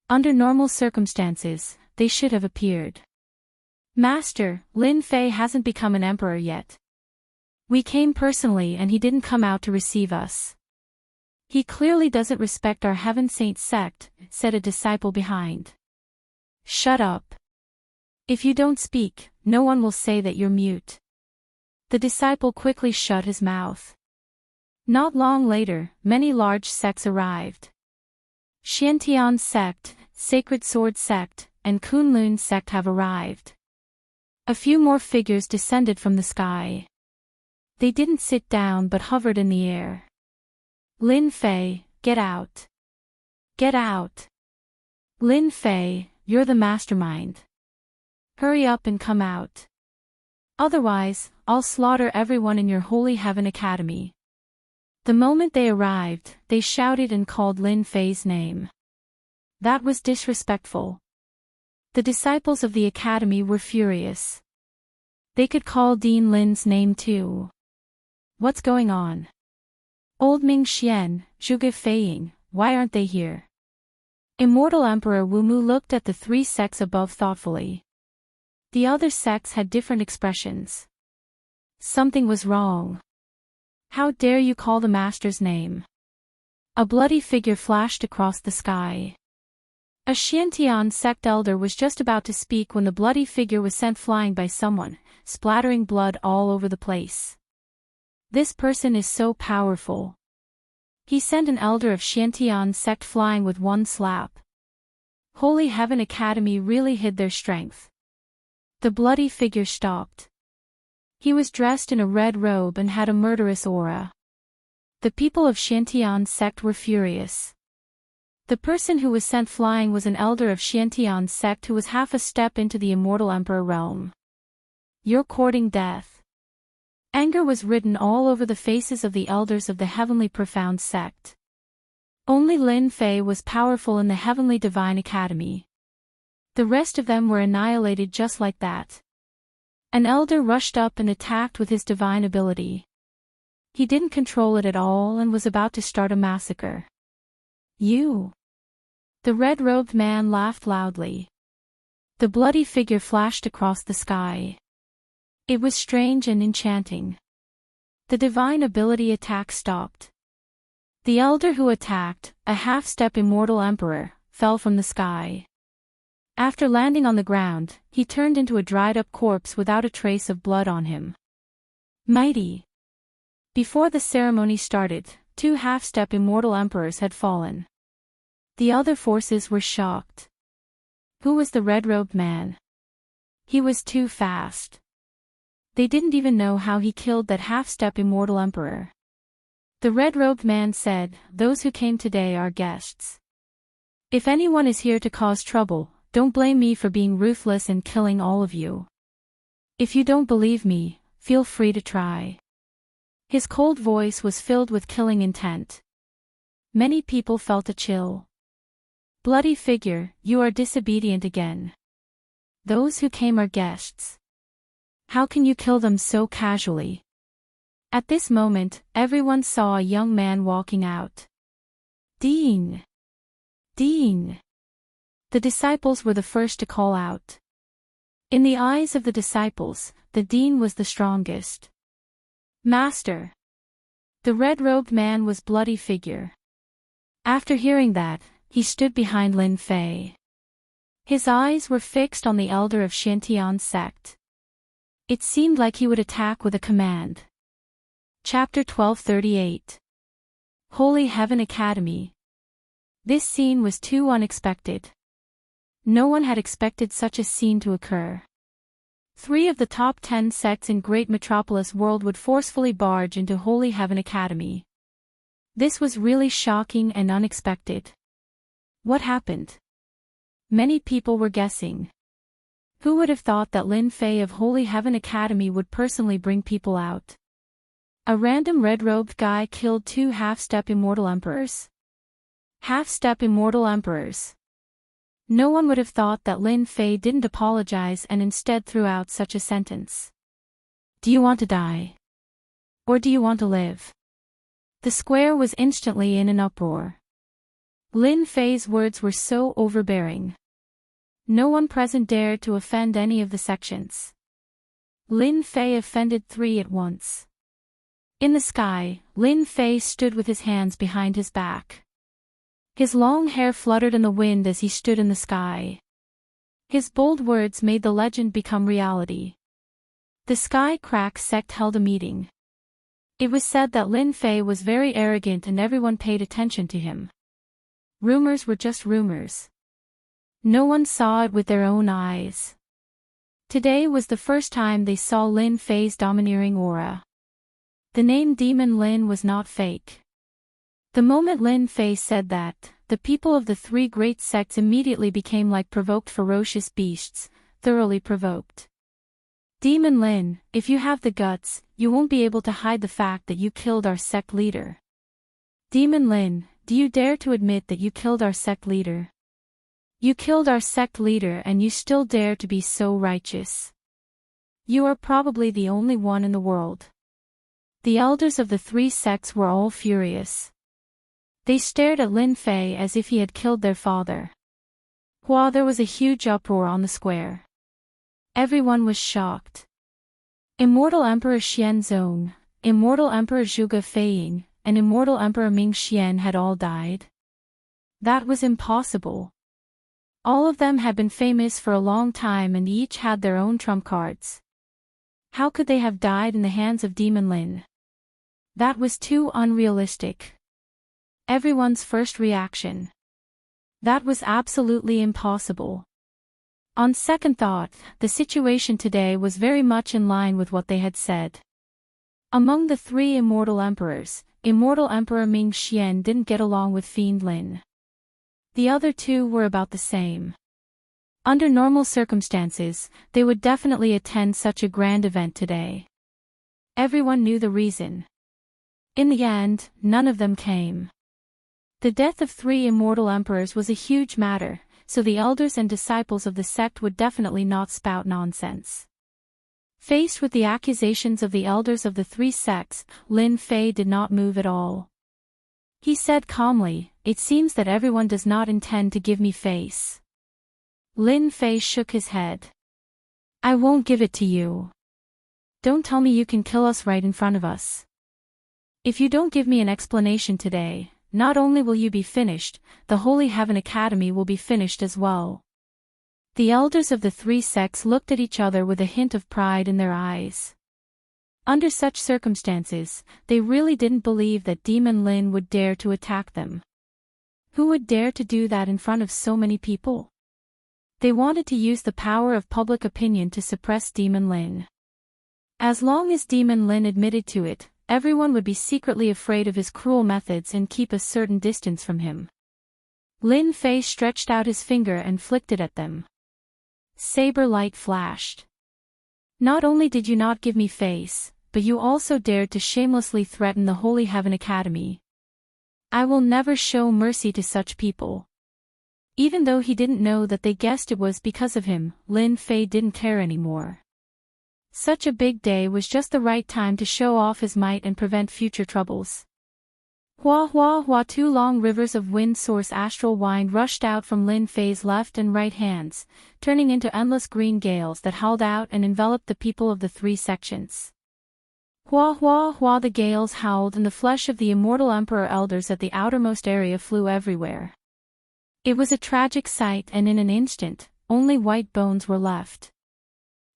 Under normal circumstances, they should have appeared. Master, Lin Fei hasn't become an emperor yet. We came personally and he didn't come out to receive us. He clearly doesn't respect our Heaven Saint sect, said a disciple behind. Shut up. If you don't speak, no one will say that you're mute. The disciple quickly shut his mouth. Not long later, many large sects arrived. Xiantian sect, Sacred Sword sect, and Kunlun sect have arrived. A few more figures descended from the sky. They didn't sit down but hovered in the air. Lin Fei, get out. Get out. Lin Fei, you're the mastermind. Hurry up and come out. Otherwise, I'll slaughter everyone in your Holy Heaven Academy. The moment they arrived, they shouted and called Lin Fei's name. That was disrespectful. The disciples of the academy were furious. They could call Dean Lin's name too. What's going on? Old Ming Xian, Zhuge Feiying, why aren't they here? Immortal Emperor Wu Mu looked at the three sects above thoughtfully. The other sects had different expressions. Something was wrong. How dare you call the master's name? A bloody figure flashed across the sky. A Xiantian sect elder was just about to speak when the bloody figure was sent flying by someone, splattering blood all over the place. This person is so powerful. He sent an elder of Xiantian sect flying with one slap. Holy Heaven Academy really hid their strength. The bloody figure stopped. He was dressed in a red robe and had a murderous aura. The people of Xiantian sect were furious. The person who was sent flying was an elder of Xiantian sect who was half a step into the immortal emperor realm. You're courting death. Anger was written all over the faces of the elders of the Heavenly Profound sect. Only Lin Fei was powerful in the Heavenly Divine Academy. The rest of them were annihilated just like that. An elder rushed up and attacked with his divine ability. He didn't control it at all and was about to start a massacre. You! The red-robed man laughed loudly. The bloody figure flashed across the sky. It was strange and enchanting. The divine ability attack stopped. The elder who attacked, a half-step immortal emperor, fell from the sky. After landing on the ground, he turned into a dried-up corpse without a trace of blood on him. Mighty! Before the ceremony started, 2 half-step immortal emperors had fallen. The other forces were shocked. Who was the red-robed man? He was too fast. They didn't even know how he killed that half-step immortal emperor. The red-robed man said, "Those who came today are guests. If anyone is here to cause trouble, don't blame me for being ruthless and killing all of you. If you don't believe me, feel free to try." His cold voice was filled with killing intent. Many people felt a chill. Bloody figure, you are disobedient again. Those who came are guests. How can you kill them so casually? At this moment, everyone saw a young man walking out. Dean! Dean! The disciples were the first to call out. In the eyes of the disciples, the Dean was the strongest. Master! The red-robed man was bloody figure. After hearing that, he stood behind Lin Fei. His eyes were fixed on the elder of Xiantian sect. It seemed like he would attack with a command. Chapter 1238. Holy Heaven Academy. This scene was too unexpected. No one had expected such a scene to occur. 3 of the top 10 sects in Great Metropolis world would forcefully barge into Holy Heaven Academy. This was really shocking and unexpected. What happened? Many people were guessing. Who would have thought that Lin Fei of Holy Heaven Academy would personally bring people out? A random red-robed guy killed 2 half-step immortal emperors. Half-step immortal emperors. No one would have thought that Lin Fei didn't apologize and instead threw out such a sentence. Do you want to die? Or do you want to live? The square was instantly in an uproar. Lin Fei's words were so overbearing. No one present dared to offend any of the sections. Lin Fei offended 3 at once. In the sky, Lin Fei stood with his hands behind his back. His long hair fluttered in the wind as he stood in the sky. His bold words made the legend become reality. The Sky Crack sect held a meeting. It was said that Lin Fei was very arrogant and everyone paid attention to him. Rumors were just rumors. No one saw it with their own eyes. Today was the first time they saw Lin Fei's domineering aura. The name Demon Lin was not fake. The moment Lin Fei said that, the people of the 3 great sects immediately became like provoked ferocious beasts, thoroughly provoked. Demon Lin, if you have the guts, you won't be able to hide the fact that you killed our sect leader. Demon Lin, do you dare to admit that you killed our sect leader? You killed our sect leader and you still dare to be so righteous. You are probably the only one in the world. The elders of the 3 sects were all furious. They stared at Lin Fei as if he had killed their father. There was a huge uproar on the square. Everyone was shocked. Immortal Emperor Xianzong, Immortal Emperor Zhuge Feiying, and Immortal Emperor Ming Xian had all died. That was impossible. All of them had been famous for a long time and each had their own trump cards. How could they have died in the hands of Demon Lin? That was too unrealistic. Everyone's first reaction. That was absolutely impossible. On second thought, the situation today was very much in line with what they had said. Among the 3 immortal emperors, Immortal Emperor Ming Xian didn't get along with Fiend Lin. The other 2 were about the same. Under normal circumstances, they would definitely attend such a grand event today. Everyone knew the reason. In the end, none of them came. The death of 3 immortal emperors was a huge matter, so the elders and disciples of the sect would definitely not spout nonsense. Faced with the accusations of the elders of the 3 sects, Lin Fei did not move at all. He said calmly, "It seems that everyone does not intend to give me face." Lin Fei shook his head. "I won't give it to you. Don't tell me you can kill us right in front of us. If you don't give me an explanation today, not only will you be finished, the Holy Heaven Academy will be finished as well." The elders of the 3 sects looked at each other with a hint of pride in their eyes. Under such circumstances, they really didn't believe that Demon Lin would dare to attack them. Who would dare to do that in front of so many people? They wanted to use the power of public opinion to suppress Demon Lin. As long as Demon Lin admitted to it, everyone would be secretly afraid of his cruel methods and keep a certain distance from him. Lin Fei stretched out his finger and flicked it at them. Saber light flashed. "Not only did you not give me face, but you also dared to shamelessly threaten the Holy Heaven Academy. I will never show mercy to such people." Even though he didn't know that they guessed it was because of him, Lin Fei didn't care anymore. Such a big day was just the right time to show off his might and prevent future troubles. Hua hua hua, 2 long rivers of wind source astral wind rushed out from Lin Fei's left and right hands, turning into endless green gales that howled out and enveloped the people of the 3 sections. Hua hua hua, the gales howled and the flesh of the immortal emperor elders at the outermost area flew everywhere. It was a tragic sight and in an instant, only white bones were left.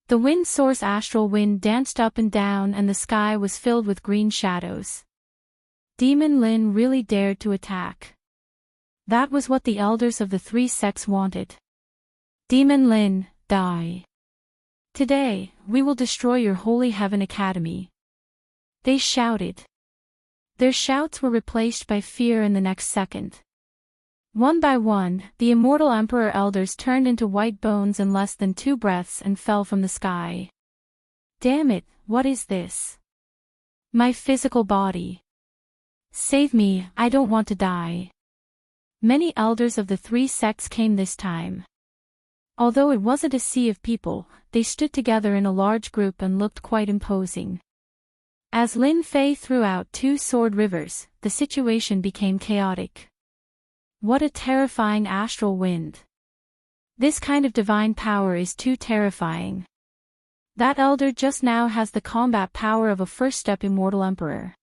The wind source astral wind danced up and down and the sky was filled with green shadows. Demon Lin really dared to attack. That was what the elders of the 3 sects wanted. "Demon Lin, die. Today, we will destroy your Holy Heaven Academy." They shouted. Their shouts were replaced by fear in the next second. One by one, the immortal Emperor elders turned into white bones in less than 2 breaths and fell from the sky. Damn it, what is this? My physical body. Save me, I don't want to die. Many elders of the 3 sects came this time. Although it wasn't a sea of people, they stood together in a large group and looked quite imposing. As Lin Fei threw out 2 sword rivers, the situation became chaotic. What a terrifying astral wind. This kind of divine power is too terrifying. That elder just now has the combat power of a first-step immortal emperor.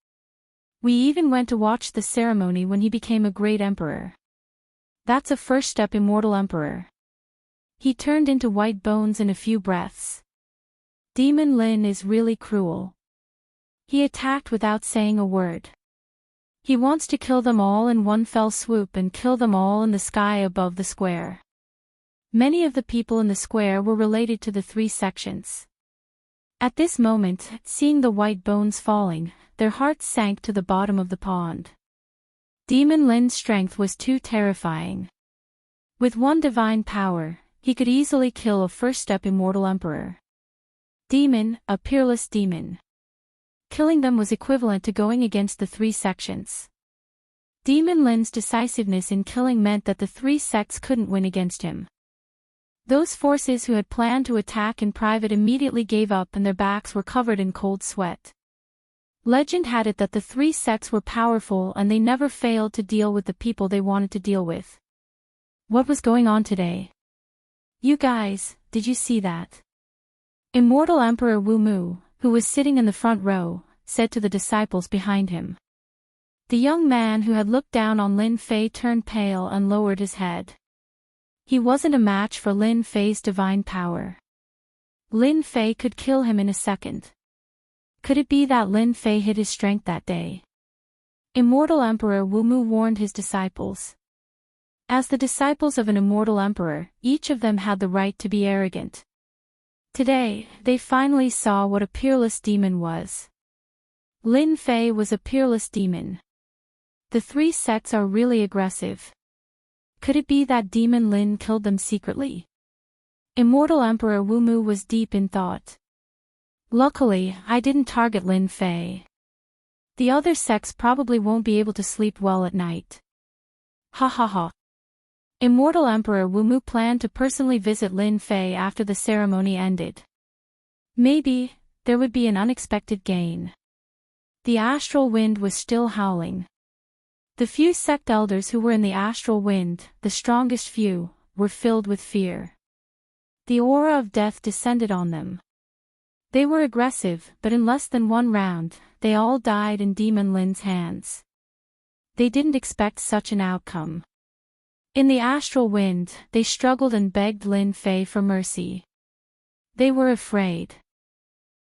We even went to watch the ceremony when he became a great emperor. That's a first-step immortal emperor. He turned into white bones in a few breaths. Demon Lin is really cruel. He attacked without saying a word. He wants to kill them all in one fell swoop and kill them all in the sky above the square. Many of the people in the square were related to the 3 sections. At this moment, seeing the white bones falling, their hearts sank to the bottom of the pond. Demon Lin's strength was too terrifying. With one divine power, he could easily kill a first-step immortal emperor. Demon, a peerless demon. Killing them was equivalent to going against the 3 sections. Demon Lin's decisiveness in killing meant that the 3 sects couldn't win against him. Those forces who had planned to attack in private immediately gave up and their backs were covered in cold sweat. Legend had it that the 3 sects were powerful and they never failed to deal with the people they wanted to deal with. What was going on today? You guys, did you see that? Immortal Emperor Wu Mu, who was sitting in the front row, said to the disciples behind him. The young man who had looked down on Lin Fei turned pale and lowered his head. He wasn't a match for Lin Fei's divine power. Lin Fei could kill him in a second. Could it be that Lin Fei hid his strength that day? Immortal Emperor Wu Mu warned his disciples. As the disciples of an immortal emperor, each of them had the right to be arrogant. Today, they finally saw what a peerless demon was. Lin Fei was a peerless demon. The 3 sects are really aggressive. Could it be that Demon Lin killed them secretly? Immortal Emperor Wu Mu was deep in thought. Luckily, I didn't target Lin Fei. The other sects probably won't be able to sleep well at night. Ha ha ha. Immortal Emperor Wu Mu planned to personally visit Lin Fei after the ceremony ended. Maybe, there would be an unexpected gain. The astral wind was still howling. The few sect elders who were in the astral wind, the strongest few, were filled with fear. The aura of death descended on them. They were aggressive, but in less than 1 round, they all died in Demon Lin's hands. They didn't expect such an outcome. In the astral wind, they struggled and begged Lin Fei for mercy. They were afraid.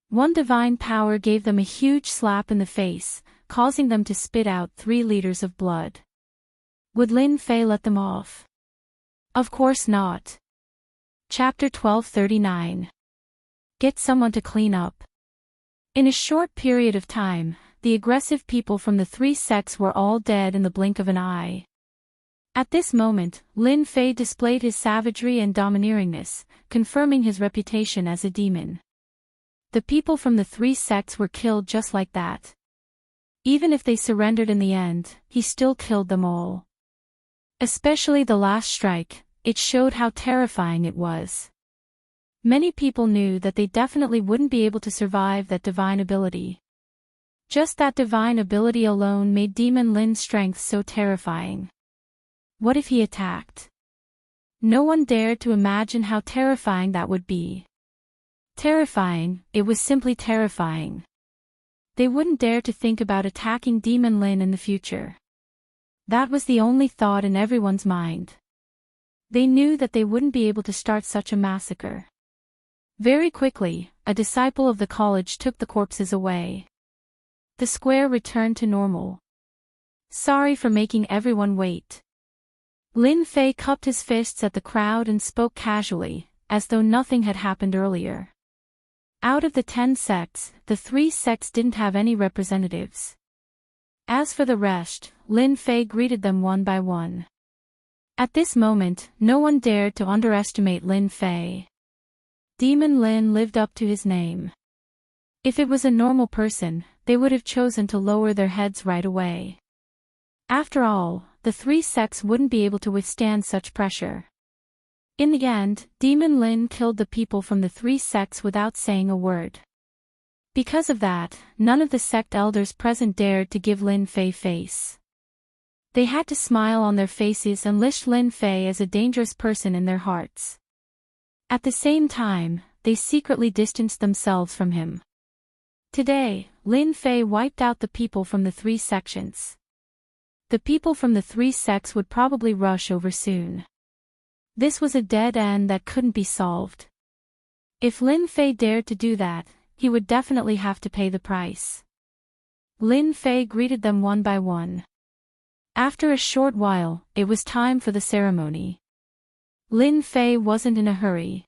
One divine power gave them a huge slap in the face, causing them to spit out 3 liters of blood. Would Lin Fei let them off? Of course not. Chapter 1239. Get someone to clean up. In a short period of time, the aggressive people from the 3 sects were all dead in the blink of an eye. At this moment, Lin Fei displayed his savagery and domineeringness, confirming his reputation as a demon. The people from the 3 sects were killed just like that. Even if they surrendered in the end, he still killed them all. Especially the last strike, it showed how terrifying it was. Many people knew that they definitely wouldn't be able to survive that divine ability. Just that divine ability alone made Demon Lin's strength so terrifying. What if he attacked? No one dared to imagine how terrifying that would be. Terrifying, it was simply terrifying. They wouldn't dare to think about attacking Demon Lin in the future. That was the only thought in everyone's mind. They knew that they wouldn't be able to start such a massacre. Very quickly, a disciple of the college took the corpses away. The square returned to normal. Sorry for making everyone wait. Lin Fei cupped his fists at the crowd and spoke casually, as though nothing had happened earlier. Out of the 10 sects, the 3 sects didn't have any representatives. As for the rest, Lin Fei greeted them one by one. At this moment, no one dared to underestimate Lin Fei. Demon Lin lived up to his name. If it was a normal person, they would have chosen to lower their heads right away. After all, the three sects wouldn't be able to withstand such pressure. In the end, Demon Lin killed the people from the three sects without saying a word. Because of that, none of the sect elders present dared to give Lin Fei face. They had to smile on their faces and list Lin Fei as a dangerous person in their hearts. At the same time, they secretly distanced themselves from him. Today, Lin Fei wiped out the people from the three sections. The people from the three sects would probably rush over soon. This was a dead end that couldn't be solved. If Lin Fei dared to do that, he would definitely have to pay the price. Lin Fei greeted them one by one. After a short while, it was time for the ceremony. Lin Fei wasn't in a hurry.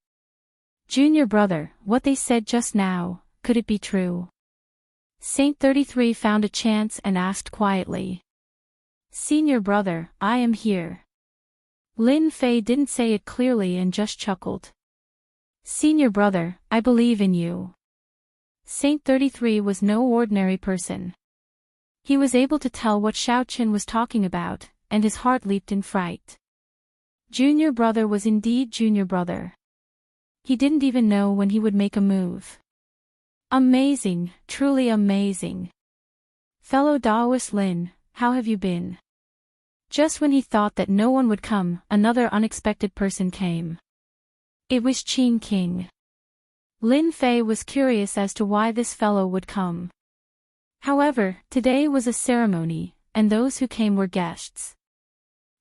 Junior brother, what they said just now, could it be true? Saint 33 found a chance and asked quietly. Senior brother, I am here. Lin Fei didn't say it clearly and just chuckled. Senior brother, I believe in you. Saint 33 was no ordinary person. He was able to tell what Xiaoqin was talking about, and his heart leaped in fright. Junior brother was indeed junior brother. He didn't even know when he would make a move. Amazing, truly amazing. Fellow Daoist Lin, how have you been? Just when he thought that no one would come, another unexpected person came. It was Qin King. Lin Fei was curious as to why this fellow would come. However, today was a ceremony, and those who came were guests.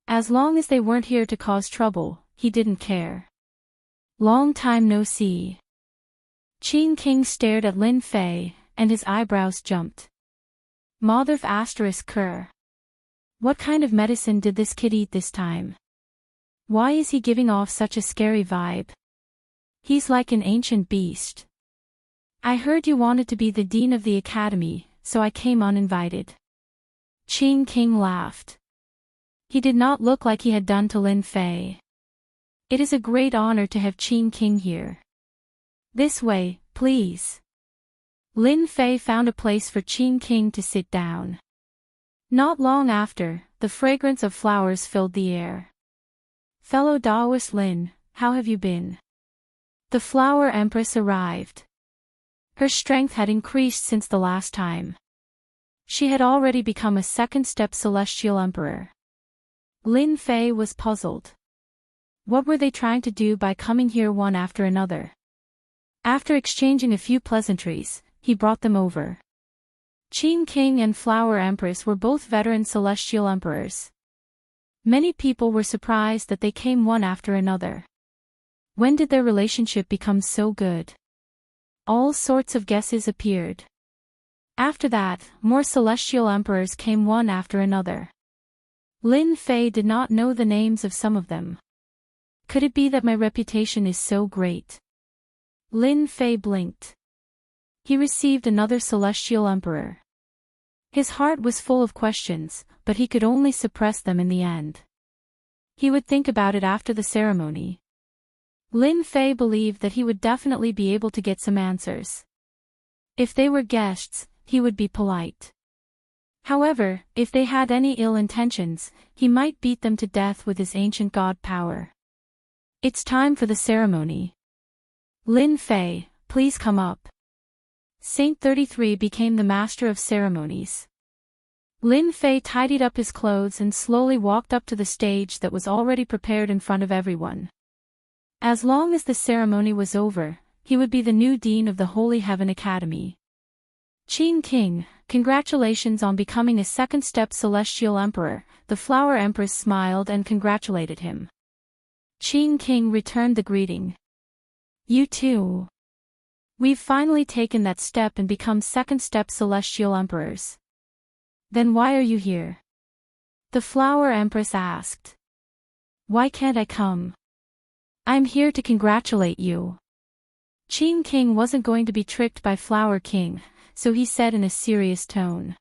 As long as they weren't here to cause trouble, he didn't care. Long time no see. Qin King stared at Lin Fei, and his eyebrows jumped. Motherf asterisk cur. What kind of medicine did this kid eat this time? Why is he giving off such a scary vibe? He's like an ancient beast. I heard you wanted to be the dean of the academy, so I came uninvited. Qin King laughed. He did not look like he had done to Lin Fei. It is a great honor to have Qin King here. This way, please. Lin Fei found a place for Qin King to sit down. Not long after, the fragrance of flowers filled the air. Fellow Daoist Lin, how have you been? The Flower Empress arrived. Her strength had increased since the last time. She had already become a second-step Celestial Emperor. Lin Fei was puzzled. What were they trying to do by coming here one after another? After exchanging a few pleasantries, he brought them over. Qin King and Flower Empress were both veteran Celestial Emperors. Many people were surprised that they came one after another. When did their relationship become so good? All sorts of guesses appeared. After that, more Celestial Emperors came one after another. Lin Fei did not know the names of some of them. Could it be that my reputation is so great? Lin Fei blinked. He received another Celestial Emperor. His heart was full of questions, but he could only suppress them in the end. He would think about it after the ceremony. Lin Fei believed that he would definitely be able to get some answers. If they were guests, he would be polite. However, if they had any ill intentions, he might beat them to death with his ancient god power. It's time for the ceremony. Lin Fei, please come up. Saint 33 became the master of ceremonies. Lin Fei tidied up his clothes and slowly walked up to the stage that was already prepared in front of everyone. As long as the ceremony was over, he would be the new dean of the Holy Heaven Academy. Qin King, congratulations on becoming a second-step Celestial Emperor. The Flower Empress smiled and congratulated him. Qin King returned the greeting. You too. We've finally taken that step and become second-step Celestial Emperors. Then why are you here? The Flower Empress asked. Why can't I come? I'm here to congratulate you. Qin King wasn't going to be tricked by Flower King, so he said in a serious tone.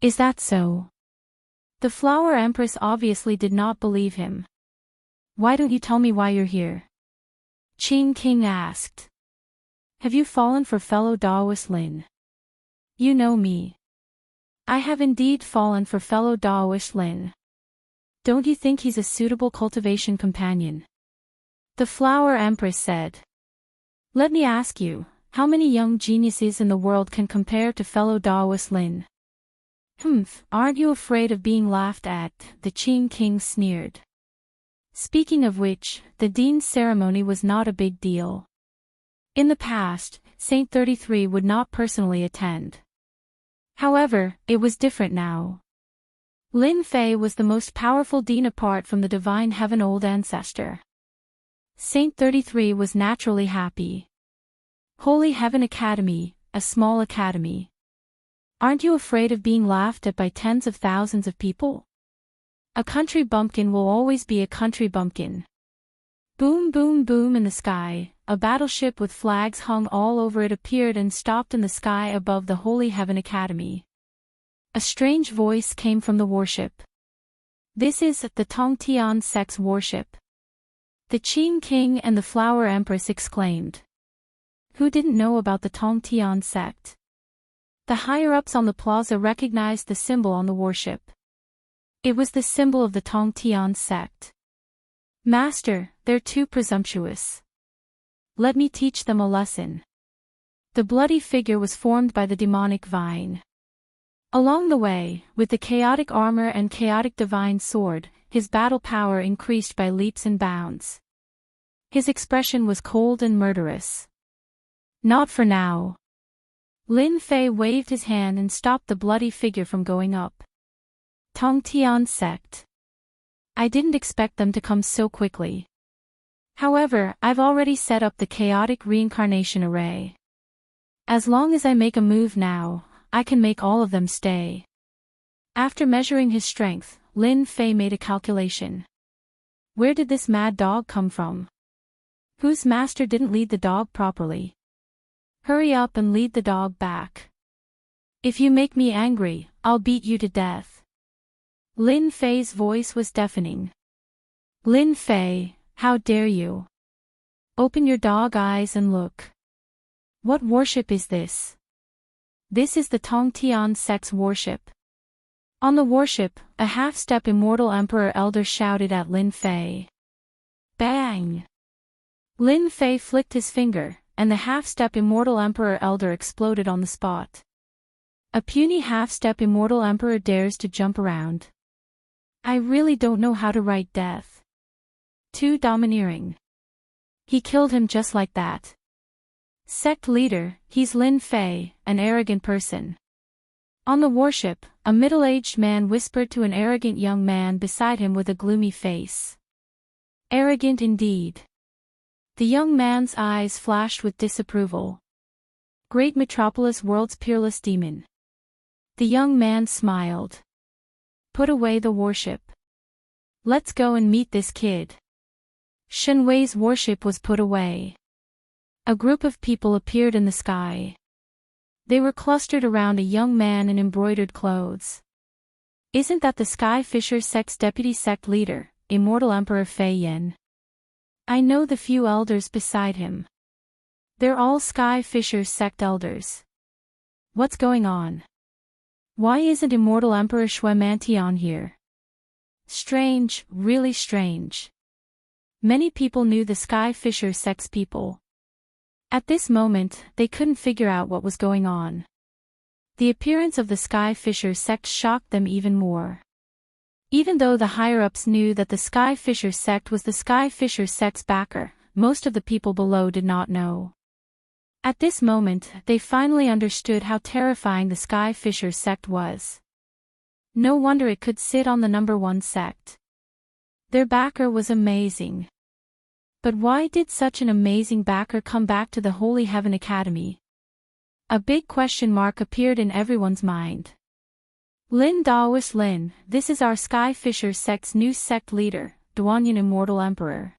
Is that so? The Flower Empress obviously did not believe him. Why don't you tell me why you're here? Qing King asked. Have you fallen for fellow Daoist Lin? You know me. I have indeed fallen for fellow Daoist Lin. Don't you think he's a suitable cultivation companion? The Flower Empress said. Let me ask you, how many young geniuses in the world can compare to fellow Daoist Lin? Aren't you afraid of being laughed at? The Qing King sneered. Speaking of which, the dean's ceremony was not a big deal. In the past, Saint 33 would not personally attend. However, it was different now. Lin Fei was the most powerful dean apart from the divine heaven old ancestor. Saint 33 was naturally happy. Holy Heaven Academy, a small academy. Aren't you afraid of being laughed at by tens of thousands of people? A country bumpkin will always be a country bumpkin. Boom boom boom in the sky, a battleship with flags hung all over it appeared and stopped in the sky above the Holy Heaven Academy. A strange voice came from the warship. This is the Tongtian sect's warship. The Qing King and the Flower Empress exclaimed. Who didn't know about the Tongtian sect? The higher-ups on the plaza recognized the symbol on the warship. It was the symbol of the Tongtian sect. Master, they're too presumptuous. Let me teach them a lesson. The bloody figure was formed by the demonic vine. Along the way, with the chaotic armor and chaotic divine sword, his battle power increased by leaps and bounds. His expression was cold and murderous. Not for now. Lin Fei waved his hand and stopped the bloody figure from going up. Tongtian sect. I didn't expect them to come so quickly. However, I've already set up the chaotic reincarnation array. As long as I make a move now, I can make all of them stay. After measuring his strength, Lin Fei made a calculation. Where did this mad dog come from? Whose master didn't lead the dog properly? Hurry up and lead the dog back. If you make me angry, I'll beat you to death. Lin Fei's voice was deafening. Lin Fei, how dare you? Open your dog eyes and look. What warship is this? This is the Tongtian sect's warship. On the warship, a half-step immortal emperor elder shouted at Lin Fei. Bang! Lin Fei flicked his finger, and the half-step immortal emperor elder exploded on the spot. A puny half-step immortal emperor dares to jump around. I really don't know how to write death. Too domineering. He killed him just like that. Sect leader, he's Lin Fei, an arrogant person. On the warship, a middle-aged man whispered to an arrogant young man beside him with a gloomy face. Arrogant indeed. The young man's eyes flashed with disapproval. Great metropolis world's peerless demon. The young man smiled. Put away the warship. Let's go and meet this kid. Shen Wei's warship was put away. A group of people appeared in the sky. They were clustered around a young man in embroidered clothes. Isn't that the Sky Fisher sect's deputy sect leader, Immortal Emperor Fei Yan? I know the few elders beside him. They're all Sky Fisher sect elders. What's going on? Why isn't Immortal Emperor Shuemantian here? Strange, really strange. Many people knew the Sky Fisher sect's people. At this moment, they couldn't figure out what was going on. The appearance of the Sky Fisher sect shocked them even more. Even though the higher-ups knew that the Sky Fisher sect was the Sky Fisher sect's backer, most of the people below did not know. At this moment, they finally understood how terrifying the Sky Fisher sect was. No wonder it could sit on the #1 sect. Their backer was amazing. But why did such an amazing backer come back to the Holy Heaven Academy? A big question mark appeared in everyone's mind. Lin Daoist Lin, this is our Sky Fisher sect's new sect leader, Duanyan Immortal Emperor.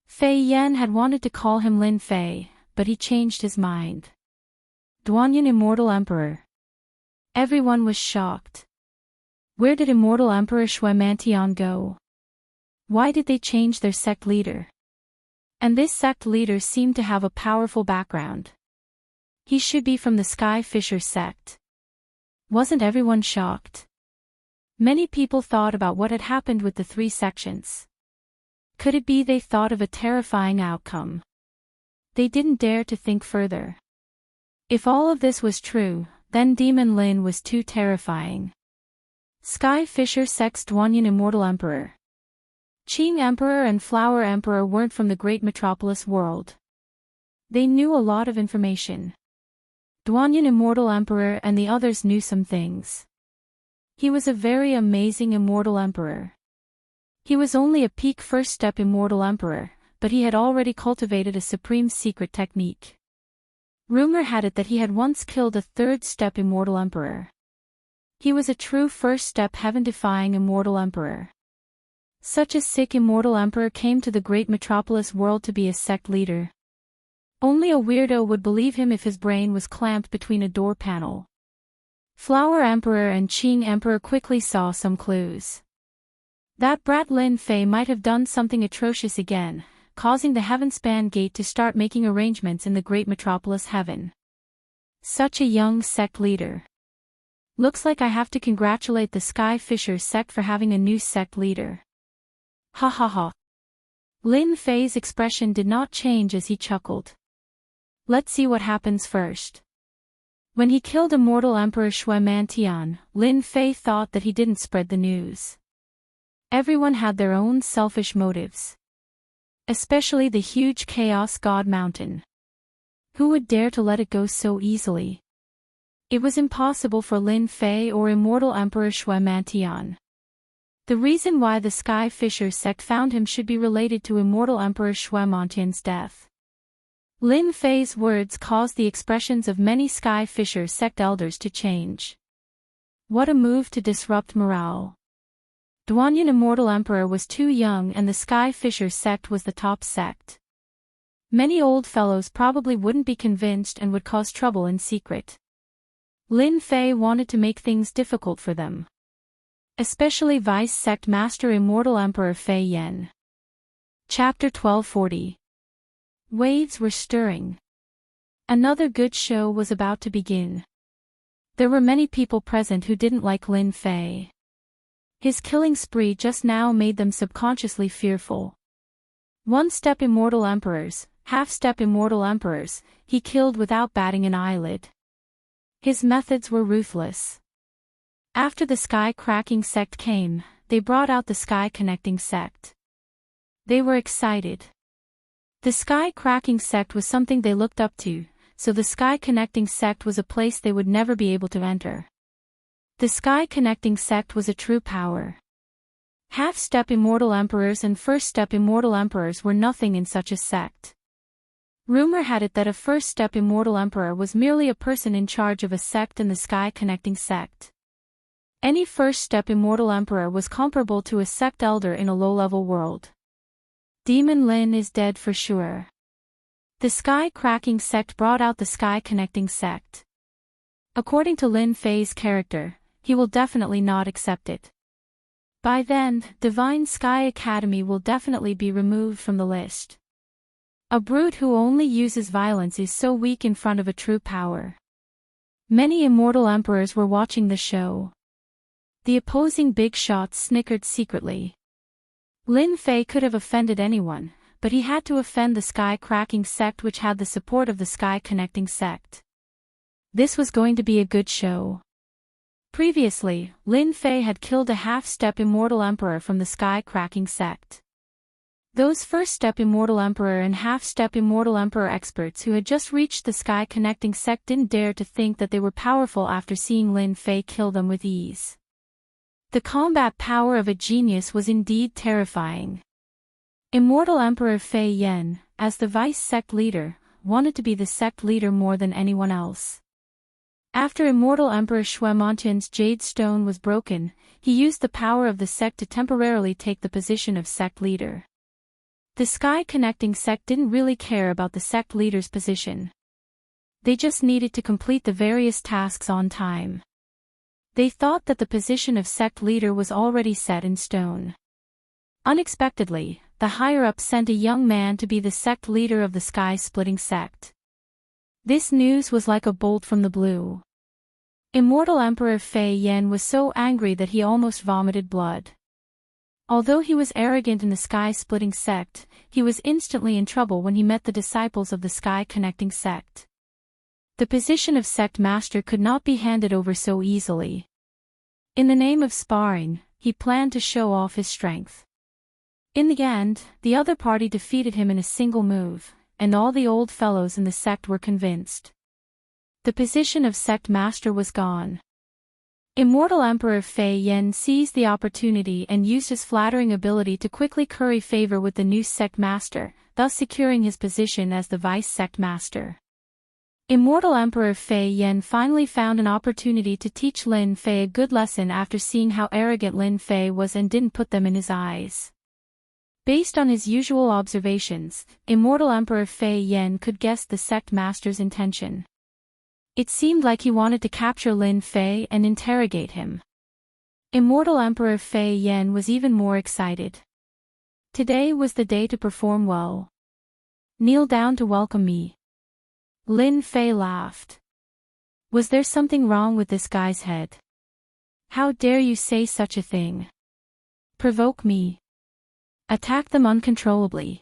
Fei Yan had wanted to call him Lin Fei, but he changed his mind. Duanyan Immortal Emperor. Everyone was shocked. Where did Immortal Emperor Shuemantian go? Why did they change their sect leader? And this sect leader seemed to have a powerful background. He should be from the Sky Fisher sect. Wasn't everyone shocked? Many people thought about what had happened with the 3 sections. Could it be they thought of a terrifying outcome? They didn't dare to think further. If all of this was true, then Demon Lin was too terrifying. Sky Fisher sect's Duanyan Immortal Emperor. Qing Emperor and Flower Emperor weren't from the great metropolis world. They knew a lot of information. Duanyan Immortal Emperor and the others knew some things. He was a very amazing Immortal Emperor. He was only a peak first step Immortal Emperor, but he had already cultivated a supreme secret technique. Rumor had it that he had once killed a 3rd step Immortal Emperor. He was a true first step heaven-defying Immortal Emperor. Such a sick Immortal Emperor came to the great metropolis world to be a sect leader. Only a weirdo would believe him if his brain was clamped between a door panel. Flower Emperor and Qing Emperor quickly saw some clues. That brat Lin Fei might have done something atrocious again, causing the Heavenspan Gate to start making arrangements in the great metropolis heaven. Such a young sect leader. Looks like I have to congratulate the Sky Fisher sect for having a new sect leader. Ha ha ha. Lin Fei's expression did not change as he chuckled. Let's see what happens first. When he killed Immortal Emperor Shui Mantian, Lin Fei thought that he didn't spread the news. Everyone had their own selfish motives. Especially the huge Chaos God Mountain. Who would dare to let it go so easily? It was impossible for Lin Fei or Immortal Emperor Shui Mantian. The reason why the Sky Fisher sect found him should be related to Immortal Emperor Shui Mantian's death. Lin Fei's words caused the expressions of many Sky Fisher sect elders to change. What a move to disrupt morale. Duanyan Immortal Emperor was too young and the Sky Fisher sect was the top sect. Many old fellows probably wouldn't be convinced and would cause trouble in secret. Lin Fei wanted to make things difficult for them. Especially Vice Sect Master Immortal Emperor Fei Yen. Chapter 1240. Waves were stirring. Another good show was about to begin. There were many people present who didn't like Lin Fei. His killing spree just now made them subconsciously fearful. 1-step Immortal Emperors, half-step Immortal Emperors, he killed without batting an eyelid. His methods were ruthless. After the Sky Cracking sect came, they brought out the Sky Connecting sect. They were excited. The Sky Cracking sect was something they looked up to, so the Sky Connecting sect was a place they would never be able to enter. The Sky Connecting sect was a true power. Half-step Immortal Emperors and first-step Immortal Emperors were nothing in such a sect. Rumor had it that a first-step Immortal Emperor was merely a person in charge of a sect in the Sky Connecting sect. Any first-step Immortal Emperor was comparable to a sect elder in a low-level world. Demon Lin is dead for sure. The Sky Cracking sect brought out the Sky Connecting sect. According to Lin Fei's character, he will definitely not accept it. By then, Divine Sky Academy will definitely be removed from the list. A brute who only uses violence is so weak in front of a true power. Many Immortal Emperors were watching the show. The opposing big shots snickered secretly. Lin Fei could have offended anyone, but he had to offend the Sky Cracking sect which had the support of the Sky Connecting sect. This was going to be a good show. Previously, Lin Fei had killed a half-step Immortal Emperor from the Sky Cracking sect. Those first-step Immortal Emperor and half-step Immortal Emperor experts who had just reached the Sky Connecting sect didn't dare to think that they were powerful after seeing Lin Fei kill them with ease. The combat power of a genius was indeed terrifying. Immortal Emperor Fei Yen, as the vice sect leader, wanted to be the sect leader more than anyone else. After Immortal Emperor Shui Mantian's Jade Stone was broken, he used the power of the sect to temporarily take the position of sect leader. The Sky Connecting sect didn't really care about the sect leader's position. They just needed to complete the various tasks on time. They thought that the position of sect leader was already set in stone. Unexpectedly, the higher-ups sent a young man to be the sect leader of the sky-splitting sect. This news was like a bolt from the blue. Immortal Emperor Fei Yen was so angry that he almost vomited blood. Although he was arrogant in the sky-splitting sect, he was instantly in trouble when he met the disciples of the sky-connecting sect. The position of sect master could not be handed over so easily. In the name of sparring, he planned to show off his strength. In the end, the other party defeated him in a single move, and all the old fellows in the sect were convinced. The position of sect master was gone. Immortal Emperor Fei Yen seized the opportunity and used his flattering ability to quickly curry favor with the new sect master, thus securing his position as the vice sect master. Immortal Emperor Fei Yen finally found an opportunity to teach Lin Fei a good lesson after seeing how arrogant Lin Fei was and didn't put them in his eyes. Based on his usual observations, Immortal Emperor Fei Yen could guess the sect master's intention. It seemed like he wanted to capture Lin Fei and interrogate him. Immortal Emperor Fei Yen was even more excited. Today was the day to perform well. Kneel down to welcome me. Lin Fei laughed. Was there something wrong with this guy's head? How dare you say such a thing? Provoke me. Attack them uncontrollably.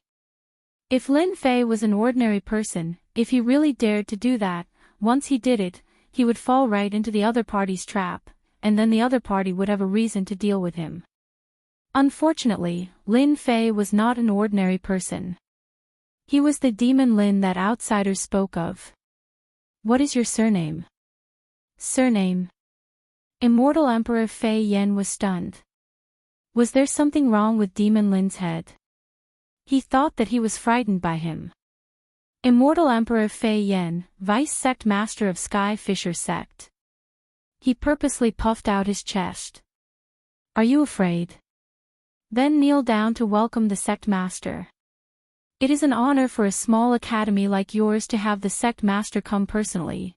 If Lin Fei was an ordinary person, if he really dared to do that, once he did it, he would fall right into the other party's trap, and then the other party would have a reason to deal with him. Unfortunately, Lin Fei was not an ordinary person. He was the demon Lin that outsiders spoke of. What is your surname? Surname? Immortal Emperor Fei Yen was stunned. Was there something wrong with Demon Lin's head? He thought that he was frightened by him. Immortal Emperor Fei Yen, Vice Sect Master of Sky Fisher Sect. He purposely puffed out his chest. Are you afraid? Then kneel down to welcome the Sect Master. It is an honor for a small academy like yours to have the Sect Master come personally.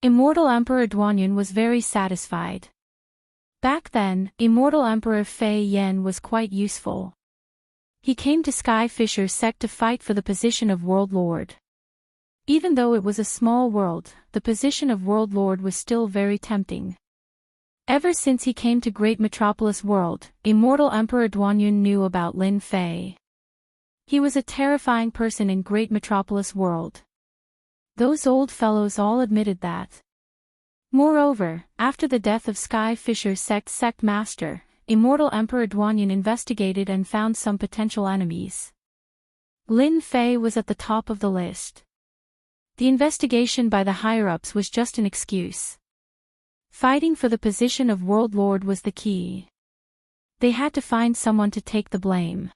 Immortal Emperor Duanyun was very satisfied. Back then, Immortal Emperor Fei Yen was quite useful. He came to Sky Fisher Sect to fight for the position of World Lord. Even though it was a small world, the position of World Lord was still very tempting. Ever since he came to Great Metropolis World, Immortal Emperor Duanyun knew about Lin Fei. He was a terrifying person in Great Metropolis World. Those old fellows all admitted that. Moreover, after the death of Sky Fisher Sect Master, Immortal Emperor Duanyun investigated and found some potential enemies. Lin Fei was at the top of the list. The investigation by the higher-ups was just an excuse. Fighting for the position of World Lord was the key. They had to find someone to take the blame.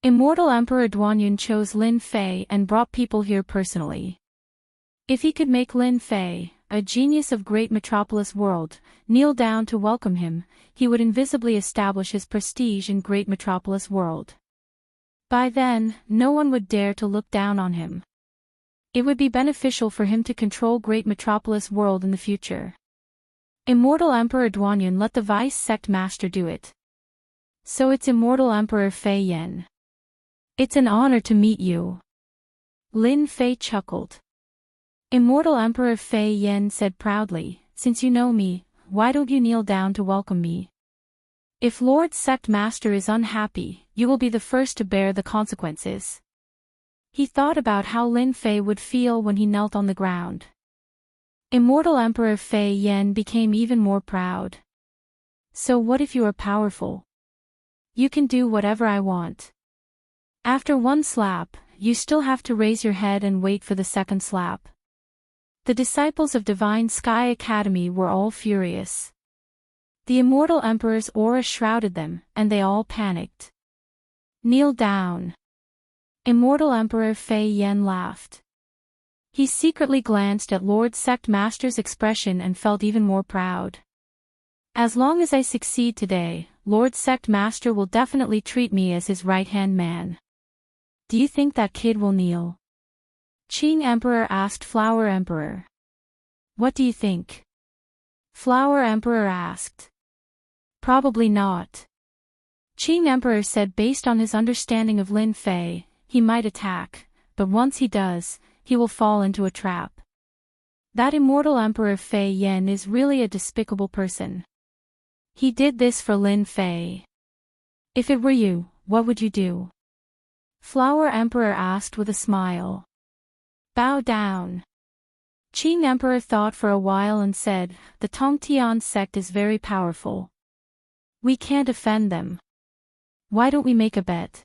Immortal Emperor Duanyun chose Lin Fei and brought people here personally. If he could make Lin Fei, a genius of Great Metropolis World, kneel down to welcome him, he would invisibly establish his prestige in Great Metropolis World. By then, no one would dare to look down on him. It would be beneficial for him to control Great Metropolis World in the future. Immortal Emperor Duanyun let the Vice Sect Master do it. So it's Immortal Emperor Fei Yen. It's an honor to meet you. Lin Fei chuckled. Immortal Emperor Fei Yen said proudly, since you know me, why don't you kneel down to welcome me? If Lord Sect Master is unhappy, you will be the first to bear the consequences. He thought about how Lin Fei would feel when he knelt on the ground. Immortal Emperor Fei Yen became even more proud. So what if you are powerful? You can do whatever I want. After one slap, you still have to raise your head and wait for the second slap. The disciples of Divine Sky Academy were all furious. The Immortal Emperor's aura shrouded them, and they all panicked. Kneel down. Immortal Emperor Fei Yen laughed. He secretly glanced at Lord Sect Master's expression and felt even more proud. As long as I succeed today, Lord Sect Master will definitely treat me as his right-hand man. Do you think that kid will kneel? Qing Emperor asked Flower Emperor. What do you think? Flower Emperor asked. Probably not. Qing Emperor said based on his understanding of Lin Fei, he might attack, but once he does, he will fall into a trap. That immortal Emperor Fei Yan is really a despicable person. He did this for Lin Fei. If it were you, what would you do? Flower Emperor asked with a smile. Bow down. Qing Emperor thought for a while and said, the Tongtian sect is very powerful. We can't offend them. Why don't we make a bet?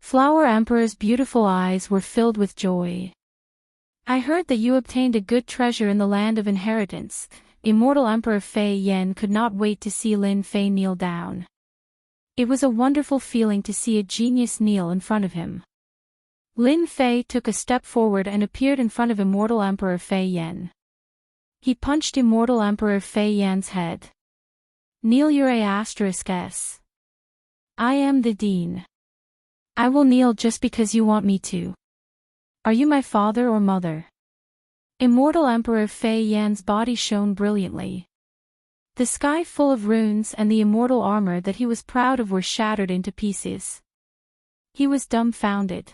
Flower Emperor's beautiful eyes were filled with joy. I heard that you obtained a good treasure in the land of inheritance. Immortal Emperor Fei Yan could not wait to see Lin Fei kneel down. It was a wonderful feeling to see a genius kneel in front of him. Lin Fei took a step forward and appeared in front of Immortal Emperor Fei Yan. He punched Immortal Emperor Fei Yan's head. Kneel your *s. I am the dean. I will kneel just because you want me to. Are you my father or mother? Immortal Emperor Fei Yan's body shone brilliantly. The sky full of runes and the immortal armor that he was proud of were shattered into pieces. He was dumbfounded.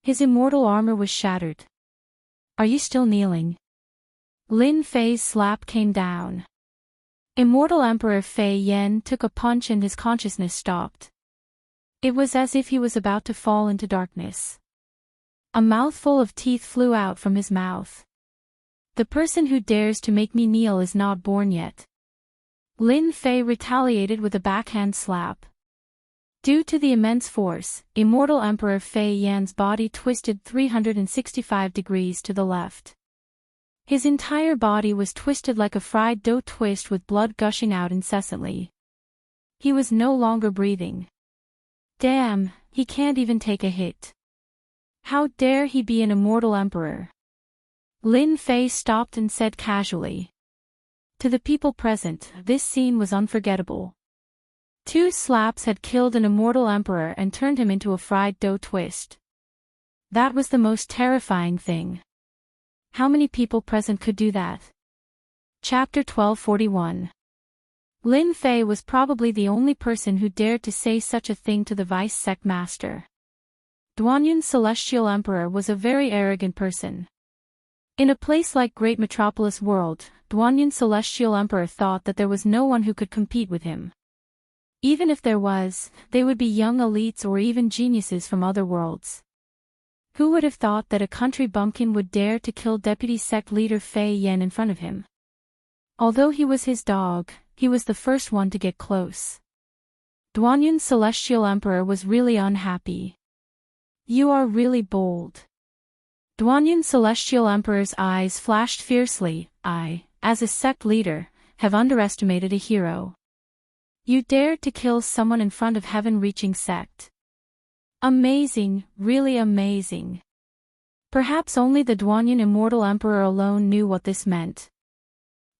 His immortal armor was shattered. Are you still kneeling? Lin Fei's slap came down. Immortal Emperor Fei Yan took a punch and his consciousness stopped. It was as if he was about to fall into darkness. A mouthful of teeth flew out from his mouth. The person who dares to make me kneel is not born yet. Lin Fei retaliated with a backhand slap. Due to the immense force, Immortal Emperor Fei Yan's body twisted 365 degrees to the left. His entire body was twisted like a fried dough twist with blood gushing out incessantly. He was no longer breathing. Damn, he can't even take a hit. How dare he be an immortal emperor? Lin Fei stopped and said casually. To the people present, this scene was unforgettable. 2 slaps had killed an immortal emperor and turned him into a fried dough twist. That was the most terrifying thing. How many people present could do that? Chapter 1241. Lin Fei was probably the only person who dared to say such a thing to the vice sect master. Duanyun's celestial emperor was a very arrogant person. In a place like Great Metropolis World, Duanyun's celestial emperor thought that there was no one who could compete with him. Even if there was, they would be young elites or even geniuses from other worlds. Who would have thought that a country bumpkin would dare to kill deputy sect leader Fei Yan in front of him? Although he was his dog, he was the first one to get close. Duanyun's celestial emperor was really unhappy. You are really bold. Duanyun's celestial emperor's eyes flashed fiercely. I, as a sect leader, have underestimated a hero. You dared to kill someone in front of heaven-reaching sect. Amazing, really amazing. Perhaps only the Duanyun Immortal Emperor alone knew what this meant.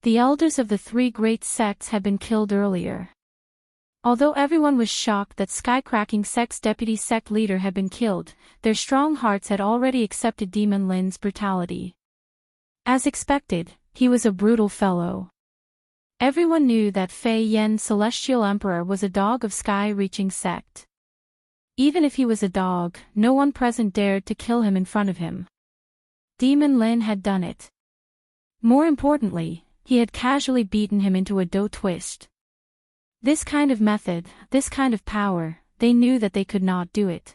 The elders of the 3 great sects had been killed earlier. Although everyone was shocked that Skycracking Sect's deputy sect leader had been killed, their strong hearts had already accepted Demon Lin's brutality. As expected, he was a brutal fellow. Everyone knew that Fei Yan's celestial emperor was a dog of Sky-reaching sect. Even if he was a dog, no one present dared to kill him in front of him. Demon Lin had done it. More importantly, he had casually beaten him into a dough twist. This kind of method, this kind of power, they knew that they could not do it.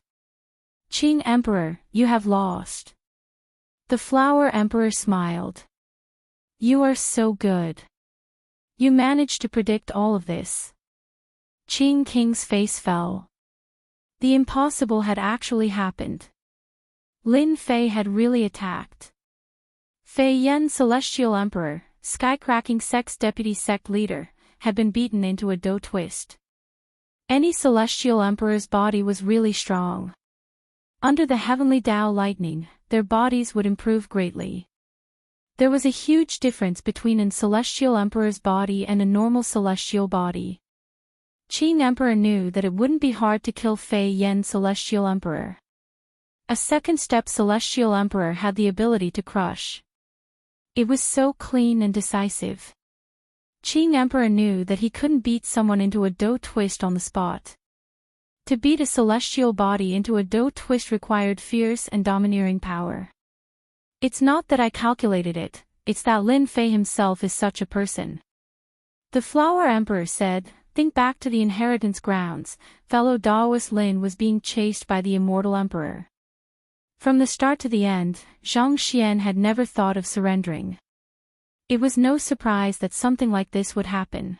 Qing Emperor, you have lost. The Flower Emperor smiled. You are so good. You managed to predict all of this. Qing King's face fell. The impossible had actually happened. Lin Fei had really attacked. Fei Yan's celestial emperor, Skycracking Sect's deputy sect leader, had been beaten into a dough twist. Any celestial emperor's body was really strong. Under the heavenly Tao lightning, their bodies would improve greatly. There was a huge difference between a celestial emperor's body and a normal celestial body. Qing Emperor knew that it wouldn't be hard to kill Fei Yan's celestial emperor. A second-step celestial emperor had the ability to crush. It was so clean and decisive. Qing Emperor knew that he couldn't beat someone into a dough twist on the spot. To beat a celestial body into a dough twist required fierce and domineering power. It's not that I calculated it, it's that Lin Fei himself is such a person. The Flower Emperor said, think back to the inheritance grounds, fellow Daoist Lin was being chased by the Immortal Emperor. From the start to the end, Zhang Xian had never thought of surrendering. It was no surprise that something like this would happen.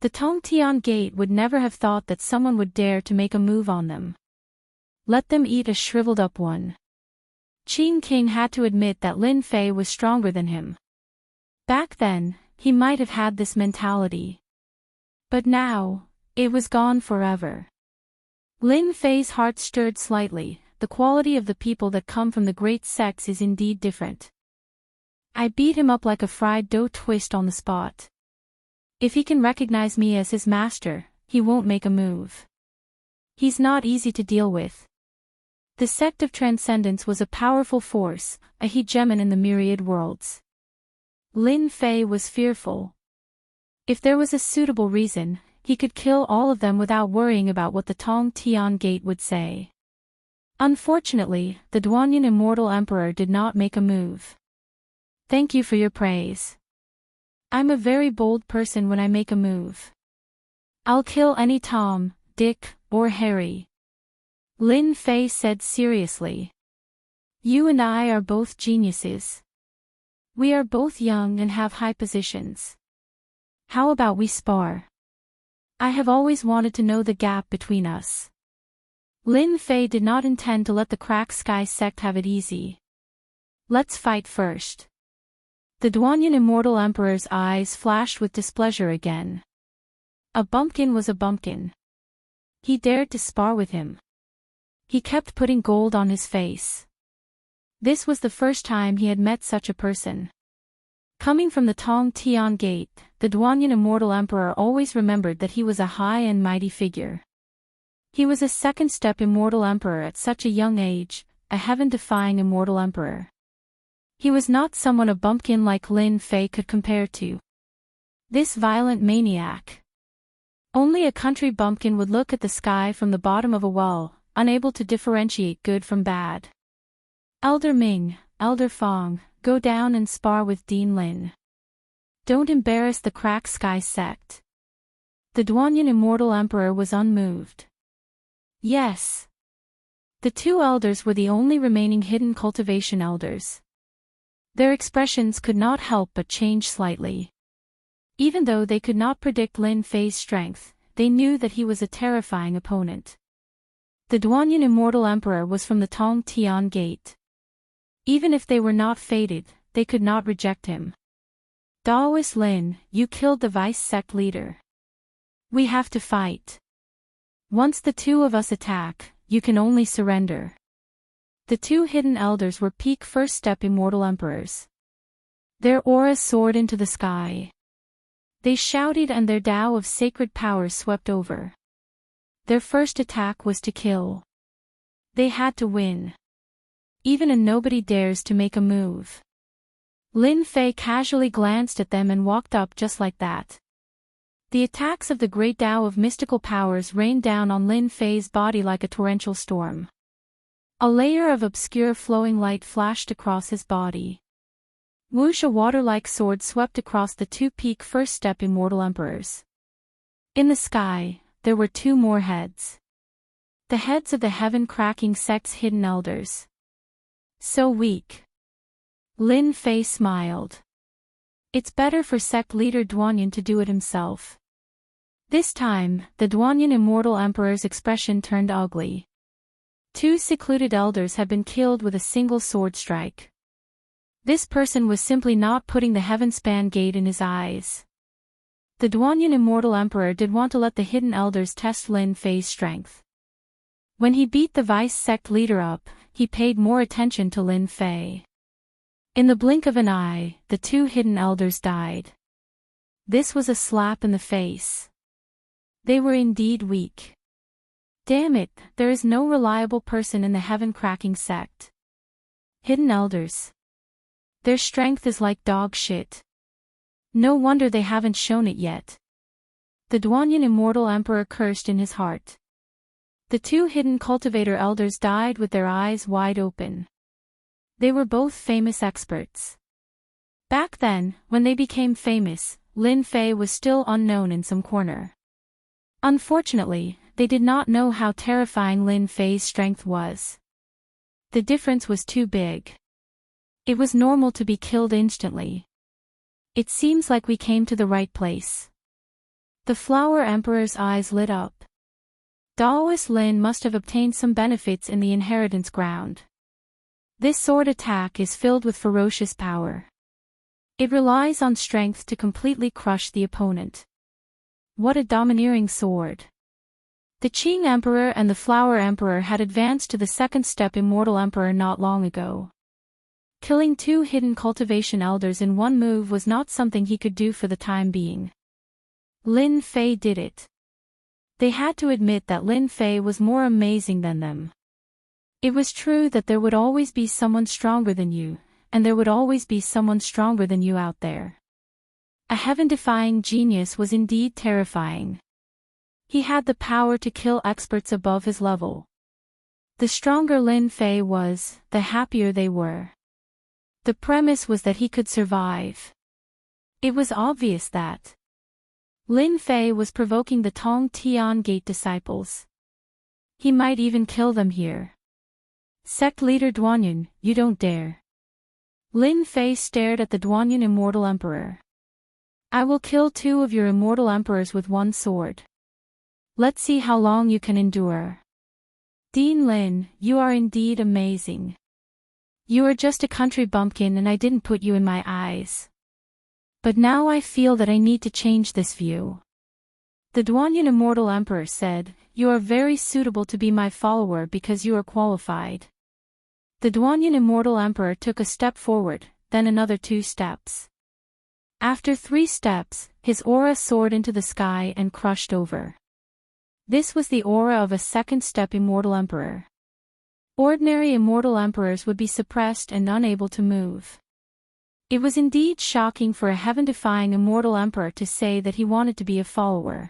The Tongtian Gate would never have thought that someone would dare to make a move on them. Let them eat a shriveled up one. Qin King had to admit that Lin Fei was stronger than him. Back then, he might have had this mentality. But now, it was gone forever. Lin Fei's heart stirred slightly. The quality of the people that come from the great sects is indeed different. I beat him up like a fried dough twist on the spot. If he can recognize me as his master, he won't make a move. He's not easy to deal with. The sect of Transcendence was a powerful force, a hegemon in the myriad worlds. Lin Fei was fearful. If there was a suitable reason, he could kill all of them without worrying about what the Tongtian Gate would say. Unfortunately, the Duanyan Immortal Emperor did not make a move. Thank you for your praise. I'm a very bold person when I make a move. I'll kill any Tom, Dick, or Harry. Lin Fei said seriously. You and I are both geniuses. We are both young and have high positions. How about we spar? I have always wanted to know the gap between us. Lin Fei did not intend to let the Crack Sky sect have it easy. Let's fight first. The Duanyan Immortal Emperor's eyes flashed with displeasure again. A bumpkin was a bumpkin. He dared to spar with him. He kept putting gold on his face. This was the first time he had met such a person. Coming from the Tongtian Gate, the Duanyan Immortal Emperor always remembered that he was a high and mighty figure. He was a second-step Immortal Emperor at such a young age, a heaven-defying Immortal Emperor. He was not someone a bumpkin like Lin Fei could compare to. This violent maniac. Only a country bumpkin would look at the sky from the bottom of a well, unable to differentiate good from bad. Elder Ming, Elder Fong, go down and spar with Dean Lin. Don't embarrass the Crack Sky sect. The Duanyan Immortal Emperor was unmoved. Yes. The two elders were the only remaining hidden cultivation elders. Their expressions could not help but change slightly. Even though they could not predict Lin Fei's strength, they knew that he was a terrifying opponent. The Duanyan Immortal Emperor was from the Tongtian Gate. Even if they were not fated, they could not reject him. Daoist Lin, you killed the vice sect leader. We have to fight. Once the two of us attack, you can only surrender. The two hidden elders were peak first-step Immortal Emperors. Their auras soared into the sky. They shouted and their Tao of sacred power swept over. Their first attack was to kill. They had to win. Even a nobody dares to make a move. Lin Fei casually glanced at them and walked up just like that. The attacks of the great Tao of mystical powers rained down on Lin Fei's body like a torrential storm. A layer of obscure flowing light flashed across his body. Whoosh, a water-like sword swept across the two peak first-step Immortal Emperors. In the sky, there were two more heads. The heads of the heaven-cracking sect's hidden elders. So weak. Lin Fei smiled. It's better for sect leader Duanyan to do it himself. This time, the Duanyan Immortal Emperor's expression turned ugly. Two secluded elders had been killed with a single sword strike. This person was simply not putting the heaven-span gate in his eyes. The Duanyan Immortal Emperor did want to let the hidden elders test Lin Fei's strength. When he beat the vice sect leader up, he paid more attention to Lin Fei. In the blink of an eye, the two hidden elders died. This was a slap in the face. They were indeed weak. Damn it, there is no reliable person in the heaven-cracking sect. Hidden elders. Their strength is like dog shit. No wonder they haven't shown it yet. The Duanyan Immortal Emperor cursed in his heart. The two hidden cultivator elders died with their eyes wide open. They were both famous experts. Back then, when they became famous, Lin Fei was still unknown in some corner. Unfortunately, they did not know how terrifying Lin Fei's strength was. The difference was too big. It was normal to be killed instantly. It seems like we came to the right place. The Flower Emperor's eyes lit up. Daoist Lin must have obtained some benefits in the inheritance ground. This sword attack is filled with ferocious power. It relies on strength to completely crush the opponent. What a domineering sword. The Qing Emperor and the Flower Emperor had advanced to the second step Immortal Emperor not long ago. Killing two hidden cultivation elders in one move was not something he could do for the time being. Lin Fei did it. They had to admit that Lin Fei was more amazing than them. It was true that there would always be someone stronger than you, and there would always be someone stronger than you out there. A heaven-defying genius was indeed terrifying. He had the power to kill experts above his level. The stronger Lin Fei was, the happier they were. The premise was that he could survive. It was obvious that Lin Fei was provoking the Tong Tian Gate disciples. He might even kill them here. Sect leader Duanyan, you don't dare. Lin Fei stared at the Duanyan Immortal Emperor. I will kill two of your Immortal Emperors with one sword. Let's see how long you can endure. Dean Lin, you are indeed amazing. You are just a country bumpkin and I didn't put you in my eyes. But now I feel that I need to change this view. The Duanyan Immortal Emperor said, you are very suitable to be my follower because you are qualified. The Duanyan Immortal Emperor took a step forward, then another 2 steps. After 3 steps, his aura soared into the sky and crushed over. This was the aura of a second-step Immortal Emperor. Ordinary Immortal Emperors would be suppressed and unable to move. It was indeed shocking for a heaven-defying Immortal Emperor to say that he wanted to be a follower.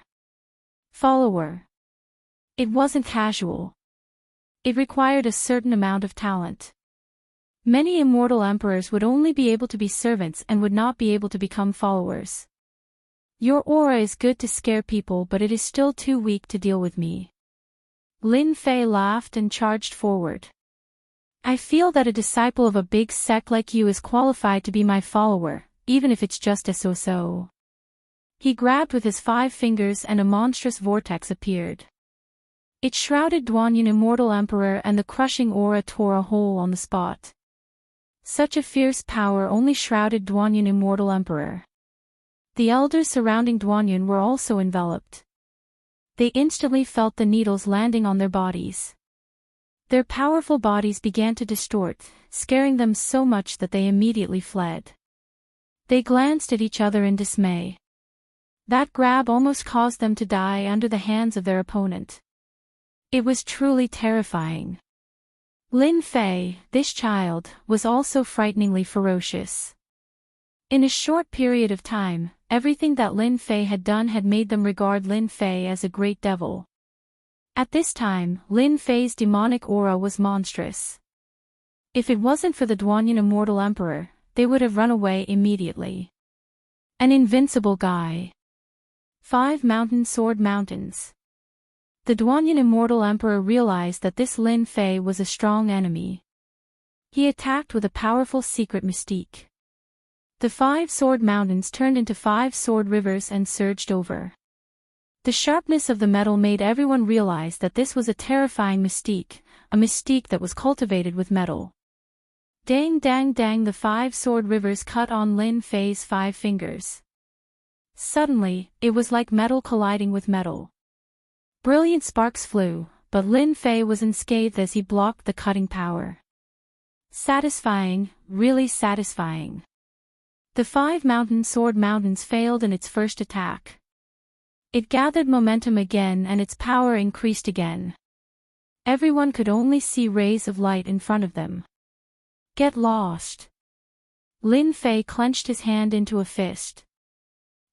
Follower. It wasn't casual. It required a certain amount of talent. Many Immortal Emperors would only be able to be servants and would not be able to become followers. Your aura is good to scare people, but it is still too weak to deal with me. Lin Fei laughed and charged forward. I feel that a disciple of a big sect like you is qualified to be my follower, even if it's just a so-so. He grabbed with his 5 fingers and a monstrous vortex appeared. It shrouded Duanyan Immortal Emperor and the crushing aura tore a hole on the spot. Such a fierce power only shrouded Duanyan Immortal Emperor. The elders surrounding Duanyan were also enveloped. They instantly felt the needles landing on their bodies. Their powerful bodies began to distort, scaring them so much that they immediately fled. They glanced at each other in dismay. That grab almost caused them to die under the hands of their opponent. It was truly terrifying. Lin Fei, this child, was also frighteningly ferocious. In a short period of time, everything that Lin Fei had done had made them regard Lin Fei as a great devil. At this time, Lin Fei's demonic aura was monstrous. If it wasn't for the Duanyan Immortal Emperor, they would have run away immediately. An invincible guy. 5 mountain sword mountains. The Duanyan Immortal Emperor realized that this Lin Fei was a strong enemy. He attacked with a powerful secret mystique. The 5 sword mountains turned into 5 sword rivers and surged over. The sharpness of the metal made everyone realize that this was a terrifying mystique, a mystique that was cultivated with metal. Dang dang dang, the 5 sword rivers cut on Lin Fei's 5 fingers. Suddenly, it was like metal colliding with metal. Brilliant sparks flew, but Lin Fei was unscathed as he blocked the cutting power. Satisfying, really satisfying. The 5 mountain sword mountains failed in its first attack. It gathered momentum again and its power increased again. Everyone could only see rays of light in front of them. Get lost. Lin Fei clenched his hand into a fist.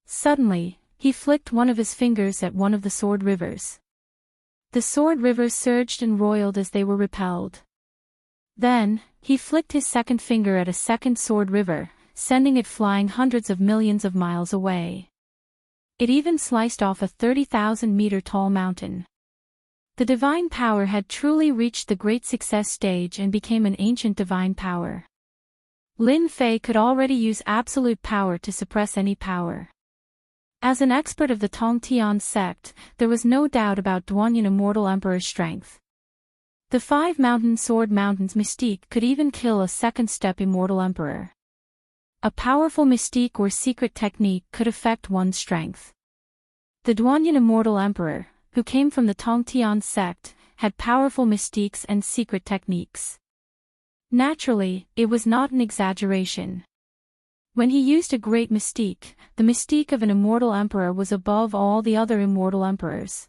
Suddenly, he flicked one of his fingers at one of the sword rivers. The sword rivers surged and roiled as they were repelled. Then, he flicked his second finger at a second sword river, sending it flying hundreds of millions of miles away. It even sliced off a 30,000-meter tall mountain. The divine power had truly reached the great success stage and became an ancient divine power. Lin Fei could already use absolute power to suppress any power. As an expert of the Tongtian sect, there was no doubt about Duanyin Immortal Emperor's strength. The 5 mountain sword mountain's mystique could even kill a second-step Immortal Emperor. A powerful mystique or secret technique could affect one's strength. The Duanyin Immortal Emperor, who came from the Tongtian sect, had powerful mystiques and secret techniques. Naturally, it was not an exaggeration. When he used a great mystique, the mystique of an immortal emperor was above all the other immortal emperors.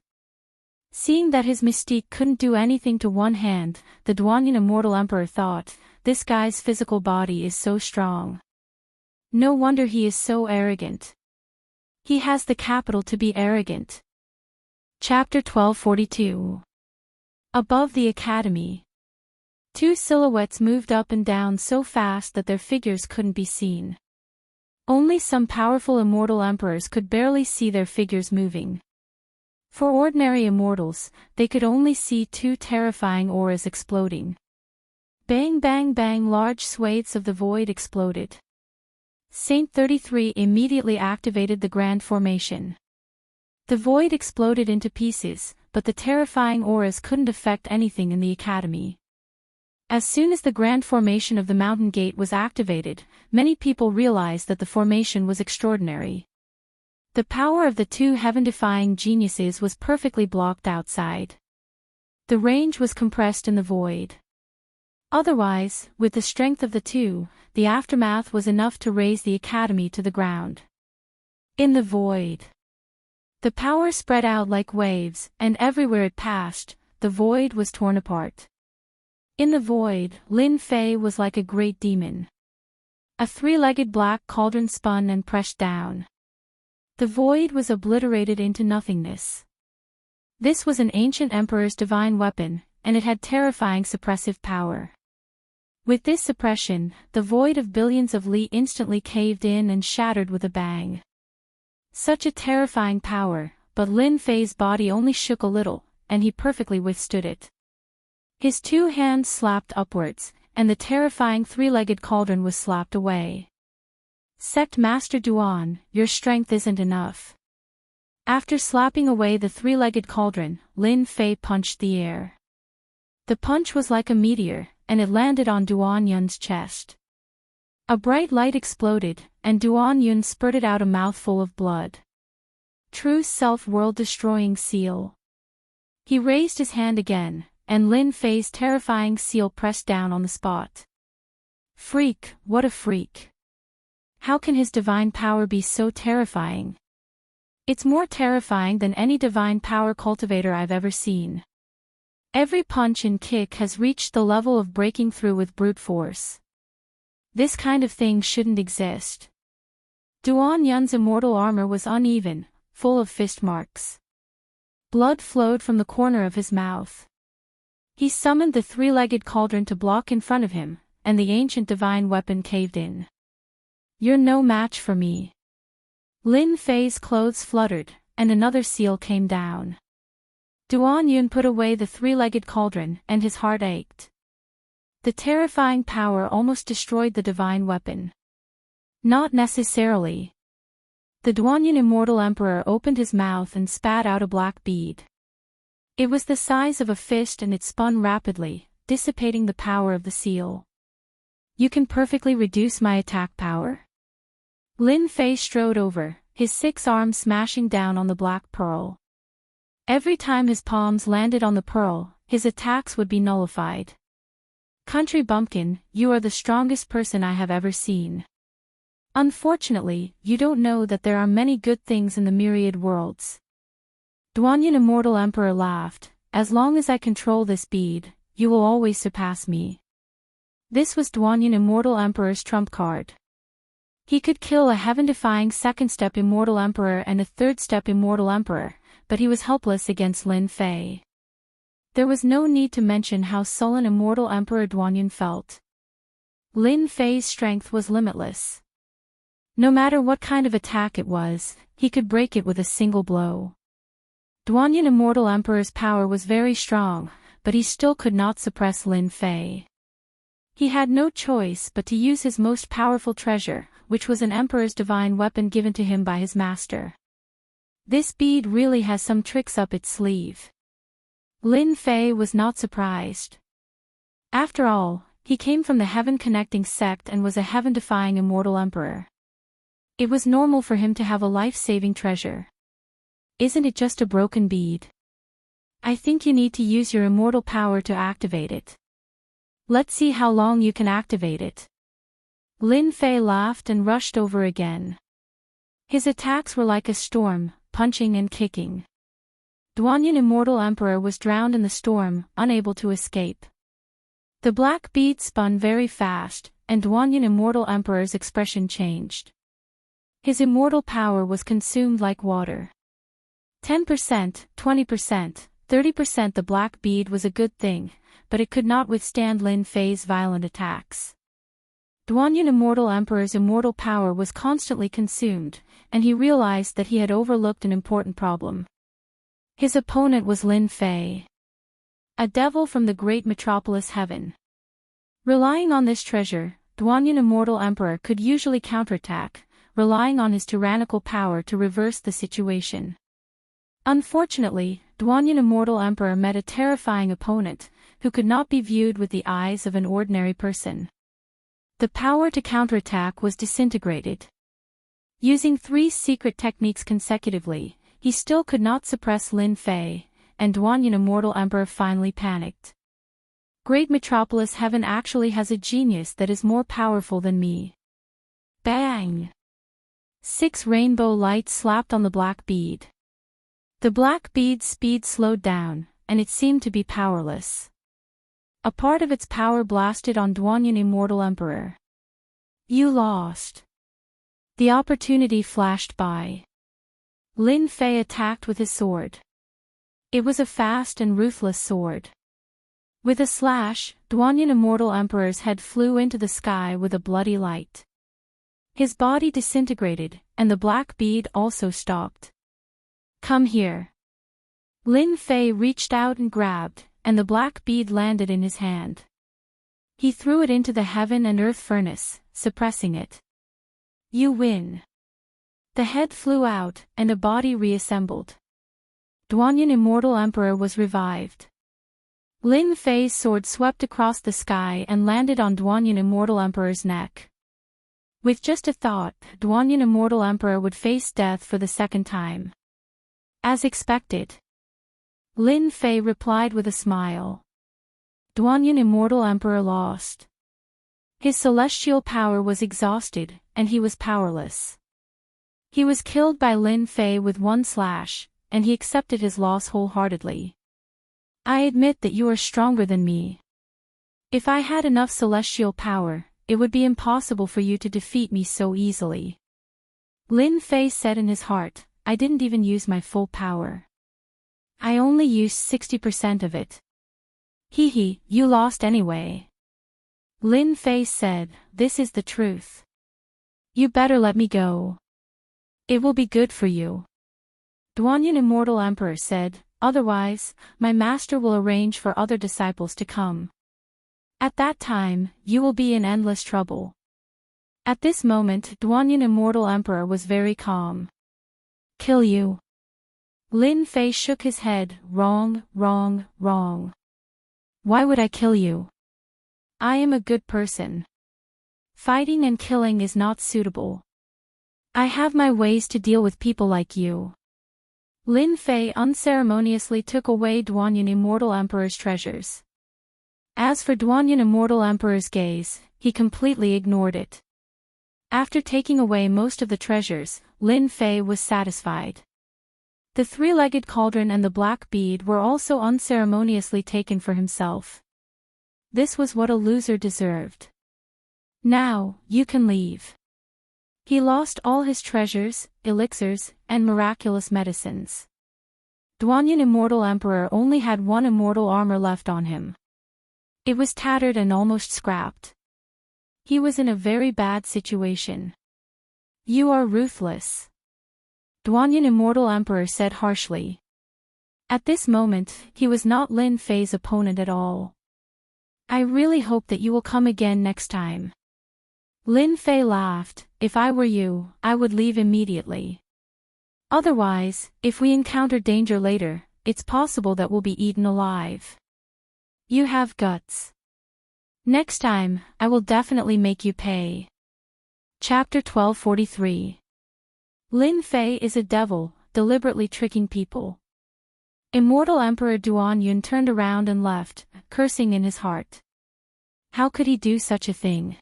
Seeing that his mystique couldn't do anything to one hand, the Duanyin Immortal Emperor thought, this guy's physical body is so strong. No wonder he is so arrogant. He has the capital to be arrogant. Chapter 1242. Above the Academy. 2 silhouettes moved up and down so fast that their figures couldn't be seen. Only some powerful immortal emperors could barely see their figures moving. For ordinary immortals, they could only see 2 terrifying auras exploding. Bang bang bang, large swathes of the void exploded. Saint 33 immediately activated the Grand Formation. The void exploded into pieces, but the terrifying auras couldn't affect anything in the Academy. As soon as the Grand Formation of the Mountain Gate was activated, many people realized that the formation was extraordinary. The power of the 2 heaven-defying geniuses was perfectly blocked outside. The range was compressed in the void. Otherwise, with the strength of the 2, the aftermath was enough to raise the Academy to the ground. In the void, the power spread out like waves, and everywhere it passed, the void was torn apart. In the void, Lin Fei was like a great demon. A 3-legged black cauldron spun and pressed down. The void was obliterated into nothingness. This was an ancient emperor's divine weapon, and it had terrifying suppressive power. With this suppression, the void of billions of li instantly caved in and shattered with a bang. Such a terrifying power, but Lin Fei's body only shook a little, and he perfectly withstood it. His 2 hands slapped upwards, and the terrifying 3-legged cauldron was slapped away. Sect Master Duan, your strength isn't enough. After slapping away the 3-legged cauldron, Lin Fei punched the air. The punch was like a meteor, and it landed on Duan Yun's chest. A bright light exploded, and Duan Yun spurted out a mouthful of blood. True self-world-destroying seal. He raised his hand again, and Lin Fei's terrifying seal pressed down on the spot. Freak, what a freak. How can his divine power be so terrifying? It's more terrifying than any divine power cultivator I've ever seen. Every punch and kick has reached the level of breaking through with brute force. This kind of thing shouldn't exist. Duan Yun's immortal armor was uneven, full of fist marks. Blood flowed from the corner of his mouth. He summoned the 3-legged cauldron to block in front of him, and the ancient divine weapon caved in. You're no match for me. Lin Fei's clothes fluttered, and another seal came down. Duan Yun put away the 3-legged cauldron, and his heart ached. The terrifying power almost destroyed the divine weapon. Not necessarily. The Duanyin Immortal Emperor opened his mouth and spat out a black bead. It was the size of a fist and it spun rapidly, dissipating the power of the seal. You can perfectly reduce my attack power? Lin Fei strode over, his 6 arms smashing down on the black pearl. Every time his palms landed on the pearl, his attacks would be nullified. Country bumpkin, you are the strongest person I have ever seen. Unfortunately, you don't know that there are many good things in the myriad worlds. Duanyin Immortal Emperor laughed, as long as I control this bead, you will always surpass me. This was Duanyin Immortal Emperor's trump card. He could kill a heaven-defying second-step Immortal Emperor and a third-step Immortal Emperor, but he was helpless against Lin Fei. There was no need to mention how sullen immortal Emperor Duanyin felt. Lin Fei's strength was limitless. No matter what kind of attack it was, he could break it with a single blow. Duanyin Immortal Emperor's power was very strong, but he still could not suppress Lin Fei. He had no choice but to use his most powerful treasure, which was an emperor's divine weapon given to him by his master. This bead really has some tricks up its sleeve. Lin Fei was not surprised. After all, he came from the heaven-connecting sect and was a heaven-defying immortal emperor. It was normal for him to have a life-saving treasure. Isn't it just a broken bead? I think you need to use your immortal power to activate it. Let's see how long you can activate it. Lin Fei laughed and rushed over again. His attacks were like a storm, punching and kicking. Duanyin Immortal Emperor was drowned in the storm, unable to escape. The black bead spun very fast, and Duanyin Immortal Emperor's expression changed. His immortal power was consumed like water. 10%, 20%, 30%. The black bead was a good thing, but it could not withstand Lin Fei's violent attacks. Duanyin Immortal Emperor's immortal power was constantly consumed, and he realized that he had overlooked an important problem. His opponent was Lin Fei, a devil from the great metropolis heaven. Relying on this treasure, Duanyin Immortal Emperor could usually counterattack, relying on his tyrannical power to reverse the situation. Unfortunately, Duanyin Immortal Emperor met a terrifying opponent, who could not be viewed with the eyes of an ordinary person. The power to counterattack was disintegrated. Using 3 secret techniques consecutively, he still could not suppress Lin Fei, and Duanyin Immortal Emperor finally panicked. Great Metropolis Heaven actually has a genius that is more powerful than me. Bang! 6 rainbow lights slapped on the black bead. The black bead's speed slowed down, and it seemed to be powerless. A part of its power blasted on Duanyin Immortal Emperor. You lost. The opportunity flashed by. Lin Fei attacked with his sword. It was a fast and ruthless sword. With a slash, Duanyin Immortal Emperor's head flew into the sky with a bloody light. His body disintegrated, and the black bead also stopped. Come here. Lin Fei reached out and grabbed, and the black bead landed in his hand. He threw it into the heaven and earth furnace, suppressing it. You win. The head flew out, and a body reassembled. Duanyin Immortal Emperor was revived. Lin Fei's sword swept across the sky and landed on Duanyin Immortal Emperor's neck. With just a thought, Duanyin Immortal Emperor would face death for the second time. As expected. Lin Fei replied with a smile. Duanyin Immortal Emperor lost. His celestial power was exhausted, and he was powerless. He was killed by Lin Fei with 1 slash, and he accepted his loss wholeheartedly. I admit that you are stronger than me. If I had enough celestial power, it would be impossible for you to defeat me so easily. Lin Fei said in his heart, I didn't even use my full power. I only used 60% of it. Hee, you lost anyway. Lin Fei said, this is the truth. You better let me go. It will be good for you. Duanyin Immortal Emperor said, otherwise, my master will arrange for other disciples to come. At that time, you will be in endless trouble. At this moment, Duanyin Immortal Emperor was very calm. Kill you. Lin Fei shook his head, wrong, wrong, wrong. Why would I kill you? I am a good person. Fighting and killing is not suitable. I have my ways to deal with people like you. Lin Fei unceremoniously took away Duanyin Immortal Emperor's treasures. As for Duanyin Immortal Emperor's gaze, he completely ignored it. After taking away most of the treasures, Lin Fei was satisfied. The 3-legged cauldron and the black bead were also unceremoniously taken for himself. This was what a loser deserved. Now, you can leave. He lost all his treasures, elixirs, and miraculous medicines. Duanyan Immortal Emperor only had one immortal armor left on him. It was tattered and almost scrapped. He was in a very bad situation. You are ruthless. Duanyan Immortal Emperor said harshly. At this moment, he was not Lin Fei's opponent at all. I really hope that you will come again next time. Lin Fei laughed. If I were you, I would leave immediately. Otherwise, if we encounter danger later, it's possible that we'll be eaten alive. You have guts. Next time, I will definitely make you pay. Chapter 1243. Lin Fei is a devil, deliberately tricking people. Immortal Emperor Duanyan turned around and left, cursing in his heart. How could he do such a thing?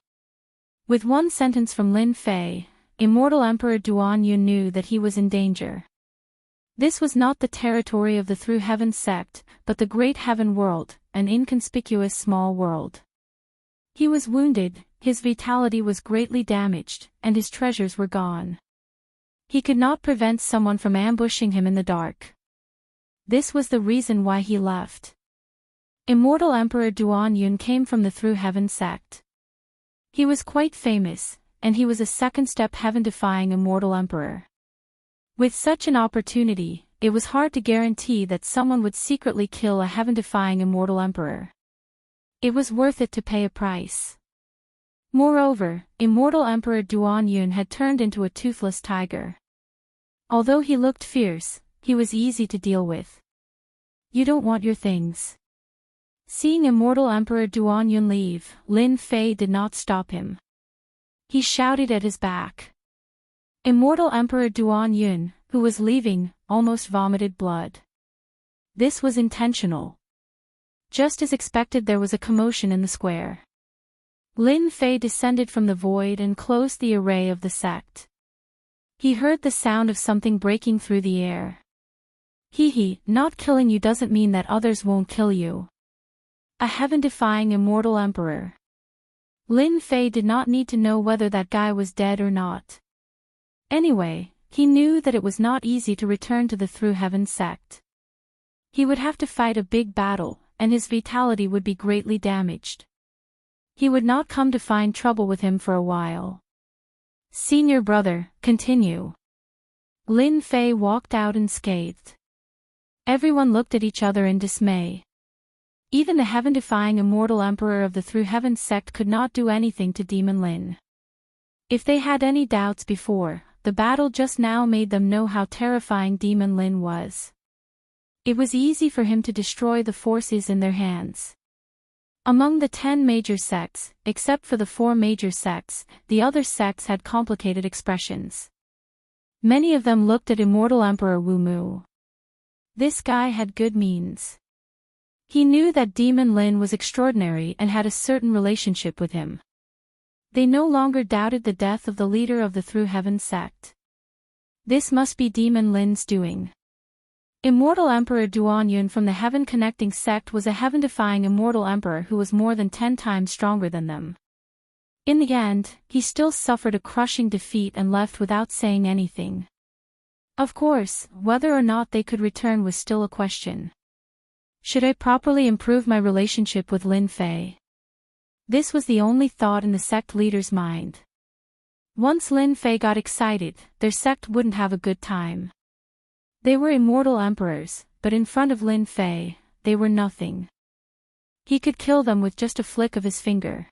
With one sentence from Lin Fei, Immortal Emperor Duanyan knew that he was in danger. This was not the territory of the Through Heaven sect, but the Great Heaven World, an inconspicuous small world. He was wounded, his vitality was greatly damaged, and his treasures were gone. He could not prevent someone from ambushing him in the dark. This was the reason why he left. Immortal Emperor Duanyan came from the Through Heaven sect. He was quite famous, and he was a second-step heaven-defying Immortal Emperor. With such an opportunity, it was hard to guarantee that someone would secretly kill a heaven-defying Immortal Emperor. It was worth it to pay a price. Moreover, Immortal Emperor Duanyan had turned into a toothless tiger. Although he looked fierce, he was easy to deal with. You don't want your things. Seeing Immortal Emperor Duanyan leave, Lin Fei did not stop him. He shouted at his back. Immortal Emperor Duanyan, who was leaving, almost vomited blood. This was intentional. Just as expected, there was a commotion in the square. Lin Fei descended from the void and closed the array of the sect. He heard the sound of something breaking through the air. Not killing you doesn't mean that others won't kill you. A heaven-defying Immortal Emperor. Lin Fei did not need to know whether that guy was dead or not. Anyway, he knew that it was not easy to return to the Through Heaven sect. He would have to fight a big battle, and his vitality would be greatly damaged. He would not come to find trouble with him for a while. Senior brother, continue. Lin Fei walked out unscathed. Everyone looked at each other in dismay. Even the heaven-defying Immortal Emperor of the Through Heaven sect could not do anything to Demon Lin. If they had any doubts before, the battle just now made them know how terrifying Demon Lin was. It was easy for him to destroy the forces in their hands. Among the 10 major sects, except for the 4 major sects, the other sects had complicated expressions. Many of them looked at Immortal Emperor Wu Mu. This guy had good means. He knew that Demon Lin was extraordinary and had a certain relationship with him. They no longer doubted the death of the leader of the Through Heaven sect. This must be Demon Lin's doing. Immortal Emperor Duanyan from the Heaven Connecting sect was a heaven-defying Immortal Emperor who was more than 10 times stronger than them. In the end, he still suffered a crushing defeat and left without saying anything. Of course, whether or not they could return was still a question. Should I properly improve my relationship with Lin Fei? This was the only thought in the sect leader's mind. Once Lin Fei got excited, their sect wouldn't have a good time. They were immortal emperors, but in front of Lin Fei, they were nothing. He could kill them with just a flick of his finger.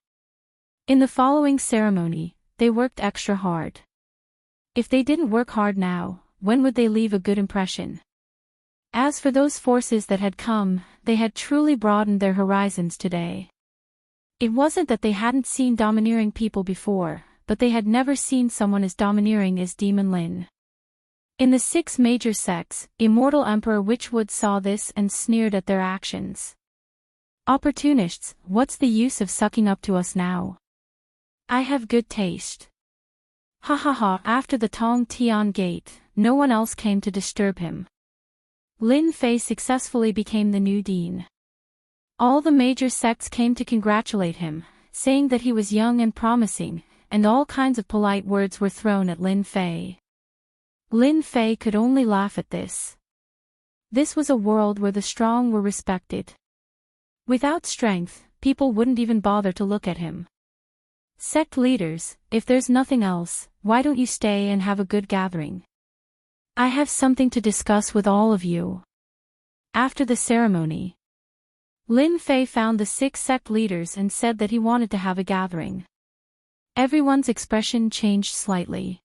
In the following ceremony, they worked extra hard. If they didn't work hard now, when would they leave a good impression? As for those forces that had come, they had truly broadened their horizons today. It wasn't that they hadn't seen domineering people before, but they had never seen someone as domineering as Demon Lin. In the 6 major sects, Immortal Emperor Witchwood saw this and sneered at their actions. Opportunists, what's the use of sucking up to us now? I have good taste. Ha ha ha. After the Tong Tian Gate, no one else came to disturb him. Lin Fei successfully became the new dean. All the major sects came to congratulate him, saying that he was young and promising, and all kinds of polite words were thrown at Lin Fei. Lin Fei could only laugh at this. This was a world where the strong were respected. Without strength, people wouldn't even bother to look at him. Sect leaders, if there's nothing else, why don't you stay and have a good gathering? I have something to discuss with all of you. After the ceremony, Lin Fei found the 6 sect leaders and said that he wanted to have a gathering. Everyone's expression changed slightly.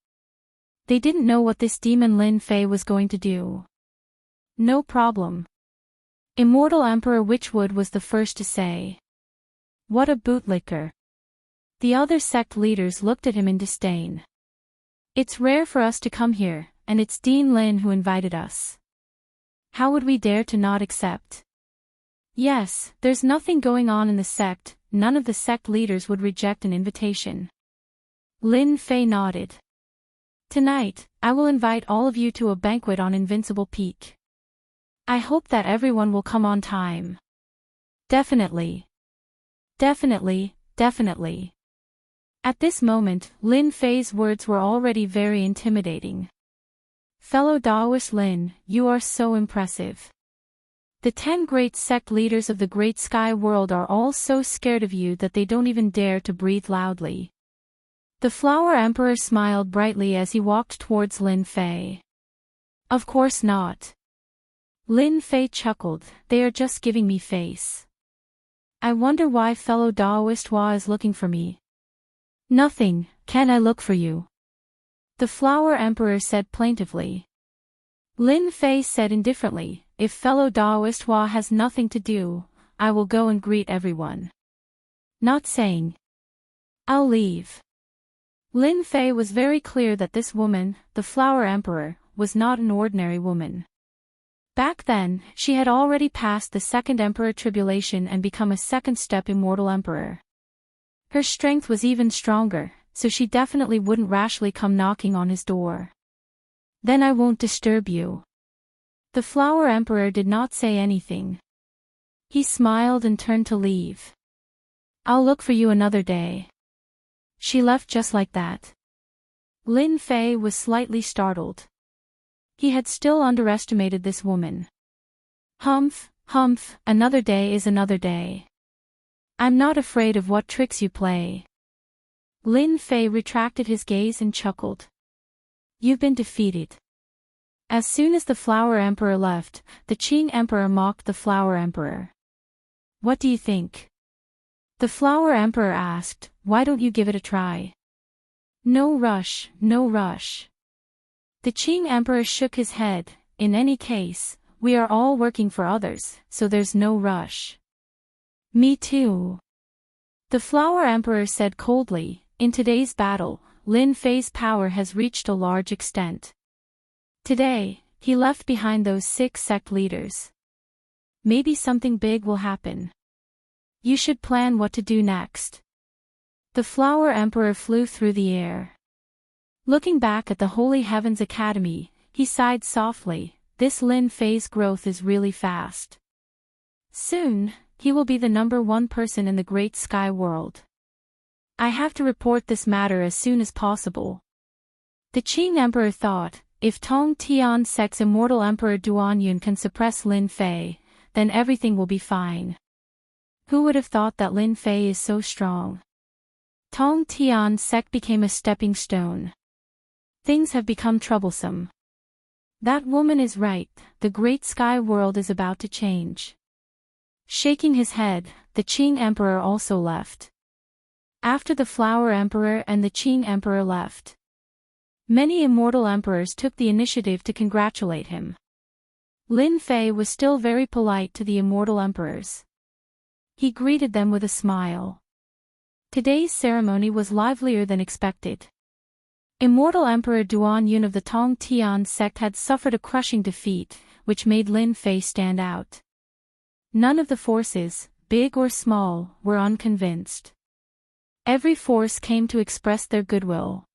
They didn't know what this demon Lin Fei was going to do. No problem. Immortal Emperor Witchwood was the first to say. What a bootlicker. The other sect leaders looked at him in disdain. It's rare for us to come here, and it's Dean Lin who invited us. How would we dare to not accept? Yes, there's nothing going on in the sect, none of the sect leaders would reject an invitation. Lin Fei nodded. Tonight, I will invite all of you to a banquet on Invincible Peak. I hope that everyone will come on time. Definitely. Definitely, definitely. At this moment, Lin Fei's words were already very intimidating. Fellow Daoist Lin, you are so impressive. The 10 great sect leaders of the Great Sky World are all so scared of you that they don't even dare to breathe loudly. The Flower Emperor smiled brightly as he walked towards Lin Fei. Of course not. Lin Fei chuckled, they are just giving me face. I wonder why fellow Daoist Hua is looking for me. Nothing, can I look for you? The Flower Emperor said plaintively. Lin Fei said indifferently, if fellow Daoist Hua has nothing to do, I will go and greet everyone. Not saying. I'll leave. Lin Fei was very clear that this woman, the Flower Emperor, was not an ordinary woman. Back then, she had already passed the second Emperor tribulation and become a second-step Immortal Emperor. Her strength was even stronger, so she definitely wouldn't rashly come knocking on his door. Then I won't disturb you. The Flower Emperor did not say anything. He smiled and turned to leave. I'll look for you another day. She left just like that. Lin Fei was slightly startled. He had still underestimated this woman. Humph, humph, another day is another day. I'm not afraid of what tricks you play. Lin Fei retracted his gaze and chuckled. You've been defeated. As soon as the Flower Emperor left, the Qing Emperor mocked the Flower Emperor. What do you think? The Flower Emperor asked, why don't you give it a try? No rush, no rush. The Qing Emperor shook his head, in any case, we are all working for others, so there's no rush. Me too. The Flower Emperor said coldly, in today's battle, Lin Fei's power has reached a large extent. Today, he left behind those 6 sect leaders. Maybe something big will happen. You should plan what to do next. The Flower Emperor flew through the air. Looking back at the Holy Heavens Academy, he sighed softly, this Lin Fei's growth is really fast. Soon, he will be the #1 person in the Great Sky World. I have to report this matter as soon as possible. The Qing Emperor thought, if Tong Tian Sect's Immortal Emperor Duanyun can suppress Lin Fei, then everything will be fine. Who would have thought that Lin Fei is so strong? Tong Tian Sect became a stepping stone. Things have become troublesome. That woman is right, the Great Sky World is about to change. Shaking his head, the Qing Emperor also left. After the Flower Emperor and the Qing Emperor left, many Immortal Emperors took the initiative to congratulate him. Lin Fei was still very polite to the Immortal Emperors. He greeted them with a smile. Today's ceremony was livelier than expected. Immortal Emperor Duanyun of the Tong Tian sect had suffered a crushing defeat, which made Lin Fei stand out. None of the forces, big or small, were unconvinced. Every force came to express their goodwill.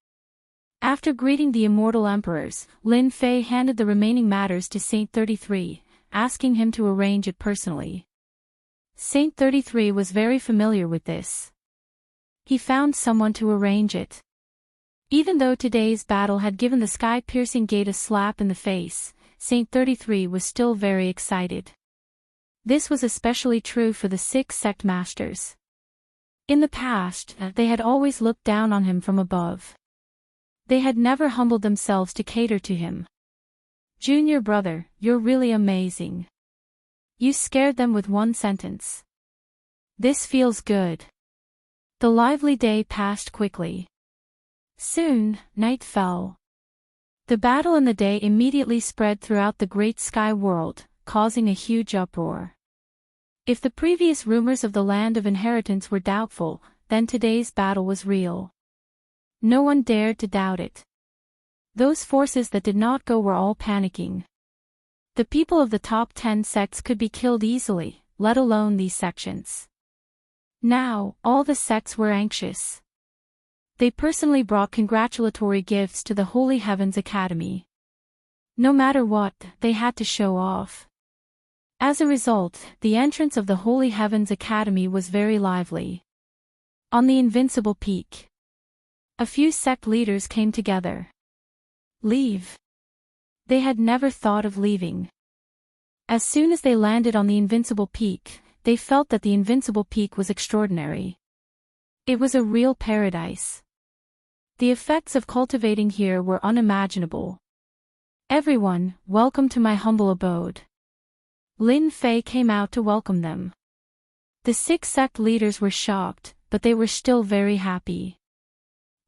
After greeting the Immortal Emperors, Lin Fei handed the remaining matters to Saint 33, asking him to arrange it personally. Saint 33 was very familiar with this. He found someone to arrange it. Even though today's battle had given the sky-piercing gate a slap in the face, Saint 33 was still very excited. This was especially true for the 6 sect masters. In the past, they had always looked down on him from above. They had never humbled themselves to cater to him. "Junior brother, you're really amazing. You scared them with one sentence. This feels good." The lively day passed quickly. Soon, night fell. The battle and the day immediately spread throughout the great sky world, causing a huge uproar. If the previous rumors of the land of inheritance were doubtful, then today's battle was real. No one dared to doubt it. Those forces that did not go were all panicking. The people of the top 10 sects could be killed easily, let alone these sections. Now, all the sects were anxious. They personally brought congratulatory gifts to the Holy Heavens Academy. No matter what, they had to show off. As a result, the entrance of the Holy Heavens Academy was very lively. On the Invincible Peak, a few sect leaders came together. Leave. They had never thought of leaving. As soon as they landed on the Invincible Peak, they felt that the Invincible Peak was extraordinary. It was a real paradise. The effects of cultivating here were unimaginable. "Everyone, welcome to my humble abode." Lin Fei came out to welcome them. The 6 sect leaders were shocked, but they were still very happy.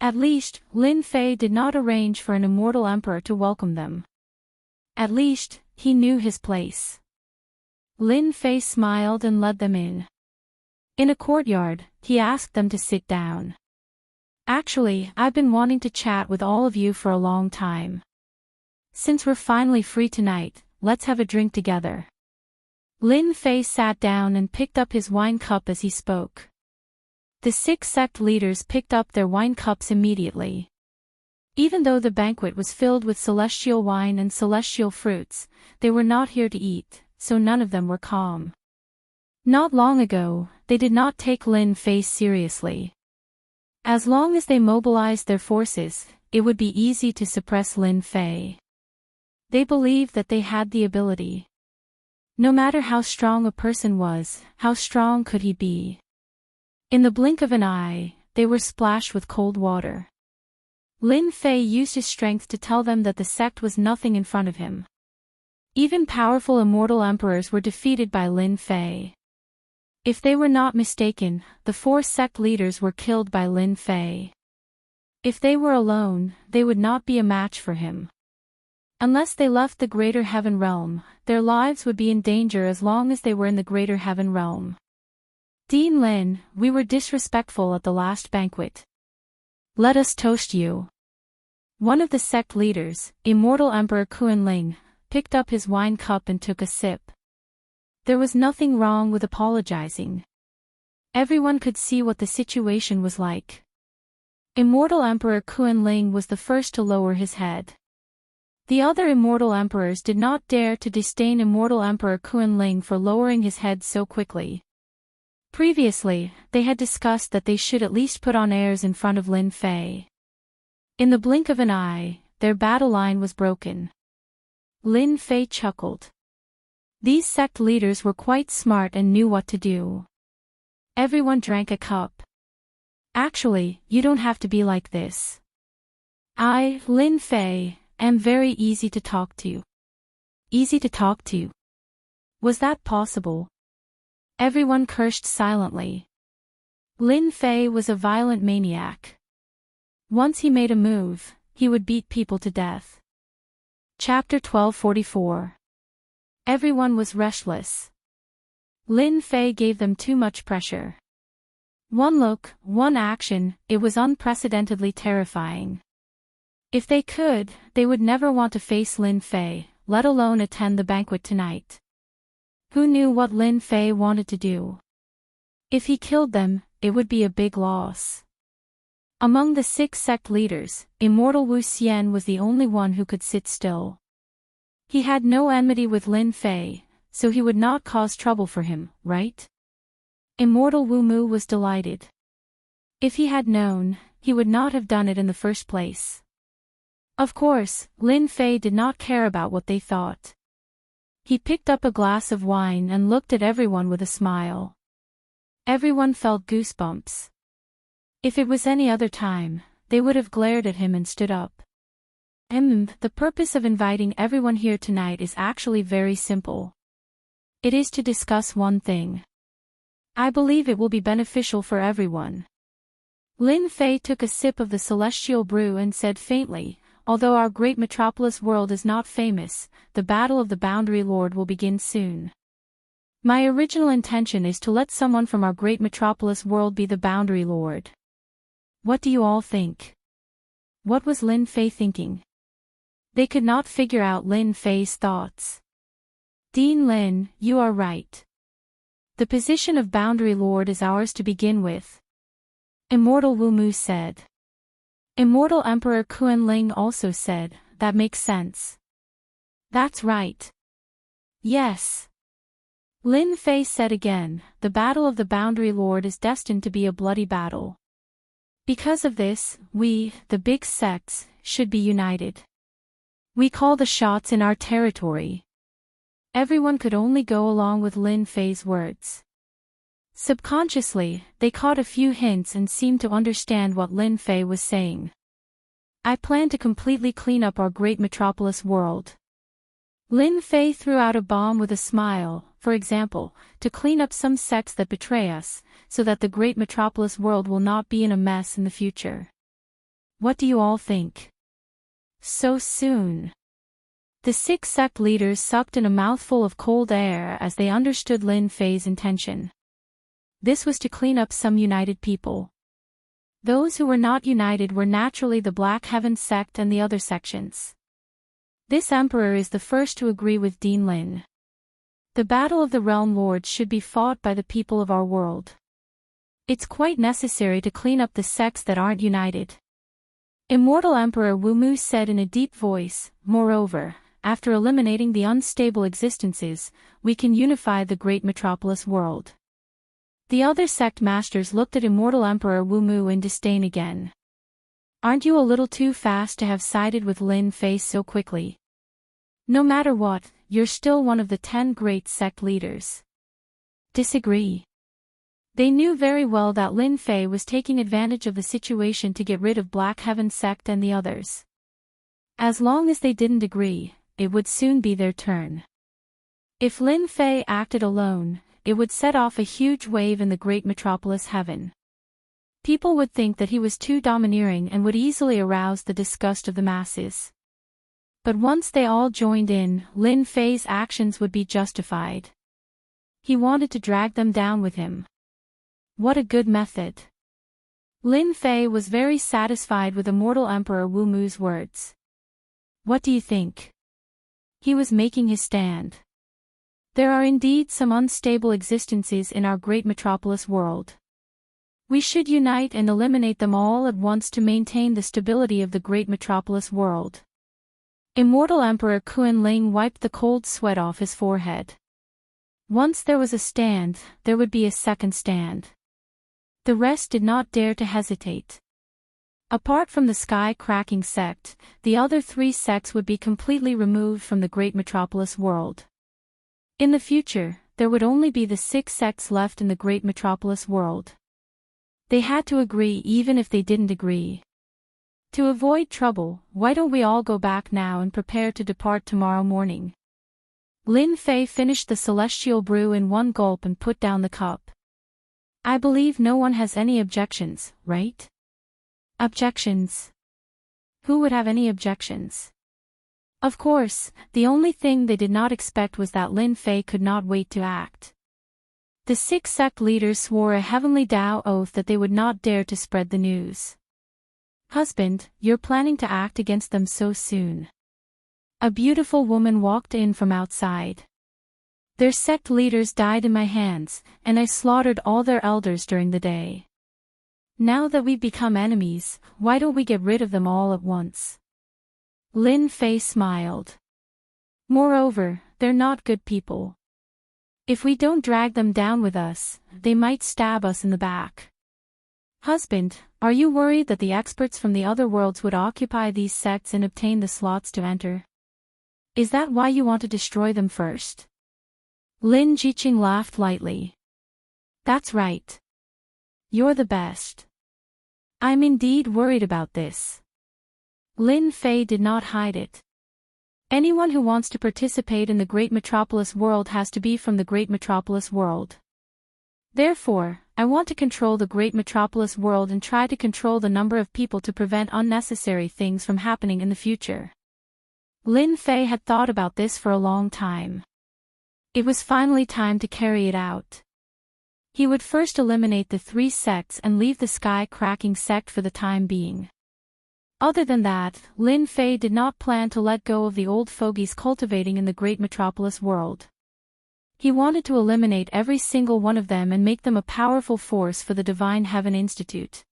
At least, Lin Fei did not arrange for an immortal emperor to welcome them. At least, he knew his place. Lin Fei smiled and led them in. In a courtyard, he asked them to sit down. "Actually, I've been wanting to chat with all of you for a long time. Since we're finally free tonight, let's have a drink together." Lin Fei sat down and picked up his wine cup as he spoke. The 6 sect leaders picked up their wine cups immediately. Even though the banquet was filled with celestial wine and celestial fruits, they were not here to eat, so none of them were calm. Not long ago, they did not take Lin Fei seriously. As long as they mobilized their forces, it would be easy to suppress Lin Fei. They believed that they had the ability. No matter how strong a person was, how strong could he be? In the blink of an eye, they were splashed with cold water. Lin Fei used his strength to tell them that the sect was nothing in front of him. Even powerful immortal emperors were defeated by Lin Fei. If they were not mistaken, the 4 sect leaders were killed by Lin Fei. If they were alone, they would not be a match for him. Unless they left the Greater Heaven Realm, their lives would be in danger as long as they were in the Greater Heaven Realm. "Dean Lin, we were disrespectful at the last banquet. Let us toast you." One of the sect leaders, Immortal Emperor Kuan-Ling, picked up his wine cup and took a sip. There was nothing wrong with apologizing. Everyone could see what the situation was like. Immortal Emperor Kuan-Ling was the first to lower his head. The other immortal emperors did not dare to disdain Immortal Emperor Kuan-Ling for lowering his head so quickly. Previously, they had discussed that they should at least put on airs in front of Lin Fei. In the blink of an eye, their battle line was broken. Lin Fei chuckled. These sect leaders were quite smart and knew what to do. Everyone drank a cup. "Actually, you don't have to be like this. I, Lin Fei, am very easy to talk to." Easy to talk to? Was that possible? Everyone cursed silently. Lin Fei was a violent maniac. Once he made a move, he would beat people to death. Chapter 1244. Everyone was restless. Lin Fei gave them too much pressure. One look, one action, it was unprecedentedly terrifying. If they could, they would never want to face Lin Fei, let alone attend the banquet tonight. Who knew what Lin Fei wanted to do? If he killed them, it would be a big loss. Among the 6 sect leaders, Immortal Wu Xian was the only one who could sit still. He had no enmity with Lin Fei, so he would not cause trouble for him, right? Immortal Wu Mu was delighted. If he had known, he would not have done it in the first place. Of course, Lin Fei did not care about what they thought. He picked up a glass of wine and looked at everyone with a smile. Everyone felt goosebumps. If it was any other time, they would have glared at him and stood up. The purpose of inviting everyone here tonight is actually very simple. It is to discuss one thing. I believe it will be beneficial for everyone. Lin Fei took a sip of the celestial brew and said faintly, although our great metropolis world is not famous, the battle of the Boundary Lord will begin soon. My original intention is to let someone from our great metropolis world be the Boundary Lord. What do you all think? What was Lin Fei thinking? They could not figure out Lin Fei's thoughts. Dean Lin, you are right. The position of Boundary Lord is ours to begin with. Immortal Wu Mu said. Immortal Emperor Kuan Ling also said, that makes sense. That's right. Yes. Lin Fei said again, the battle of the Boundary Lord is destined to be a bloody battle. Because of this, we, the big sects, should be united. We call the shots in our territory. Everyone could only go along with Lin Fei's words. Subconsciously, they caught a few hints and seemed to understand what Lin Fei was saying. I plan to completely clean up our great metropolis world. Lin Fei threw out a bomb with a smile, for example, to clean up some sects that betray us, so that the great metropolis world will not be in a mess in the future. What do you all think? So soon. The 6 sect leaders sucked in a mouthful of cold air as they understood Lin Fei's intention. This was to clean up some united people. Those who were not united were naturally the Black Heaven sect and the other sections. This emperor is the first to agree with Dean Lin. The battle of the realm lords should be fought by the people of our world. It's quite necessary to clean up the sects that aren't united. Immortal Emperor Wu Mu said in a deep voice, moreover, after eliminating the unstable existences, we can unify the great metropolis world. The other sect masters looked at Immortal Emperor Wu Mu in disdain again. Aren't you a little too fast to have sided with Lin Fei so quickly? No matter what, you're still one of the 10 great sect leaders. Disagree. They knew very well that Lin Fei was taking advantage of the situation to get rid of Black Heaven sect and the others. As long as they didn't agree, it would soon be their turn. If Lin Fei acted alone, it would set off a huge wave in the great metropolis heaven. People would think that he was too domineering and would easily arouse the disgust of the masses. But once they all joined in, Lin Fei's actions would be justified. He wanted to drag them down with him. What a good method. Lin Fei was very satisfied with Immortal Emperor Wu Mu's words. What do you think? He was making his stand. There are indeed some unstable existences in our great metropolis world. We should unite and eliminate them all at once to maintain the stability of the great metropolis world. Immortal Emperor Kuan Ling wiped the cold sweat off his forehead. Once there was a stand, there would be a second stand. The rest did not dare to hesitate. Apart from the sky-cracking sect, the other 3 sects would be completely removed from the great metropolis world. In the future, there would only be the 6 sects left in the great metropolis world. They had to agree even if they didn't agree. To avoid trouble, why don't we all go back now and prepare to depart tomorrow morning? Lin Fei finished the celestial brew in one gulp and put down the cup. I believe no one has any objections, right? Objections? Who would have any objections? Of course, the only thing they did not expect was that Lin Fei could not wait to act. The 6 sect leaders swore a heavenly Tao oath that they would not dare to spread the news. Husband, you're planning to act against them so soon. A beautiful woman walked in from outside. Their sect leaders died in my hands, and I slaughtered all their elders during the day. Now that we've become enemies, why don't we get rid of them all at once? Lin Fei smiled. Moreover, they're not good people. If we don't drag them down with us, they might stab us in the back. Husband, Are you worried that the experts from the other worlds would occupy these sects and obtain the slots to enter? Is that why you want to destroy them first? Lin Jiqing laughed lightly. That's right. You're the best. I'm indeed worried about this. Lin Fei did not hide it. Anyone who wants to participate in the Great Metropolis world has to be from the Great Metropolis world. Therefore, I want to control the Great Metropolis world and try to control the number of people to prevent unnecessary things from happening in the future. Lin Fei had thought about this for a long time. It was finally time to carry it out. He would first eliminate the 3 sects and leave the sky-cracking sect for the time being. Other than that, Lin Fei did not plan to let go of the old fogies cultivating in the Great Metropolis world. He wanted to eliminate every single one of them and make them a powerful force for the Divine Heaven Institute.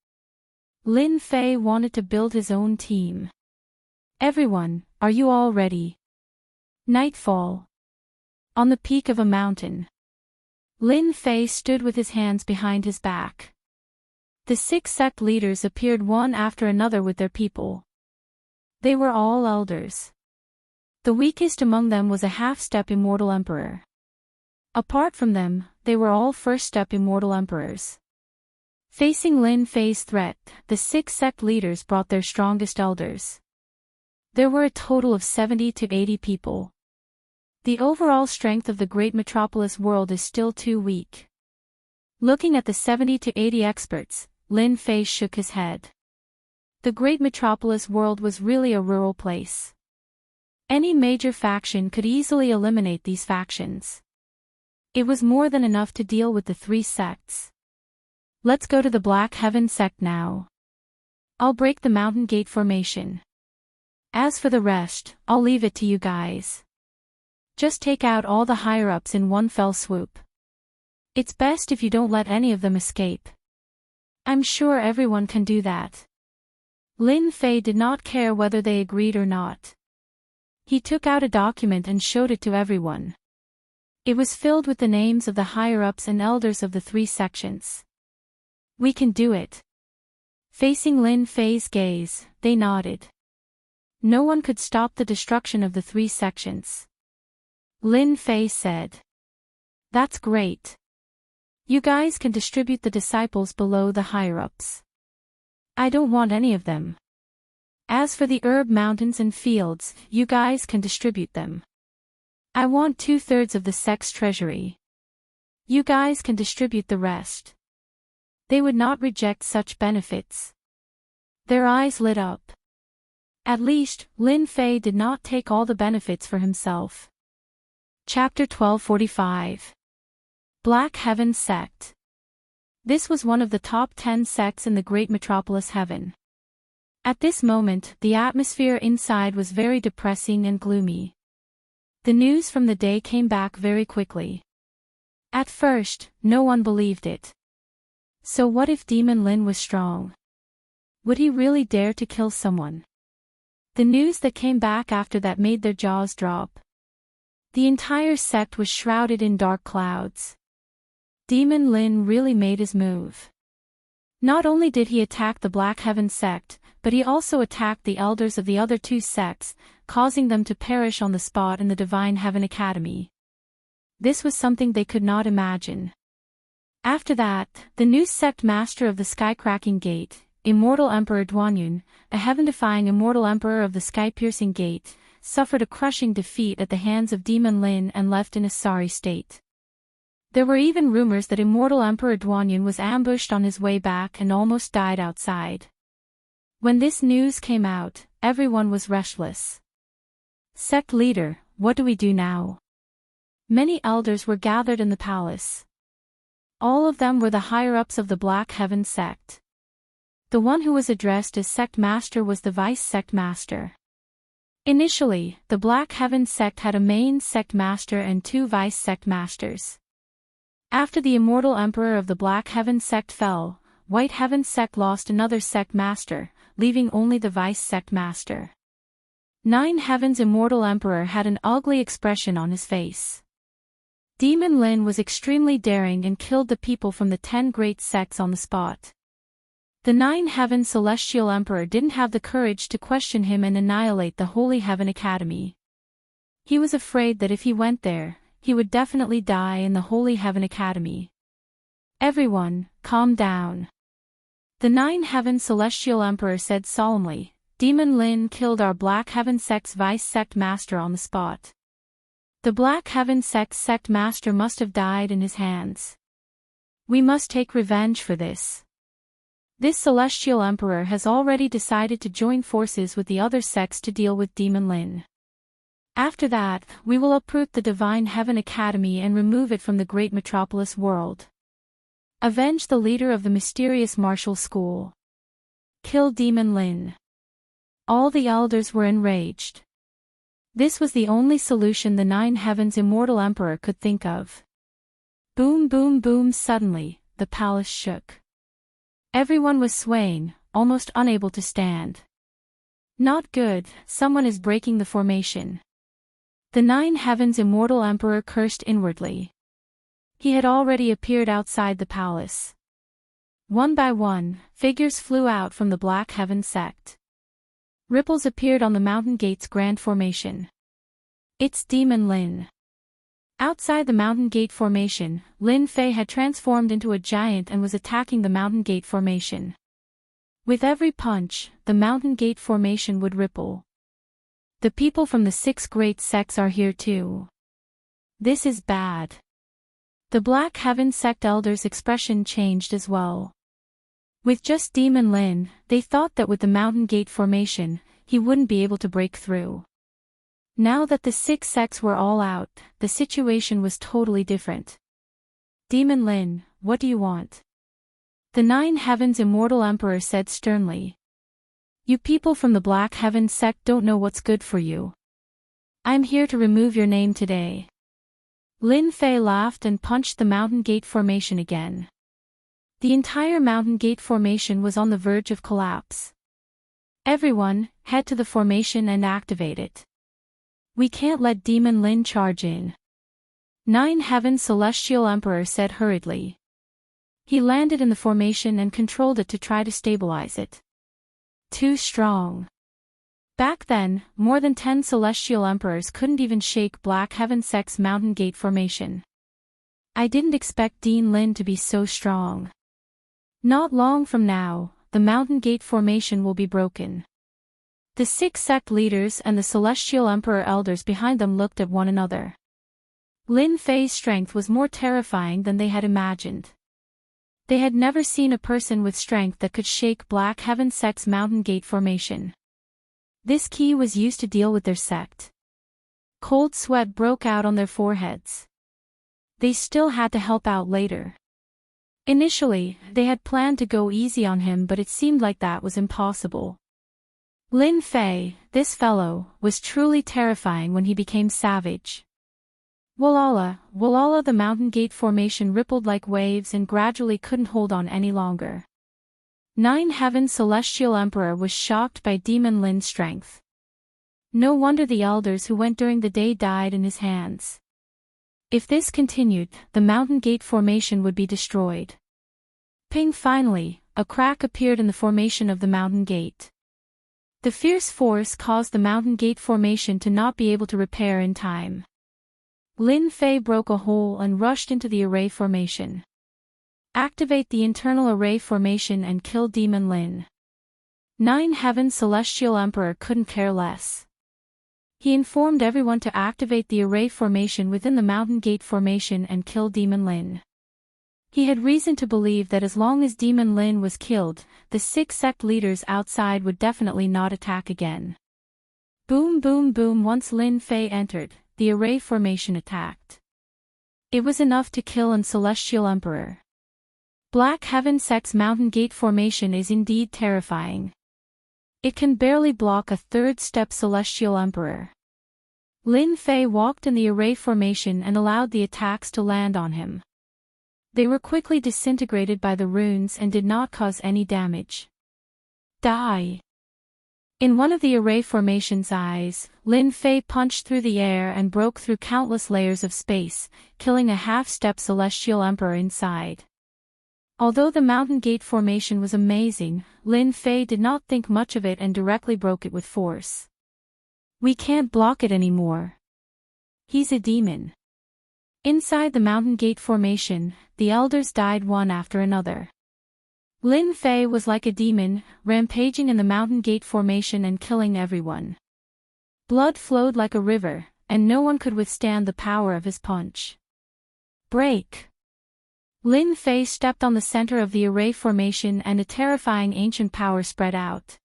Lin Fei wanted to build his own team. Everyone, are you all ready? Nightfall. On the peak of a mountain. Lin Fei stood with his hands behind his back. The 6 sect leaders appeared one after another with their people. They were all elders. The weakest among them was a half-step immortal emperor. Apart from them, they were all first-step immortal emperors. Facing Lin Fei's threat, the 6 sect leaders brought their strongest elders. There were a total of 70 to 80 people. The overall strength of the Great Metropolis world is still too weak. Looking at the 70 to 80 experts, Lin Fei shook his head. The Great Metropolis world was really a rural place. Any major faction could easily eliminate these factions. It was more than enough to deal with the 3 sects. Let's go to the Black Heaven sect now. I'll break the Mountain Gate formation. As for the rest, I'll leave it to you guys. Just take out all the higher-ups in one fell swoop. It's best if you don't let any of them escape. I'm sure everyone can do that. Lin Fei did not care whether they agreed or not. He took out a document and showed it to everyone. It was filled with the names of the higher-ups and elders of the 3 sections. We can do it. Facing Lin Fei's gaze, they nodded. No one could stop the destruction of the 3 sections. Lin Fei said. That's great. You guys can distribute the disciples below the higher-ups. I don't want any of them. As for the herb mountains and fields, you guys can distribute them. I want 2/3 of the sect's treasury. You guys can distribute the rest. They would not reject such benefits. Their eyes lit up. At least, Lin Fei did not take all the benefits for himself. Chapter 1245. Black Heaven Sect. This was one of the top 10 sects in the Great Metropolis Heaven. At this moment, the atmosphere inside was very depressing and gloomy. The news from the day came back very quickly. At first, no one believed it. So what if Demon Lin was strong? Would he really dare to kill someone? The news that came back after that made their jaws drop. The entire sect was shrouded in dark clouds. Demon Lin really made his move. Not only did he attack the Black Heaven sect, but he also attacked the elders of the other 2 sects, causing them to perish on the spot in the Divine Heaven Academy. This was something they could not imagine. After that, the new sect master of the Sky-Cracking Gate, Immortal Emperor Duanyun, a heaven-defying immortal emperor of the Sky-Piercing Gate, suffered a crushing defeat at the hands of Demon Lin and left in a sorry state. There were even rumors that Immortal Emperor Duanyun was ambushed on his way back and almost died outside. When this news came out, everyone was restless. Sect leader, what do we do now? Many elders were gathered in the palace. All of them were the higher-ups of the Black Heaven sect. The one who was addressed as sect master was the vice sect master. Initially, the Black Heaven sect had a main sect master and 2 vice sect masters. After the immortal emperor of the Black Heaven sect fell, White Heaven sect lost another sect master, leaving only the vice sect master. 9 Heaven's immortal emperor had an ugly expression on his face. Demon Lin was extremely daring and killed the people from the 10 great sects on the spot. The Nine Heaven Celestial Emperor didn't have the courage to question him and annihilate the Holy Heaven Academy. He was afraid that if he went there, he would definitely die in the Holy Heaven Academy. Everyone, calm down. The Nine Heaven Celestial Emperor said solemnly, Demon Lin killed our Black Heaven Sect's Vice Sect Master on the spot. The Black Heaven Sect's Sect Master must have died in his hands. We must take revenge for this. This Celestial Emperor has already decided to join forces with the other sects to deal with Demon Lin. After that, we will uproot the Divine Heaven Academy and remove it from the great metropolis world. Avenge the leader of the mysterious martial school. Kill Demon Lin. All the elders were enraged. This was the only solution the Nine Heavens Immortal Emperor could think of. Boom boom boom. Suddenly, the palace shook. Everyone was swaying, almost unable to stand. Not good, someone is breaking the formation. The Nine Heavens Immortal Emperor cursed inwardly. He had already appeared outside the palace. One by one, figures flew out from the Black Heaven sect. Ripples appeared on the Mountain Gate's grand formation. It's Demon Lin. Outside the Mountain Gate formation, Lin Fei had transformed into a giant and was attacking the Mountain Gate formation. With every punch, the Mountain Gate formation would ripple. The people from the 6 great sects are here too. This is bad. The Black Heaven sect elders' expression changed as well. With just Demon Lin, they thought that with the Mountain Gate formation, he wouldn't be able to break through. Now that the 6 sects were all out, the situation was totally different. Demon Lin, what do you want? The Nine Heavens Immortal Emperor said sternly. You people from the Black Heaven sect don't know what's good for you. I'm here to remove your name today. Lin Fei laughed and punched the Mountain Gate formation again. The entire Mountain Gate formation was on the verge of collapse. Everyone, head to the formation and activate it. We can't let Demon Lin charge in. Nine Heaven Celestial Emperor said hurriedly. He landed in the formation and controlled it to try to stabilize it. Too strong. Back then, more than 10 Celestial Emperors couldn't even shake Black Heaven Sect's Mountain Gate formation. I didn't expect Demon Lin to be so strong. Not long from now, the Mountain Gate formation will be broken. The 6 sect leaders and the Celestial Emperor elders behind them looked at one another. Lin Fei's strength was more terrifying than they had imagined. They had never seen a person with strength that could shake Black Heaven Sect's Mountain Gate formation. This key was used to deal with their sect. Cold sweat broke out on their foreheads. They still had to help out later. Initially, they had planned to go easy on him, but it seemed like that was impossible. Lin Fei, this fellow, was truly terrifying when he became savage. Walala, walala. The Mountain Gate formation rippled like waves and gradually couldn't hold on any longer. Nine Heaven Celestial Emperor was shocked by Demon Lin's strength. No wonder the elders who went during the day died in his hands. If this continued, the Mountain Gate formation would be destroyed. Ping! Finally, a crack appeared in the formation of the Mountain Gate. The fierce force caused the Mountain Gate formation to not be able to repair in time. Lin Fei broke a hole and rushed into the array formation. Activate the internal array formation and kill Demon Lin. Nine Heaven Celestial Emperor couldn't care less. He informed everyone to activate the array formation within the Mountain Gate formation and kill Demon Lin. He had reason to believe that as long as Demon Lin was killed, the 6 sect leaders outside would definitely not attack again. Boom boom boom. Once Lin Fei entered, the array formation attacked. It was enough to kill an Celestial Emperor. Black Heaven Sect's Mountain Gate formation is indeed terrifying. It can barely block a 3rd-step Celestial Emperor. Lin Fei walked in the array formation and allowed the attacks to land on him. They were quickly disintegrated by the runes and did not cause any damage. Die! In one of the array formation's eyes, Lin Fei punched through the air and broke through countless layers of space, killing a half-step Celestial Emperor inside. Although the mountain gate formation was amazing, Lin Fei did not think much of it and directly broke it with force. We can't block it anymore. He's a demon. Inside the mountain gate formation, the elders died one after another. Lin Fei was like a demon, rampaging in the mountain gate formation and killing everyone. Blood flowed like a river, and no one could withstand the power of his punch. Break! Lin Fei stepped on the center of the array formation and a terrifying ancient power spread out.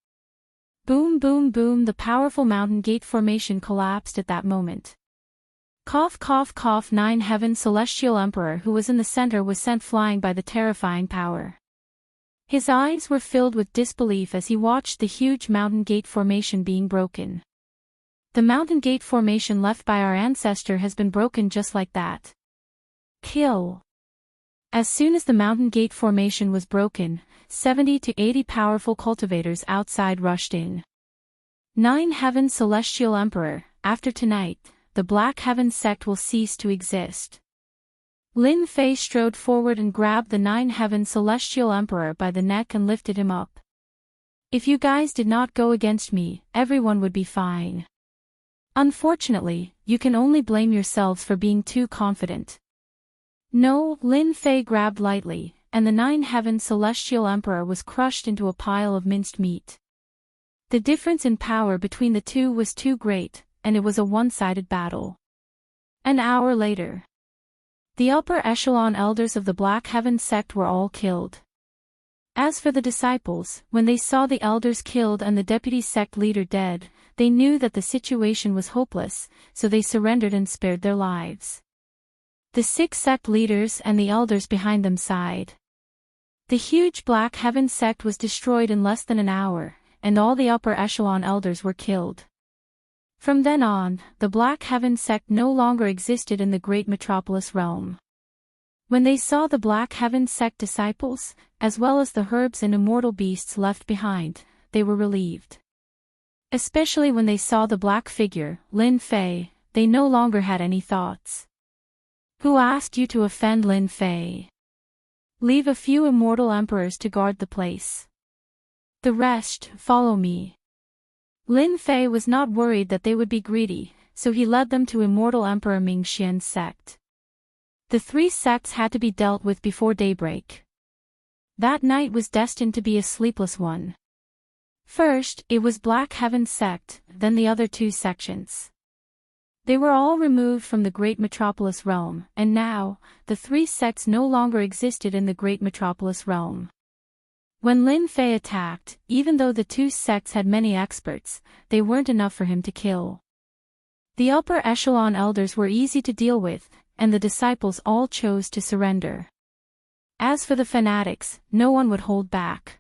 Boom boom boom, the powerful mountain gate formation collapsed at that moment. Cough cough cough, 9 Heaven Celestial Emperor who was in the center was sent flying by the terrifying power. His eyes were filled with disbelief as he watched the huge mountain gate formation being broken. The mountain gate formation left by our ancestor has been broken just like that. Kill! As soon as the mountain gate formation was broken, 70 to 80 powerful cultivators outside rushed in. 9 Heaven Celestial Emperor, after tonight, the Black Heaven sect will cease to exist. Lin Fei strode forward and grabbed the 9 Heaven Celestial Emperor by the neck and lifted him up. If you guys did not go against me, everyone would be fine. Unfortunately, you can only blame yourselves for being too confident. No, Lin Fei grabbed lightly, and the 9 Heaven Celestial Emperor was crushed into a pile of minced meat. The difference in power between the two was too great, and it was a one-sided battle. An hour later, the upper echelon elders of the Black Heaven sect were all killed. As for the disciples, when they saw the elders killed and the deputy sect leader dead, they knew that the situation was hopeless, so they surrendered and spared their lives. The 6 sect leaders and the elders behind them sighed. The huge Black Heaven sect was destroyed in less than an hour, and all the upper echelon elders were killed. From then on, the Black Heaven sect no longer existed in the great metropolis realm. When they saw the Black Heaven sect disciples, as well as the herbs and immortal beasts left behind, they were relieved. Especially when they saw the black figure, Lin Fei, they no longer had any thoughts. Who asked you to offend Lin Fei? Leave a few immortal emperors to guard the place. The rest, follow me. Lin Fei was not worried that they would be greedy, so he led them to Immortal Emperor Ming Xian's sect. The 3 sects had to be dealt with before daybreak. That night was destined to be a sleepless one. First, it was Black Heaven sect, then the other 2 sections. They were all removed from the great metropolis realm, and now, the 3 sects no longer existed in the great metropolis realm. When Lin Fei attacked, even though the 2 sects had many experts, they weren't enough for him to kill. The upper echelon elders were easy to deal with, and the disciples all chose to surrender. As for the fanatics, no one would hold back.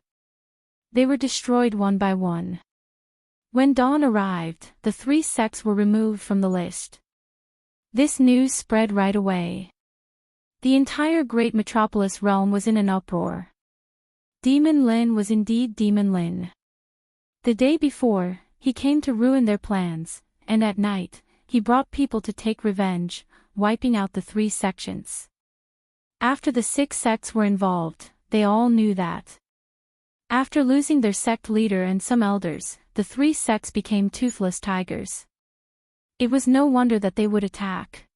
They were destroyed one by one. When dawn arrived, the 3 sects were removed from the list. This news spread right away. The entire great metropolis realm was in an uproar. Demon Lin was indeed Demon Lin. The day before, he came to ruin their plans, and at night, he brought people to take revenge, wiping out the 3 sections. After the 6 sects were involved, they all knew that. After losing their sect leader and some elders, the 3 sects became toothless tigers. It was no wonder that they would attack.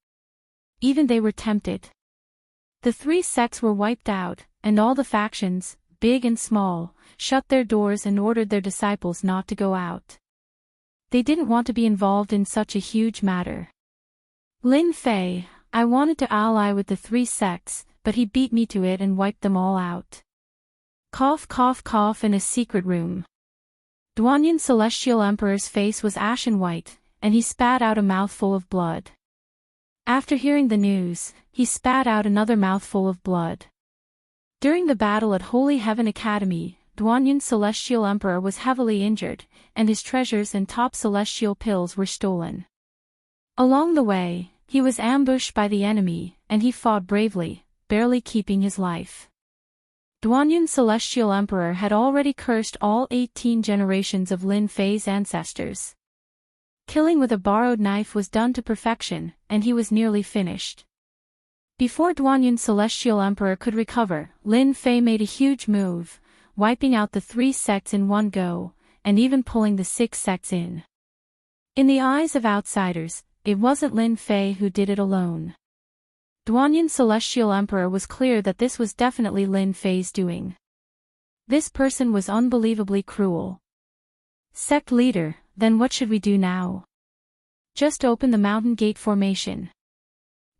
Even they were tempted. The 3 sects were wiped out, and all the factions, big and small, shut their doors and ordered their disciples not to go out. They didn't want to be involved in such a huge matter. Lin Fei, I wanted to ally with the 3 sects, but he beat me to it and wiped them all out. Cough cough cough in a secret room. Duanyan Celestial Emperor's face was ashen white, and he spat out a mouthful of blood. After hearing the news, he spat out another mouthful of blood. During the battle at Holy Heaven Academy, Duanyan Celestial Emperor was heavily injured, and his treasures and top celestial pills were stolen. Along the way, he was ambushed by the enemy, and he fought bravely, barely keeping his life. Duanyan Celestial Emperor had already cursed all 18 generations of Lin Fei's ancestors. Killing with a borrowed knife was done to perfection, and he was nearly finished. Before Duanyun's Celestial Emperor could recover, Lin Fei made a huge move, wiping out the 3 sects in one go, and even pulling the 6 sects in. In the eyes of outsiders, it wasn't Lin Fei who did it alone. Duanyun's Celestial Emperor was clear that this was definitely Lin Fei's doing. This person was unbelievably cruel. Sect leader, then what should we do now? Just open the mountain gate formation.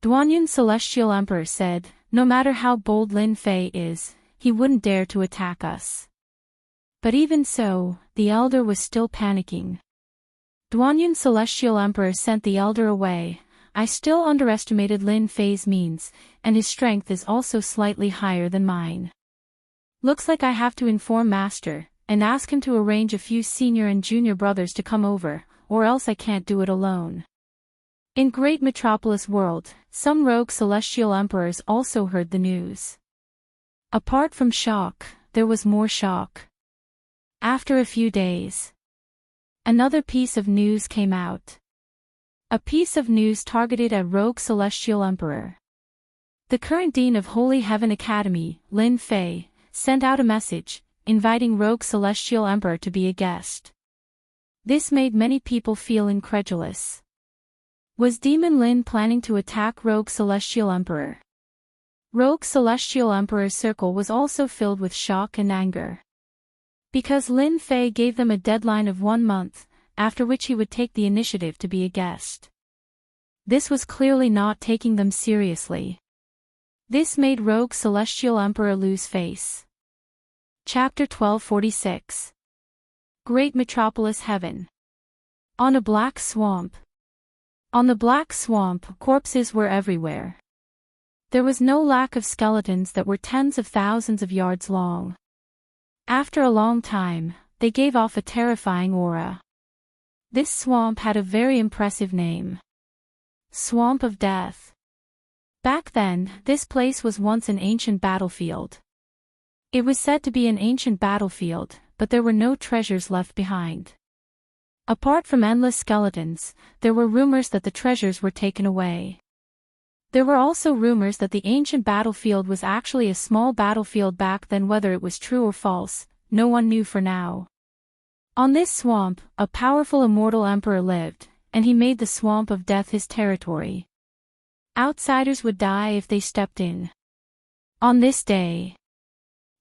Duanyun's Celestial Emperor said, no matter how bold Lin Fei is, he wouldn't dare to attack us. But even so, the elder was still panicking. Duanyun's Celestial Emperor sent the elder away. I still underestimated Lin Fei's means, and his strength is also slightly higher than mine. Looks like I have to inform Master, and ask him to arrange a few senior and junior brothers to come over, or else I can't do it alone. In Great Metropolis World, some rogue Celestial Emperors also heard the news. Apart from shock, there was more shock. After a few days, another piece of news came out. A piece of news targeted at rogue Celestial Emperor. The current Dean of Holy Heaven Academy, Lin Fei, sent out a message, inviting rogue Celestial Emperor to be a guest. This made many people feel incredulous. Was Demon Lin planning to attack rogue Celestial Emperor? Rogue Celestial Emperor's circle was also filled with shock and anger. Because Lin Fei gave them a deadline of 1 month, after which he would take the initiative to be a guest. This was clearly not taking them seriously. This made rogue Celestial Emperor lose face. Chapter 1246. Great Metropolis Heaven. On a black swamp. On the black swamp, corpses were everywhere. There was no lack of skeletons that were tens of thousands of yards long. After a long time, they gave off a terrifying aura. This swamp had a very impressive name. Swamp of Death. Back then, this place was once an ancient battlefield. It was said to be an ancient battlefield, but there were no treasures left behind. Apart from endless skeletons, there were rumors that the treasures were taken away. There were also rumors that the ancient battlefield was actually a small battlefield back then. Whether it was true or false, no one knew for now. On this swamp, a powerful immortal emperor lived, and he made the Swamp of Death his territory. Outsiders would die if they stepped in. On this day,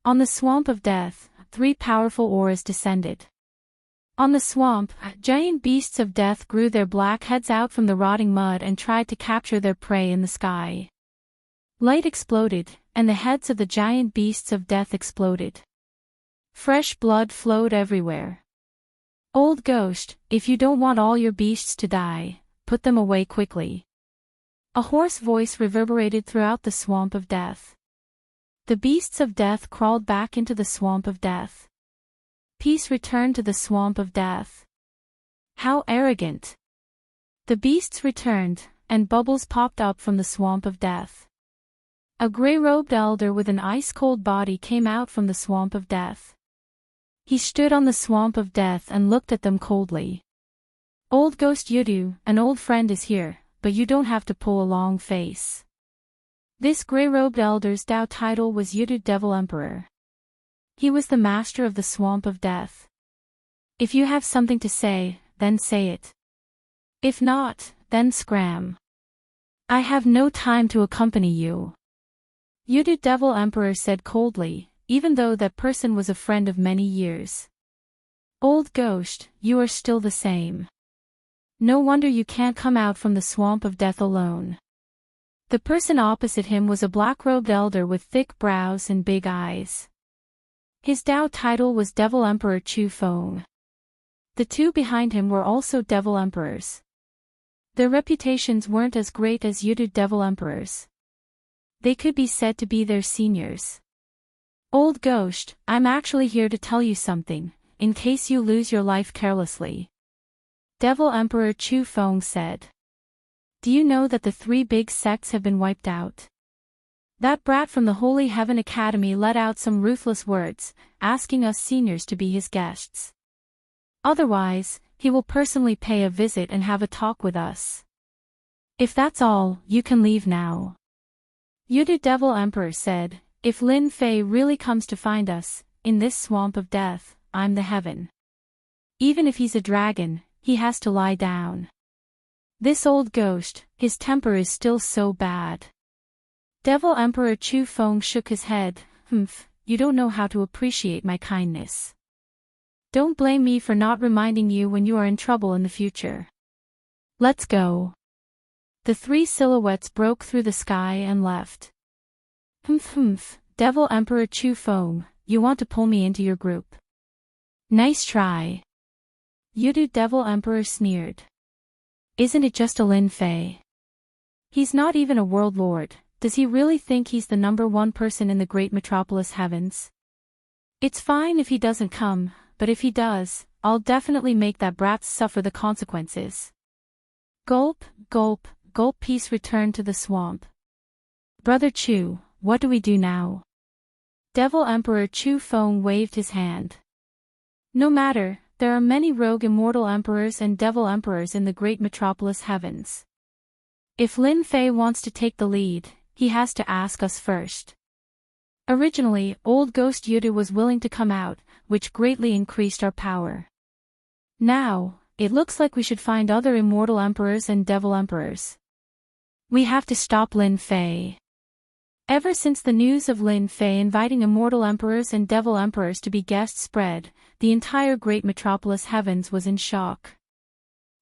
on the Swamp of Death, 3 powerful auras descended. On the swamp, giant beasts of death grew their black heads out from the rotting mud and tried to capture their prey in the sky. Light exploded, and the heads of the giant beasts of death exploded. Fresh blood flowed everywhere. Old ghost, if you don't want all your beasts to die, put them away quickly. A hoarse voice reverberated throughout the Swamp of Death. The beasts of death crawled back into the Swamp of Death. Peace returned to the Swamp of Death. How arrogant! The beasts returned, and bubbles popped up from the Swamp of Death. A gray-robed elder with an ice-cold body came out from the Swamp of Death. He stood on the Swamp of Death and looked at them coldly. Old Ghost Yudu, an old friend is here, but you don't have to pull a long face. This gray-robed elder's Dao title was Yudu Devil Emperor. He was the master of the Swamp of Death. If you have something to say, then say it. If not, then scram. I have no time to accompany you. Yudu Devil Emperor said coldly, even though that person was a friend of many years. Old Ghost, you are still the same. No wonder you can't come out from the Swamp of Death alone. The person opposite him was a black-robed elder with thick brows and big eyes. His Dao title was Devil Emperor Chu Feng. The 2 behind him were also Devil Emperors. Their reputations weren't as great as Yudu Devil Emperors. They could be said to be their seniors. Old Ghost, I'm actually here to tell you something, in case you lose your life carelessly. Devil Emperor Chu Feng said. Do you know that the 3 big sects have been wiped out? That brat from the Holy Heaven Academy let out some ruthless words, asking us seniors to be his guests. Otherwise, he will personally pay a visit and have a talk with us. If that's all, you can leave now. Yudu Devil Emperor said, "If Lin Fei really comes to find us, in this swamp of death, I'm the heaven. Even if he's a dragon, he has to lie down. This old ghost, his temper is still so bad." Devil Emperor Chu Feng shook his head. You don't know how to appreciate my kindness. Don't blame me for not reminding you when you are in trouble in the future. Let's go." The three silhouettes broke through the sky and left. Devil Emperor Chu Feng, you want to pull me into your group? Nice try. Yudu Devil Emperor sneered. Isn't it just a Lin Fei? He's not even a world lord. Does he really think he's the #1 person in the great metropolis heavens? It's fine if he doesn't come, but if he does, I'll definitely make that brat suffer the consequences. Gulp, gulp, gulp. Peace returned to the swamp. Brother Chu, what do we do now? Devil Emperor Chu Feng waved his hand. No matter, there are many rogue immortal emperors and devil emperors in the great metropolis heavens. If Lin Fei wants to take the lead, he has to ask us first. Originally, old Ghost Yudu was willing to come out, which greatly increased our power. Now, it looks like we should find other immortal emperors and devil emperors. We have to stop Lin Fei. Ever since the news of Lin Fei inviting immortal emperors and devil emperors to be guests spread, the entire great metropolis heavens was in shock.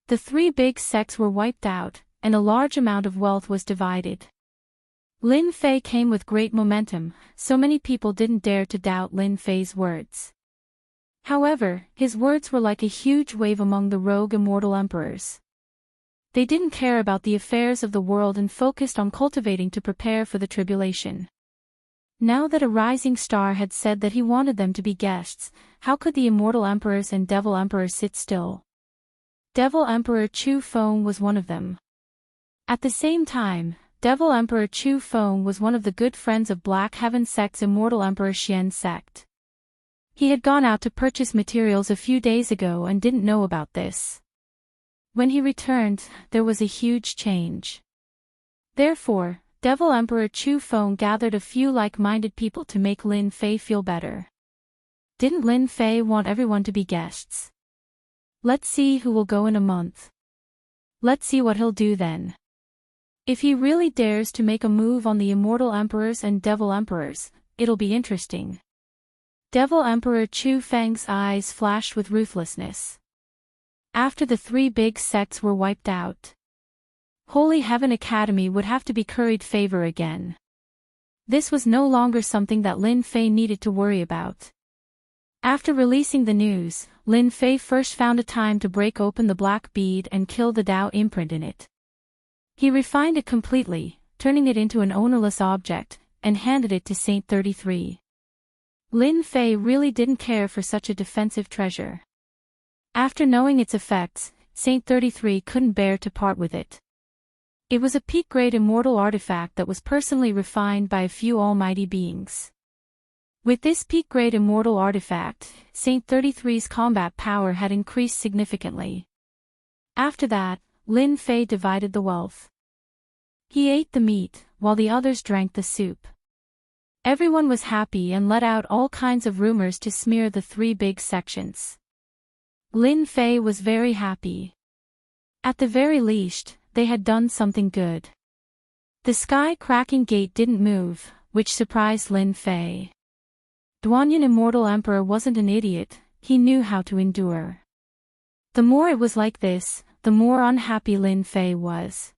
The three big sects were wiped out, and a large amount of wealth was divided. Lin Fei came with great momentum, so many people didn't dare to doubt Lin Fei's words. However, his words were like a huge wave among the rogue immortal emperors. They didn't care about the affairs of the world and focused on cultivating to prepare for the tribulation. Now that a rising star had said that he wanted them to be guests, how could the immortal emperors and devil emperors sit still? Devil Emperor Chu Feng was one of them. At the same time, Devil Emperor Chu Feng was one of the good friends of Black Heaven Sect's Immortal Emperor Xian's sect. He had gone out to purchase materials a few days ago and didn't know about this. When he returned, there was a huge change. Therefore, Devil Emperor Chu Feng gathered a few like-minded people to make Lin Fei feel better. Didn't Lin Fei want everyone to be guests? Let's see who will go in a month. Let's see what he'll do then. If he really dares to make a move on the immortal emperors and devil emperors, it'll be interesting. Devil Emperor Chu Feng's eyes flashed with ruthlessness. After the three big sects were wiped out, Holy Heaven Academy would have to be curried favor again. This was no longer something that Lin Fei needed to worry about. After releasing the news, Lin Fei first found a time to break open the black bead and kill the Tao imprint in it. He refined it completely, turning it into an ownerless object, and handed it to Saint 33. Lin Fei really didn't care for such a defensive treasure. After knowing its effects, Saint 33 couldn't bear to part with it. It was a peak-grade immortal artifact that was personally refined by a few almighty beings. With this peak-grade immortal artifact, Saint 33's combat power had increased significantly. After that, Lin Fei divided the wealth. He ate the meat, while the others drank the soup. Everyone was happy and let out all kinds of rumors to smear the three big sections. Lin Fei was very happy. At the very least, they had done something good. The sky-cracking gate didn't move, which surprised Lin Fei. Duanyan Immortal Emperor wasn't an idiot, he knew how to endure. The more it was like this, the more unhappy Lin Fei was.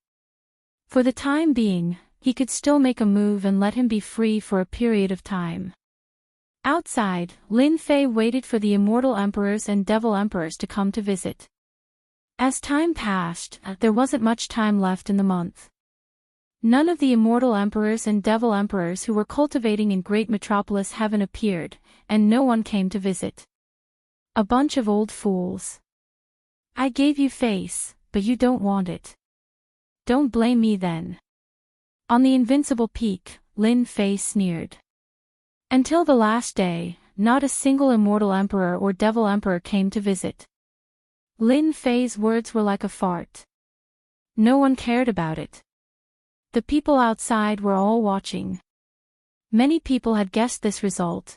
For the time being, he could still make a move and let him be free for a period of time. Outside, Lin Fei waited for the immortal emperors and devil emperors to come to visit. As time passed, there wasn't much time left in the month. None of the immortal emperors and devil emperors who were cultivating in Great Metropolis Heaven appeared, and no one came to visit. A bunch of old fools. I gave you face, but you don't want it. Don't blame me then. On the invincible peak, Lin Fei sneered. Until the last day, not a single immortal emperor or devil emperor came to visit. Lin Fei's words were like a fart. No one cared about it. The people outside were all watching. Many people had guessed this result.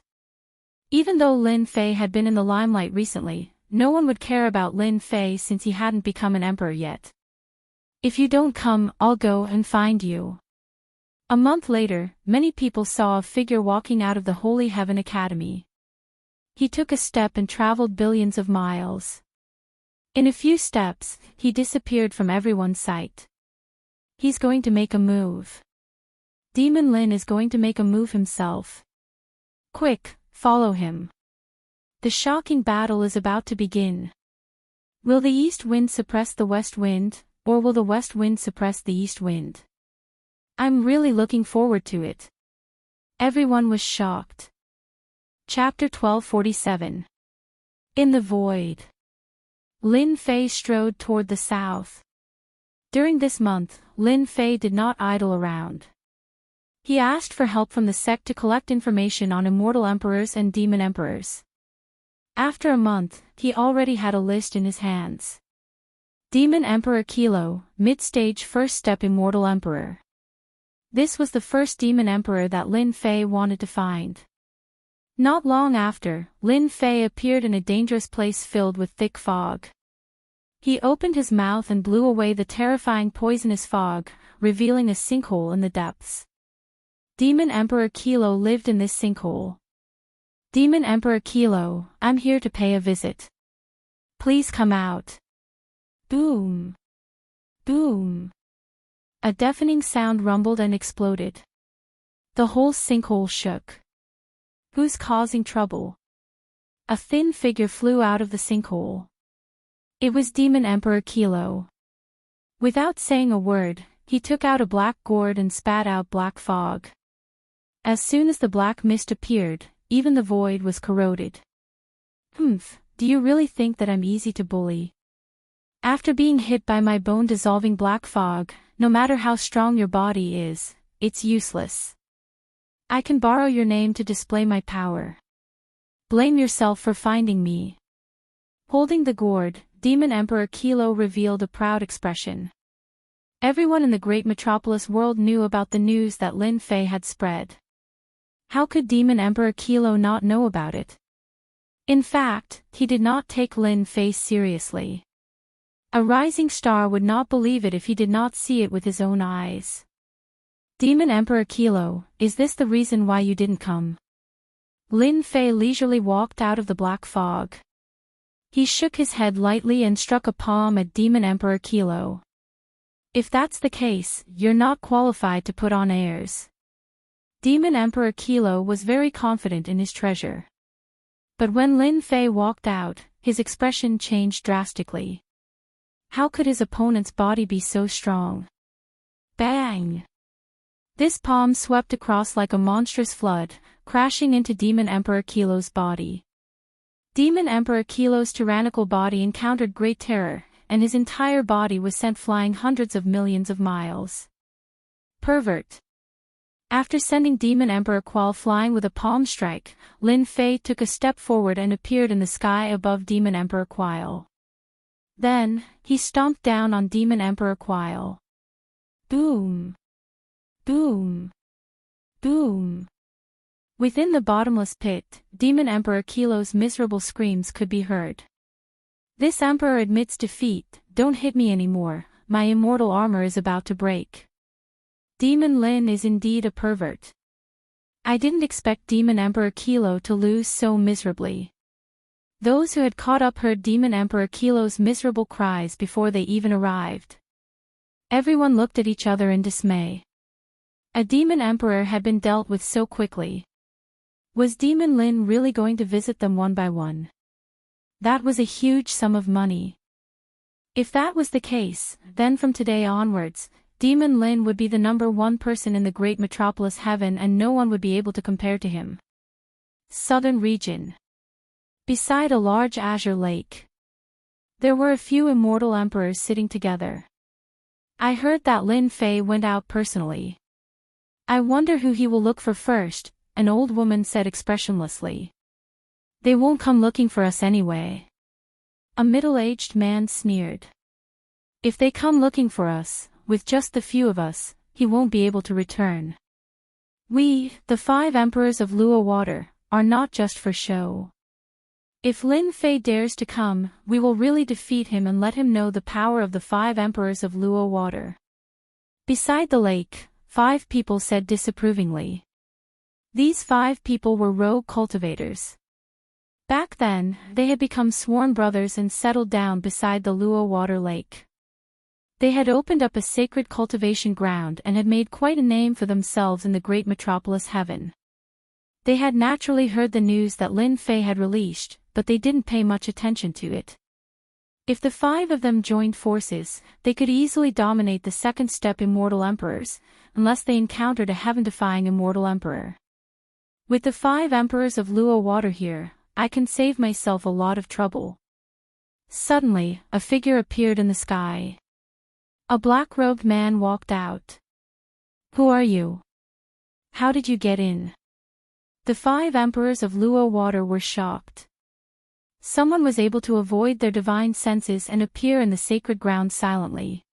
Even though Lin Fei had been in the limelight recently, no one would care about Lin Fei since he hadn't become an emperor yet. If you don't come, I'll go and find you. A month later, many people saw a figure walking out of the Holy Heaven Academy. He took a step and traveled billions of miles. In a few steps, he disappeared from everyone's sight. He's going to make a move. Demon Lin is going to make a move himself. Quick, follow him. The shocking battle is about to begin. Will the east wind suppress the west wind, or will the west wind suppress the east wind? I'm really looking forward to it. Everyone was shocked. Chapter 1247. In the Void. Lin Fei strode toward the south. During this month, Lin Fei did not idle around. He asked for help from the sect to collect information on immortal emperors and demon emperors. After a month, he already had a list in his hands. Demon Emperor Kilo, mid-stage first step immortal emperor. This was the first demon emperor that Lin Fei wanted to find. Not long after, Lin Fei appeared in a dangerous place filled with thick fog. He opened his mouth and blew away the terrifying poisonous fog, revealing a sinkhole in the depths. Demon Emperor Kilo lived in this sinkhole. Demon Emperor Kilo, I'm here to pay a visit. Please come out. Boom. Boom. A deafening sound rumbled and exploded. The whole sinkhole shook. Who's causing trouble? A thin figure flew out of the sinkhole. It was Demon Emperor Kilo. Without saying a word, he took out a black gourd and spat out black fog. As soon as the black mist appeared, even the void was corroded. Humph, do you really think that I'm easy to bully? After being hit by my bone-dissolving black fog, no matter how strong your body is, it's useless. I can borrow your name to display my power. Blame yourself for finding me. Holding the gourd, Demon Emperor Kilo revealed a proud expression. Everyone in the great metropolis world knew about the news that Lin Fei had spread. How could Demon Emperor Kilo not know about it? In fact, he did not take Lin Fei seriously. A rising star would not believe it if he did not see it with his own eyes. Demon Emperor Kilo, is this the reason why you didn't come? Lin Fei leisurely walked out of the black fog. He shook his head lightly and struck a palm at Demon Emperor Kilo. If that's the case, you're not qualified to put on airs. Demon Emperor Kilo was very confident in his treasure. But when Lin Fei walked out, his expression changed drastically. How could his opponent's body be so strong? Bang! This palm swept across like a monstrous flood, crashing into Demon Emperor Kilo's body. Demon Emperor Kilo's tyrannical body encountered great terror, and his entire body was sent flying hundreds of millions of miles. Pervert! After sending Demon Emperor Qual flying with a palm strike, Lin Fei took a step forward and appeared in the sky above Demon Emperor Qual. Then, he stomped down on Demon Emperor Qual. Boom! Boom! Boom! Within the bottomless pit, Demon Emperor Kilo's miserable screams could be heard. This emperor admits defeat. Don't hit me anymore, my immortal armor is about to break. Demon Lin is indeed a pervert. I didn't expect Demon Emperor Kilo to lose so miserably. Those who had caught up heard Demon Emperor Kilo's miserable cries before they even arrived. Everyone looked at each other in dismay. A demon emperor had been dealt with so quickly. Was Demon Lin really going to visit them one by one? That was a huge sum of money. If that was the case, then from today onwards, Demon Lin would be the #1 person in the great metropolis heaven and no one would be able to compare to him. Southern region. Beside a large azure lake. There were a few immortal emperors sitting together. I heard that Lin Fei went out personally. I wonder who he will look for first, an old woman said expressionlessly. They won't come looking for us anyway. A middle-aged man sneered. If they come looking for us, with just the few of us, he won't be able to return. We, the 5 emperors of Luo Water, are not just for show. If Lin Fei dares to come, we will really defeat him and let him know the power of the 5 emperors of Luo Water. Beside the lake, 5 people said disapprovingly. These 5 people were rogue cultivators. Back then, they had become sworn brothers and settled down beside the Luo Water Lake. They had opened up a sacred cultivation ground and had made quite a name for themselves in the great metropolis heaven. They had naturally heard the news that Lin Fei had released, but they didn't pay much attention to it. If the 5 of them joined forces, they could easily dominate the second step immortal emperors, unless they encountered a heaven-defying immortal emperor. With the 5 emperors of Luo Water here, I can save myself a lot of trouble. Suddenly, a figure appeared in the sky. A black-robed man walked out. Who are you? How did you get in? The 5 emperors of Luo Water were shocked. Someone was able to avoid their divine senses and appear in the sacred ground silently.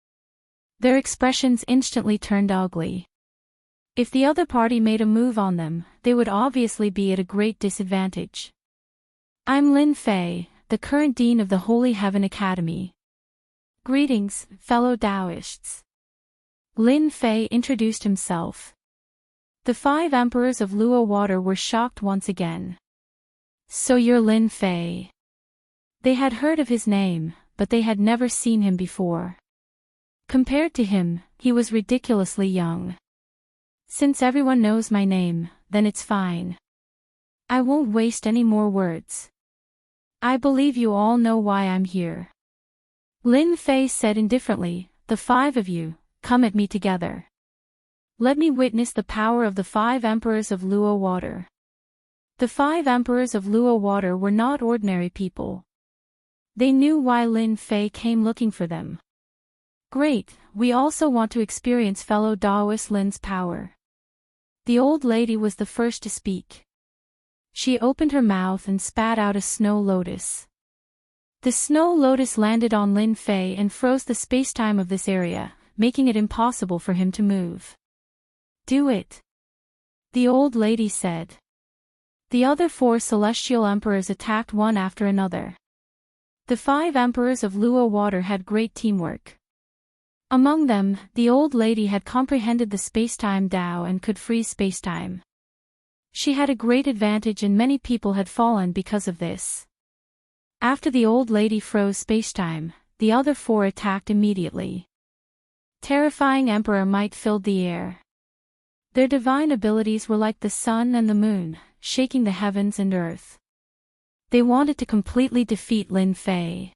Their expressions instantly turned ugly. If the other party made a move on them, they would obviously be at a great disadvantage. I'm Lin Fei, the current dean of the Holy Heaven Academy. Greetings, fellow Taoists. Lin Fei introduced himself. The 5 emperors of Luo Water were shocked once again. So you're Lin Fei. They had heard of his name, but they had never seen him before. Compared to him, he was ridiculously young. Since everyone knows my name, then it's fine. I won't waste any more words. I believe you all know why I'm here. Lin Fei said indifferently, the 5 of you, come at me together. Let me witness the power of the 5 emperors of Luo Water. The 5 emperors of Luo Water were not ordinary people. They knew why Lin Fei came looking for them. Great, we also want to experience fellow Taoist Lin's power. The old lady was the first to speak. She opened her mouth and spat out a snow lotus. The snow lotus landed on Lin Fei and froze the space-time of this area, making it impossible for him to move. Do it. The old lady said. The other 4 celestial emperors attacked one after another. The 5 emperors of Luo Water had great teamwork. Among them, the old lady had comprehended the space-time Tao and could freeze space-time. She had a great advantage and many people had fallen because of this. After the old lady froze space-time, the other 4 attacked immediately. Terrifying emperor might filled the air. Their divine abilities were like the sun and the moon, shaking the heavens and earth. They wanted to completely defeat Lin Fei.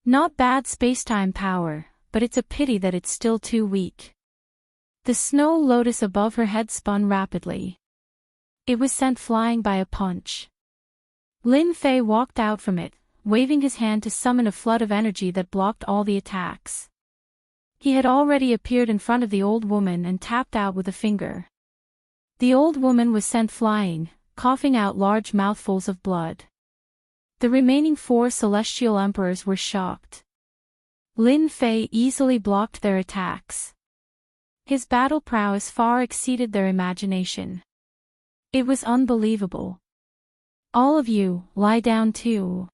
Not bad space-time power, but it's a pity that it's still too weak. The snow lotus above her head spun rapidly. It was sent flying by a punch. Lin Fei walked out from it, waving his hand to summon a flood of energy that blocked all the attacks. He had already appeared in front of the old woman and tapped out with a finger. The old woman was sent flying, coughing out large mouthfuls of blood. The remaining 4 celestial emperors were shocked. Lin Fei easily blocked their attacks. His battle prowess far exceeded their imagination. It was unbelievable. All of you, lie down too.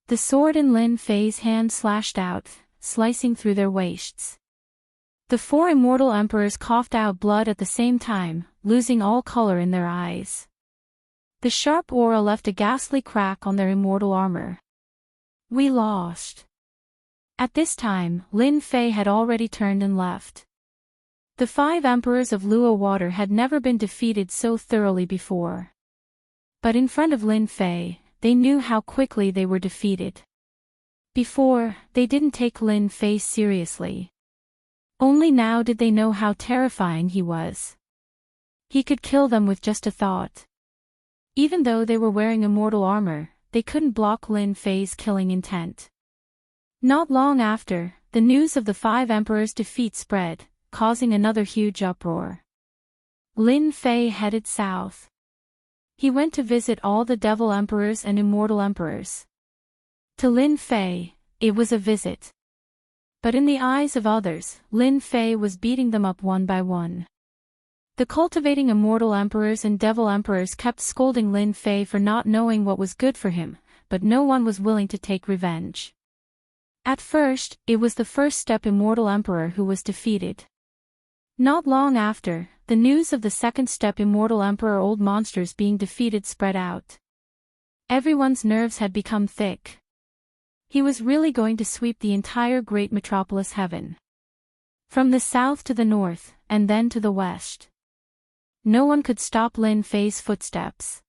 The sword in Lin Fei's hand slashed out, slicing through their waists. The 4 immortal emperors coughed out blood at the same time, losing all color in their eyes. The sharp aura left a ghastly crack on their immortal armor. We lost. At this time, Lin Fei had already turned and left. The 5 emperors of Luo Water had never been defeated so thoroughly before. But in front of Lin Fei, they knew how quickly they were defeated. Before, they didn't take Lin Fei seriously. Only now did they know how terrifying he was. He could kill them with just a thought. Even though they were wearing immortal armor, they couldn't block Lin Fei's killing intent. Not long after, the news of the 5 emperors' defeat spread, causing another huge uproar. Lin Fei headed south. He went to visit all the devil emperors and immortal emperors. To Lin Fei, it was a visit. But in the eyes of others, Lin Fei was beating them up one by one. The cultivating immortal emperors and devil emperors kept scolding Lin Fei for not knowing what was good for him, but no one was willing to take revenge. At first, it was the first step immortal emperor who was defeated. Not long after, the news of the second step immortal emperor old monsters being defeated spread out. Everyone's nerves had become thick. He was really going to sweep the entire great metropolis heaven. From the south to the north, and then to the west. No one could stop Lin Fei's footsteps.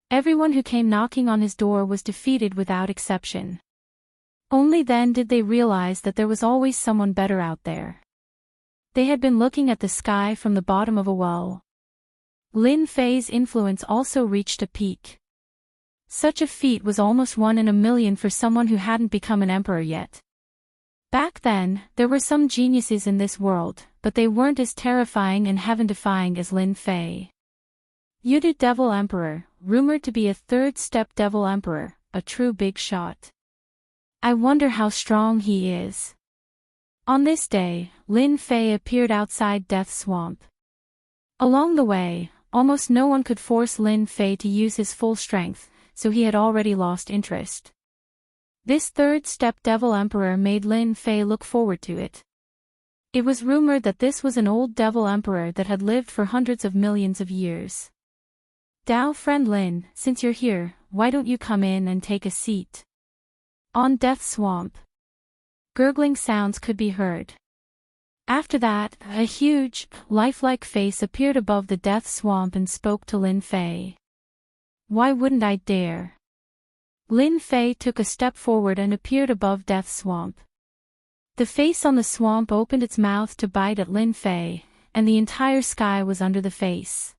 Everyone who came knocking on his door was defeated without exception. Only then did they realize that there was always someone better out there. They had been looking at the sky from the bottom of a well. Lin Fei's influence also reached a peak. Such a feat was almost 1 in a million for someone who hadn't become an emperor yet. Back then, there were some geniuses in this world, but they weren't as terrifying and heaven-defying as Lin Fei. Yudu Devil Emperor, rumored to be a third-step Devil Emperor, a true big shot. I wonder how strong he is. On this day, Lin Fei appeared outside Death Swamp. Along the way, almost no one could force Lin Fei to use his full strength, so he had already lost interest. This third-step Devil Emperor made Lin Fei look forward to it. It was rumored that this was an old Devil Emperor that had lived for hundreds of millions of years. Dao friend Lin, since you're here, why don't you come in and take a seat? On Death Swamp. Gurgling sounds could be heard. After that, a huge, lifelike face appeared above the Death Swamp and spoke to Lin Fei. Why wouldn't I dare? Lin Fei took a step forward and appeared above Death Swamp. The face on the swamp opened its mouth to bite at Lin Fei, and the entire sky was under the face.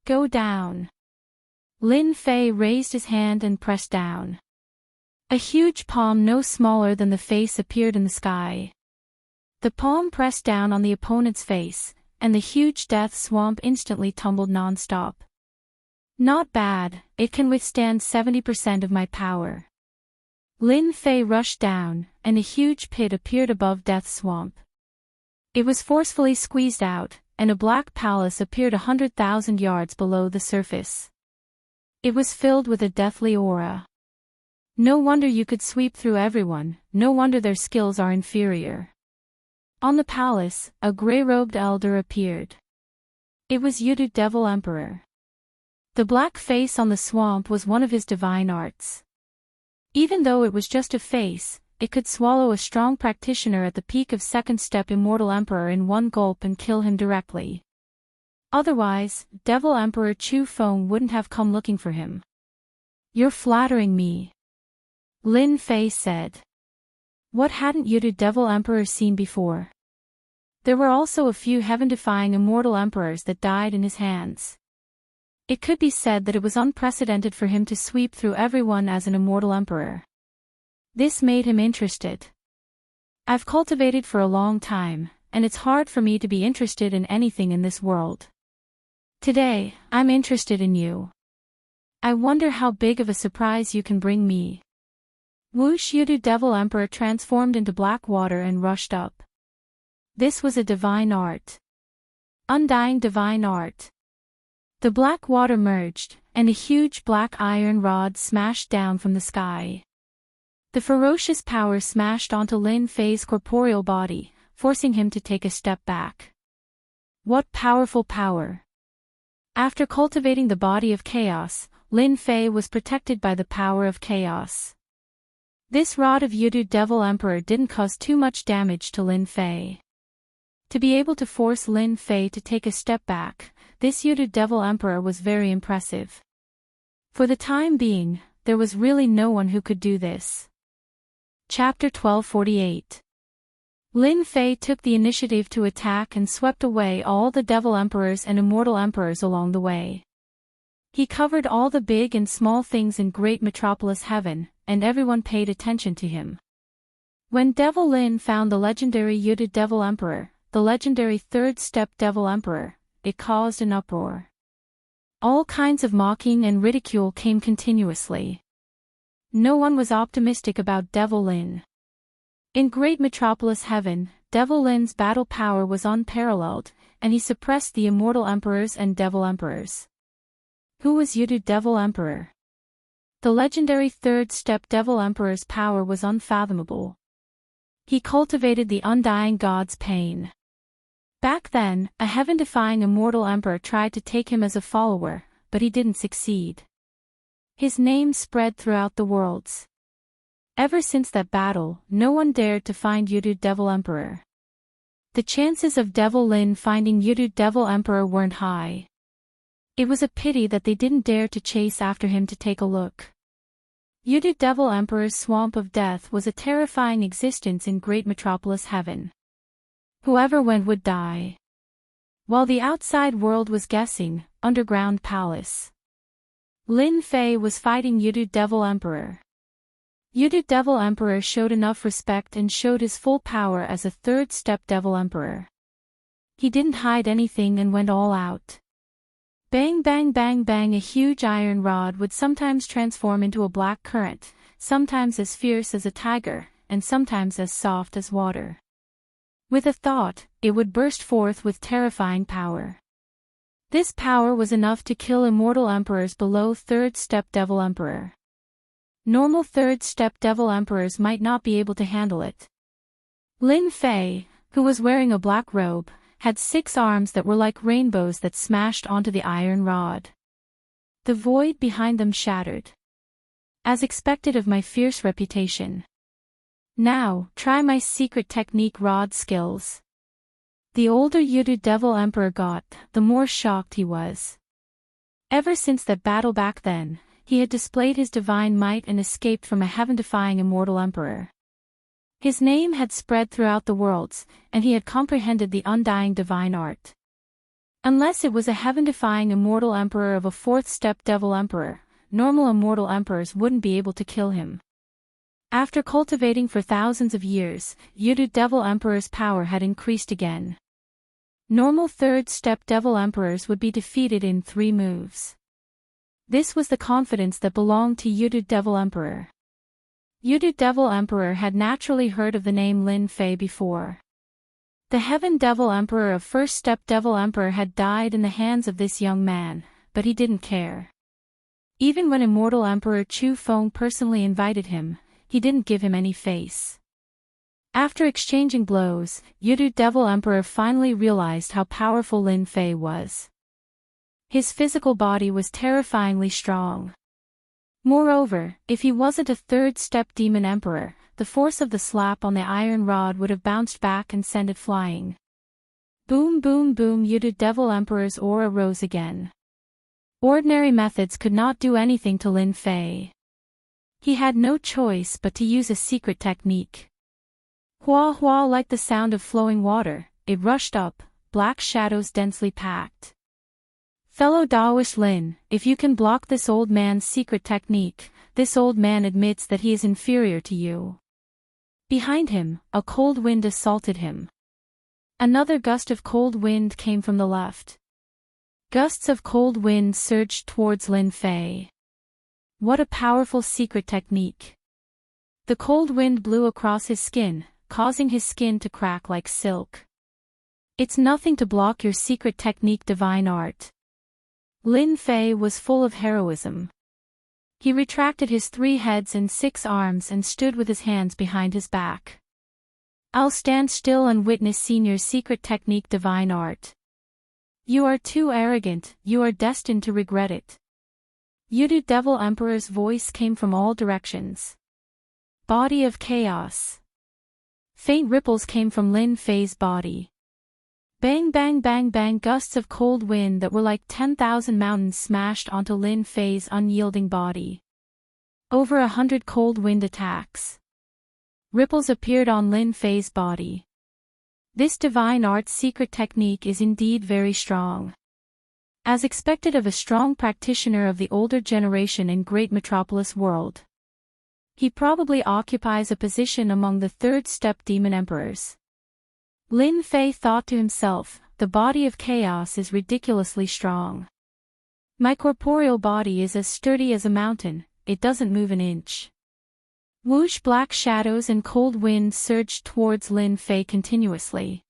Go down. Lin Fei raised his hand and pressed down. A huge palm no smaller than the face appeared in the sky. The palm pressed down on the opponent's face, and the huge Death Swamp instantly tumbled non-stop. Not bad, it can withstand 70% of my power. Lin Fei rushed down, and a huge pit appeared above Death Swamp. It was forcefully squeezed out, and a black palace appeared 100,000 yards below the surface. It was filled with a deathly aura. No wonder you could sweep through everyone, no wonder their skills are inferior. On the palace, a grey-robed elder appeared. It was Yudu Devil Emperor. The black face on the swamp was one of his divine arts. Even though it was just a face, it could swallow a strong practitioner at the peak of second step immortal emperor in one gulp and kill him directly. Otherwise, Devil Emperor Chu Feng wouldn't have come looking for him. You're flattering me, Lin Fei said. What hadn't Yudu Devil Emperor seen before? There were also a few heaven-defying immortal emperors that died in his hands. It could be said that it was unprecedented for him to sweep through everyone as an immortal emperor. This made him interested. I've cultivated for a long time, and it's hard for me to be interested in anything in this world. Today, I'm interested in you. I wonder how big of a surprise you can bring me. Whoosh! Yudu Devil Emperor transformed into black water and rushed up. This was a divine art. Undying divine art. The black water merged, and a huge black iron rod smashed down from the sky. The ferocious power smashed onto Lin Fei's corporeal body, forcing him to take a step back. What powerful power! After cultivating the body of chaos, Lin Fei was protected by the power of chaos. This rod of Yudu Devil Emperor didn't cause too much damage to Lin Fei. To be able to force Lin Fei to take a step back, this Yudu Devil Emperor was very impressive. For the time being, there was really no one who could do this. Chapter 1248. Lin Fei took the initiative to attack and swept away all the Devil Emperors and Immortal Emperors along the way. He covered all the big and small things in Great Metropolis Heaven, and everyone paid attention to him. When Devil Lin found the legendary Yudu Devil Emperor, the legendary third-step Devil Emperor, it caused an uproar. All kinds of mocking and ridicule came continuously. No one was optimistic about Devil Lin. In Great Metropolis Heaven, Devil Lin's battle power was unparalleled, and he suppressed the immortal emperors and devil emperors. Who was Yudu Devil Emperor? The legendary third-step Devil Emperor's power was unfathomable. He cultivated the undying god's pain. Back then, a heaven-defying immortal emperor tried to take him as a follower, but he didn't succeed. His name spread throughout the worlds. Ever since that battle, no one dared to find Yudu Devil Emperor. The chances of Devil Lin finding Yudu Devil Emperor weren't high. It was a pity that they didn't dare to chase after him to take a look. Yudu Devil Emperor's Swamp of Death was a terrifying existence in Great Metropolis Heaven. Whoever went would die. While the outside world was guessing, underground palace. Lin Fei was fighting Yudu Devil Emperor. Yudu Devil Emperor showed enough respect and showed his full power as a third-step Devil Emperor. He didn't hide anything and went all out. Bang bang bang bang, a huge iron rod would sometimes transform into a black current, sometimes as fierce as a tiger, and sometimes as soft as water. With a thought, it would burst forth with terrifying power. This power was enough to kill immortal emperors below third-step Devil Emperor. Normal third-step Devil Emperors might not be able to handle it. Lin Fei, who was wearing a black robe, had 6 arms that were like rainbows that smashed onto the iron rod. The void behind them shattered. As expected of my fierce reputation. Now, try my secret technique rod skills. The older Yudu Devil Emperor got, the more shocked he was. Ever since that battle back then, he had displayed his divine might and escaped from a heaven-defying immortal emperor. His name had spread throughout the worlds, and he had comprehended the undying divine art. Unless it was a heaven-defying immortal emperor of a fourth-step Devil Emperor, normal immortal emperors wouldn't be able to kill him. After cultivating for thousands of years, Yudu Devil Emperor's power had increased again. Normal third-step Devil Emperors would be defeated in 3 moves. This was the confidence that belonged to Yudu Devil Emperor. Yudu Devil Emperor had naturally heard of the name Lin Fei before. The Heaven Devil Emperor of First Step Devil Emperor had died in the hands of this young man, but he didn't care. Even when Immortal Emperor Chu Feng personally invited him, he didn't give him any face. After exchanging blows, Yudu Devil Emperor finally realized how powerful Lin Fei was. His physical body was terrifyingly strong. Moreover, if he wasn't a third-step Demon Emperor, the force of the slap on the iron rod would have bounced back and sent it flying. Boom boom boom, Yudu Devil Emperor's aura rose again. Ordinary methods could not do anything to Lin Fei. He had no choice but to use a secret technique. Hua hua, like the sound of flowing water, it rushed up, black shadows densely packed. Fellow Daoish Lin, if you can block this old man's secret technique, this old man admits that he is inferior to you. Behind him, a cold wind assaulted him. Another gust of cold wind came from the left. Gusts of cold wind surged towards Lin Fei. What a powerful secret technique. The cold wind blew across his skin, causing his skin to crack like silk. It's nothing to block your secret technique, divine art. Lin Fei was full of heroism. He retracted his 3 heads and 6 arms and stood with his hands behind his back. I'll stand still and witness Senior's secret technique, divine art. You are too arrogant, you are destined to regret it. Yudu Devil Emperor's voice came from all directions. Body of chaos. Faint ripples came from Lin Fei's body. Bang bang bang bang, gusts of cold wind that were like 10,000 mountains smashed onto Lin Fei's unyielding body. Over 100 cold wind attacks. Ripples appeared on Lin Fei's body. This divine art's secret technique is indeed very strong. As expected of a strong practitioner of the older generation in Great Metropolis world. He probably occupies a position among the third-step demon emperors. Lin Fei thought to himself, the body of chaos is ridiculously strong. My corporeal body is as sturdy as a mountain, it doesn't move an inch. Whoosh! Black shadows and cold winds surged towards Lin Fei continuously.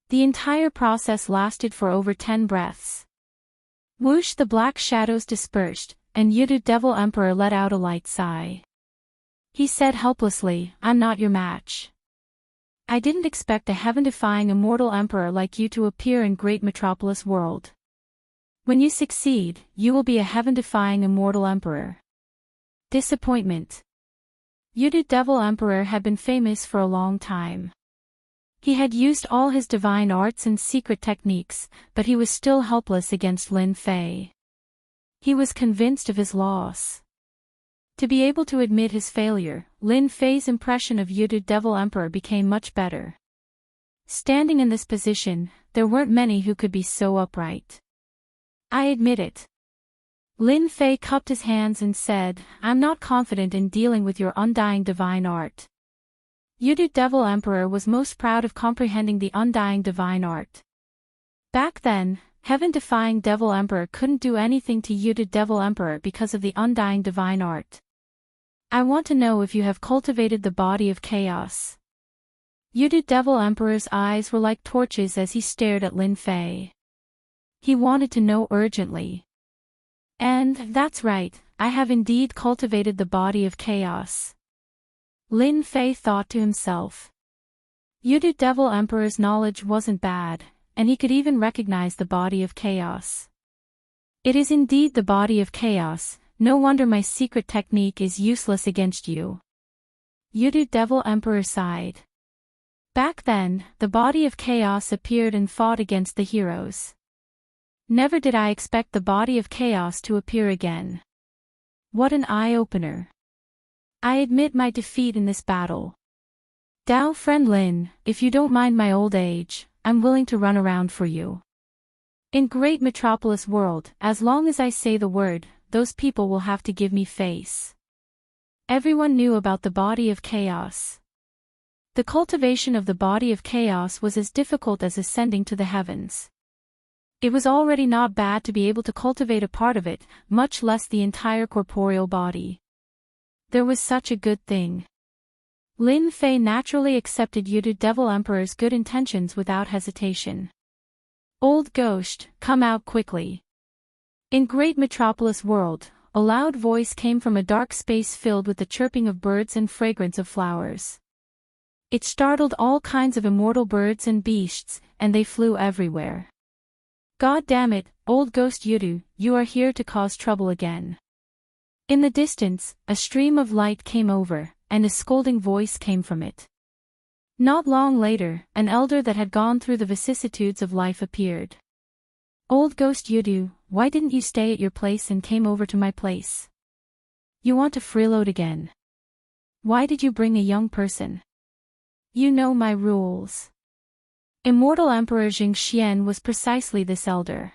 The entire process lasted for over 10 breaths. Whoosh! The black shadows dispersed, and Yudu Devil Emperor let out a light sigh. He said helplessly, "I'm not your match. I didn't expect a heaven-defying immortal emperor like you to appear in great metropolis world. When you succeed, you will be a heaven-defying immortal emperor." Disappointment. Yudu Devil Emperor had been famous for a long time. He had used all his divine arts and secret techniques, but he was still helpless against Lin Fei. He was convinced of his loss. To be able to admit his failure, Lin Fei's impression of Yudu Devil Emperor became much better. Standing in this position, there weren't many who could be so upright. "I admit it." Lin Fei cupped his hands and said, "I'm not confident in dealing with your undying divine art." Yudu Devil Emperor was most proud of comprehending the undying divine art. Back then, heaven-defying Devil Emperor couldn't do anything to Yudu Devil Emperor because of the undying divine art. "I want to know if you have cultivated the body of chaos." Yudu Devil Emperor's eyes were like torches as he stared at Lin Fei. He wanted to know urgently. "And, that's right, I have indeed cultivated the body of chaos." Lin Fei thought to himself. Yudu Devil Emperor's knowledge wasn't bad, and he could even recognize the body of chaos. "It is indeed the body of chaos, no wonder my secret technique is useless against you." Yudu Devil Emperor sighed. Back then, the body of chaos appeared and fought against the heroes. Never did I expect the body of chaos to appear again. What an eye-opener. I admit my defeat in this battle. Dao friend Lin, if you don't mind my old age, I'm willing to run around for you. In great metropolis world, as long as I say the word, those people will have to give me face. Everyone knew about the body of chaos. The cultivation of the body of chaos was as difficult as ascending to the heavens. It was already not bad to be able to cultivate a part of it, much less the entire corporeal body. There was such a good thing. Lin Fei naturally accepted Yudu Devil Emperor's good intentions without hesitation. "Old ghost, come out quickly." In great metropolis world, a loud voice came from a dark space filled with the chirping of birds and fragrance of flowers. It startled all kinds of immortal birds and beasts, and they flew everywhere. "God damn it, old ghost Yudu, you are here to cause trouble again." In the distance, a stream of light came over, and a scolding voice came from it. Not long later, an elder that had gone through the vicissitudes of life appeared. "Old ghost Yudu, why didn't you stay at your place and came over to my place? You want to freeload again? Why did you bring a young person? You know my rules." Immortal Emperor Jingxian was precisely this elder.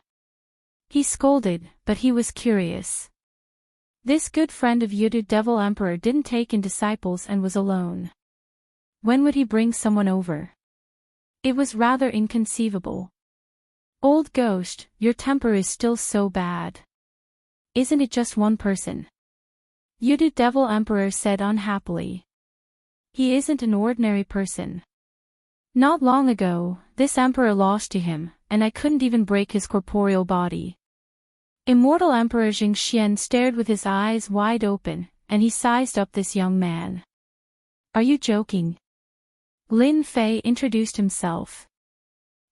He scolded, but he was curious. This good friend of Yudu Devil Emperor didn't take in disciples and was alone. When would he bring someone over? It was rather inconceivable. "Old ghost, your temper is still so bad. Isn't it just one person?" Yudu Devil Emperor said unhappily. "He isn't an ordinary person. Not long ago, this emperor lost to him, and I couldn't even break his corporeal body." Immortal Emperor Jingxian stared with his eyes wide open, and he sized up this young man. "Are you joking?" Lin Fei introduced himself.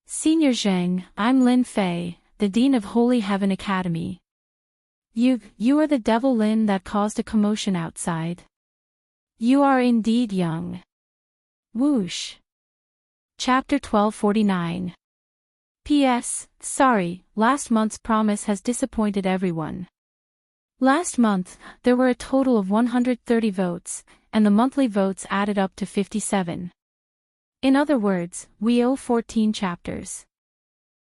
"Senior Zheng, I'm Lin Fei, the Dean of Holy Heaven Academy. You are the devil Lin that caused a commotion outside. You are indeed young." Whoosh. Chapter 1249. P.S. Sorry, last month's promise has disappointed everyone. Last month, there were a total of 130 votes, and the monthly votes added up to 57. In other words, we owe 14 chapters.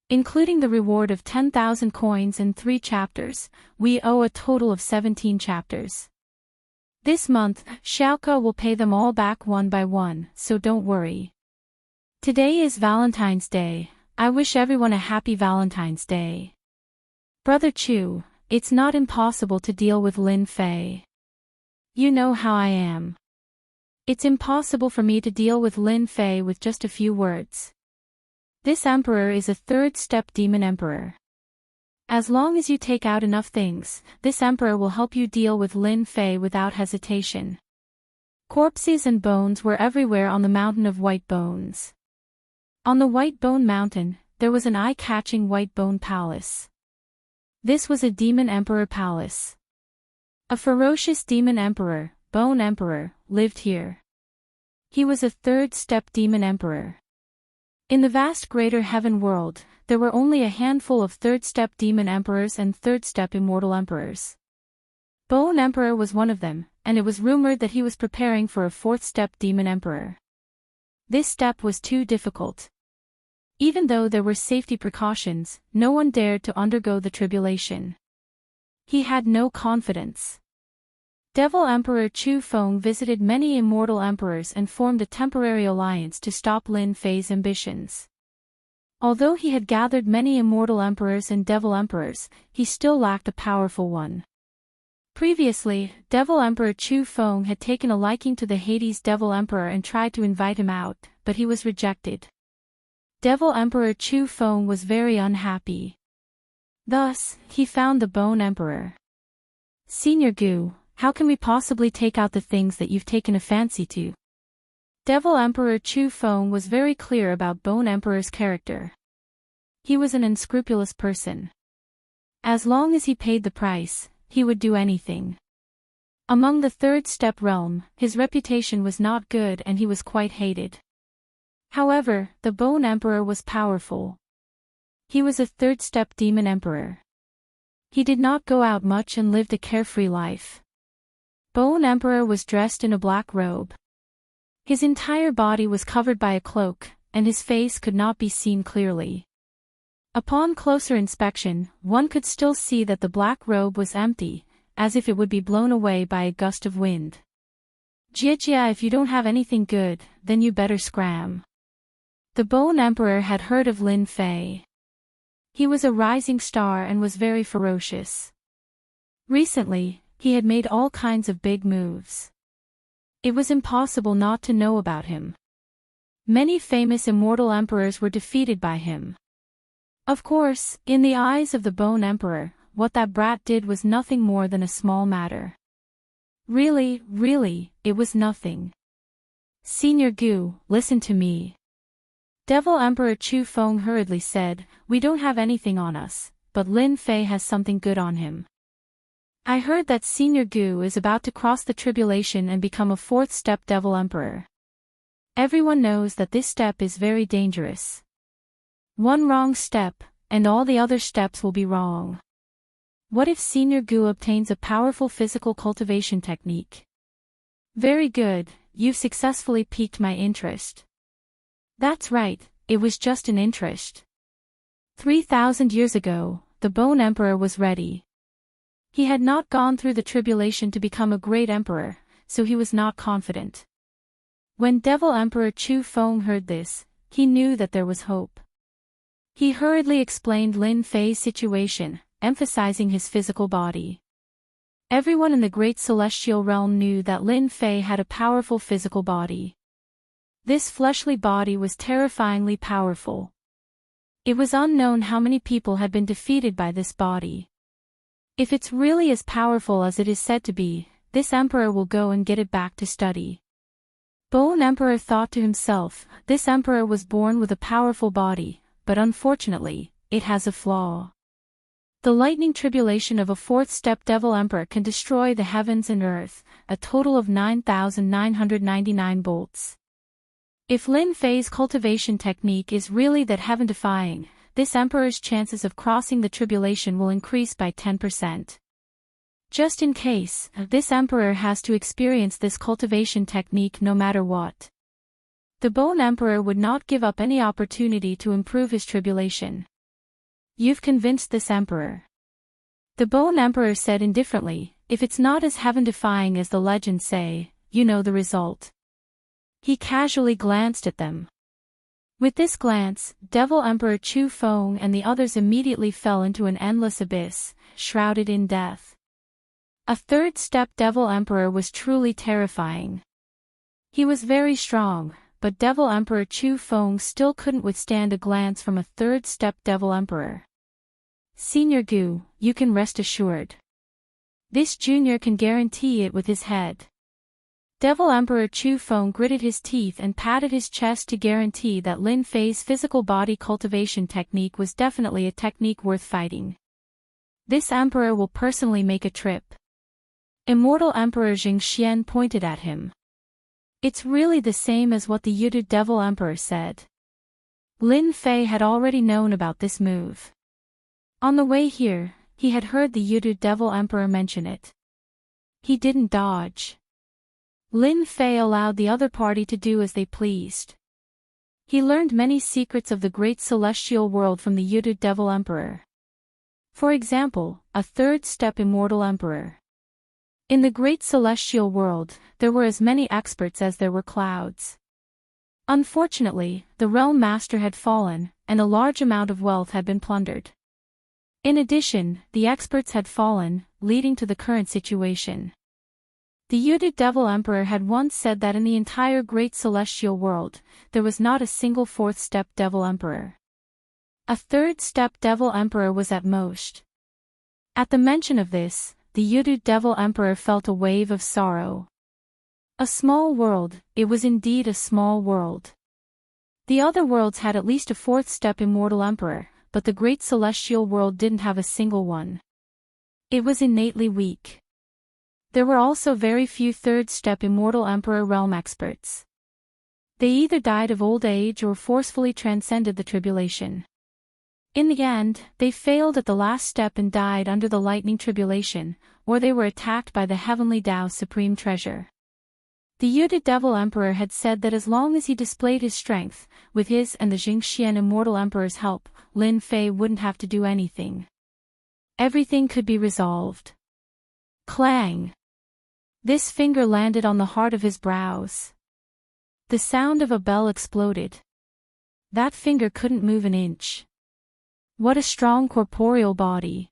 Including the reward of 10,000 coins and 3 chapters, we owe a total of 17 chapters. This month, Xiaoke will pay them all back one by one, so don't worry. Today is Valentine's Day. I wish everyone a happy Valentine's Day. Brother Chu, it's not impossible to deal with Lin Fei. You know how I am. It's impossible for me to deal with Lin Fei with just a few words. This emperor is a third-step demon emperor. As long as you take out enough things, this emperor will help you deal with Lin Fei without hesitation. Corpses and bones were everywhere on the mountain of white bones. On the White Bone Mountain, there was an eye-catching white bone palace. This was a demon emperor palace. A ferocious demon emperor, Bone Emperor, lived here. He was a third-step demon emperor. In the vast greater heaven world, there were only a handful of third-step demon emperors and third-step immortal emperors. Bone Emperor was one of them, and it was rumored that he was preparing for a fourth-step demon emperor. This step was too difficult. Even though there were safety precautions, no one dared to undergo the tribulation. He had no confidence. Devil Emperor Chu Feng visited many immortal emperors and formed a temporary alliance to stop Lin Fei's ambitions. Although he had gathered many immortal emperors and devil emperors, he still lacked a powerful one. Previously, Devil Emperor Chu Feng had taken a liking to the Hades Devil Emperor and tried to invite him out, but he was rejected. Devil Emperor Chu Feng was very unhappy. Thus, he found the Bone Emperor. Senior Gu, how can we possibly take out the things that you've taken a fancy to? Devil Emperor Chu Feng was very clear about Bone Emperor's character. He was an unscrupulous person. As long as he paid the price, he would do anything. Among the third-step realm, his reputation was not good and he was quite hated. However, the Bone Emperor was powerful. He was a third-step demon emperor. He did not go out much and lived a carefree life. Bone Emperor was dressed in a black robe. His entire body was covered by a cloak, and his face could not be seen clearly. Upon closer inspection, one could still see that the black robe was empty, as if it would be blown away by a gust of wind. Jia, if you don't have anything good, then you better scram. The Bone Emperor had heard of Lin Fei. He was a rising star and was very ferocious. Recently, he had made all kinds of big moves. It was impossible not to know about him. Many famous immortal emperors were defeated by him. Of course, in the eyes of the Bone Emperor, what that brat did was nothing more than a small matter. Really, it was nothing. Senior Gu, listen to me. Devil Emperor Chu Feng hurriedly said, we don't have anything on us, but Lin Fei has something good on him. I heard that Senior Gu is about to cross the tribulation and become a fourth-step Devil Emperor. Everyone knows that this step is very dangerous. One wrong step, and all the other steps will be wrong. What if Senior Gu obtains a powerful physical cultivation technique? Very good, you've successfully piqued my interest. That's right, it was just an interest. 3,000 years ago, the Bone Emperor was ready. He had not gone through the tribulation to become a great emperor, so he was not confident. When Devil Emperor Chu Feng heard this, he knew that there was hope. He hurriedly explained Lin Fei's situation, emphasizing his physical body. Everyone in the great celestial realm knew that Lin Fei had a powerful physical body. This fleshly body was terrifyingly powerful. It was unknown how many people had been defeated by this body. If it's really as powerful as it is said to be, this emperor will go and get it back to study. Bone Emperor thought to himself, this emperor was born with a powerful body, but unfortunately, it has a flaw. The lightning tribulation of a fourth-step Devil Emperor can destroy the heavens and earth, a total of 9,999 bolts. If Lin Fei's cultivation technique is really that heaven-defying, this emperor's chances of crossing the tribulation will increase by 10%. Just in case, this emperor has to experience this cultivation technique no matter what. The Bone Emperor would not give up any opportunity to improve his tribulation. You've convinced this emperor. The Bone Emperor said indifferently, if it's not as heaven-defying as the legends say, you know the result. He casually glanced at them. With this glance, Devil Emperor Chu Feng and the others immediately fell into an endless abyss, shrouded in death. A third-step Devil Emperor was truly terrifying. He was very strong, but Devil Emperor Chu Feng still couldn't withstand a glance from a third-step Devil Emperor. Senior Gu, you can rest assured. This junior can guarantee it with his head. Devil Emperor Chu Feng gritted his teeth and patted his chest to guarantee that Lin Fei's physical body cultivation technique was definitely a technique worth fighting. This emperor will personally make a trip. Immortal Emperor Jing Xian pointed at him. It's really the same as what the Yudu Devil Emperor said. Lin Fei had already known about this move. On the way here, he had heard the Yudu Devil Emperor mention it. He didn't dodge. Lin Fei allowed the other party to do as they pleased. He learned many secrets of the great celestial world from the Yudu Devil Emperor. For example, a third-step immortal emperor. In the great celestial world, there were as many experts as there were clouds. Unfortunately, the realm master had fallen, and a large amount of wealth had been plundered. In addition, the experts had fallen, leading to the current situation. The Yudu Devil Emperor had once said that in the entire great celestial world, there was not a single fourth-step Devil Emperor. A third-step Devil Emperor was at most. At the mention of this, the Yudu Devil Emperor felt a wave of sorrow. A small world, it was indeed a small world. The other worlds had at least a fourth-step immortal emperor, but the great celestial world didn't have a single one. It was innately weak. There were also very few third-step immortal emperor realm experts. They either died of old age or forcefully transcended the tribulation. In the end, they failed at the last step and died under the lightning tribulation, or they were attacked by the heavenly Tao Supreme Treasure. The Yudu Devil Emperor had said that as long as he displayed his strength, with his and the Jingxian Immortal Emperor's help, Lin Fei wouldn't have to do anything. Everything could be resolved. Clang! This finger landed on the heart of his brows. The sound of a bell exploded. That finger couldn't move an inch. What a strong corporeal body.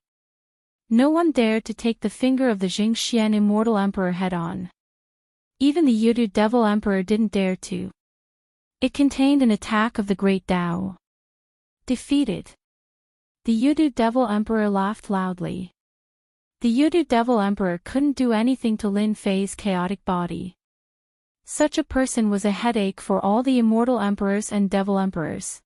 No one dared to take the finger of the Jingxian Immortal Emperor head-on. Even the Yudu Devil Emperor didn't dare to. It contained an attack of the Great Tao. Defeated. The Yudu Devil Emperor laughed loudly. The Yudu Devil Emperor couldn't do anything to Lin Fei's chaotic body. Such a person was a headache for all the Immortal Emperors and Devil Emperors.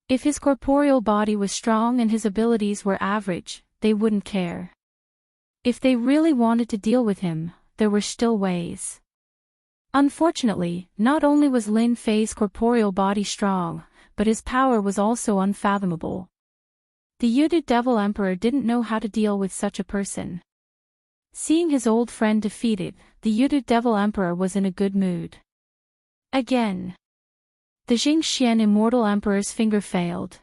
If his corporeal body was strong and his abilities were average, they wouldn't care. If they really wanted to deal with him, there were still ways. Unfortunately, not only was Lin Fei's corporeal body strong, but his power was also unfathomable. The Yudu Devil Emperor didn't know how to deal with such a person. Seeing his old friend defeated, the Yudu Devil Emperor was in a good mood. Again. The Jingxian Immortal Emperor's finger failed.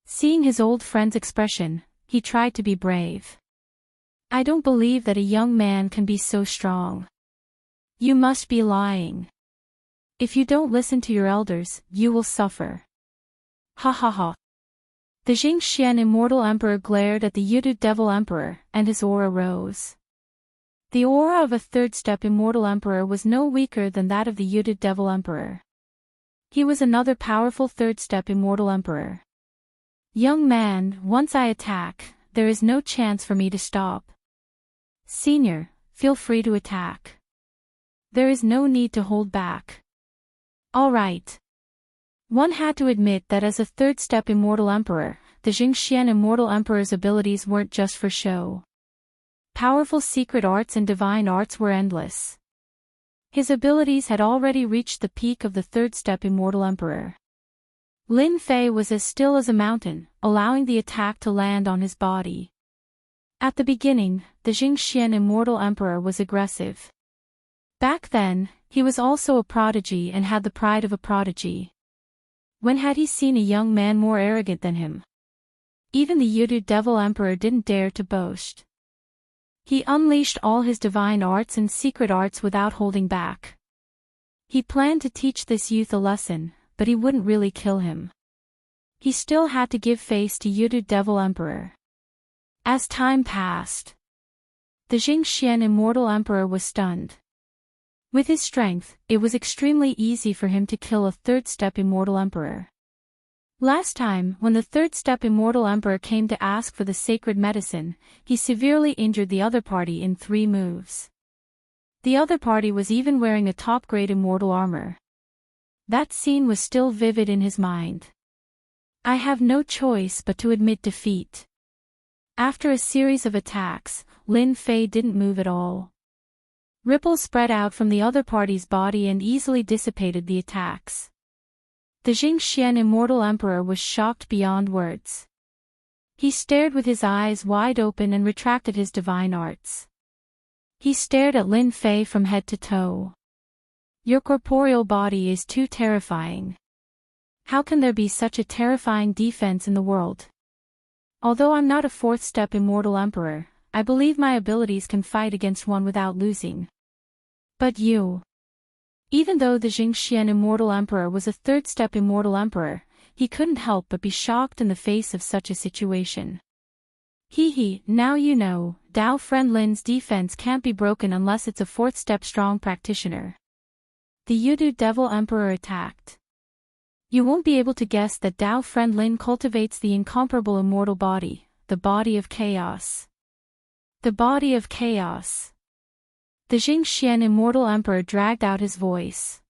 Seeing his old friend's expression, he tried to be brave. I don't believe that a young man can be so strong. You must be lying. If you don't listen to your elders, you will suffer. Ha ha ha. The Jingxian Immortal Emperor glared at the Yudu Devil Emperor, and his aura rose. The aura of a third-step Immortal Emperor was no weaker than that of the Yudu Devil Emperor. He was another powerful third-step Immortal Emperor. Young man, once I attack, there is no chance for me to stop. Senior, feel free to attack. There is no need to hold back. All right. One had to admit that as a third-step Immortal Emperor, the Jingxian Immortal Emperor's abilities weren't just for show. Powerful secret arts and divine arts were endless. His abilities had already reached the peak of the third-step Immortal Emperor. Lin Fei was as still as a mountain, allowing the attack to land on his body. At the beginning, the Jingxian Immortal Emperor was aggressive. Back then, he was also a prodigy and had the pride of a prodigy. When had he seen a young man more arrogant than him? Even the Yudu Devil Emperor didn't dare to boast. He unleashed all his divine arts and secret arts without holding back. He planned to teach this youth a lesson, but he wouldn't really kill him. He still had to give face to Yudu Devil Emperor. As time passed, the Jingxian Immortal Emperor was stunned. With his strength, it was extremely easy for him to kill a third-step immortal emperor. Last time, when the third-step immortal emperor came to ask for the sacred medicine, he severely injured the other party in 3 moves. The other party was even wearing a top-grade immortal armor. That scene was still vivid in his mind. I have no choice but to admit defeat. After a series of attacks, Lin Fei didn't move at all. Ripples spread out from the other party's body and easily dissipated the attacks. The Jingxian Immortal Emperor was shocked beyond words. He stared with his eyes wide open and retracted his divine arts. He stared at Lin Fei from head to toe. Your corporeal body is too terrifying. How can there be such a terrifying defense in the world? Although I'm not a 4th-step immortal emperor, I believe my abilities can fight against one without losing. But you... Even though the Jingxian Immortal Emperor was a 3rd-step immortal emperor, he couldn't help but be shocked in the face of such a situation. Now you know, Dao Friend Lin's defense can't be broken unless it's a 4th-step strong practitioner. The Yudu Devil Emperor attacked. You won't be able to guess that Dao Friend Lin cultivates the incomparable immortal body, the body of chaos. The body of chaos. The Jingxian Immortal Emperor dragged out his voice.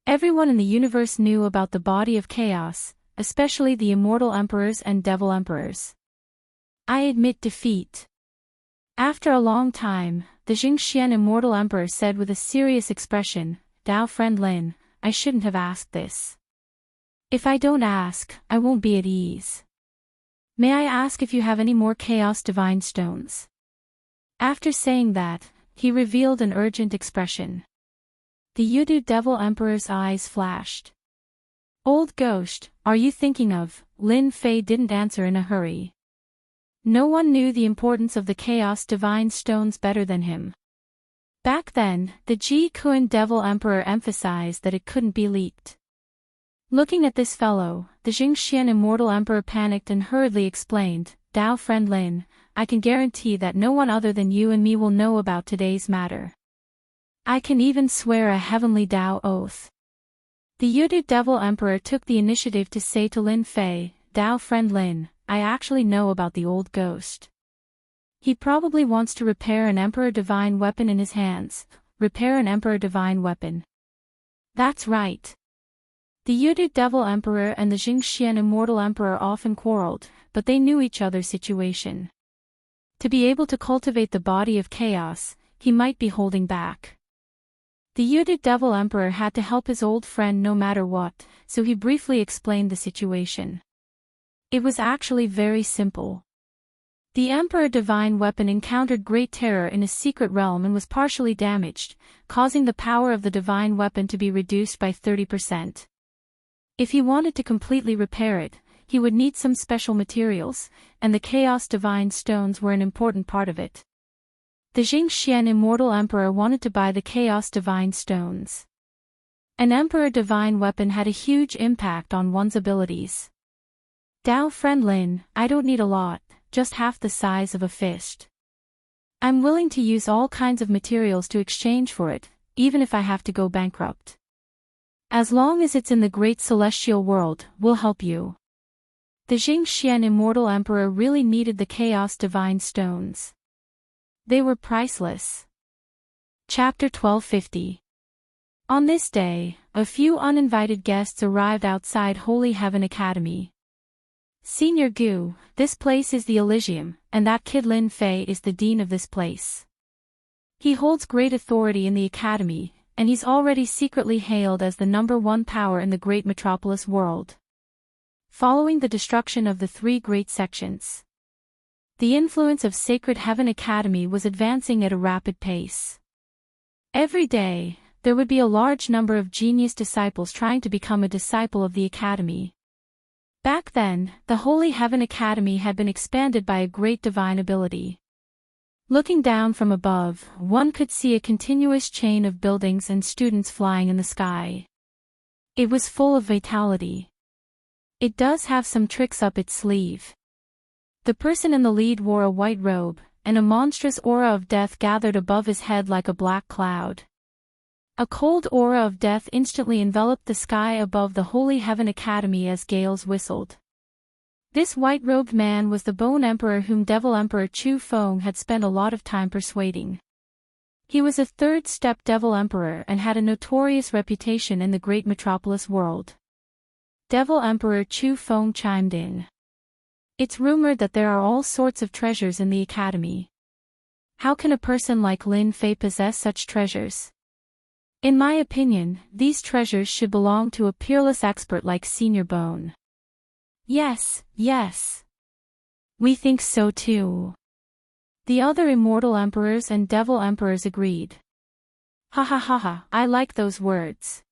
Everyone in the universe knew about the body of chaos, especially the immortal emperors and devil emperors. I admit defeat. After a long time, the Jingxian Immortal Emperor said with a serious expression, Dao Friend Lin, I shouldn't have asked this. If I don't ask, I won't be at ease. May I ask if you have any more Chaos Divine Stones? After saying that, he revealed an urgent expression. The Yudu Devil Emperor's eyes flashed. Old ghost, are you thinking of? Lin Fei didn't answer in a hurry. No one knew the importance of the Chaos Divine Stones better than him. Back then, the Ji Kun Devil Emperor emphasized that it couldn't be leaked. Looking at this fellow, the Jingxian Immortal Emperor panicked and hurriedly explained, Dao Friend Lin, I can guarantee that no one other than you and me will know about today's matter. I can even swear a heavenly Dao oath. The Yudu Devil Emperor took the initiative to say to Lin Fei, Dao Friend Lin, I actually know about the old ghost. He probably wants to repair an Emperor Divine weapon in his hands. Repair an Emperor Divine weapon. That's right. The Yudu Devil Emperor and the Jingxian Immortal Emperor often quarreled, but they knew each other's situation. To be able to cultivate the body of chaos, he might be holding back. The Yudu Devil Emperor had to help his old friend no matter what, so he briefly explained the situation. It was actually very simple. The Emperor Divine weapon encountered great terror in a secret realm and was partially damaged, causing the power of the divine weapon to be reduced by 30%. If he wanted to completely repair it, he would need some special materials, and the Chaos Divine Stones were an important part of it. The Jingxian Immortal Emperor wanted to buy the Chaos Divine Stones. An Emperor Divine weapon had a huge impact on one's abilities. Dao Friend Lin, I don't need a lot, just half the size of a fist. I'm willing to use all kinds of materials to exchange for it, even if I have to go bankrupt. As long as it's in the great celestial world, we'll help you. The Jingxian Immortal Emperor really needed the Chaos Divine Stones. They were priceless. Chapter 1250. On this day, a few uninvited guests arrived outside Holy Heaven Academy. Senior Gu, this place is the Elysium, and that kid Lin Fei is the dean of this place. He holds great authority in the academy, and he's already secretly hailed as the #1 power in the great metropolis world. Following the destruction of the 3 great sections, the influence of Sacred Heaven Academy was advancing at a rapid pace. Every day, there would be a large number of genius disciples trying to become a disciple of the academy. Back then, the Holy Heaven Academy had been expanded by a great divine ability. Looking down from above, one could see a continuous chain of buildings and students flying in the sky. It was full of vitality. It does have some tricks up its sleeve. The person in the lead wore a white robe, and a monstrous aura of death gathered above his head like a black cloud. A cold aura of death instantly enveloped the sky above the Holy Heaven Academy as gales whistled. This white-robed man was the Bone Emperor whom Devil Emperor Chu Feng had spent a lot of time persuading. He was a third-step Devil Emperor and had a notorious reputation in the great metropolis world. Devil Emperor Chu Feng chimed in. It's rumored that there are all sorts of treasures in the academy. How can a person like Lin Fei possess such treasures? In my opinion, these treasures should belong to a peerless expert like Senior Bone. Yes, yes. We think so too. The other immortal emperors and devil emperors agreed. Ha ha ha ha, I like those words.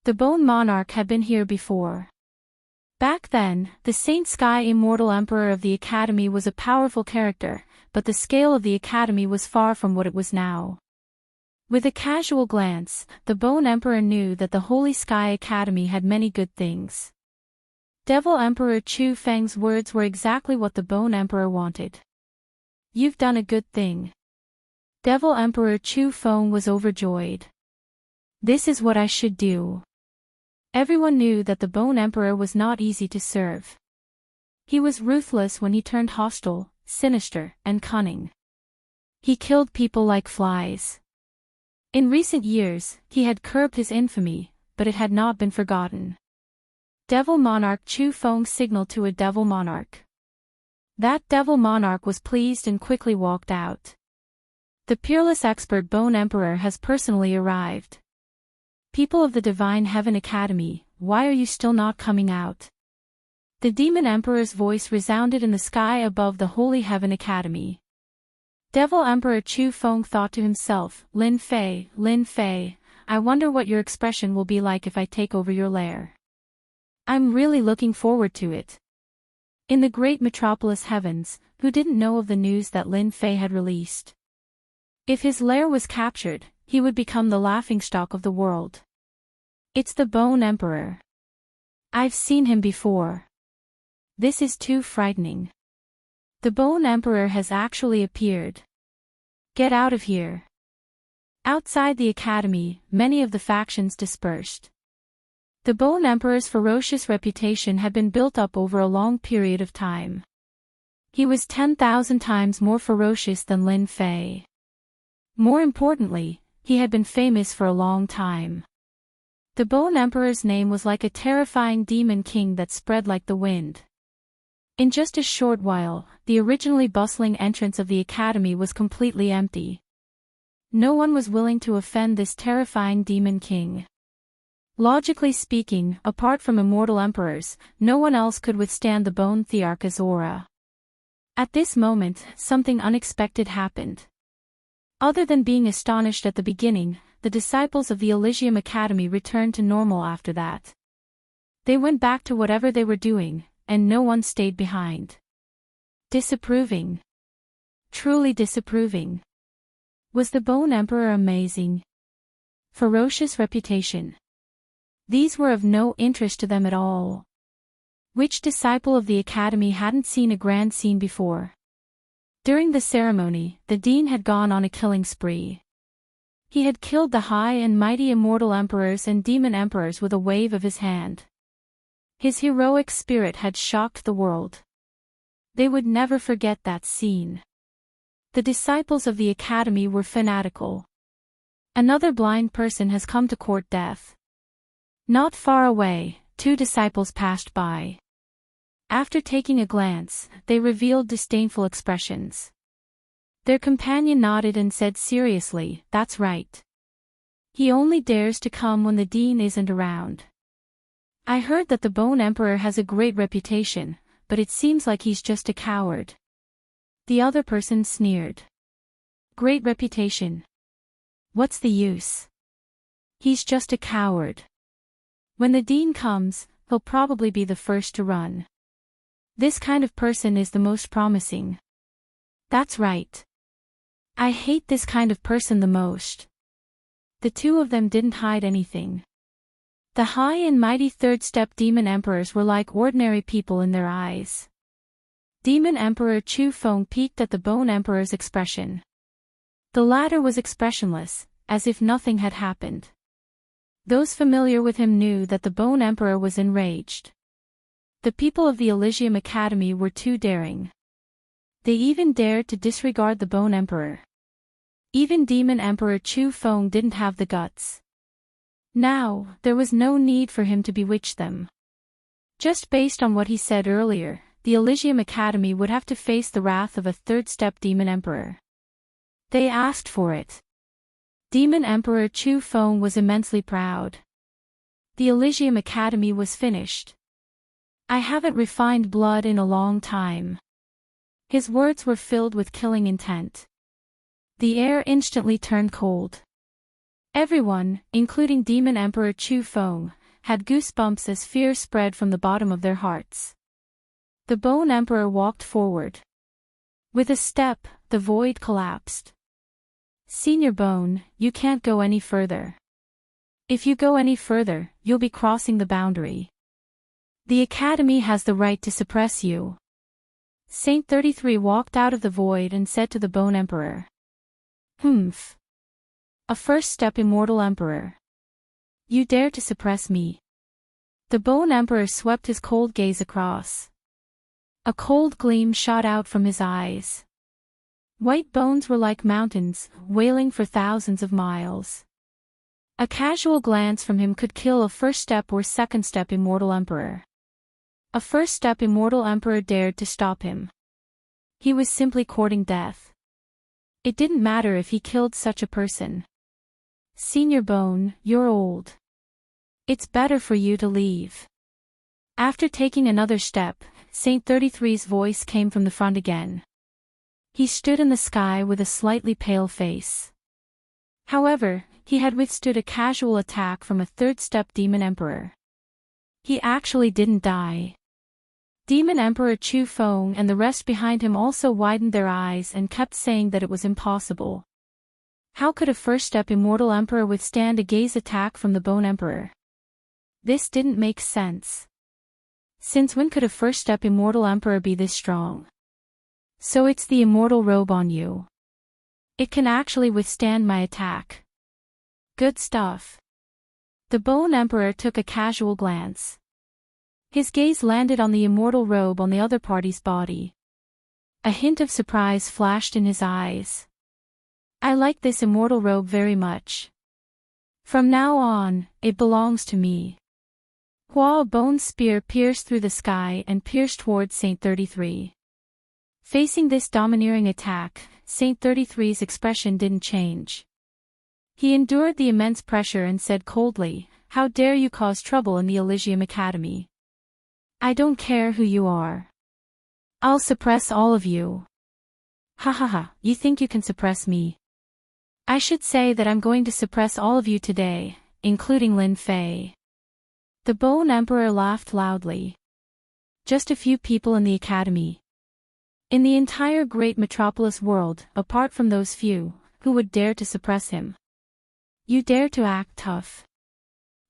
The Bone Monarch had been here before. Back then, the Saint Sky Immortal Emperor of the Academy was a powerful character, but the scale of the Academy was far from what it was now. With a casual glance, the Bone Emperor knew that the Holy Sky Academy had many good things. Devil Emperor Chu Feng's words were exactly what the Bone Emperor wanted. You've done a good thing. Devil Emperor Chu Feng was overjoyed. This is what I should do. Everyone knew that the Bone Emperor was not easy to serve. He was ruthless when he turned hostile, sinister, and cunning. He killed people like flies. In recent years, he had curbed his infamy, but it had not been forgotten. Devil Monarch Chu Feng signaled to a Devil Monarch. That Devil Monarch was pleased and quickly walked out. The peerless expert Bone Emperor has personally arrived. People of the Divine Heaven Academy, why are you still not coming out? The Demon Emperor's voice resounded in the sky above the Holy Heaven Academy. Devil Emperor Chu Feng thought to himself, Lin Fei, I wonder what your expression will be like if I take over your lair. I'm really looking forward to it. In the great metropolis heavens, who didn't know of the news that Lin Fei had released? If his lair was captured, he would become the laughingstock of the world. It's the Bone Emperor. I've seen him before. This is too frightening. The Bone Emperor has actually appeared. Get out of here. Outside the academy, many of the factions dispersed. The Bone Emperor's ferocious reputation had been built up over a long period of time. He was 10,000 times more ferocious than Lin Fei. More importantly, he had been famous for a long time. The Bone Emperor's name was like a terrifying demon king that spread like the wind. In just a short while, the originally bustling entrance of the academy was completely empty. No one was willing to offend this terrifying demon king. Logically speaking, apart from immortal emperors, no one else could withstand the Bone Thearch's aura. At this moment, something unexpected happened. Other than being astonished at the beginning, the disciples of the Elysium Academy returned to normal after that. They went back to whatever they were doing, and no one stayed behind. Disapproving. Truly disapproving. Was the Bone Emperor amazing? Ferocious reputation. These were of no interest to them at all. Which disciple of the academy hadn't seen a grand scene before? During the ceremony, the dean had gone on a killing spree. He had killed the high and mighty immortal emperors and demon emperors with a wave of his hand. His heroic spirit had shocked the world. They would never forget that scene. The disciples of the academy were fanatical. Another blind person has come to court death. Not far away, two disciples passed by. After taking a glance, they revealed disdainful expressions. Their companion nodded and said seriously, "That's right. He only dares to come when the dean isn't around. I heard that the Bone Emperor has a great reputation, but it seems like he's just a coward." The other person sneered. Great reputation. What's the use? He's just a coward. When the dean comes, he'll probably be the first to run. This kind of person is the most promising. That's right. I hate this kind of person the most. The two of them didn't hide anything. The high and mighty third-step demon emperors were like ordinary people in their eyes. Demon Emperor Chu Feng peeked at the Bone Emperor's expression. The latter was expressionless, as if nothing had happened. Those familiar with him knew that the Bone Emperor was enraged. The people of the Elysium Academy were too daring. They even dared to disregard the Bone Emperor. Even Demon Emperor Chu Feng didn't have the guts. Now, there was no need for him to bewitch them. Just based on what he said earlier, the Elysium Academy would have to face the wrath of a third-step Demon Emperor. They asked for it. Demon Emperor Chu Feng was immensely proud. The Elysium Academy was finished. I haven't refined blood in a long time. His words were filled with killing intent. The air instantly turned cold. Everyone, including Demon Emperor Chu Feng, had goosebumps as fear spread from the bottom of their hearts. The Bone Emperor walked forward. With a step, the void collapsed. Senior Bone, you can't go any further. If you go any further, you'll be crossing the boundary. The Academy has the right to suppress you. Saint 33 walked out of the void and said to the Bone Emperor. Humph. A first-step Immortal Emperor. You dare to suppress me. The Bone Emperor swept his cold gaze across. A cold gleam shot out from his eyes. White bones were like mountains, wailing for thousands of miles. A casual glance from him could kill a first-step or second-step Immortal Emperor. A first-step Immortal Emperor dared to stop him. He was simply courting death. It didn't matter if he killed such a person. Senior Bone, you're old. It's better for you to leave. After taking another step, Saint 33's voice came from the front again. He stood in the sky with a slightly pale face. However, he had withstood a casual attack from a third-step Demon Emperor. He actually didn't die. Demon Emperor Chu Feng and the rest behind him also widened their eyes and kept saying that it was impossible. How could a first-step Immortal Emperor withstand a gaze attack from the Bone Emperor? This didn't make sense. Since when could a first-step Immortal Emperor be this strong? So it's the Immortal Robe on you. It can actually withstand my attack. Good stuff. The Bone Emperor took a casual glance. His gaze landed on the Immortal Robe on the other party's body. A hint of surprise flashed in his eyes. I like this Immortal Robe very much. From now on, it belongs to me. Hua Bone's spear pierced through the sky and pierced towards Saint 33. Facing this domineering attack, Saint 33's expression didn't change. He endured the immense pressure and said coldly, "How dare you cause trouble in the Elysium Academy? I don't care who you are. I'll suppress all of you." Ha ha ha, you think you can suppress me? I should say that I'm going to suppress all of you today, including Lin Fei. The Bone Emperor laughed loudly. Just a few people in the Academy. In the entire great metropolis world, apart from those few, who would dare to suppress him? You dare to act tough.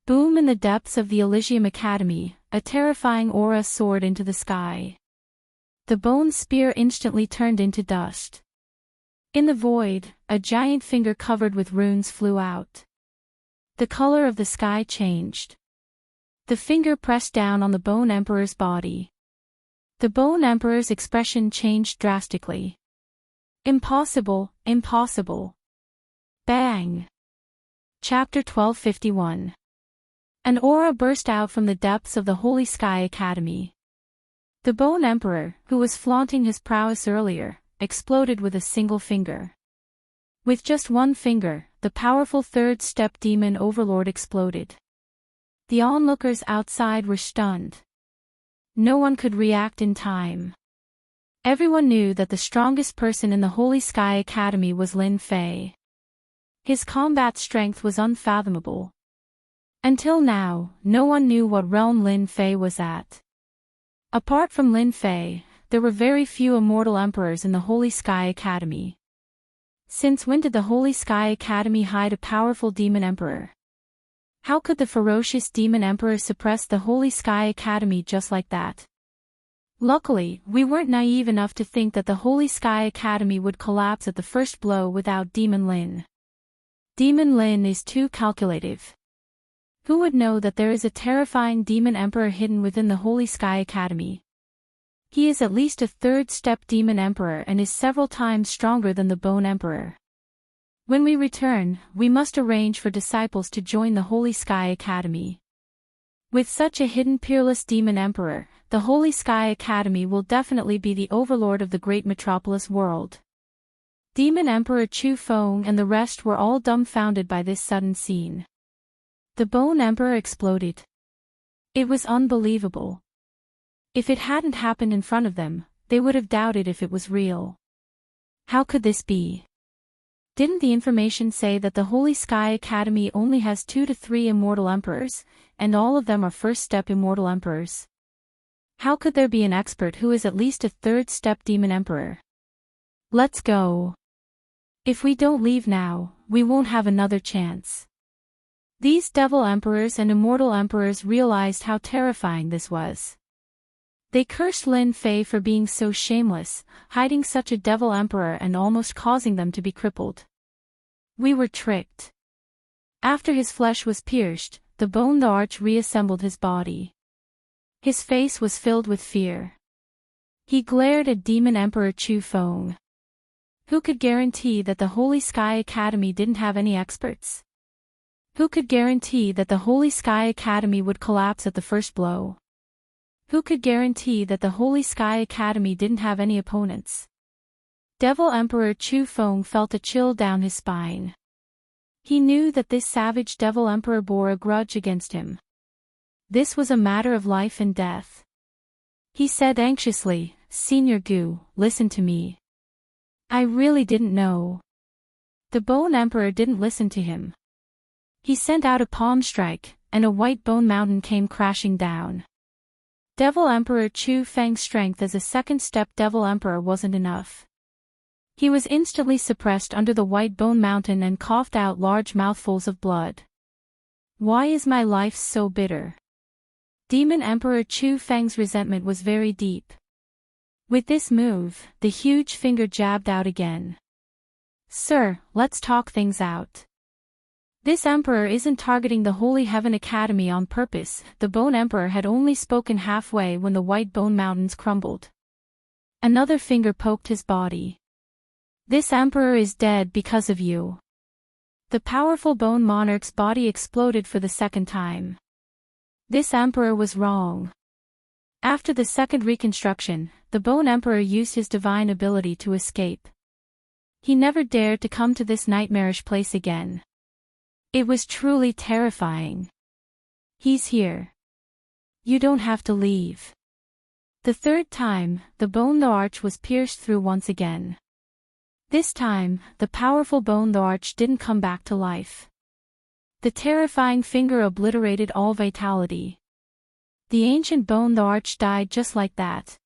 Boom! In the depths of the Elysium Academy, a terrifying aura soared into the sky. The bone spear instantly turned into dust. In the void, a giant finger covered with runes flew out. The color of the sky changed. The finger pressed down on the Bone Emperor's body. The Bone Emperor's expression changed drastically. Impossible, impossible. Bang! Chapter 1251. An aura burst out from the depths of the Holy Sky Academy. The Bone Emperor, who was flaunting his prowess earlier, exploded with a single finger. With just one finger, the powerful third-step demon overlord exploded. The onlookers outside were stunned. No one could react in time. Everyone knew that the strongest person in the Holy Sky Academy was Lin Fei. His combat strength was unfathomable. Until now, no one knew what realm Lin Fei was at. Apart from Lin Fei, there were very few immortal emperors in the Holy Sky Academy. Since when did the Holy Sky Academy hide a powerful demon emperor? How could the ferocious demon emperor suppress the Holy Sky Academy just like that? Luckily, we weren't naive enough to think that the Holy Sky Academy would collapse at the first blow without Demon Lin. Demon Lin is too calculative. Who would know that there is a terrifying demon emperor hidden within the Holy Sky Academy? He is at least a third-step demon emperor and is several times stronger than the Bone Emperor. When we return, we must arrange for disciples to join the Holy Sky Academy. With such a hidden peerless demon emperor, the Holy Sky Academy will definitely be the overlord of the great metropolis world. Demon Emperor Chu Feng and the rest were all dumbfounded by this sudden scene. The Bone Emperor exploded. It was unbelievable. If it hadn't happened in front of them, they would have doubted if it was real. How could this be? Didn't the information say that the Holy Sky Academy only has 2 to 3 immortal emperors, and all of them are first-step immortal emperors? How could there be an expert who is at least a third-step demon emperor? Let's go. If we don't leave now, we won't have another chance. These devil emperors and immortal emperors realized how terrifying this was. They cursed Lin Fei for being so shameless, hiding such a devil emperor and almost causing them to be crippled. We were tricked. After his flesh was pierced, the Arch reassembled his body. His face was filled with fear. He glared at Demon Emperor Chu Feng. Who could guarantee that the Holy Sky Academy didn't have any experts? Who could guarantee that the Holy Sky Academy would collapse at the first blow? Who could guarantee that the Holy Sky Academy didn't have any opponents? Devil Emperor Chu Feng felt a chill down his spine. He knew that this savage Devil Emperor bore a grudge against him. This was a matter of life and death. He said anxiously, "Senior Gu, listen to me. I really didn't know." The Bone Emperor didn't listen to him. He sent out a palm strike, and a white bone mountain came crashing down. Devil Emperor Chu Feng's strength as a second-step Devil Emperor wasn't enough. He was instantly suppressed under the white bone mountain and coughed out large mouthfuls of blood. Why is my life so bitter? Demon Emperor Chu Feng's resentment was very deep. With this move, the huge finger jabbed out again. "Sir, let's talk things out. This emperor isn't targeting the Holy Heaven Academy on purpose." The Bone Emperor had only spoken halfway when the white bone mountains crumbled. Another finger poked his body. "This emperor is dead because of you." The powerful bone monarch's body exploded for the second time. This emperor was wrong. After the second reconstruction, the Bone Emperor used his divine ability to escape. He never dared to come to this nightmarish place again. It was truly terrifying. "He's here. You don't have to leave." The third time, the Arch was pierced through once again. This time, the powerful Arch didn't come back to life. The terrifying finger obliterated all vitality. The ancient Arch died just like that.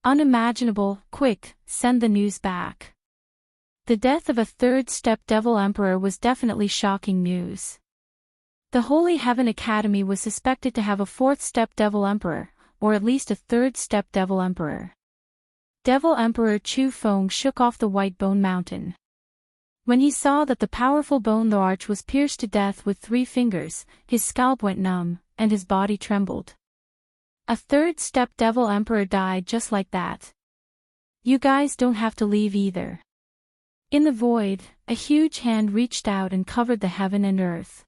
Unimaginable. Quick, send the news back. The death of a third-step Devil Emperor was definitely shocking news. The Holy Heaven Academy was suspected to have a fourth-step Devil Emperor, or at least a third-step Devil Emperor. Devil Emperor Chu Feng shook off the white bone mountain. When he saw that the powerful Arch was pierced to death with 3 fingers, his scalp went numb, and his body trembled. A third-step Devil Emperor died just like that. You guys don't have to leave either. In the void, a huge hand reached out and covered the heaven and earth.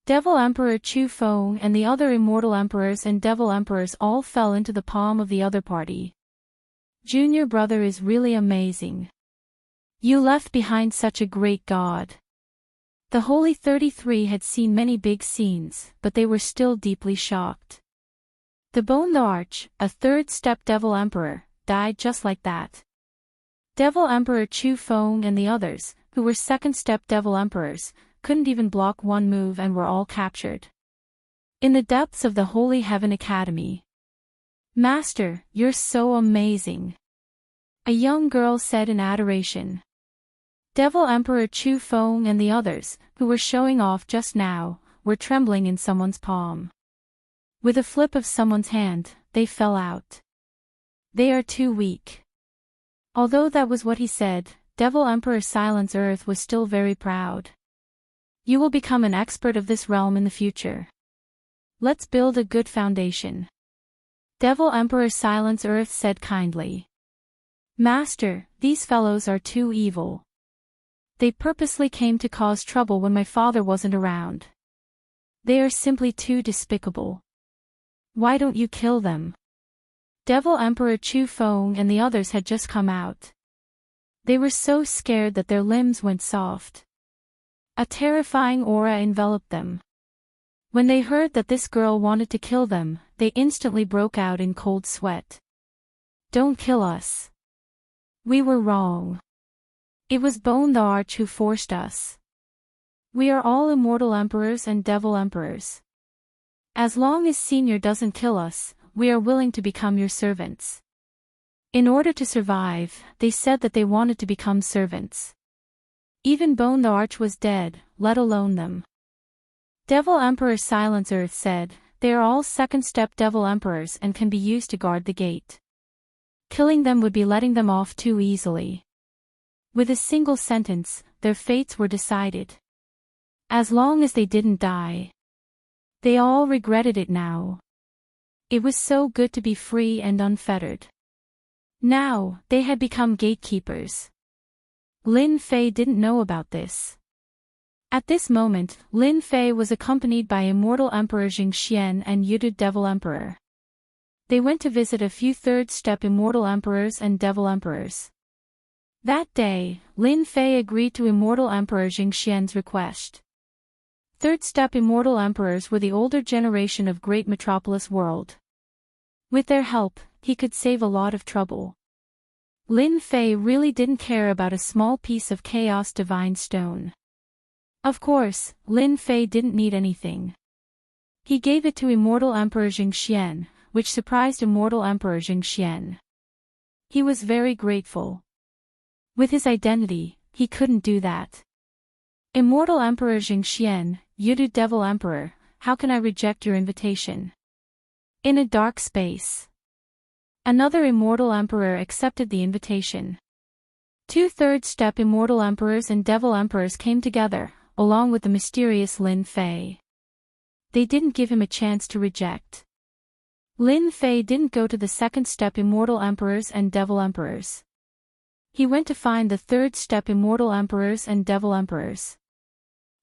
Devil Emperor Chu Feng and the other immortal emperors and devil emperors all fell into the palm of the other party. Junior brother is really amazing. You left behind such a great god. The Holy 33 had seen many big scenes, but they were still deeply shocked. The Arch, a third-step Devil Emperor, died just like that. Devil Emperor Chu Feng and the others, who were second-step Devil Emperors, couldn't even block one move and were all captured. In the depths of the Holy Heaven Academy. "Master, you're so amazing," a young girl said in adoration. Devil Emperor Chu Feng and the others, who were showing off just now, were trembling in someone's palm. With a flip of someone's hand, they fell out. They are too weak. Although that was what he said, Devil Emperor Silence Earth was still very proud. You will become an expert of this realm in the future. Let's build a good foundation. Devil Emperor Silence Earth said kindly. Master, these fellows are too evil. They purposely came to cause trouble when my father wasn't around. They are simply too despicable. Why don't you kill them? Devil Emperor Chu Feng and the others had just come out. They were so scared that their limbs went soft. A terrifying aura enveloped them. When they heard that this girl wanted to kill them, they instantly broke out in cold sweat. Don't kill us. We were wrong. It was Bone the Arch who forced us. We are all immortal emperors and devil emperors. As long as Senior doesn't kill us, we are willing to become your servants. In order to survive, they said that they wanted to become servants. Even Bone the Arch was dead, let alone them. Devil Emperor Silence Earth said, they are all second-step devil emperors and can be used to guard the gate. Killing them would be letting them off too easily. With a single sentence, their fates were decided. As long as they didn't die. They all regretted it now. It was so good to be free and unfettered. Now, they had become gatekeepers. Lin Fei didn't know about this. At this moment, Lin Fei was accompanied by Immortal Emperor Jing Xian and Yudid Devil Emperor. They went to visit a few third-step Immortal Emperors and Devil Emperors. That day, Lin Fei agreed to Immortal Emperor Jing Xian's request. Third-step Immortal Emperors were the older generation of Great Metropolis World. With their help, he could save a lot of trouble. Lin Fei really didn't care about a small piece of Chaos Divine Stone. Of course, Lin Fei didn't need anything. He gave it to Immortal Emperor Jing Xian, which surprised Immortal Emperor Jing Xian. He was very grateful. With his identity, he couldn't do that. Immortal Emperor Jing Xian, Yudid Devil Emperor, how can I reject your invitation? In a dark space. Another Immortal Emperor accepted the invitation. Two third-step Immortal Emperors and Devil Emperors came together, along with the mysterious Lin Fei. They didn't give him a chance to reject. Lin Fei didn't go to the second-step Immortal Emperors and Devil Emperors. He went to find the third-step Immortal Emperors and Devil Emperors.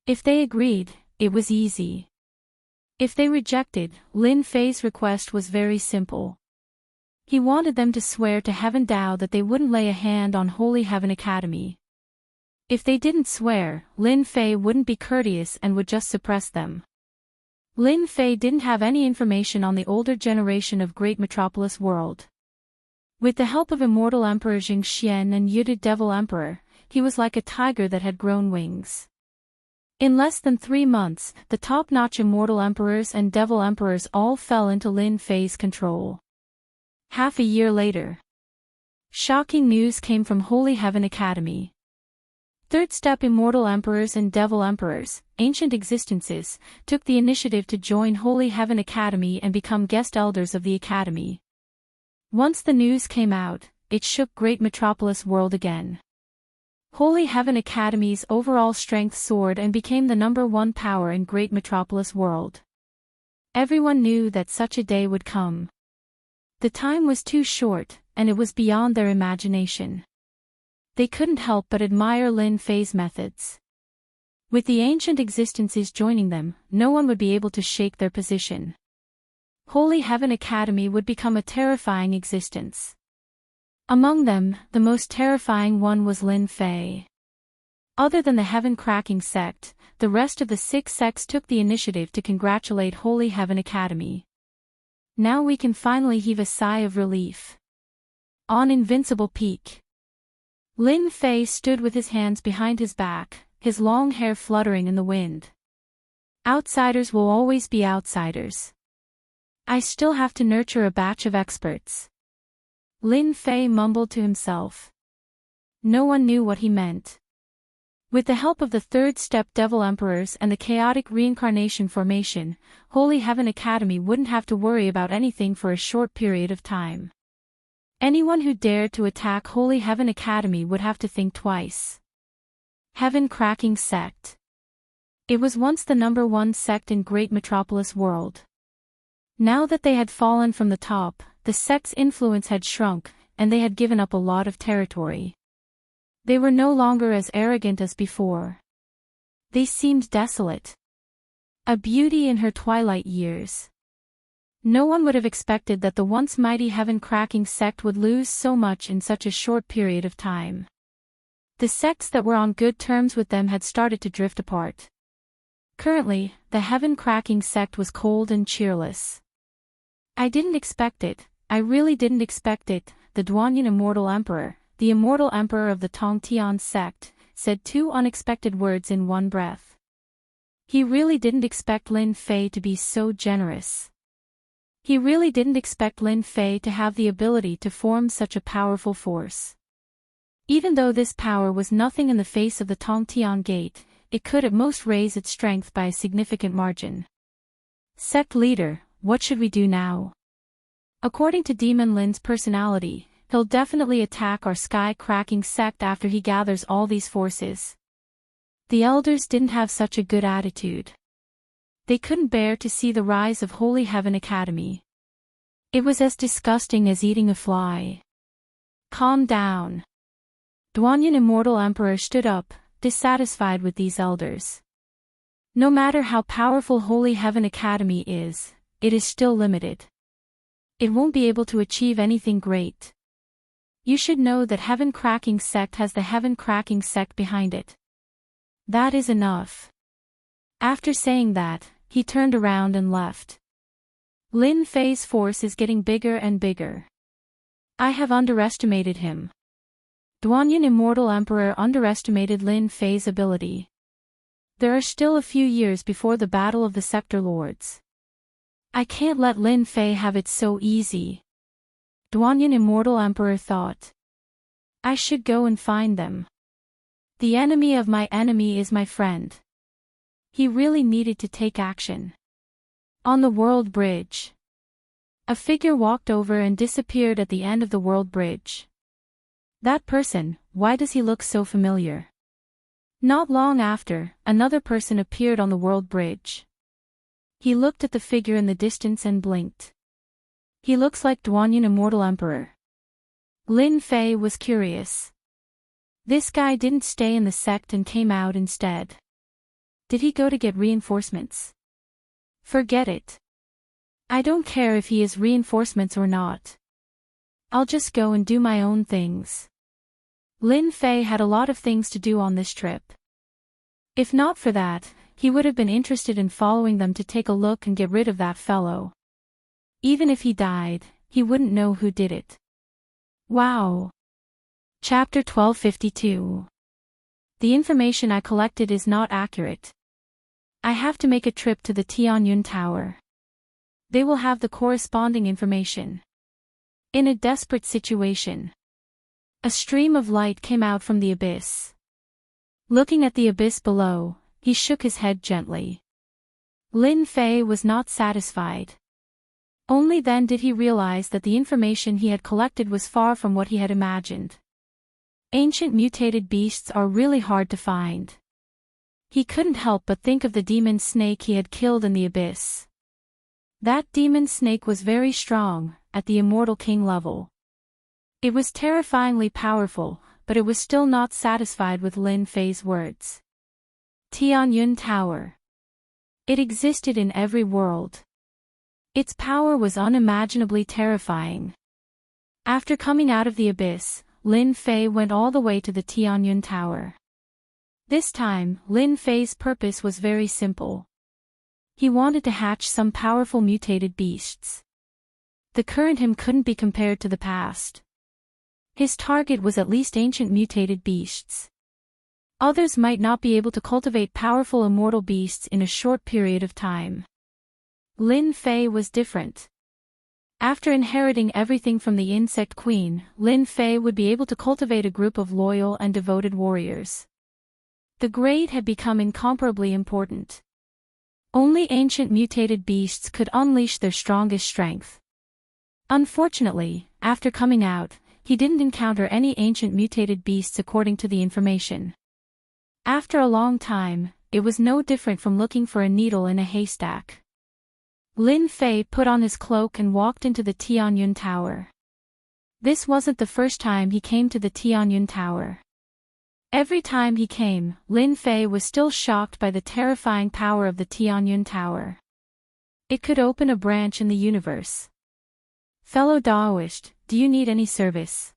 If they agreed, it was easy. If they rejected, Lin Fei's request was very simple. He wanted them to swear to Heaven Dao that they wouldn't lay a hand on Holy Heaven Academy. If they didn't swear, Lin Fei wouldn't be courteous and would just suppress them. Lin Fei didn't have any information on the older generation of Great Metropolis World. With the help of Immortal Emperor Jing Xian and Yudid Devil Emperor, he was like a tiger that had grown wings. In less than 3 months, the top-notch Immortal Emperors and Devil Emperors all fell into Lin Fei's control. Half a year later. Shocking news came from Holy Heaven Academy. Third-step Immortal Emperors and Devil Emperors, ancient existences, took the initiative to join Holy Heaven Academy and become guest elders of the Academy. Once the news came out, it shook Great Metropolis World again. Holy Heaven Academy's overall strength soared and became the #1 power in Great Metropolis World. Everyone knew that such a day would come. The time was too short, and it was beyond their imagination. They couldn't help but admire Lin Fei's methods. With the ancient existences joining them, no one would be able to shake their position. Holy Heaven Academy would become a terrifying existence. Among them, the most terrifying one was Lin Fei. Other than the Heaven-cracking sect, the rest of the 6 sects took the initiative to congratulate Holy Heaven Academy. Now we can finally heave a sigh of relief. On Invincible Peak. Lin Fei stood with his hands behind his back, his long hair fluttering in the wind. Outsiders will always be outsiders. I still have to nurture a batch of experts. Lin Fei mumbled to himself. No one knew what he meant. With the help of the third-step Devil Emperors and the chaotic reincarnation formation, Holy Heaven Academy wouldn't have to worry about anything for a short period of time. Anyone who dared to attack Holy Heaven Academy would have to think twice. Heaven-cracking sect. It was once the #1 sect in Great Metropolis world. Now that they had fallen from the top, the sect's influence had shrunk, and they had given up a lot of territory. They were no longer as arrogant as before. They seemed desolate. A beauty in her twilight years. No one would have expected that the once mighty heaven-cracking sect would lose so much in such a short period of time. The sects that were on good terms with them had started to drift apart. Currently, the heaven-cracking sect was cold and cheerless. I didn't expect it, I really didn't expect it, the Duanyin Immortal Emperor, the Immortal Emperor of the Tongtian sect, said two unexpected words in one breath. He really didn't expect Lin Fei to be so generous. He really didn't expect Lin Fei to have the ability to form such a powerful force. Even though this power was nothing in the face of the Tongtian Gate, it could at most raise its strength by a significant margin. Sect leader, what should we do now? According to Demon Lin's personality, he'll definitely attack our sky-cracking sect after he gathers all these forces. The elders didn't have such a good attitude. They couldn't bear to see the rise of Holy Heaven Academy. It was as disgusting as eating a fly. Calm down. Duanyin Immortal Emperor stood up, dissatisfied with these elders. No matter how powerful Holy Heaven Academy is, it is still limited. It won't be able to achieve anything great. You should know that Heaven Cracking Sect has the Heaven Cracking Sect behind it. That is enough. After saying that, he turned around and left. Lin Fei's force is getting bigger and bigger. I have underestimated him. Duanyin Immortal Emperor underestimated Lin Fei's ability. There are still a few years before the Battle of the Sector Lords. I can't let Lin Fei have it so easy. Duanyin Immortal Emperor thought. I should go and find them. The enemy of my enemy is my friend. He really needed to take action. On the World Bridge. A figure walked over and disappeared at the end of the World Bridge. That person, why does he look so familiar? Not long after, another person appeared on the World Bridge. He looked at the figure in the distance and blinked. He looks like Duanyin Immortal Emperor. Lin Fei was curious. This guy didn't stay in the sect and came out instead. Did he go to get reinforcements? Forget it. I don't care if he is reinforcements or not. I'll just go and do my own things. Lin Fei had a lot of things to do on this trip. If not for that, he would have been interested in following them to take a look and get rid of that fellow. Even if he died, he wouldn't know who did it. Wow. Chapter 1252. The information I collected is not accurate. I have to make a trip to the Tianyun Tower. They will have the corresponding information. In a desperate situation. A stream of light came out from the abyss. Looking at the abyss below, he shook his head gently. Lin Fei was not satisfied. Only then did he realize that the information he had collected was far from what he had imagined. Ancient mutated beasts are really hard to find. He couldn't help but think of the demon snake he had killed in the abyss. That demon snake was very strong, at the Immortal King level. It was terrifyingly powerful, but it was still not satisfied with Lin Fei's words. Tianyun Tower. It existed in every world. Its power was unimaginably terrifying. After coming out of the abyss, Lin Fei went all the way to the Tianyun Tower. This time, Lin Fei's purpose was very simple. He wanted to hatch some powerful mutated beasts. The current him couldn't be compared to the past. His target was at least ancient mutated beasts. Others might not be able to cultivate powerful immortal beasts in a short period of time. Lin Fei was different. After inheriting everything from the Insect Queen, Lin Fei would be able to cultivate a group of loyal and devoted warriors. The grade had become incomparably important. Only ancient mutated beasts could unleash their strongest strength. Unfortunately, after coming out, he didn't encounter any ancient mutated beasts according to the information. After a long time, it was no different from looking for a needle in a haystack. Lin Fei put on his cloak and walked into the Tianyun Tower. This wasn't the first time he came to the Tianyun Tower. Every time he came, Lin Fei was still shocked by the terrifying power of the Tianyun Tower. It could open a branch in the universe. Fellow Daoist, do you need any service?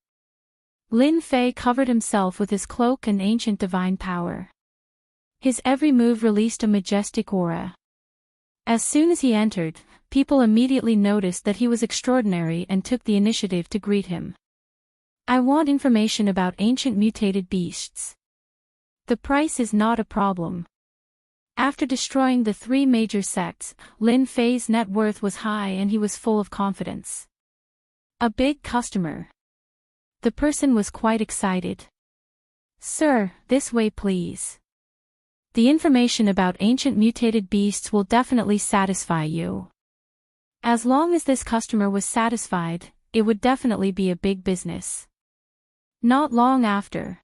Lin Fei covered himself with his cloak and ancient divine power. His every move released a majestic aura. As soon as he entered, people immediately noticed that he was extraordinary and took the initiative to greet him. I want information about ancient mutated beasts. The price is not a problem. After destroying the 3 major sects, Lin Fei's net worth was high and he was full of confidence. A big customer. The person was quite excited. Sir, this way please. The information about ancient mutated beasts will definitely satisfy you. As long as this customer was satisfied, it would definitely be a big business. Not long after,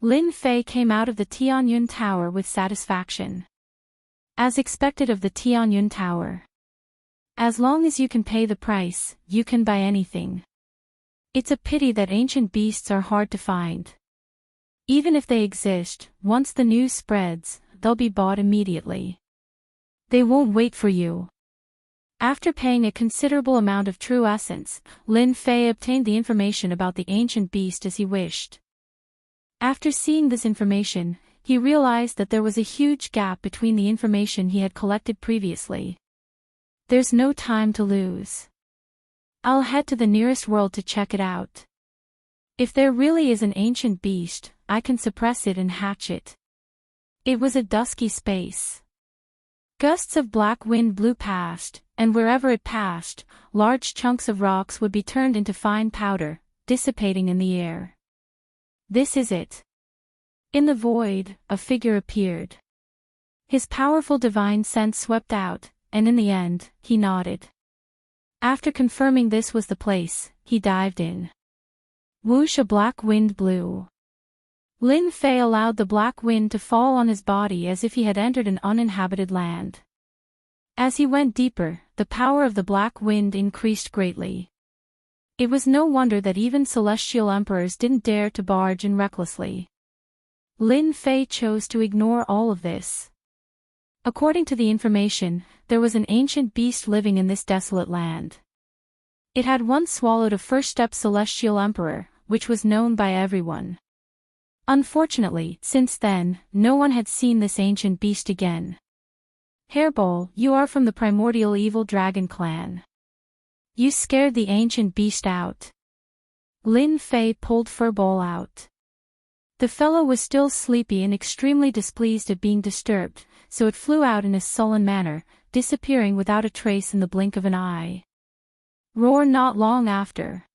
Lin Fei came out of the Tianyun Tower with satisfaction. As expected of the Tianyun Tower. As long as you can pay the price, you can buy anything. It's a pity that ancient beasts are hard to find. Even if they exist, once the news spreads, they'll be bought immediately. They won't wait for you. After paying a considerable amount of true essence, Lin Fei obtained the information about the ancient beast as he wished. After seeing this information, he realized that there was a huge gap between the information he had collected previously. There's no time to lose. I'll head to the nearest world to check it out. If there really is an ancient beast, I can suppress it and hatch it. It was a dusky space. Gusts of black wind blew past, and wherever it passed, large chunks of rocks would be turned into fine powder, dissipating in the air. This is it. In the void, a figure appeared. His powerful divine sense swept out, and in the end, he nodded. After confirming this was the place, he dived in. Whoosh, a black wind blew. Lin Fei allowed the black wind to fall on his body as if he had entered an uninhabited land. As he went deeper, the power of the black wind increased greatly. It was no wonder that even celestial emperors didn't dare to barge in recklessly. Lin Fei chose to ignore all of this. According to the information, there was an ancient beast living in this desolate land. It had once swallowed a first-step celestial emperor, which was known by everyone. Unfortunately, since then, no one had seen this ancient beast again. Hairball, you are from the primordial evil dragon clan. You scared the ancient beast out. Lin Fei pulled Furball out. The fellow was still sleepy and extremely displeased at being disturbed, so it flew out in a sullen manner, disappearing without a trace in the blink of an eye. Roar. Not long after,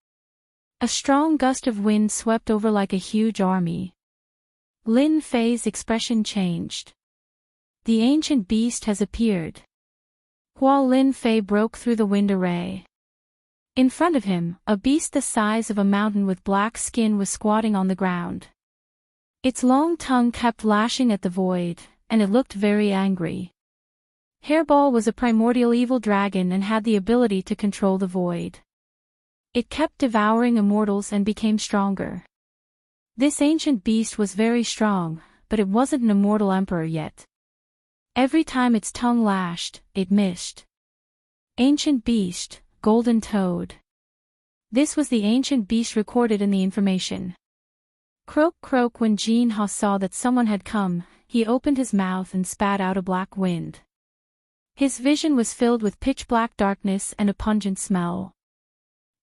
a strong gust of wind swept over like a huge army. Lin Fei's expression changed. The ancient beast has appeared. While Lin Fei broke through the wind array. In front of him, a beast the size of a mountain with black skin was squatting on the ground. Its long tongue kept lashing at the void, and it looked very angry. Hairball was a primordial evil dragon and had the ability to control the void. It kept devouring immortals and became stronger. This ancient beast was very strong, but it wasn't an immortal emperor yet. Every time its tongue lashed, it missed. Ancient beast, golden toad. This was the ancient beast recorded in the information. Croak croak. When Jean Ha saw that someone had come, he opened his mouth and spat out a black wind. His vision was filled with pitch-black darkness and a pungent smell.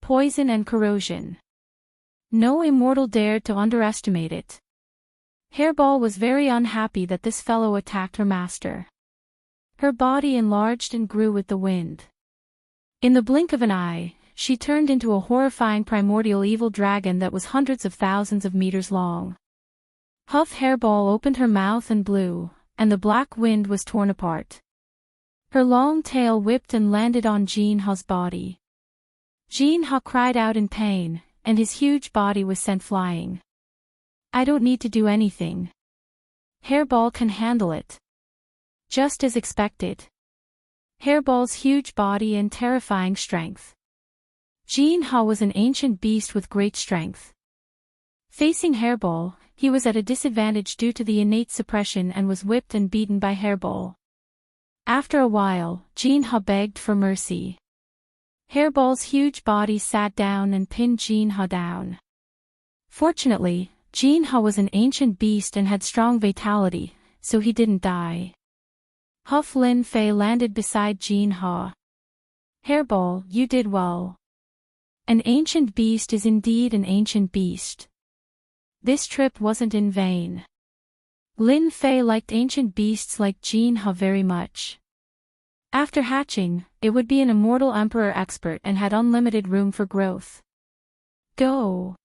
Poison and corrosion. No immortal dared to underestimate it. Hairball was very unhappy that this fellow attacked her master. Her body enlarged and grew with the wind. In the blink of an eye, she turned into a horrifying primordial evil dragon that was hundreds of thousands of meters long. Huff. Hairball opened her mouth and blew, and the black wind was torn apart. Her long tail whipped and landed on Jean Ha's body. Jean Ha cried out in pain, and his huge body was sent flying. I don't need to do anything. Hairball can handle it. Just as expected. Hairball's huge body and terrifying strength. Jean-Ha was an ancient beast with great strength. Facing Hairball, he was at a disadvantage due to the innate suppression and was whipped and beaten by Hairball. After a while, Jean-Ha begged for mercy. Hairball's huge body sat down and pinned Jean-Ha down. Fortunately, Jean-Ha was an ancient beast and had strong vitality, so he didn't die. Huff Lin Fei landed beside Jean-Ha. Hairball, you did well. An ancient beast is indeed an ancient beast. This trip wasn't in vain. Lin Fei liked ancient beasts like Jean-Ha very much. After hatching, it would be an immortal emperor expert and had unlimited room for growth. Go!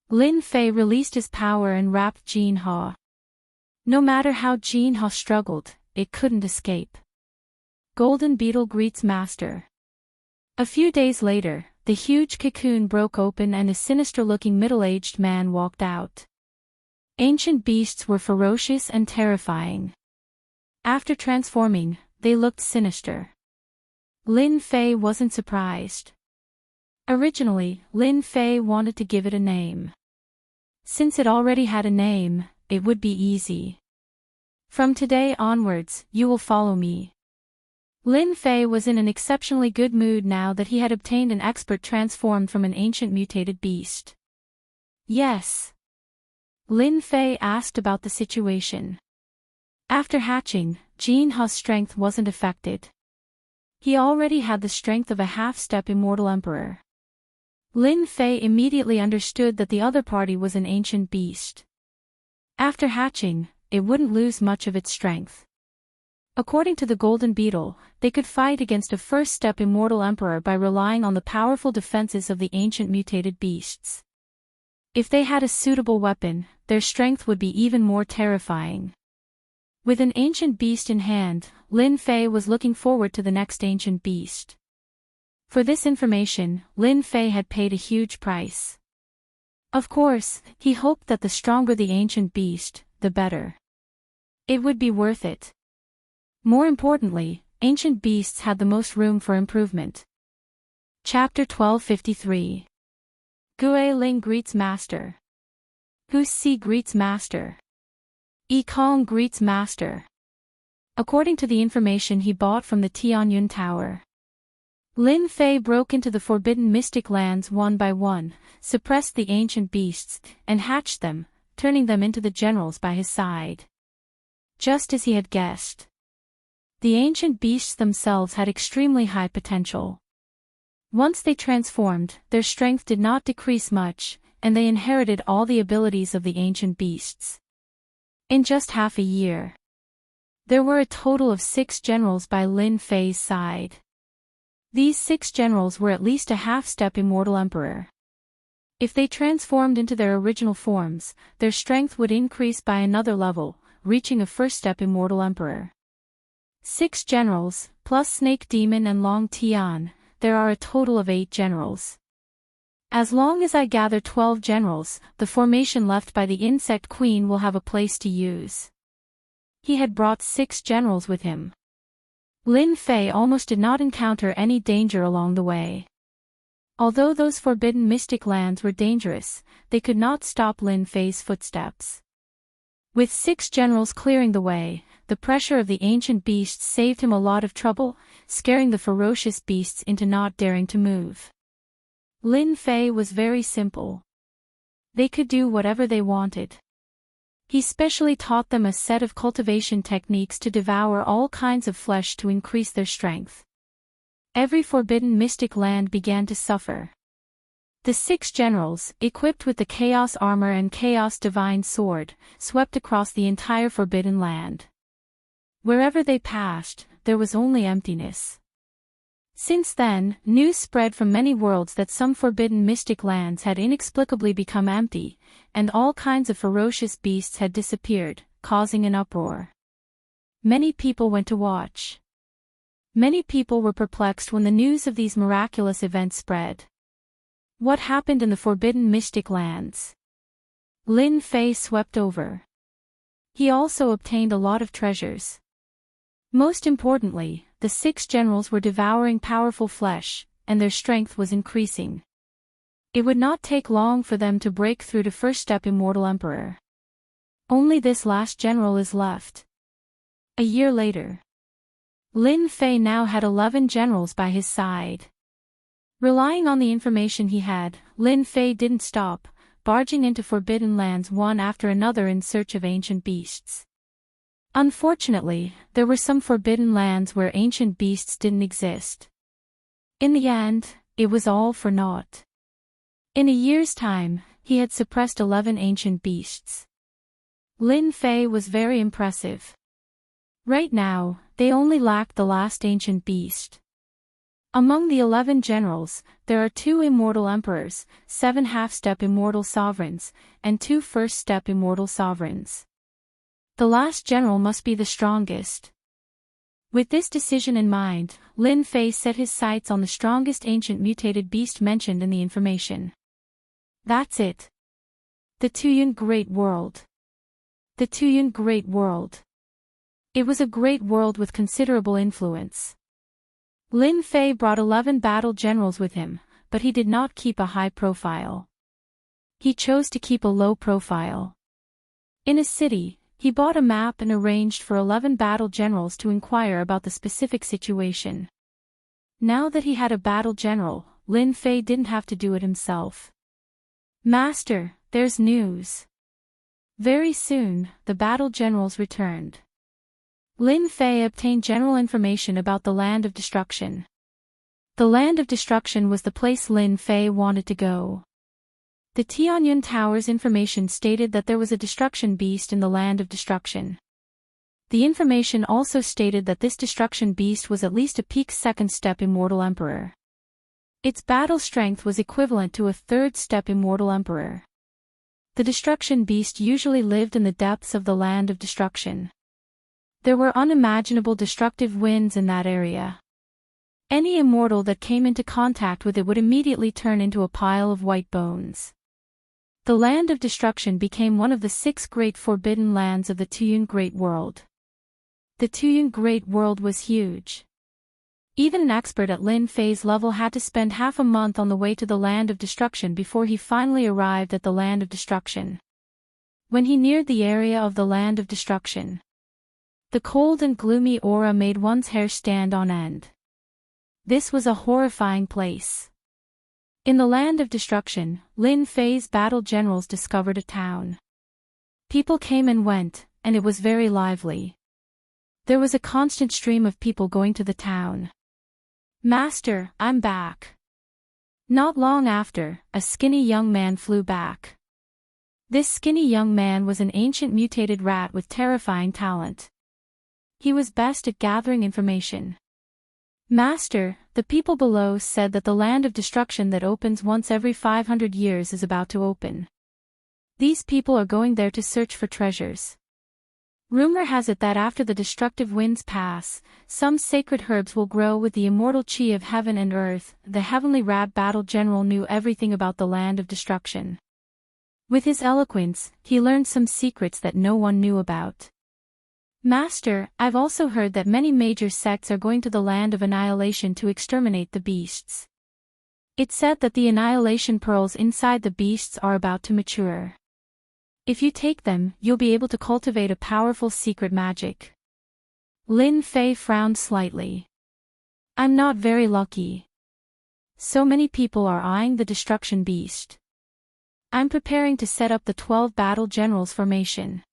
Lin Fei released his power and wrapped Jean-Ha. No matter how Jean-Ha struggled, it couldn't escape. Golden Beetle greets Master. A few days later, the huge cocoon broke open and a sinister-looking middle-aged man walked out. Ancient beasts were ferocious and terrifying. After transforming, they looked sinister. Lin Fei wasn't surprised. Originally, Lin Fei wanted to give it a name. Since it already had a name, it would be easy. From today onwards, you will follow me. Lin Fei was in an exceptionally good mood now that he had obtained an expert transformed from an ancient mutated beast. Yes. Lin Fei asked about the situation. After hatching, Jean-Ha's strength wasn't affected. He already had the strength of a half-step immortal emperor. Lin Fei immediately understood that the other party was an ancient beast. After hatching, it wouldn't lose much of its strength. According to the Golden Beetle, they could fight against a first-step immortal emperor by relying on the powerful defenses of the ancient mutated beasts. If they had a suitable weapon, their strength would be even more terrifying. With an ancient beast in hand, Lin Fei was looking forward to the next ancient beast. For this information, Lin Fei had paid a huge price. Of course, he hoped that the stronger the ancient beast, the better. It would be worth it. More importantly, ancient beasts had the most room for improvement. Chapter 1253. Gue Ling greets Master. Hu Si greets Master. Yi Kong greets Master. According to the information he bought from the Tianyun Tower, Lin Fei broke into the forbidden mystic lands one by one, suppressed the ancient beasts, and hatched them, turning them into the generals by his side. Just as he had guessed. The ancient beasts themselves had extremely high potential. Once they transformed, their strength did not decrease much, and they inherited all the abilities of the ancient beasts. In just half a year, there were a total of 6 generals by Lin Fei's side. These 6 generals were at least a half-step immortal emperor. If they transformed into their original forms, their strength would increase by another level, reaching a first-step immortal emperor. 6 generals, plus Snake Demon and Long Tian, there are a total of 8 generals. As long as I gather 12 generals, the formation left by the Insect Queen will have a place to use. He had brought 6 generals with him. Lin Fei almost did not encounter any danger along the way. Although those forbidden mystic lands were dangerous, they could not stop Lin Fei's footsteps. With 6 generals clearing the way, the pressure of the ancient beasts saved him a lot of trouble, scaring the ferocious beasts into not daring to move. Lin Fei was very simple. They could do whatever they wanted. He specially taught them a set of cultivation techniques to devour all kinds of flesh to increase their strength. Every forbidden mystic land began to suffer. The 6 generals, equipped with the Chaos Armor and Chaos Divine Sword, swept across the entire forbidden land. Wherever they passed, there was only emptiness. Since then, news spread from many worlds that some forbidden mystic lands had inexplicably become empty, and all kinds of ferocious beasts had disappeared, causing an uproar. Many people went to watch. Many people were perplexed when the news of these miraculous events spread. What happened in the forbidden mystic lands? Lin Fei swept over. He also obtained a lot of treasures. Most importantly, the 6 generals were devouring powerful flesh, and their strength was increasing. It would not take long for them to break through to first step Immortal Emperor. Only this last general is left. A year later. Lin Fei now had 11 generals by his side. Relying on the information he had, Lin Fei didn't stop, barging into forbidden lands one after another in search of ancient beasts. Unfortunately, there were some forbidden lands where ancient beasts didn't exist. In the end, it was all for naught. In a year's time, he had suppressed 11 ancient beasts. Lin Fei was very impressive. Right now, they only lacked the last ancient beast. Among the 11 generals, there are 2 immortal emperors, 7 half-step immortal sovereigns, and 2 first-step immortal sovereigns. The last general must be the strongest. With this decision in mind, Lin Fei set his sights on the strongest ancient mutated beast mentioned in the information. That's it. The Tuyun Great World. The Tuyun Great World. It was a great world with considerable influence. Lin Fei brought 11 battle generals with him, but he did not keep a high profile. He chose to keep a low profile. In a city, he bought a map and arranged for 11 battle generals to inquire about the specific situation. Now that he had a battle general, Lin Fei didn't have to do it himself. Master, there's news. Very soon, the battle generals returned. Lin Fei obtained general information about the Land of Destruction. The Land of Destruction was the place Lin Fei wanted to go. The Tianyun Tower's information stated that there was a destruction beast in the Land of Destruction. The information also stated that this destruction beast was at least a peak second-step Immortal Emperor. Its battle strength was equivalent to a third-step Immortal Emperor. The destruction beast usually lived in the depths of the Land of Destruction. There were unimaginable destructive winds in that area. Any immortal that came into contact with it would immediately turn into a pile of white bones. The Land of Destruction became one of the 6 great forbidden lands of the Tuyun Great World. The Tuyun Great World was huge. Even an expert at Lin Fei's level had to spend half a month on the way to the Land of Destruction before he finally arrived at the Land of Destruction. When he neared the area of the Land of Destruction, the cold and gloomy aura made one's hair stand on end. This was a horrifying place. In the Land of Destruction, Lin Fei's battle generals discovered a town. People came and went, and it was very lively. There was a constant stream of people going to the town. Master, I'm back. Not long after, a skinny young man flew back. This skinny young man was an ancient mutated rat with terrifying talent. He was best at gathering information. Master, the people below said that the Land of Destruction that opens once every 500 years is about to open. These people are going there to search for treasures. Rumor has it that after the destructive winds pass, some sacred herbs will grow with the immortal chi of heaven and earth. The heavenly rat battle general knew everything about the Land of Destruction. With his eloquence, he learned some secrets that no one knew about. Master, I've also heard that many major sects are going to the Land of Annihilation to exterminate the beasts. It's said that the annihilation pearls inside the beasts are about to mature. If you take them, you'll be able to cultivate a powerful secret magic. Lin Fei frowned slightly. I'm not very lucky. So many people are eyeing the destruction beast. I'm preparing to set up the 12 battle generals formation.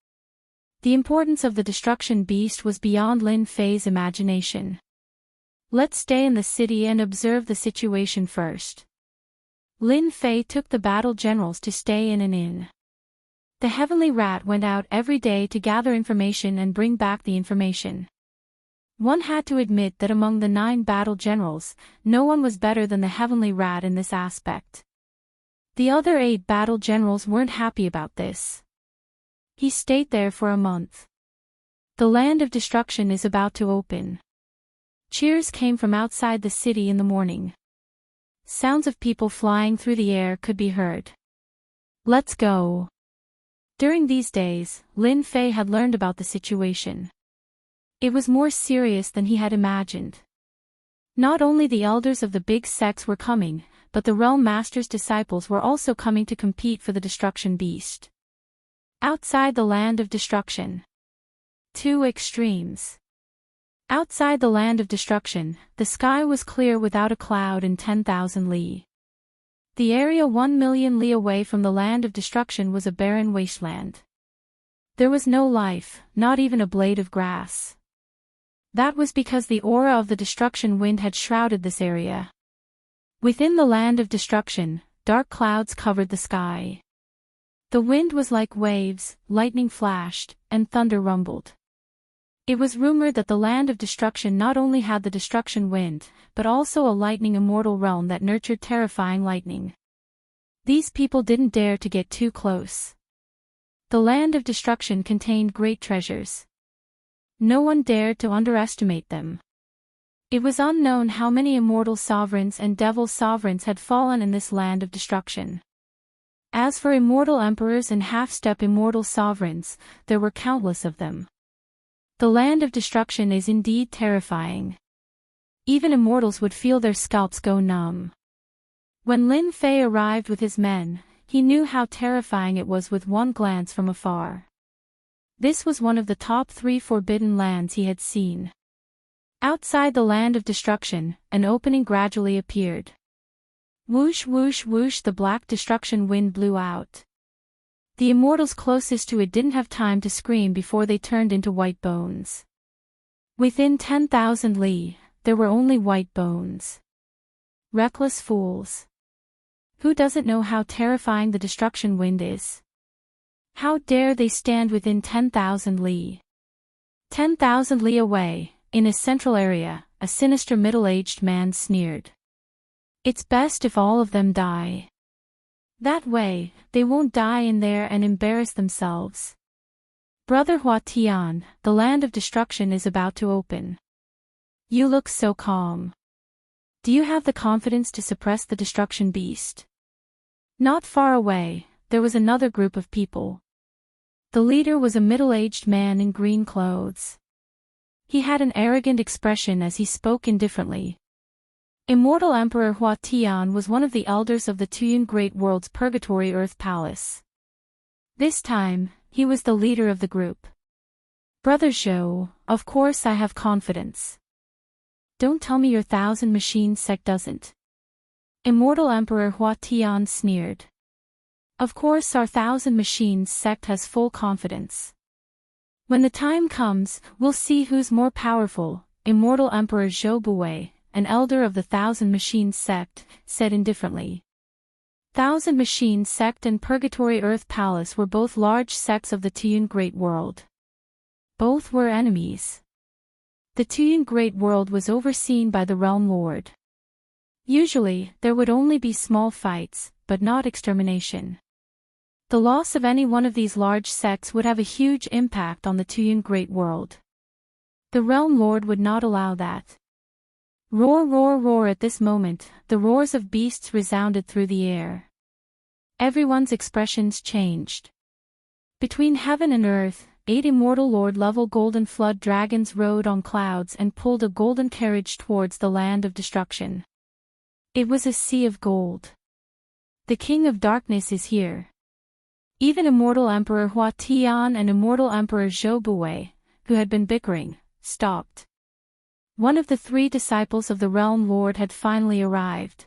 The importance of the destruction beast was beyond Lin Fei's imagination. Let's stay in the city and observe the situation first. Lin Fei took the battle generals to stay in an inn. The heavenly rat went out every day to gather information and bring back the information. One had to admit that among the 9 battle generals, no one was better than the heavenly rat in this aspect. The other 8 battle generals weren't happy about this. He stayed there for a month. The Land of Destruction is about to open. Cheers came from outside the city in the morning. Sounds of people flying through the air could be heard. Let's go. During these days, Lin Fei had learned about the situation. It was more serious than he had imagined. Not only the elders of the big sects were coming, but the Realm Master's disciples were also coming to compete for the Destruction Beast. Outside the Land of Destruction. Two extremes. Outside the Land of Destruction, the sky was clear without a cloud in 10,000 li. The area 1,000,000 li away from the Land of Destruction was a barren wasteland. There was no life, not even a blade of grass. That was because the aura of the destruction wind had shrouded this area. Within the Land of Destruction, dark clouds covered the sky. The wind was like waves, lightning flashed, and thunder rumbled. It was rumored that the Land of Destruction not only had the destruction wind, but also a lightning immortal realm that nurtured terrifying lightning. These people didn't dare to get too close. The Land of Destruction contained great treasures. No one dared to underestimate them. It was unknown how many immortal sovereigns and devil sovereigns had fallen in this Land of Destruction. As for immortal emperors and half-step immortal sovereigns, there were countless of them. The Land of Destruction is indeed terrifying. Even immortals would feel their scalps go numb. When Lin Fei arrived with his men, he knew how terrifying it was with one glance from afar. This was one of the top 3 forbidden lands he had seen. Outside the Land of Destruction, an opening gradually appeared. Whoosh whoosh whoosh, the black destruction wind blew out. The immortals closest to it didn't have time to scream before they turned into white bones. Within 10,000 li, there were only white bones. Reckless fools. Who doesn't know how terrifying the destruction wind is? How dare they stand within 10,000 li? 10,000 li away, in a central area, a sinister middle-aged man sneered. It's best if all of them die. That way, they won't die in there and embarrass themselves. Brother Hua Tian, the Land of Destruction is about to open. You look so calm. Do you have the confidence to suppress the destruction beast? Not far away, there was another group of people. The leader was a middle-aged man in green clothes. He had an arrogant expression as he spoke indifferently. Immortal Emperor Hua Tian was one of the elders of the Tuyun Great World's Purgatory Earth Palace. This time, he was the leader of the group. Brother Zhou, of course I have confidence. Don't tell me your 1,000 Machines sect doesn't. Immortal Emperor Hua Tian sneered. Of course our 1,000 Machines sect has full confidence. When the time comes, we'll see who's more powerful, Immortal Emperor Zhou Buwei, an elder of the 1,000 Machines sect, said indifferently. 1,000 Machines sect and Purgatory Earth Palace were both large sects of the Tuyun Great World. Both were enemies. The Tuyun Great World was overseen by the Realm Lord. Usually, there would only be small fights, but not extermination. The loss of any one of these large sects would have a huge impact on the Tuyun Great World. The Realm Lord would not allow that. Roar roar roar, at this moment, the roars of beasts resounded through the air. Everyone's expressions changed. Between heaven and earth, 8 immortal lord-level golden flood dragons rode on clouds and pulled a golden carriage towards the Land of Destruction. It was a sea of gold. The King of Darkness is here. Even Immortal Emperor Hua Tian and Immortal Emperor Zhou Buwei, who had been bickering, stopped. One of the 3 disciples of the Realm Lord had finally arrived.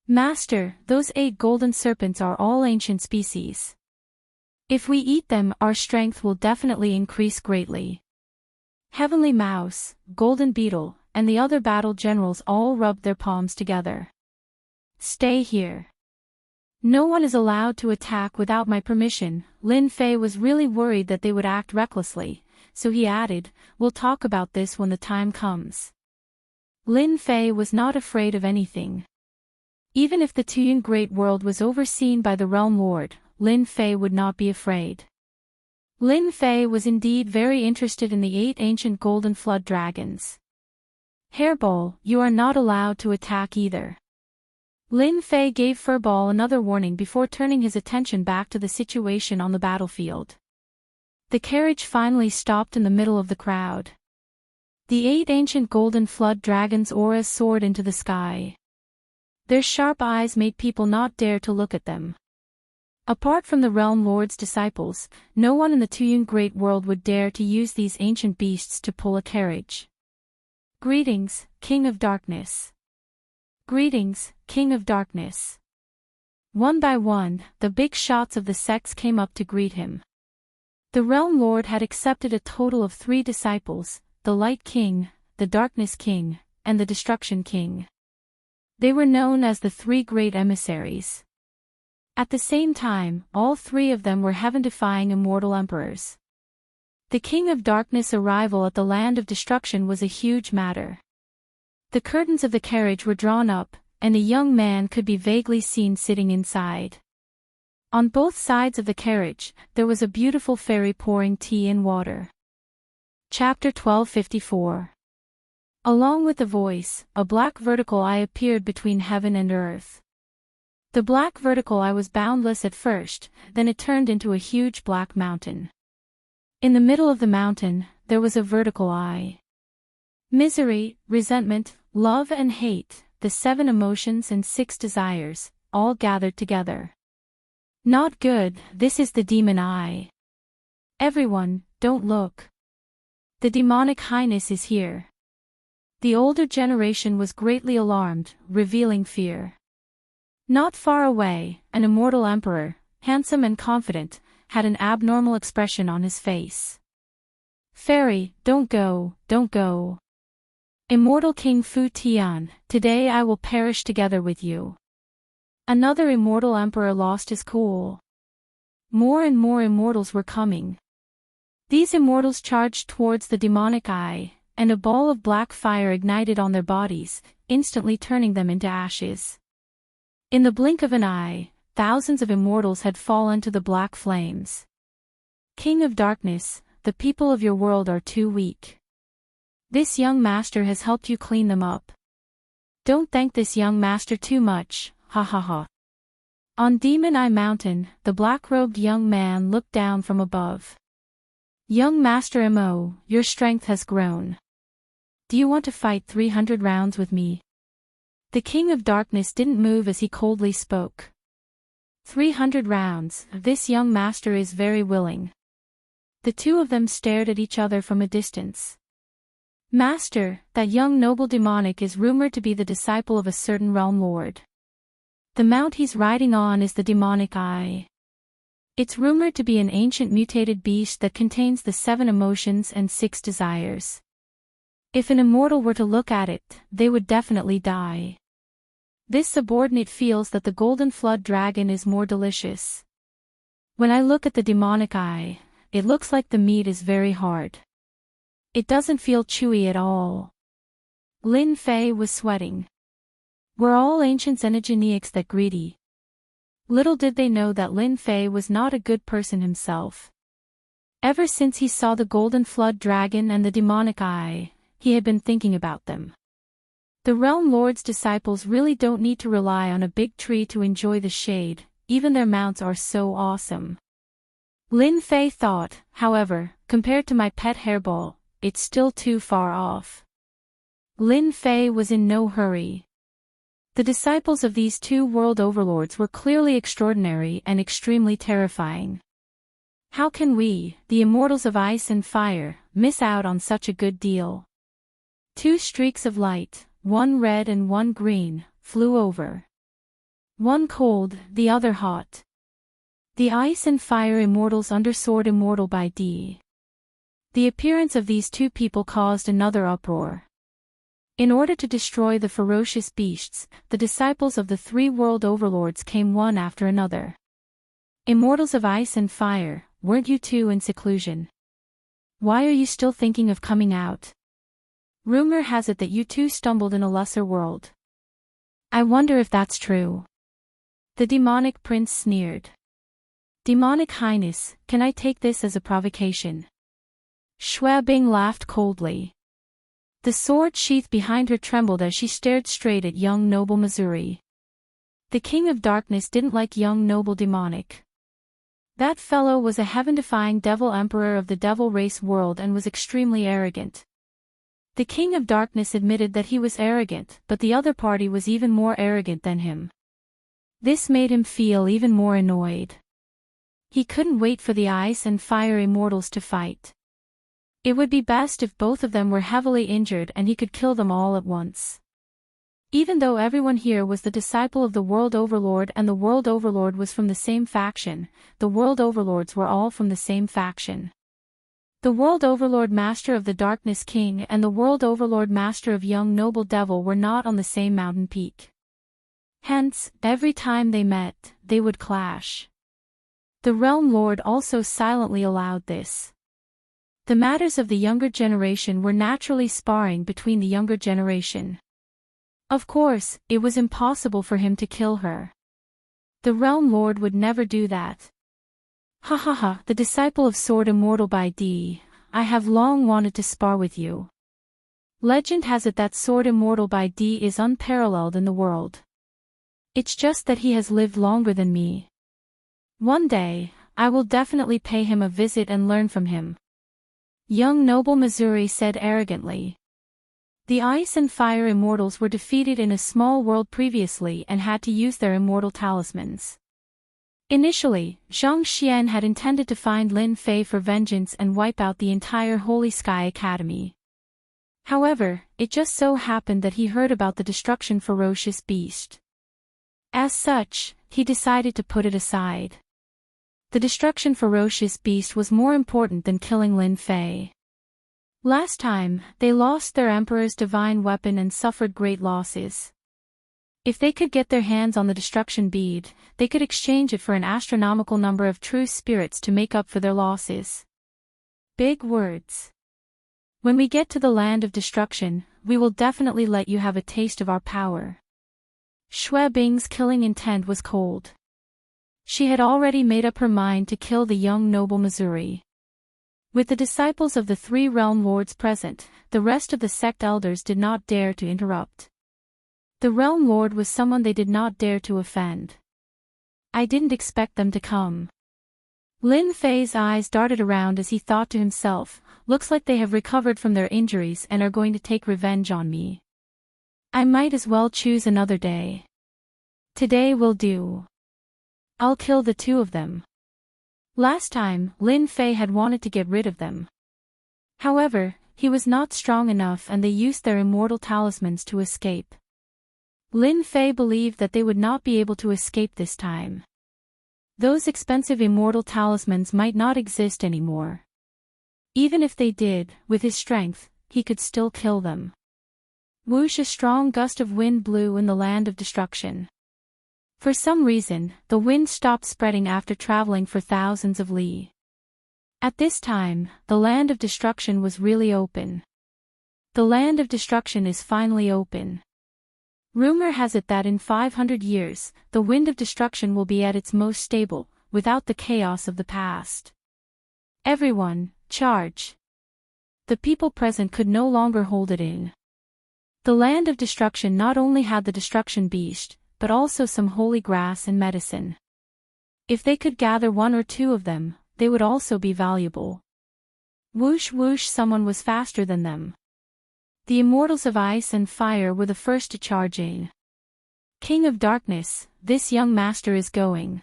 Master, those 8 golden serpents are all ancient species. If we eat them, our strength will definitely increase greatly. Heavenly Mouse, Golden Beetle, and the other battle generals all rubbed their palms together. Stay here. No one is allowed to attack without my permission. Lin Fei was really worried that they would act recklessly, so he added, we'll talk about this when the time comes. Lin Fei was not afraid of anything. Even if the Tuyun Great World was overseen by the Realm Lord, Lin Fei would not be afraid. Lin Fei was indeed very interested in the 8 ancient golden flood dragons. Hairball, you are not allowed to attack either. Lin Fei gave Furball another warning before turning his attention back to the situation on the battlefield. The carriage finally stopped in the middle of the crowd. The 8 ancient golden flood dragons' auras soared into the sky. Their sharp eyes made people not dare to look at them. Apart from the Realm Lord's disciples, no one in the Tuyun Great World would dare to use these ancient beasts to pull a carriage. Greetings, King of Darkness. Greetings, King of Darkness. One by one, the big shots of the sects came up to greet him. The Realm Lord had accepted a total of 3 disciples, the Light King, the Darkness King, and the Destruction King. They were known as the 3 Great Emissaries. At the same time, all 3 of them were heaven-defying immortal emperors. The King of Darkness' arrival at the Land of Destruction was a huge matter. The curtains of the carriage were drawn up, and a young man could be vaguely seen sitting inside. On both sides of the carriage, there was a beautiful fairy pouring tea and water. Chapter 1254. Along with the voice, a black vertical eye appeared between heaven and earth. The black vertical eye was boundless at first, then it turned into a huge black mountain. In the middle of the mountain, there was a vertical eye. Misery, resentment, love and hate, the 7 emotions and 6 desires, all gathered together. Not good, this is the demon eye. Everyone, don't look. The demonic highness is here. The older generation was greatly alarmed, revealing fear. Not far away, an immortal emperor, handsome and confident, had an abnormal expression on his face. Fairy, don't go, don't go. Immortal King Fu Tian, today I will perish together with you. Another immortal emperor lost his cool. More and more immortals were coming. These immortals charged towards the demonic eye, and a ball of black fire ignited on their bodies, instantly turning them into ashes. In the blink of an eye, thousands of immortals had fallen to the black flames. King of Darkness, the people of your world are too weak. This young master has helped you clean them up. Don't thank this young master too much, ha ha ha. On Demon Eye Mountain, the black-robed young man looked down from above. Young Master Mo, your strength has grown. Do you want to fight 300 rounds with me? The King of Darkness didn't move as he coldly spoke. 300 rounds, this young master is very willing. The 2 of them stared at each other from a distance. Master, that young noble demonic is rumored to be the disciple of a certain realm lord. The mount he's riding on is the demonic eye. It's rumored to be an ancient mutated beast that contains the 7 emotions and 6 desires. If an immortal were to look at it, they would definitely die. This subordinate feels that the golden flood dragon is more delicious. When I look at the demonic eye, it looks like the meat is very hard. It doesn't feel chewy at all. Lin Fei was sweating. Were all ancients enigeniacs that greedy? Little did they know that Lin Fei was not a good person himself. Ever since he saw the golden flood dragon and the demonic eye, he had been thinking about them. The Realm Lord's disciples really don't need to rely on a big tree to enjoy the shade, even their mounts are so awesome. Lin Fei thought, however, compared to my pet hairball, it's still too far off. Lin Fei was in no hurry. The disciples of these 2 world overlords were clearly extraordinary and extremely terrifying. How can we, the immortals of ice and fire, miss out on such a good deal? 2 streaks of light, one red and one green, flew over. One cold, the other hot. The ice and fire immortals undersoared immortal by D. The appearance of these 2 people caused another uproar. In order to destroy the ferocious beasts, the disciples of the 3 world overlords came one after another. Immortals of ice and fire, weren't you 2 in seclusion? Why are you still thinking of coming out? Rumor has it that you 2 stumbled in a lesser world. I wonder if that's true. The demonic prince sneered. Demonic Highness, can I take this as a provocation? Xue Bing laughed coldly. The sword sheath behind her trembled as she stared straight at young noble Missouri. The King of Darkness didn't like young noble demonic. That fellow was a heaven-defying devil emperor of the devil race world and was extremely arrogant. The King of Darkness admitted that he was arrogant, but the other party was even more arrogant than him. This made him feel even more annoyed. He couldn't wait for the ice and fire immortals to fight. It would be best if both of them were heavily injured and he could kill them all at once. Even though everyone here was the disciple of the World Overlord and the World Overlord was from the same faction, the World Overlords were all from the same faction. The World Overlord Master of the Darkness King and the World Overlord Master of Young Noble Devil were not on the same mountain peak. Hence, every time they met, they would clash. The Realm Lord also silently allowed this. The matters of the younger generation were naturally sparring between the younger generation. Of course, it was impossible for him to kill her. The Realm Lord would never do that. Ha ha ha, the disciple of Sword Immortal by D, I have long wanted to spar with you. Legend has it that Sword Immortal by D is unparalleled in the world. It's just that he has lived longer than me. One day, I will definitely pay him a visit and learn from him. Young Noble Missouri said arrogantly. The Ice and Fire Immortals were defeated in a small world previously and had to use their immortal talismans. Initially, Zhang Xian had intended to find Lin Fei for vengeance and wipe out the entire Holy Sky Academy. However, it just so happened that he heard about the Destruction Ferocious Beast. As such, he decided to put it aside. The Destruction Ferocious Beast was more important than killing Lin Fei. Last time, they lost their Emperor's divine weapon and suffered great losses. If they could get their hands on the destruction bead, they could exchange it for an astronomical number of true spirits to make up for their losses. Big words. When we get to the land of destruction, we will definitely let you have a taste of our power. Xue Bing's killing intent was cold. She had already made up her mind to kill the young noble Missouri. With the disciples of the three realm lords present, the rest of the sect elders did not dare to interrupt. The Realm Lord was someone they did not dare to offend. I didn't expect them to come. Lin Fei's eyes darted around as he thought to himself, looks like they have recovered from their injuries and are going to take revenge on me. I might as well choose another day. Today will do. I'll kill the two of them. Last time, Lin Fei had wanted to get rid of them. However, he was not strong enough and they used their immortal talismans to escape. Lin Fei believed that they would not be able to escape this time. Those expensive immortal talismans might not exist anymore. Even if they did, with his strength, he could still kill them. Whoosh! A strong gust of wind blew in the land of destruction. For some reason, the wind stopped spreading after traveling for thousands of li. At this time, the land of destruction was really open. The land of destruction is finally open. Rumor has it that in 500 years, the wind of destruction will be at its most stable, without the chaos of the past. Everyone, charge! The people present could no longer hold it in. The land of destruction not only had the destruction beast, but also some holy grass and medicine. If they could gather one or two of them, they would also be valuable. Whoosh whoosh! Someone was faster than them. The Immortals of Ice and Fire were the first to charge in. King of Darkness, this young master is going.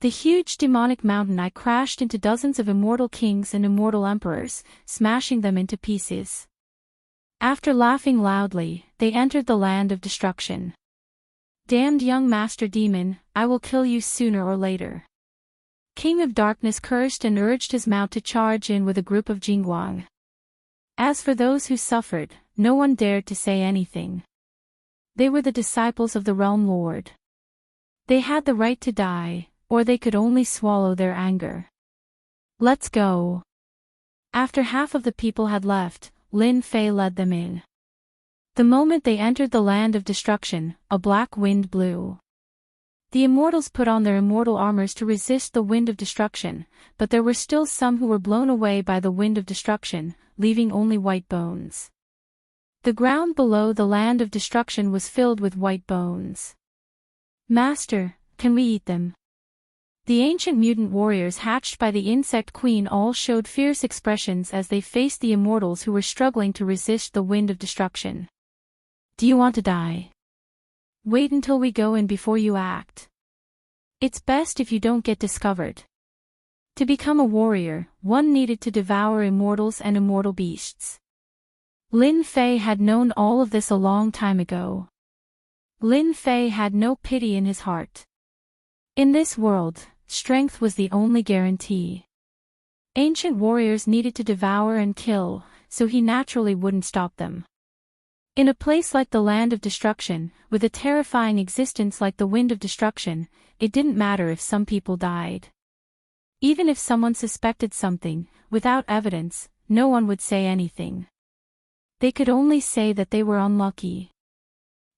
The huge demonic mountain eye crashed into dozens of immortal kings and immortal emperors, smashing them into pieces. After laughing loudly, they entered the land of destruction. Damned young master demon, I will kill you sooner or later. King of Darkness cursed and urged his mount to charge in with a group of Jingguang. As for those who suffered, no one dared to say anything. They were the disciples of the Realm Lord. They had the right to die, or they could only swallow their anger. Let's go. After half of the people had left, Lin Fei led them in. The moment they entered the land of destruction, a black wind blew. The immortals put on their immortal armors to resist the wind of destruction, but there were still some who were blown away by the wind of destruction, leaving only white bones. The ground below the land of destruction was filled with white bones. Master, can we eat them? The ancient mutant warriors hatched by the insect queen all showed fierce expressions as they faced the immortals who were struggling to resist the wind of destruction. Do you want to die? Wait until we go in before you act. It's best if you don't get discovered. To become a warrior, one needed to devour immortals and immortal beasts. Lin Fei had known all of this a long time ago. Lin Fei had no pity in his heart. In this world, strength was the only guarantee. Ancient warriors needed to devour and kill, so he naturally wouldn't stop them. In a place like the land of destruction, with a terrifying existence like the wind of destruction, it didn't matter if some people died. Even if someone suspected something, without evidence, no one would say anything. They could only say that they were unlucky.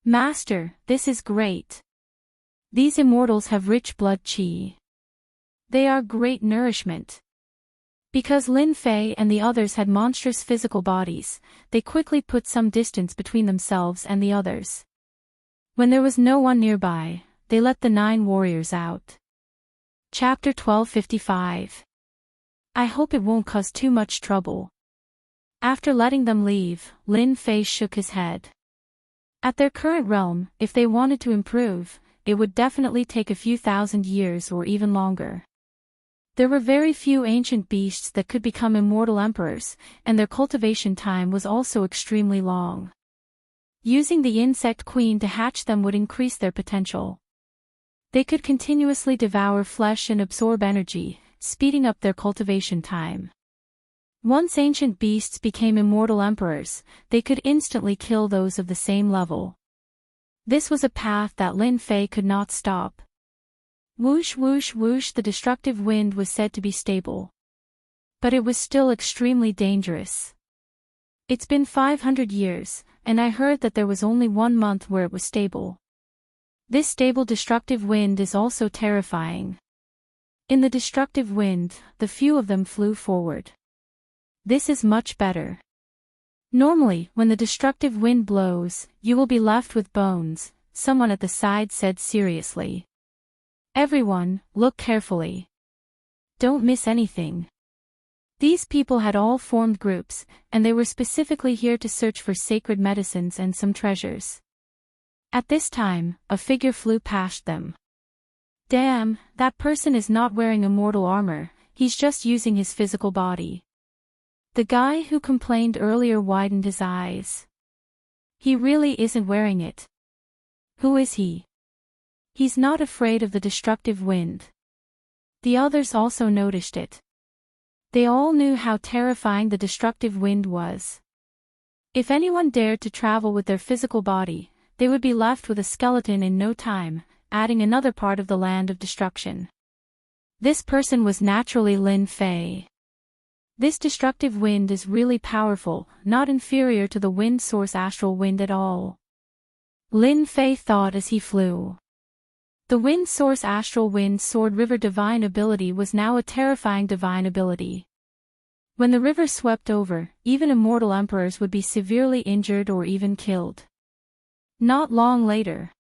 Master, this is great. These immortals have rich blood qi. They are great nourishment. Because Lin Fei and the others had monstrous physical bodies, they quickly put some distance between themselves and the others. When there was no one nearby, they let the 9 warriors out. Chapter 1255. I hope it won't cause too much trouble. After letting them leave, Lin Fei shook his head. At their current realm, if they wanted to improve, it would definitely take a few thousand years or even longer. There were very few ancient beasts that could become immortal emperors, and their cultivation time was also extremely long. Using the insect queen to hatch them would increase their potential. They could continuously devour flesh and absorb energy, speeding up their cultivation time. Once ancient beasts became immortal emperors, they could instantly kill those of the same level. This was a path that Lin Fei could not stop. Whoosh whoosh whoosh, the destructive wind was said to be stable. But it was still extremely dangerous. It's been 500 years, and I heard that there was only 1 month where it was stable. This stable destructive wind is also terrifying. In the destructive wind, the few of them flew forward. This is much better. Normally, when the destructive wind blows, you will be left with bones, someone at the side said seriously. Everyone, look carefully. Don't miss anything. These people had all formed groups, and they were specifically here to search for sacred medicines and some treasures. At this time, a figure flew past them. Damn, that person is not wearing immortal armor, he's just using his physical body. The guy who complained earlier widened his eyes. He really isn't wearing it. Who is he? He's not afraid of the destructive wind. The others also noticed it. They all knew how terrifying the destructive wind was. If anyone dared to travel with their physical body, they would be left with a skeleton in no time, adding another part of the land of destruction. This person was naturally Lin Fei. This destructive wind is really powerful, not inferior to the wind source astral wind at all. Lin Fei thought as he flew. The wind source astral wind sword river divine ability was now a terrifying divine ability. When the river swept over, even immortal emperors would be severely injured or even killed. Not long later,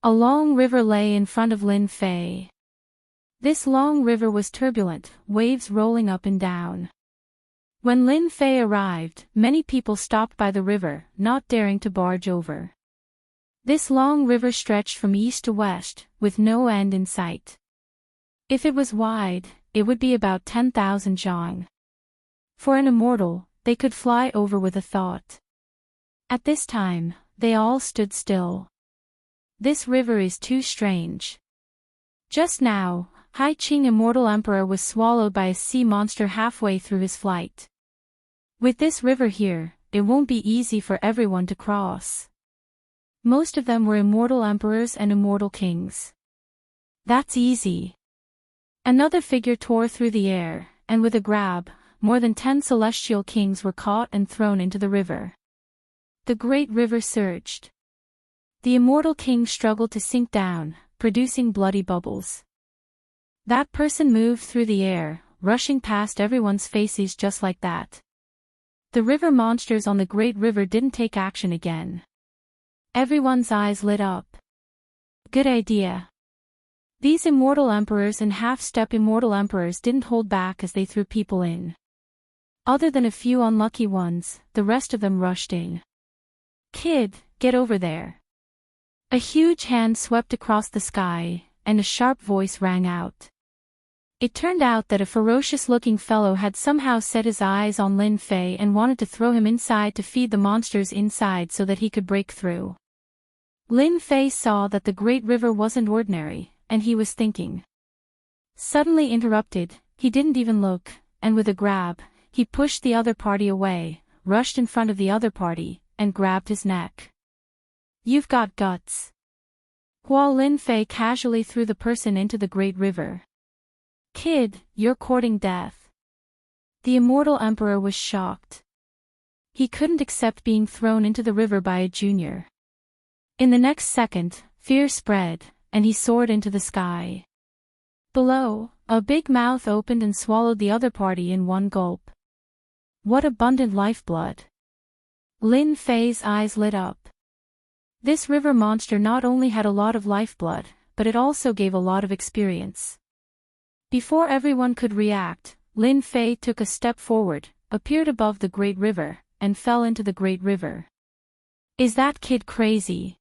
a long river lay in front of Lin Fei. This long river was turbulent, waves rolling up and down. When Lin Fei arrived, many people stopped by the river, not daring to barge over. This long river stretched from east to west, with no end in sight. If it was wide, it would be about 10,000 zhang. For an immortal, they could fly over with a thought. At this time, they all stood still. This river is too strange. Just now, Hai Qing Immortal Emperor was swallowed by a sea monster halfway through his flight. With this river here, it won't be easy for everyone to cross. Most of them were immortal emperors and immortal kings. That's easy. Another figure tore through the air, and with a grab, more than 10 celestial kings were caught and thrown into the river. The great river surged. The immortal king struggled to sink down, producing bloody bubbles. That person moved through the air, rushing past everyone's faces just like that. The river monsters on the great river didn't take action again. Everyone's eyes lit up. Good idea. These immortal emperors and half-step immortal emperors didn't hold back as they threw people in. Other than a few unlucky ones, the rest of them rushed in. Kid, get over there. A huge hand swept across the sky, and a sharp voice rang out. It turned out that a ferocious-looking fellow had somehow set his eyes on Lin Fei and wanted to throw him inside to feed the monsters inside so that he could break through. Lin Fei saw that the great river wasn't ordinary, and he was thinking. Suddenly interrupted, he didn't even look, and with a grab, he pushed the other party away, rushed in front of the other party, and grabbed his neck. You've got guts. While Lin Fei casually threw the person into the great river. Kid, you're courting death. The immortal emperor was shocked. He couldn't accept being thrown into the river by a junior. In the next second, fear spread, and he soared into the sky. Below, a big mouth opened and swallowed the other party in one gulp. What abundant lifeblood! Lin Fei's eyes lit up. This river monster not only had a lot of lifeblood, but it also gave a lot of experience. Before everyone could react, Lin Fei took a step forward, appeared above the great river, and fell into the great river. Is that kid crazy?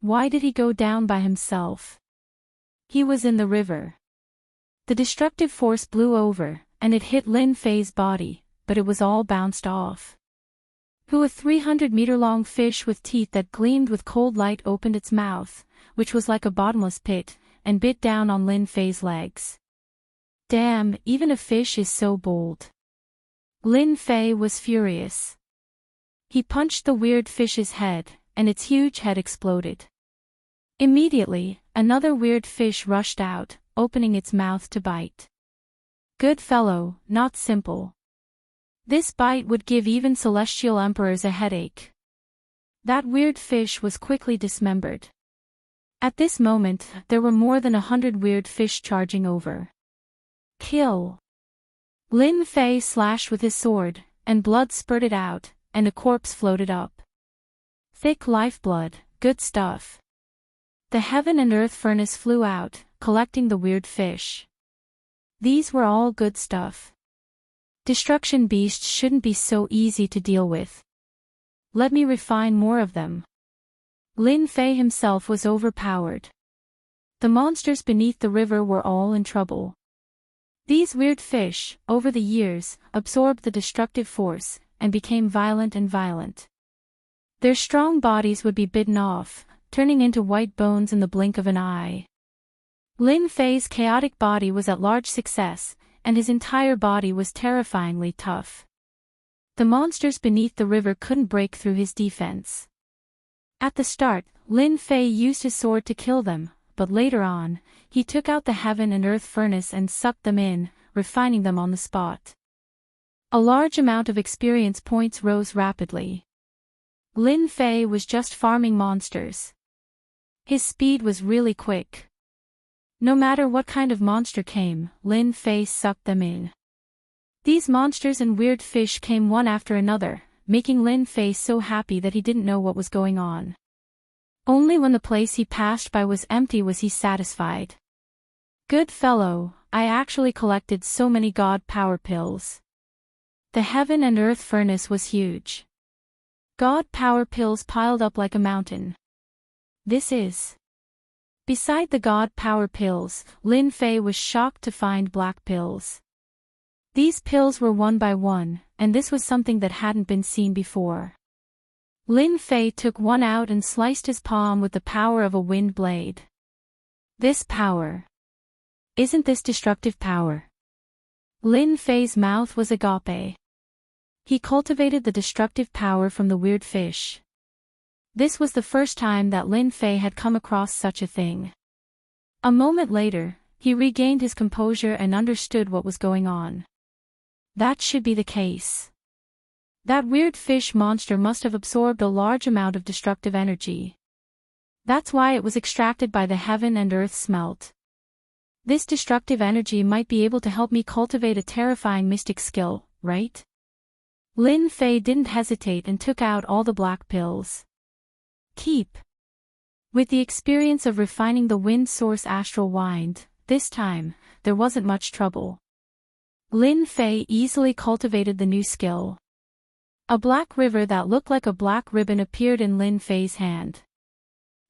Why did he go down by himself? He was in the river. The destructive force blew over, and it hit Lin Fei's body, but it was all bounced off. A 300-meter-long fish with teeth that gleamed with cold light opened its mouth, which was like a bottomless pit, and bit down on Lin Fei's legs. Damn, even a fish is so bold. Lin Fei was furious. He punched the weird fish's head, and its huge head exploded. Immediately, another weird fish rushed out, opening its mouth to bite. Good fellow, not simple. This bite would give even celestial emperors a headache. That weird fish was quickly dismembered. At this moment, there were more than 100 weird fish charging over. Kill! Lin Fei slashed with his sword, and blood spurted out, and a corpse floated up. Thick lifeblood, good stuff. The heaven and earth furnace flew out, collecting the weird fish. These were all good stuff. Destruction beasts shouldn't be so easy to deal with. Let me refine more of them. Lin Fei himself was overpowered. The monsters beneath the river were all in trouble. These weird fish, over the years, absorbed the destructive force, and became violent and violent. Their strong bodies would be bitten off, turning into white bones in the blink of an eye. Lin Fei's chaotic body was at large success, and his entire body was terrifyingly tough. The monsters beneath the river couldn't break through his defense. At the start, Lin Fei used his sword to kill them, but later on, he took out the heaven and earth furnace and sucked them in, refining them on the spot. A large amount of experience points rose rapidly. Lin Fei was just farming monsters. His speed was really quick. No matter what kind of monster came, Lin Fei sucked them in. These monsters and weird fish came one after another, making Lin Fei so happy that he didn't know what was going on. Only when the place he passed by was empty was he satisfied. Good fellow, I actually collected so many god power pills. The heaven and earth furnace was huge. God power pills piled up like a mountain. This is... Beside the god power pills, Lin Fei was shocked to find black pills. These pills were one by one, and this was something that hadn't been seen before. Lin Fei took one out and sliced his palm with the power of a wind blade. This power. Isn't this destructive power? Lin Fei's mouth was agape. He cultivated the destructive power from the weird fish. This was the first time that Lin Fei had come across such a thing. A moment later, he regained his composure and understood what was going on. That should be the case. That weird fish monster must have absorbed a large amount of destructive energy. That's why it was extracted by the heaven and earth smelt. This destructive energy might be able to help me cultivate a terrifying mystic skill, right? Lin Fei didn't hesitate and took out all the black pills. Keep. With the experience of refining the wind source astral wind, this time, there wasn't much trouble. Lin Fei easily cultivated the new skill. A black river that looked like a black ribbon appeared in Lin Fei's hand.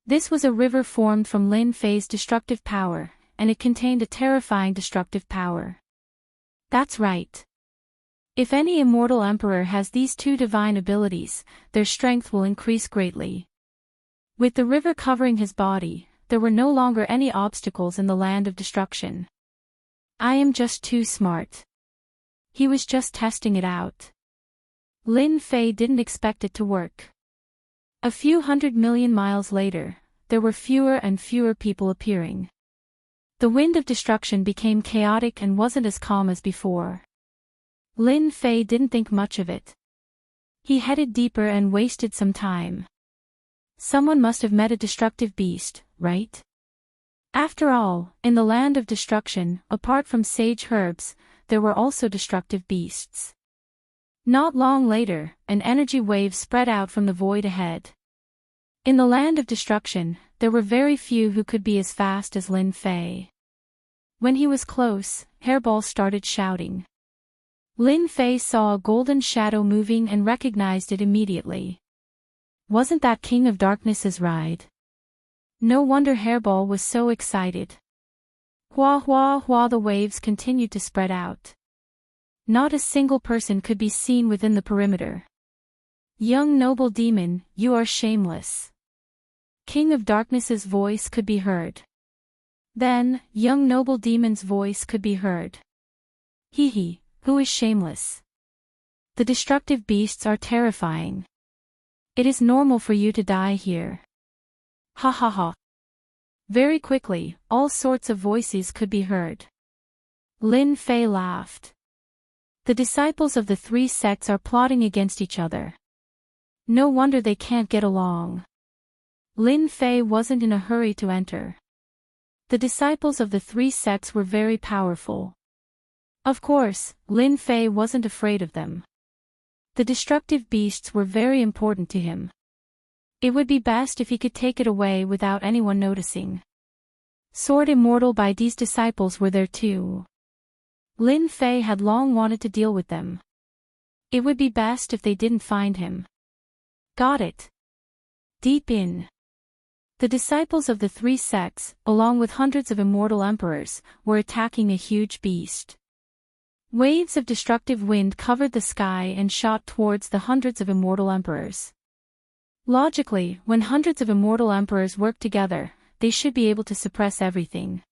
This was a river formed from Lin Fei's destructive power, and it contained a terrifying destructive power. That's right. If any immortal emperor has these two divine abilities, their strength will increase greatly. With the river covering his body, there were no longer any obstacles in the land of destruction. I am just too smart. He was just testing it out. Lin Fei didn't expect it to work. A few 100 million miles later, there were fewer and fewer people appearing. The wind of destruction became chaotic and wasn't as calm as before. Lin Fei didn't think much of it. He headed deeper and wasted some time. Someone must have met a destructive beast, right? After all, in the land of destruction, apart from sage herbs, there were also destructive beasts. Not long later, an energy wave spread out from the void ahead. In the land of destruction, there were very few who could be as fast as Lin Fei. When he was close, Hairball started shouting. Lin Fei saw a golden shadow moving and recognized it immediately. Wasn't that King of Darkness's ride? No wonder Hairball was so excited. Hua hua hua, the waves continued to spread out. Not a single person could be seen within the perimeter. Young noble demon, you are shameless. King of Darkness's voice could be heard. Then, young noble demon's voice could be heard. Hee, who is shameless? The destructive beasts are terrifying. It is normal for you to die here. Ha ha ha. Very quickly, all sorts of voices could be heard. Lin Fei laughed. The disciples of the three sects are plotting against each other. No wonder they can't get along. Lin Fei wasn't in a hurry to enter. The disciples of the three sects were very powerful. Of course, Lin Fei wasn't afraid of them. The destructive beasts were very important to him. It would be best if he could take it away without anyone noticing. Sword Immortal Baidi's disciples were there too. Lin Fei had long wanted to deal with them. It would be best if they didn't find him. Got it. Deep in. The disciples of the three sects, along with hundreds of immortal emperors, were attacking a huge beast. Waves of destructive wind covered the sky and shot towards the hundreds of immortal emperors. Logically, when hundreds of immortal emperors work together, they should be able to suppress everything.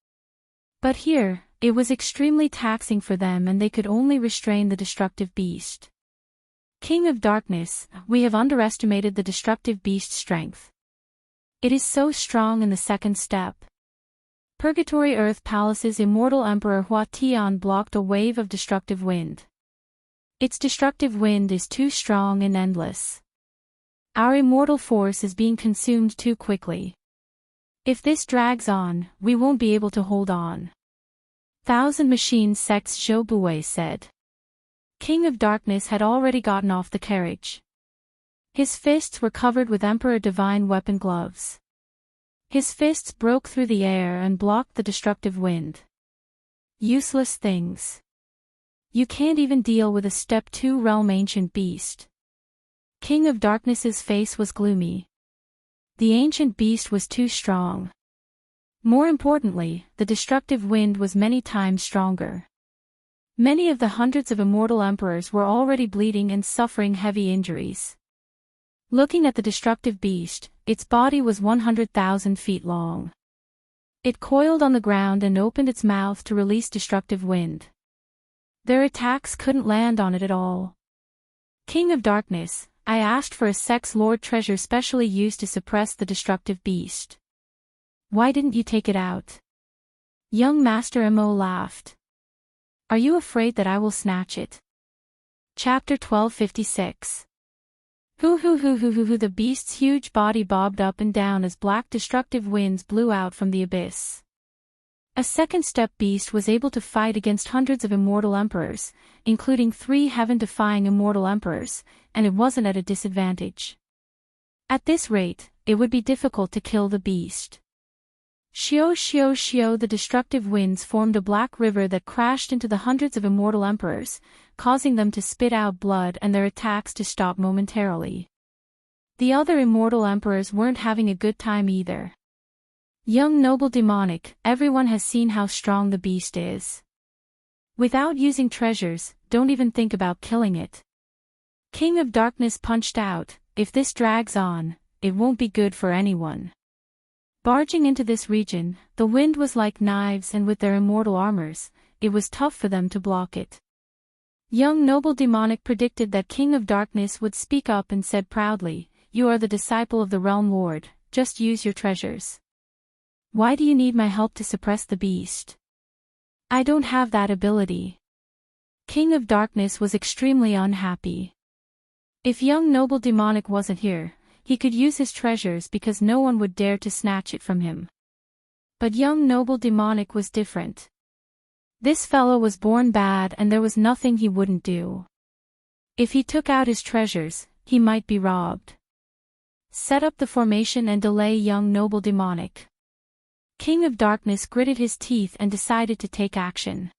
But here, it was extremely taxing for them and they could only restrain the destructive beast. King of Darkness, we have underestimated the destructive beast's strength. It is so strong in the second step. Purgatory Earth Palace's immortal emperor Hua Tian blocked a wave of destructive wind. Its destructive wind is too strong and endless. Our immortal force is being consumed too quickly. If this drags on, we won't be able to hold on. Thousand Machine Sect's Zhou Buwei said. King of Darkness had already gotten off the carriage. His fists were covered with Emperor Divine Weapon gloves. His fists broke through the air and blocked the destructive wind. Useless things. You can't even deal with a Step 2 realm ancient beast. King of Darkness's face was gloomy. The ancient beast was too strong. More importantly, the destructive wind was many times stronger. Many of the hundreds of immortal emperors were already bleeding and suffering heavy injuries. Looking at the destructive beast, its body was 100,000 feet long. It coiled on the ground and opened its mouth to release destructive wind. Their attacks couldn't land on it at all. King of Darkness, I asked for a Sex Lord treasure specially used to suppress the destructive beast. Why didn't you take it out? Young Master Mo laughed. Are you afraid that I will snatch it? Chapter 1256. The beast's huge body bobbed up and down as black destructive winds blew out from the abyss. A second step beast was able to fight against hundreds of immortal emperors, including 3 heaven-defying immortal emperors, and it wasn't at a disadvantage. At this rate, it would be difficult to kill the beast. Shio shio shio, the destructive winds formed a black river that crashed into the hundreds of immortal emperors, causing them to spit out blood and their attacks to stop momentarily. The other immortal emperors weren't having a good time either. Young noble demonic, everyone has seen how strong the beast is. Without using treasures, don't even think about killing it. King of Darkness punched out, if this drags on, it won't be good for anyone. Barging into this region, the wind was like knives, and with their immortal armors, it was tough for them to block it. Young noble demonic predicted that King of Darkness would speak up and said proudly, "You are the disciple of the Realm Lord, just use your treasures. Why do you need my help to suppress the beast?" "I don't have that ability." King of Darkness was extremely unhappy. If young noble demonic wasn't here, he could use his treasures because no one would dare to snatch it from him. But young noble demonic was different. This fellow was born bad, and there was nothing he wouldn't do. If he took out his treasures, he might be robbed. Set up the formation and delay young noble demonic. King of Darkness gritted his teeth and decided to take action.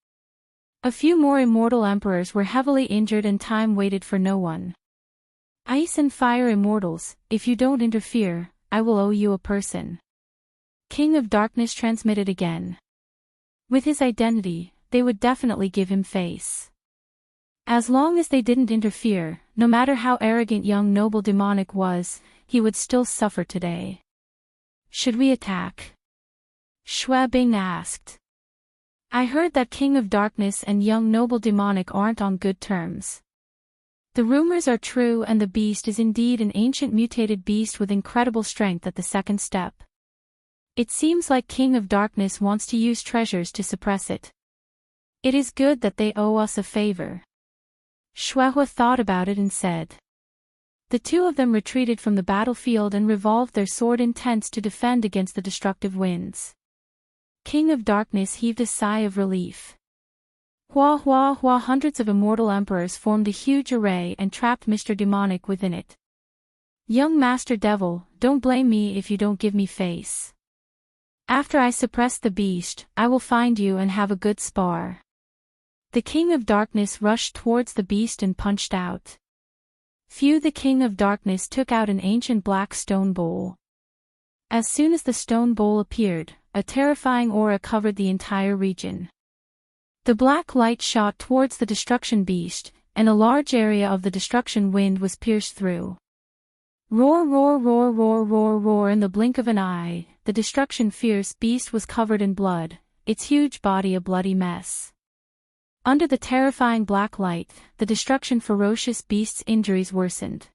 A few more immortal emperors were heavily injured and time waited for no one. "Ice and fire immortals, if you don't interfere, I will owe you a person." King of Darkness transmitted again. With his identity, they would definitely give him face. As long as they didn't interfere, no matter how arrogant young noble demonic was, he would still suffer today. "Should we attack?" Xue Bing asked. "I heard that King of Darkness and young noble demonic aren't on good terms. The rumors are true, and the beast is indeed an ancient mutated beast with incredible strength at the second step. It seems like King of Darkness wants to use treasures to suppress it. It is good that they owe us a favor." Xue thought about it and said. The two of them retreated from the battlefield and revolved their sword intents to defend against the destructive winds. King of Darkness heaved a sigh of relief. Hua hua hua, hundreds of immortal emperors formed a huge array and trapped Mr. Demonic within it. "Young Master Devil, don't blame me if you don't give me face. After I suppress the beast, I will find you and have a good spar." The King of Darkness rushed towards the beast and punched out. Phew! The King of Darkness took out an ancient black stone bowl. As soon as the stone bowl appeared, a terrifying aura covered the entire region. The black light shot towards the destruction beast, and a large area of the destruction wind was pierced through. Roar roar roar roar roar roar! In the blink of an eye, the destruction fierce beast was covered in blood, its huge body a bloody mess. Under the terrifying black light, the destruction ferocious beast's injuries worsened.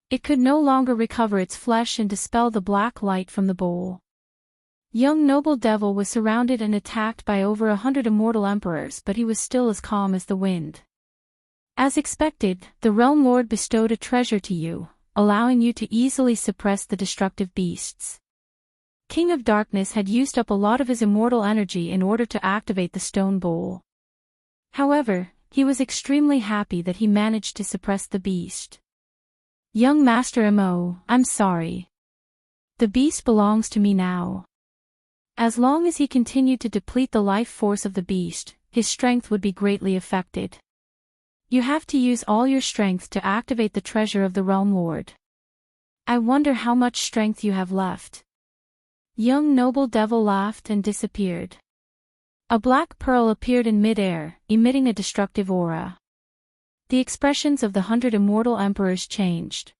It could no longer recover its flesh and dispel the black light from the bowl. Young noble devil was surrounded and attacked by over 100 immortal emperors, but he was still as calm as the wind. As expected, the Realm Lord bestowed a treasure to you, allowing you to easily suppress the destructive beasts. King of Darkness had used up a lot of his immortal energy in order to activate the stone bowl. However, he was extremely happy that he managed to suppress the beast. "Young Master Mo, I'm sorry. The beast belongs to me now." As long as he continued to deplete the life force of the beast, his strength would be greatly affected. "You have to use all your strength to activate the treasure of the Realm Lord. I wonder how much strength you have left." Young noble devil laughed and disappeared. A black pearl appeared in mid-air, emitting a destructive aura. The expressions of the 100 immortal emperors changed.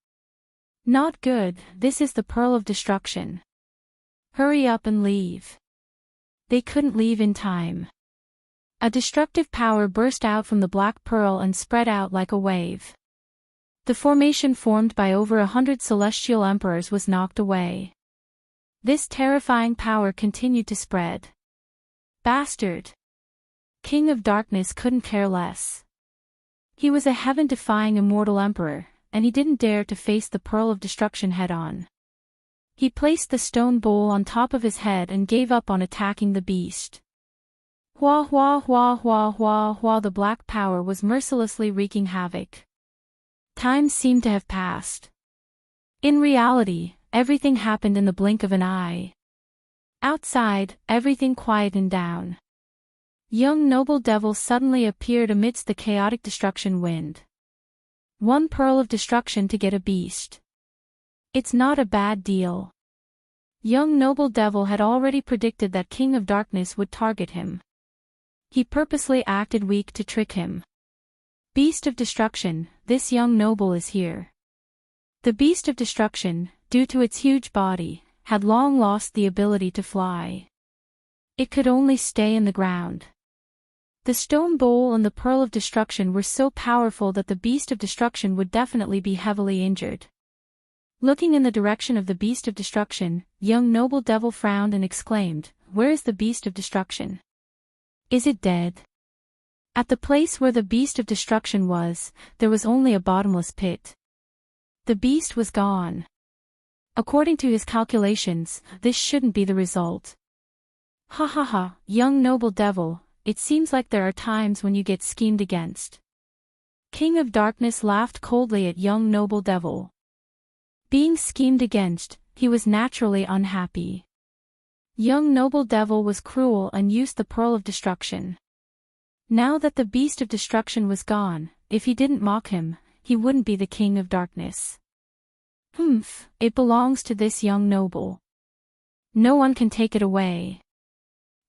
"Not good, this is the pearl of destruction. Hurry up and leave." They couldn't leave in time. A destructive power burst out from the black pearl and spread out like a wave. The formation formed by over 100 celestial emperors was knocked away. This terrifying power continued to spread. Bastard! King of Darkness couldn't care less. He was a heaven-defying immortal emperor, and he didn't dare to face the pearl of destruction head-on. He placed the stone bowl on top of his head and gave up on attacking the beast. Hua hua hua hua hua hua! The black power was mercilessly wreaking havoc. Time seemed to have passed. In reality, everything happened in the blink of an eye. Outside, everything quietened down. Young noble devil suddenly appeared amidst the chaotic destruction wind. One pearl of destruction to get a beast. It's not a bad deal. Young noble devil had already predicted that King of Darkness would target him. He purposely acted weak to trick him. Beast of Destruction, this young noble is here. The Beast of Destruction, due to its huge body, had long lost the ability to fly. It could only stay in the ground. The stone bowl and the Pearl of Destruction were so powerful that the Beast of Destruction would definitely be heavily injured. Looking in the direction of the Beast of Destruction, young noble devil frowned and exclaimed, "Where is the Beast of Destruction? Is it dead?" At the place where the Beast of Destruction was, there was only a bottomless pit. The beast was gone. According to his calculations, this shouldn't be the result. Ha ha ha, young noble devil, it seems like there are times when you get schemed against. King of Darkness laughed coldly at young noble devil. Being schemed against, he was naturally unhappy. Young noble devil was cruel and used the Pearl of Destruction. Now that the Beast of Destruction was gone, if he didn't mock him, he wouldn't be the King of Darkness. It belongs to this young noble. No one can take it away.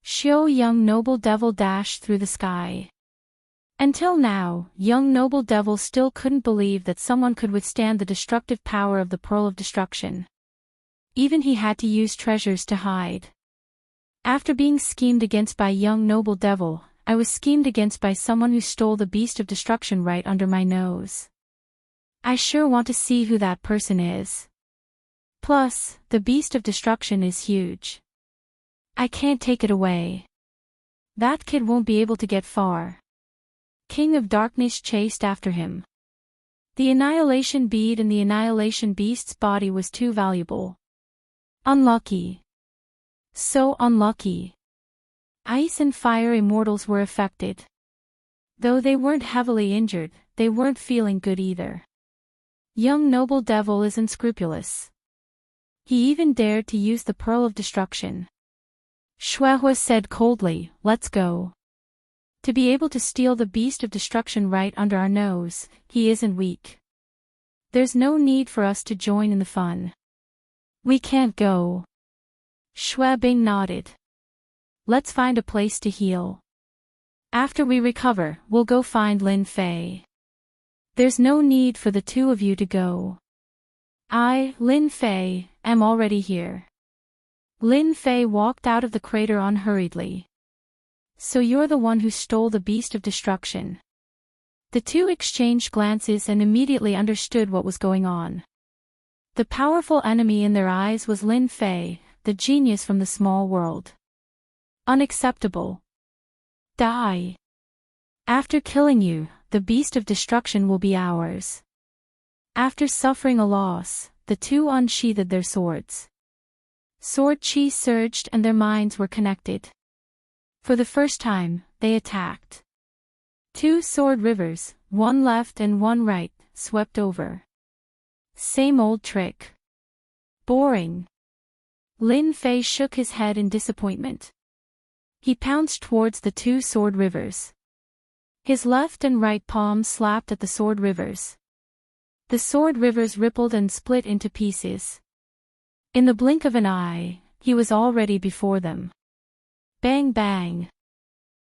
Show young noble devil dashed through the sky. Until now, young noble devil still couldn't believe that someone could withstand the destructive power of the Pearl of Destruction. Even he had to use treasures to hide. After being schemed against by young noble devil, I was schemed against by someone who stole the Beast of Destruction right under my nose. I sure want to see who that person is. Plus, the Beast of Destruction is huge. I can't take it away. That kid won't be able to get far. King of Darkness chased after him. The Annihilation Bead in the Annihilation Beast's body was too valuable. Unlucky. So unlucky. Ice and Fire Immortals were affected. Though they weren't heavily injured, they weren't feeling good either. Young noble devil is unscrupulous. He even dared to use the Pearl of Destruction. Shuehua said coldly, "Let's go." To be able to steal the Beast of Destruction right under our nose, he isn't weak. There's no need for us to join in the fun. We can't go. Shuebing nodded. Let's find a place to heal. After we recover, we'll go find Lin Fei. There's no need for the two of you to go. I, Lin Fei, am already here. Lin Fei walked out of the crater unhurriedly. So you're the one who stole the Beast of Destruction. The two exchanged glances and immediately understood what was going on. The powerful enemy in their eyes was Lin Fei, the genius from the small world. Unacceptable. Die. After killing you, the Beast of Destruction will be ours. After suffering a loss, the two unsheathed their swords. Sword chi surged and their minds were connected. For the first time, they attacked. Two sword rivers, one left and one right, swept over. Same old trick. Boring. Lin Fei shook his head in disappointment. He pounced towards the two sword rivers. His left and right palms slapped at the sword rivers. The sword rivers rippled and split into pieces. In the blink of an eye, he was already before them. Bang bang.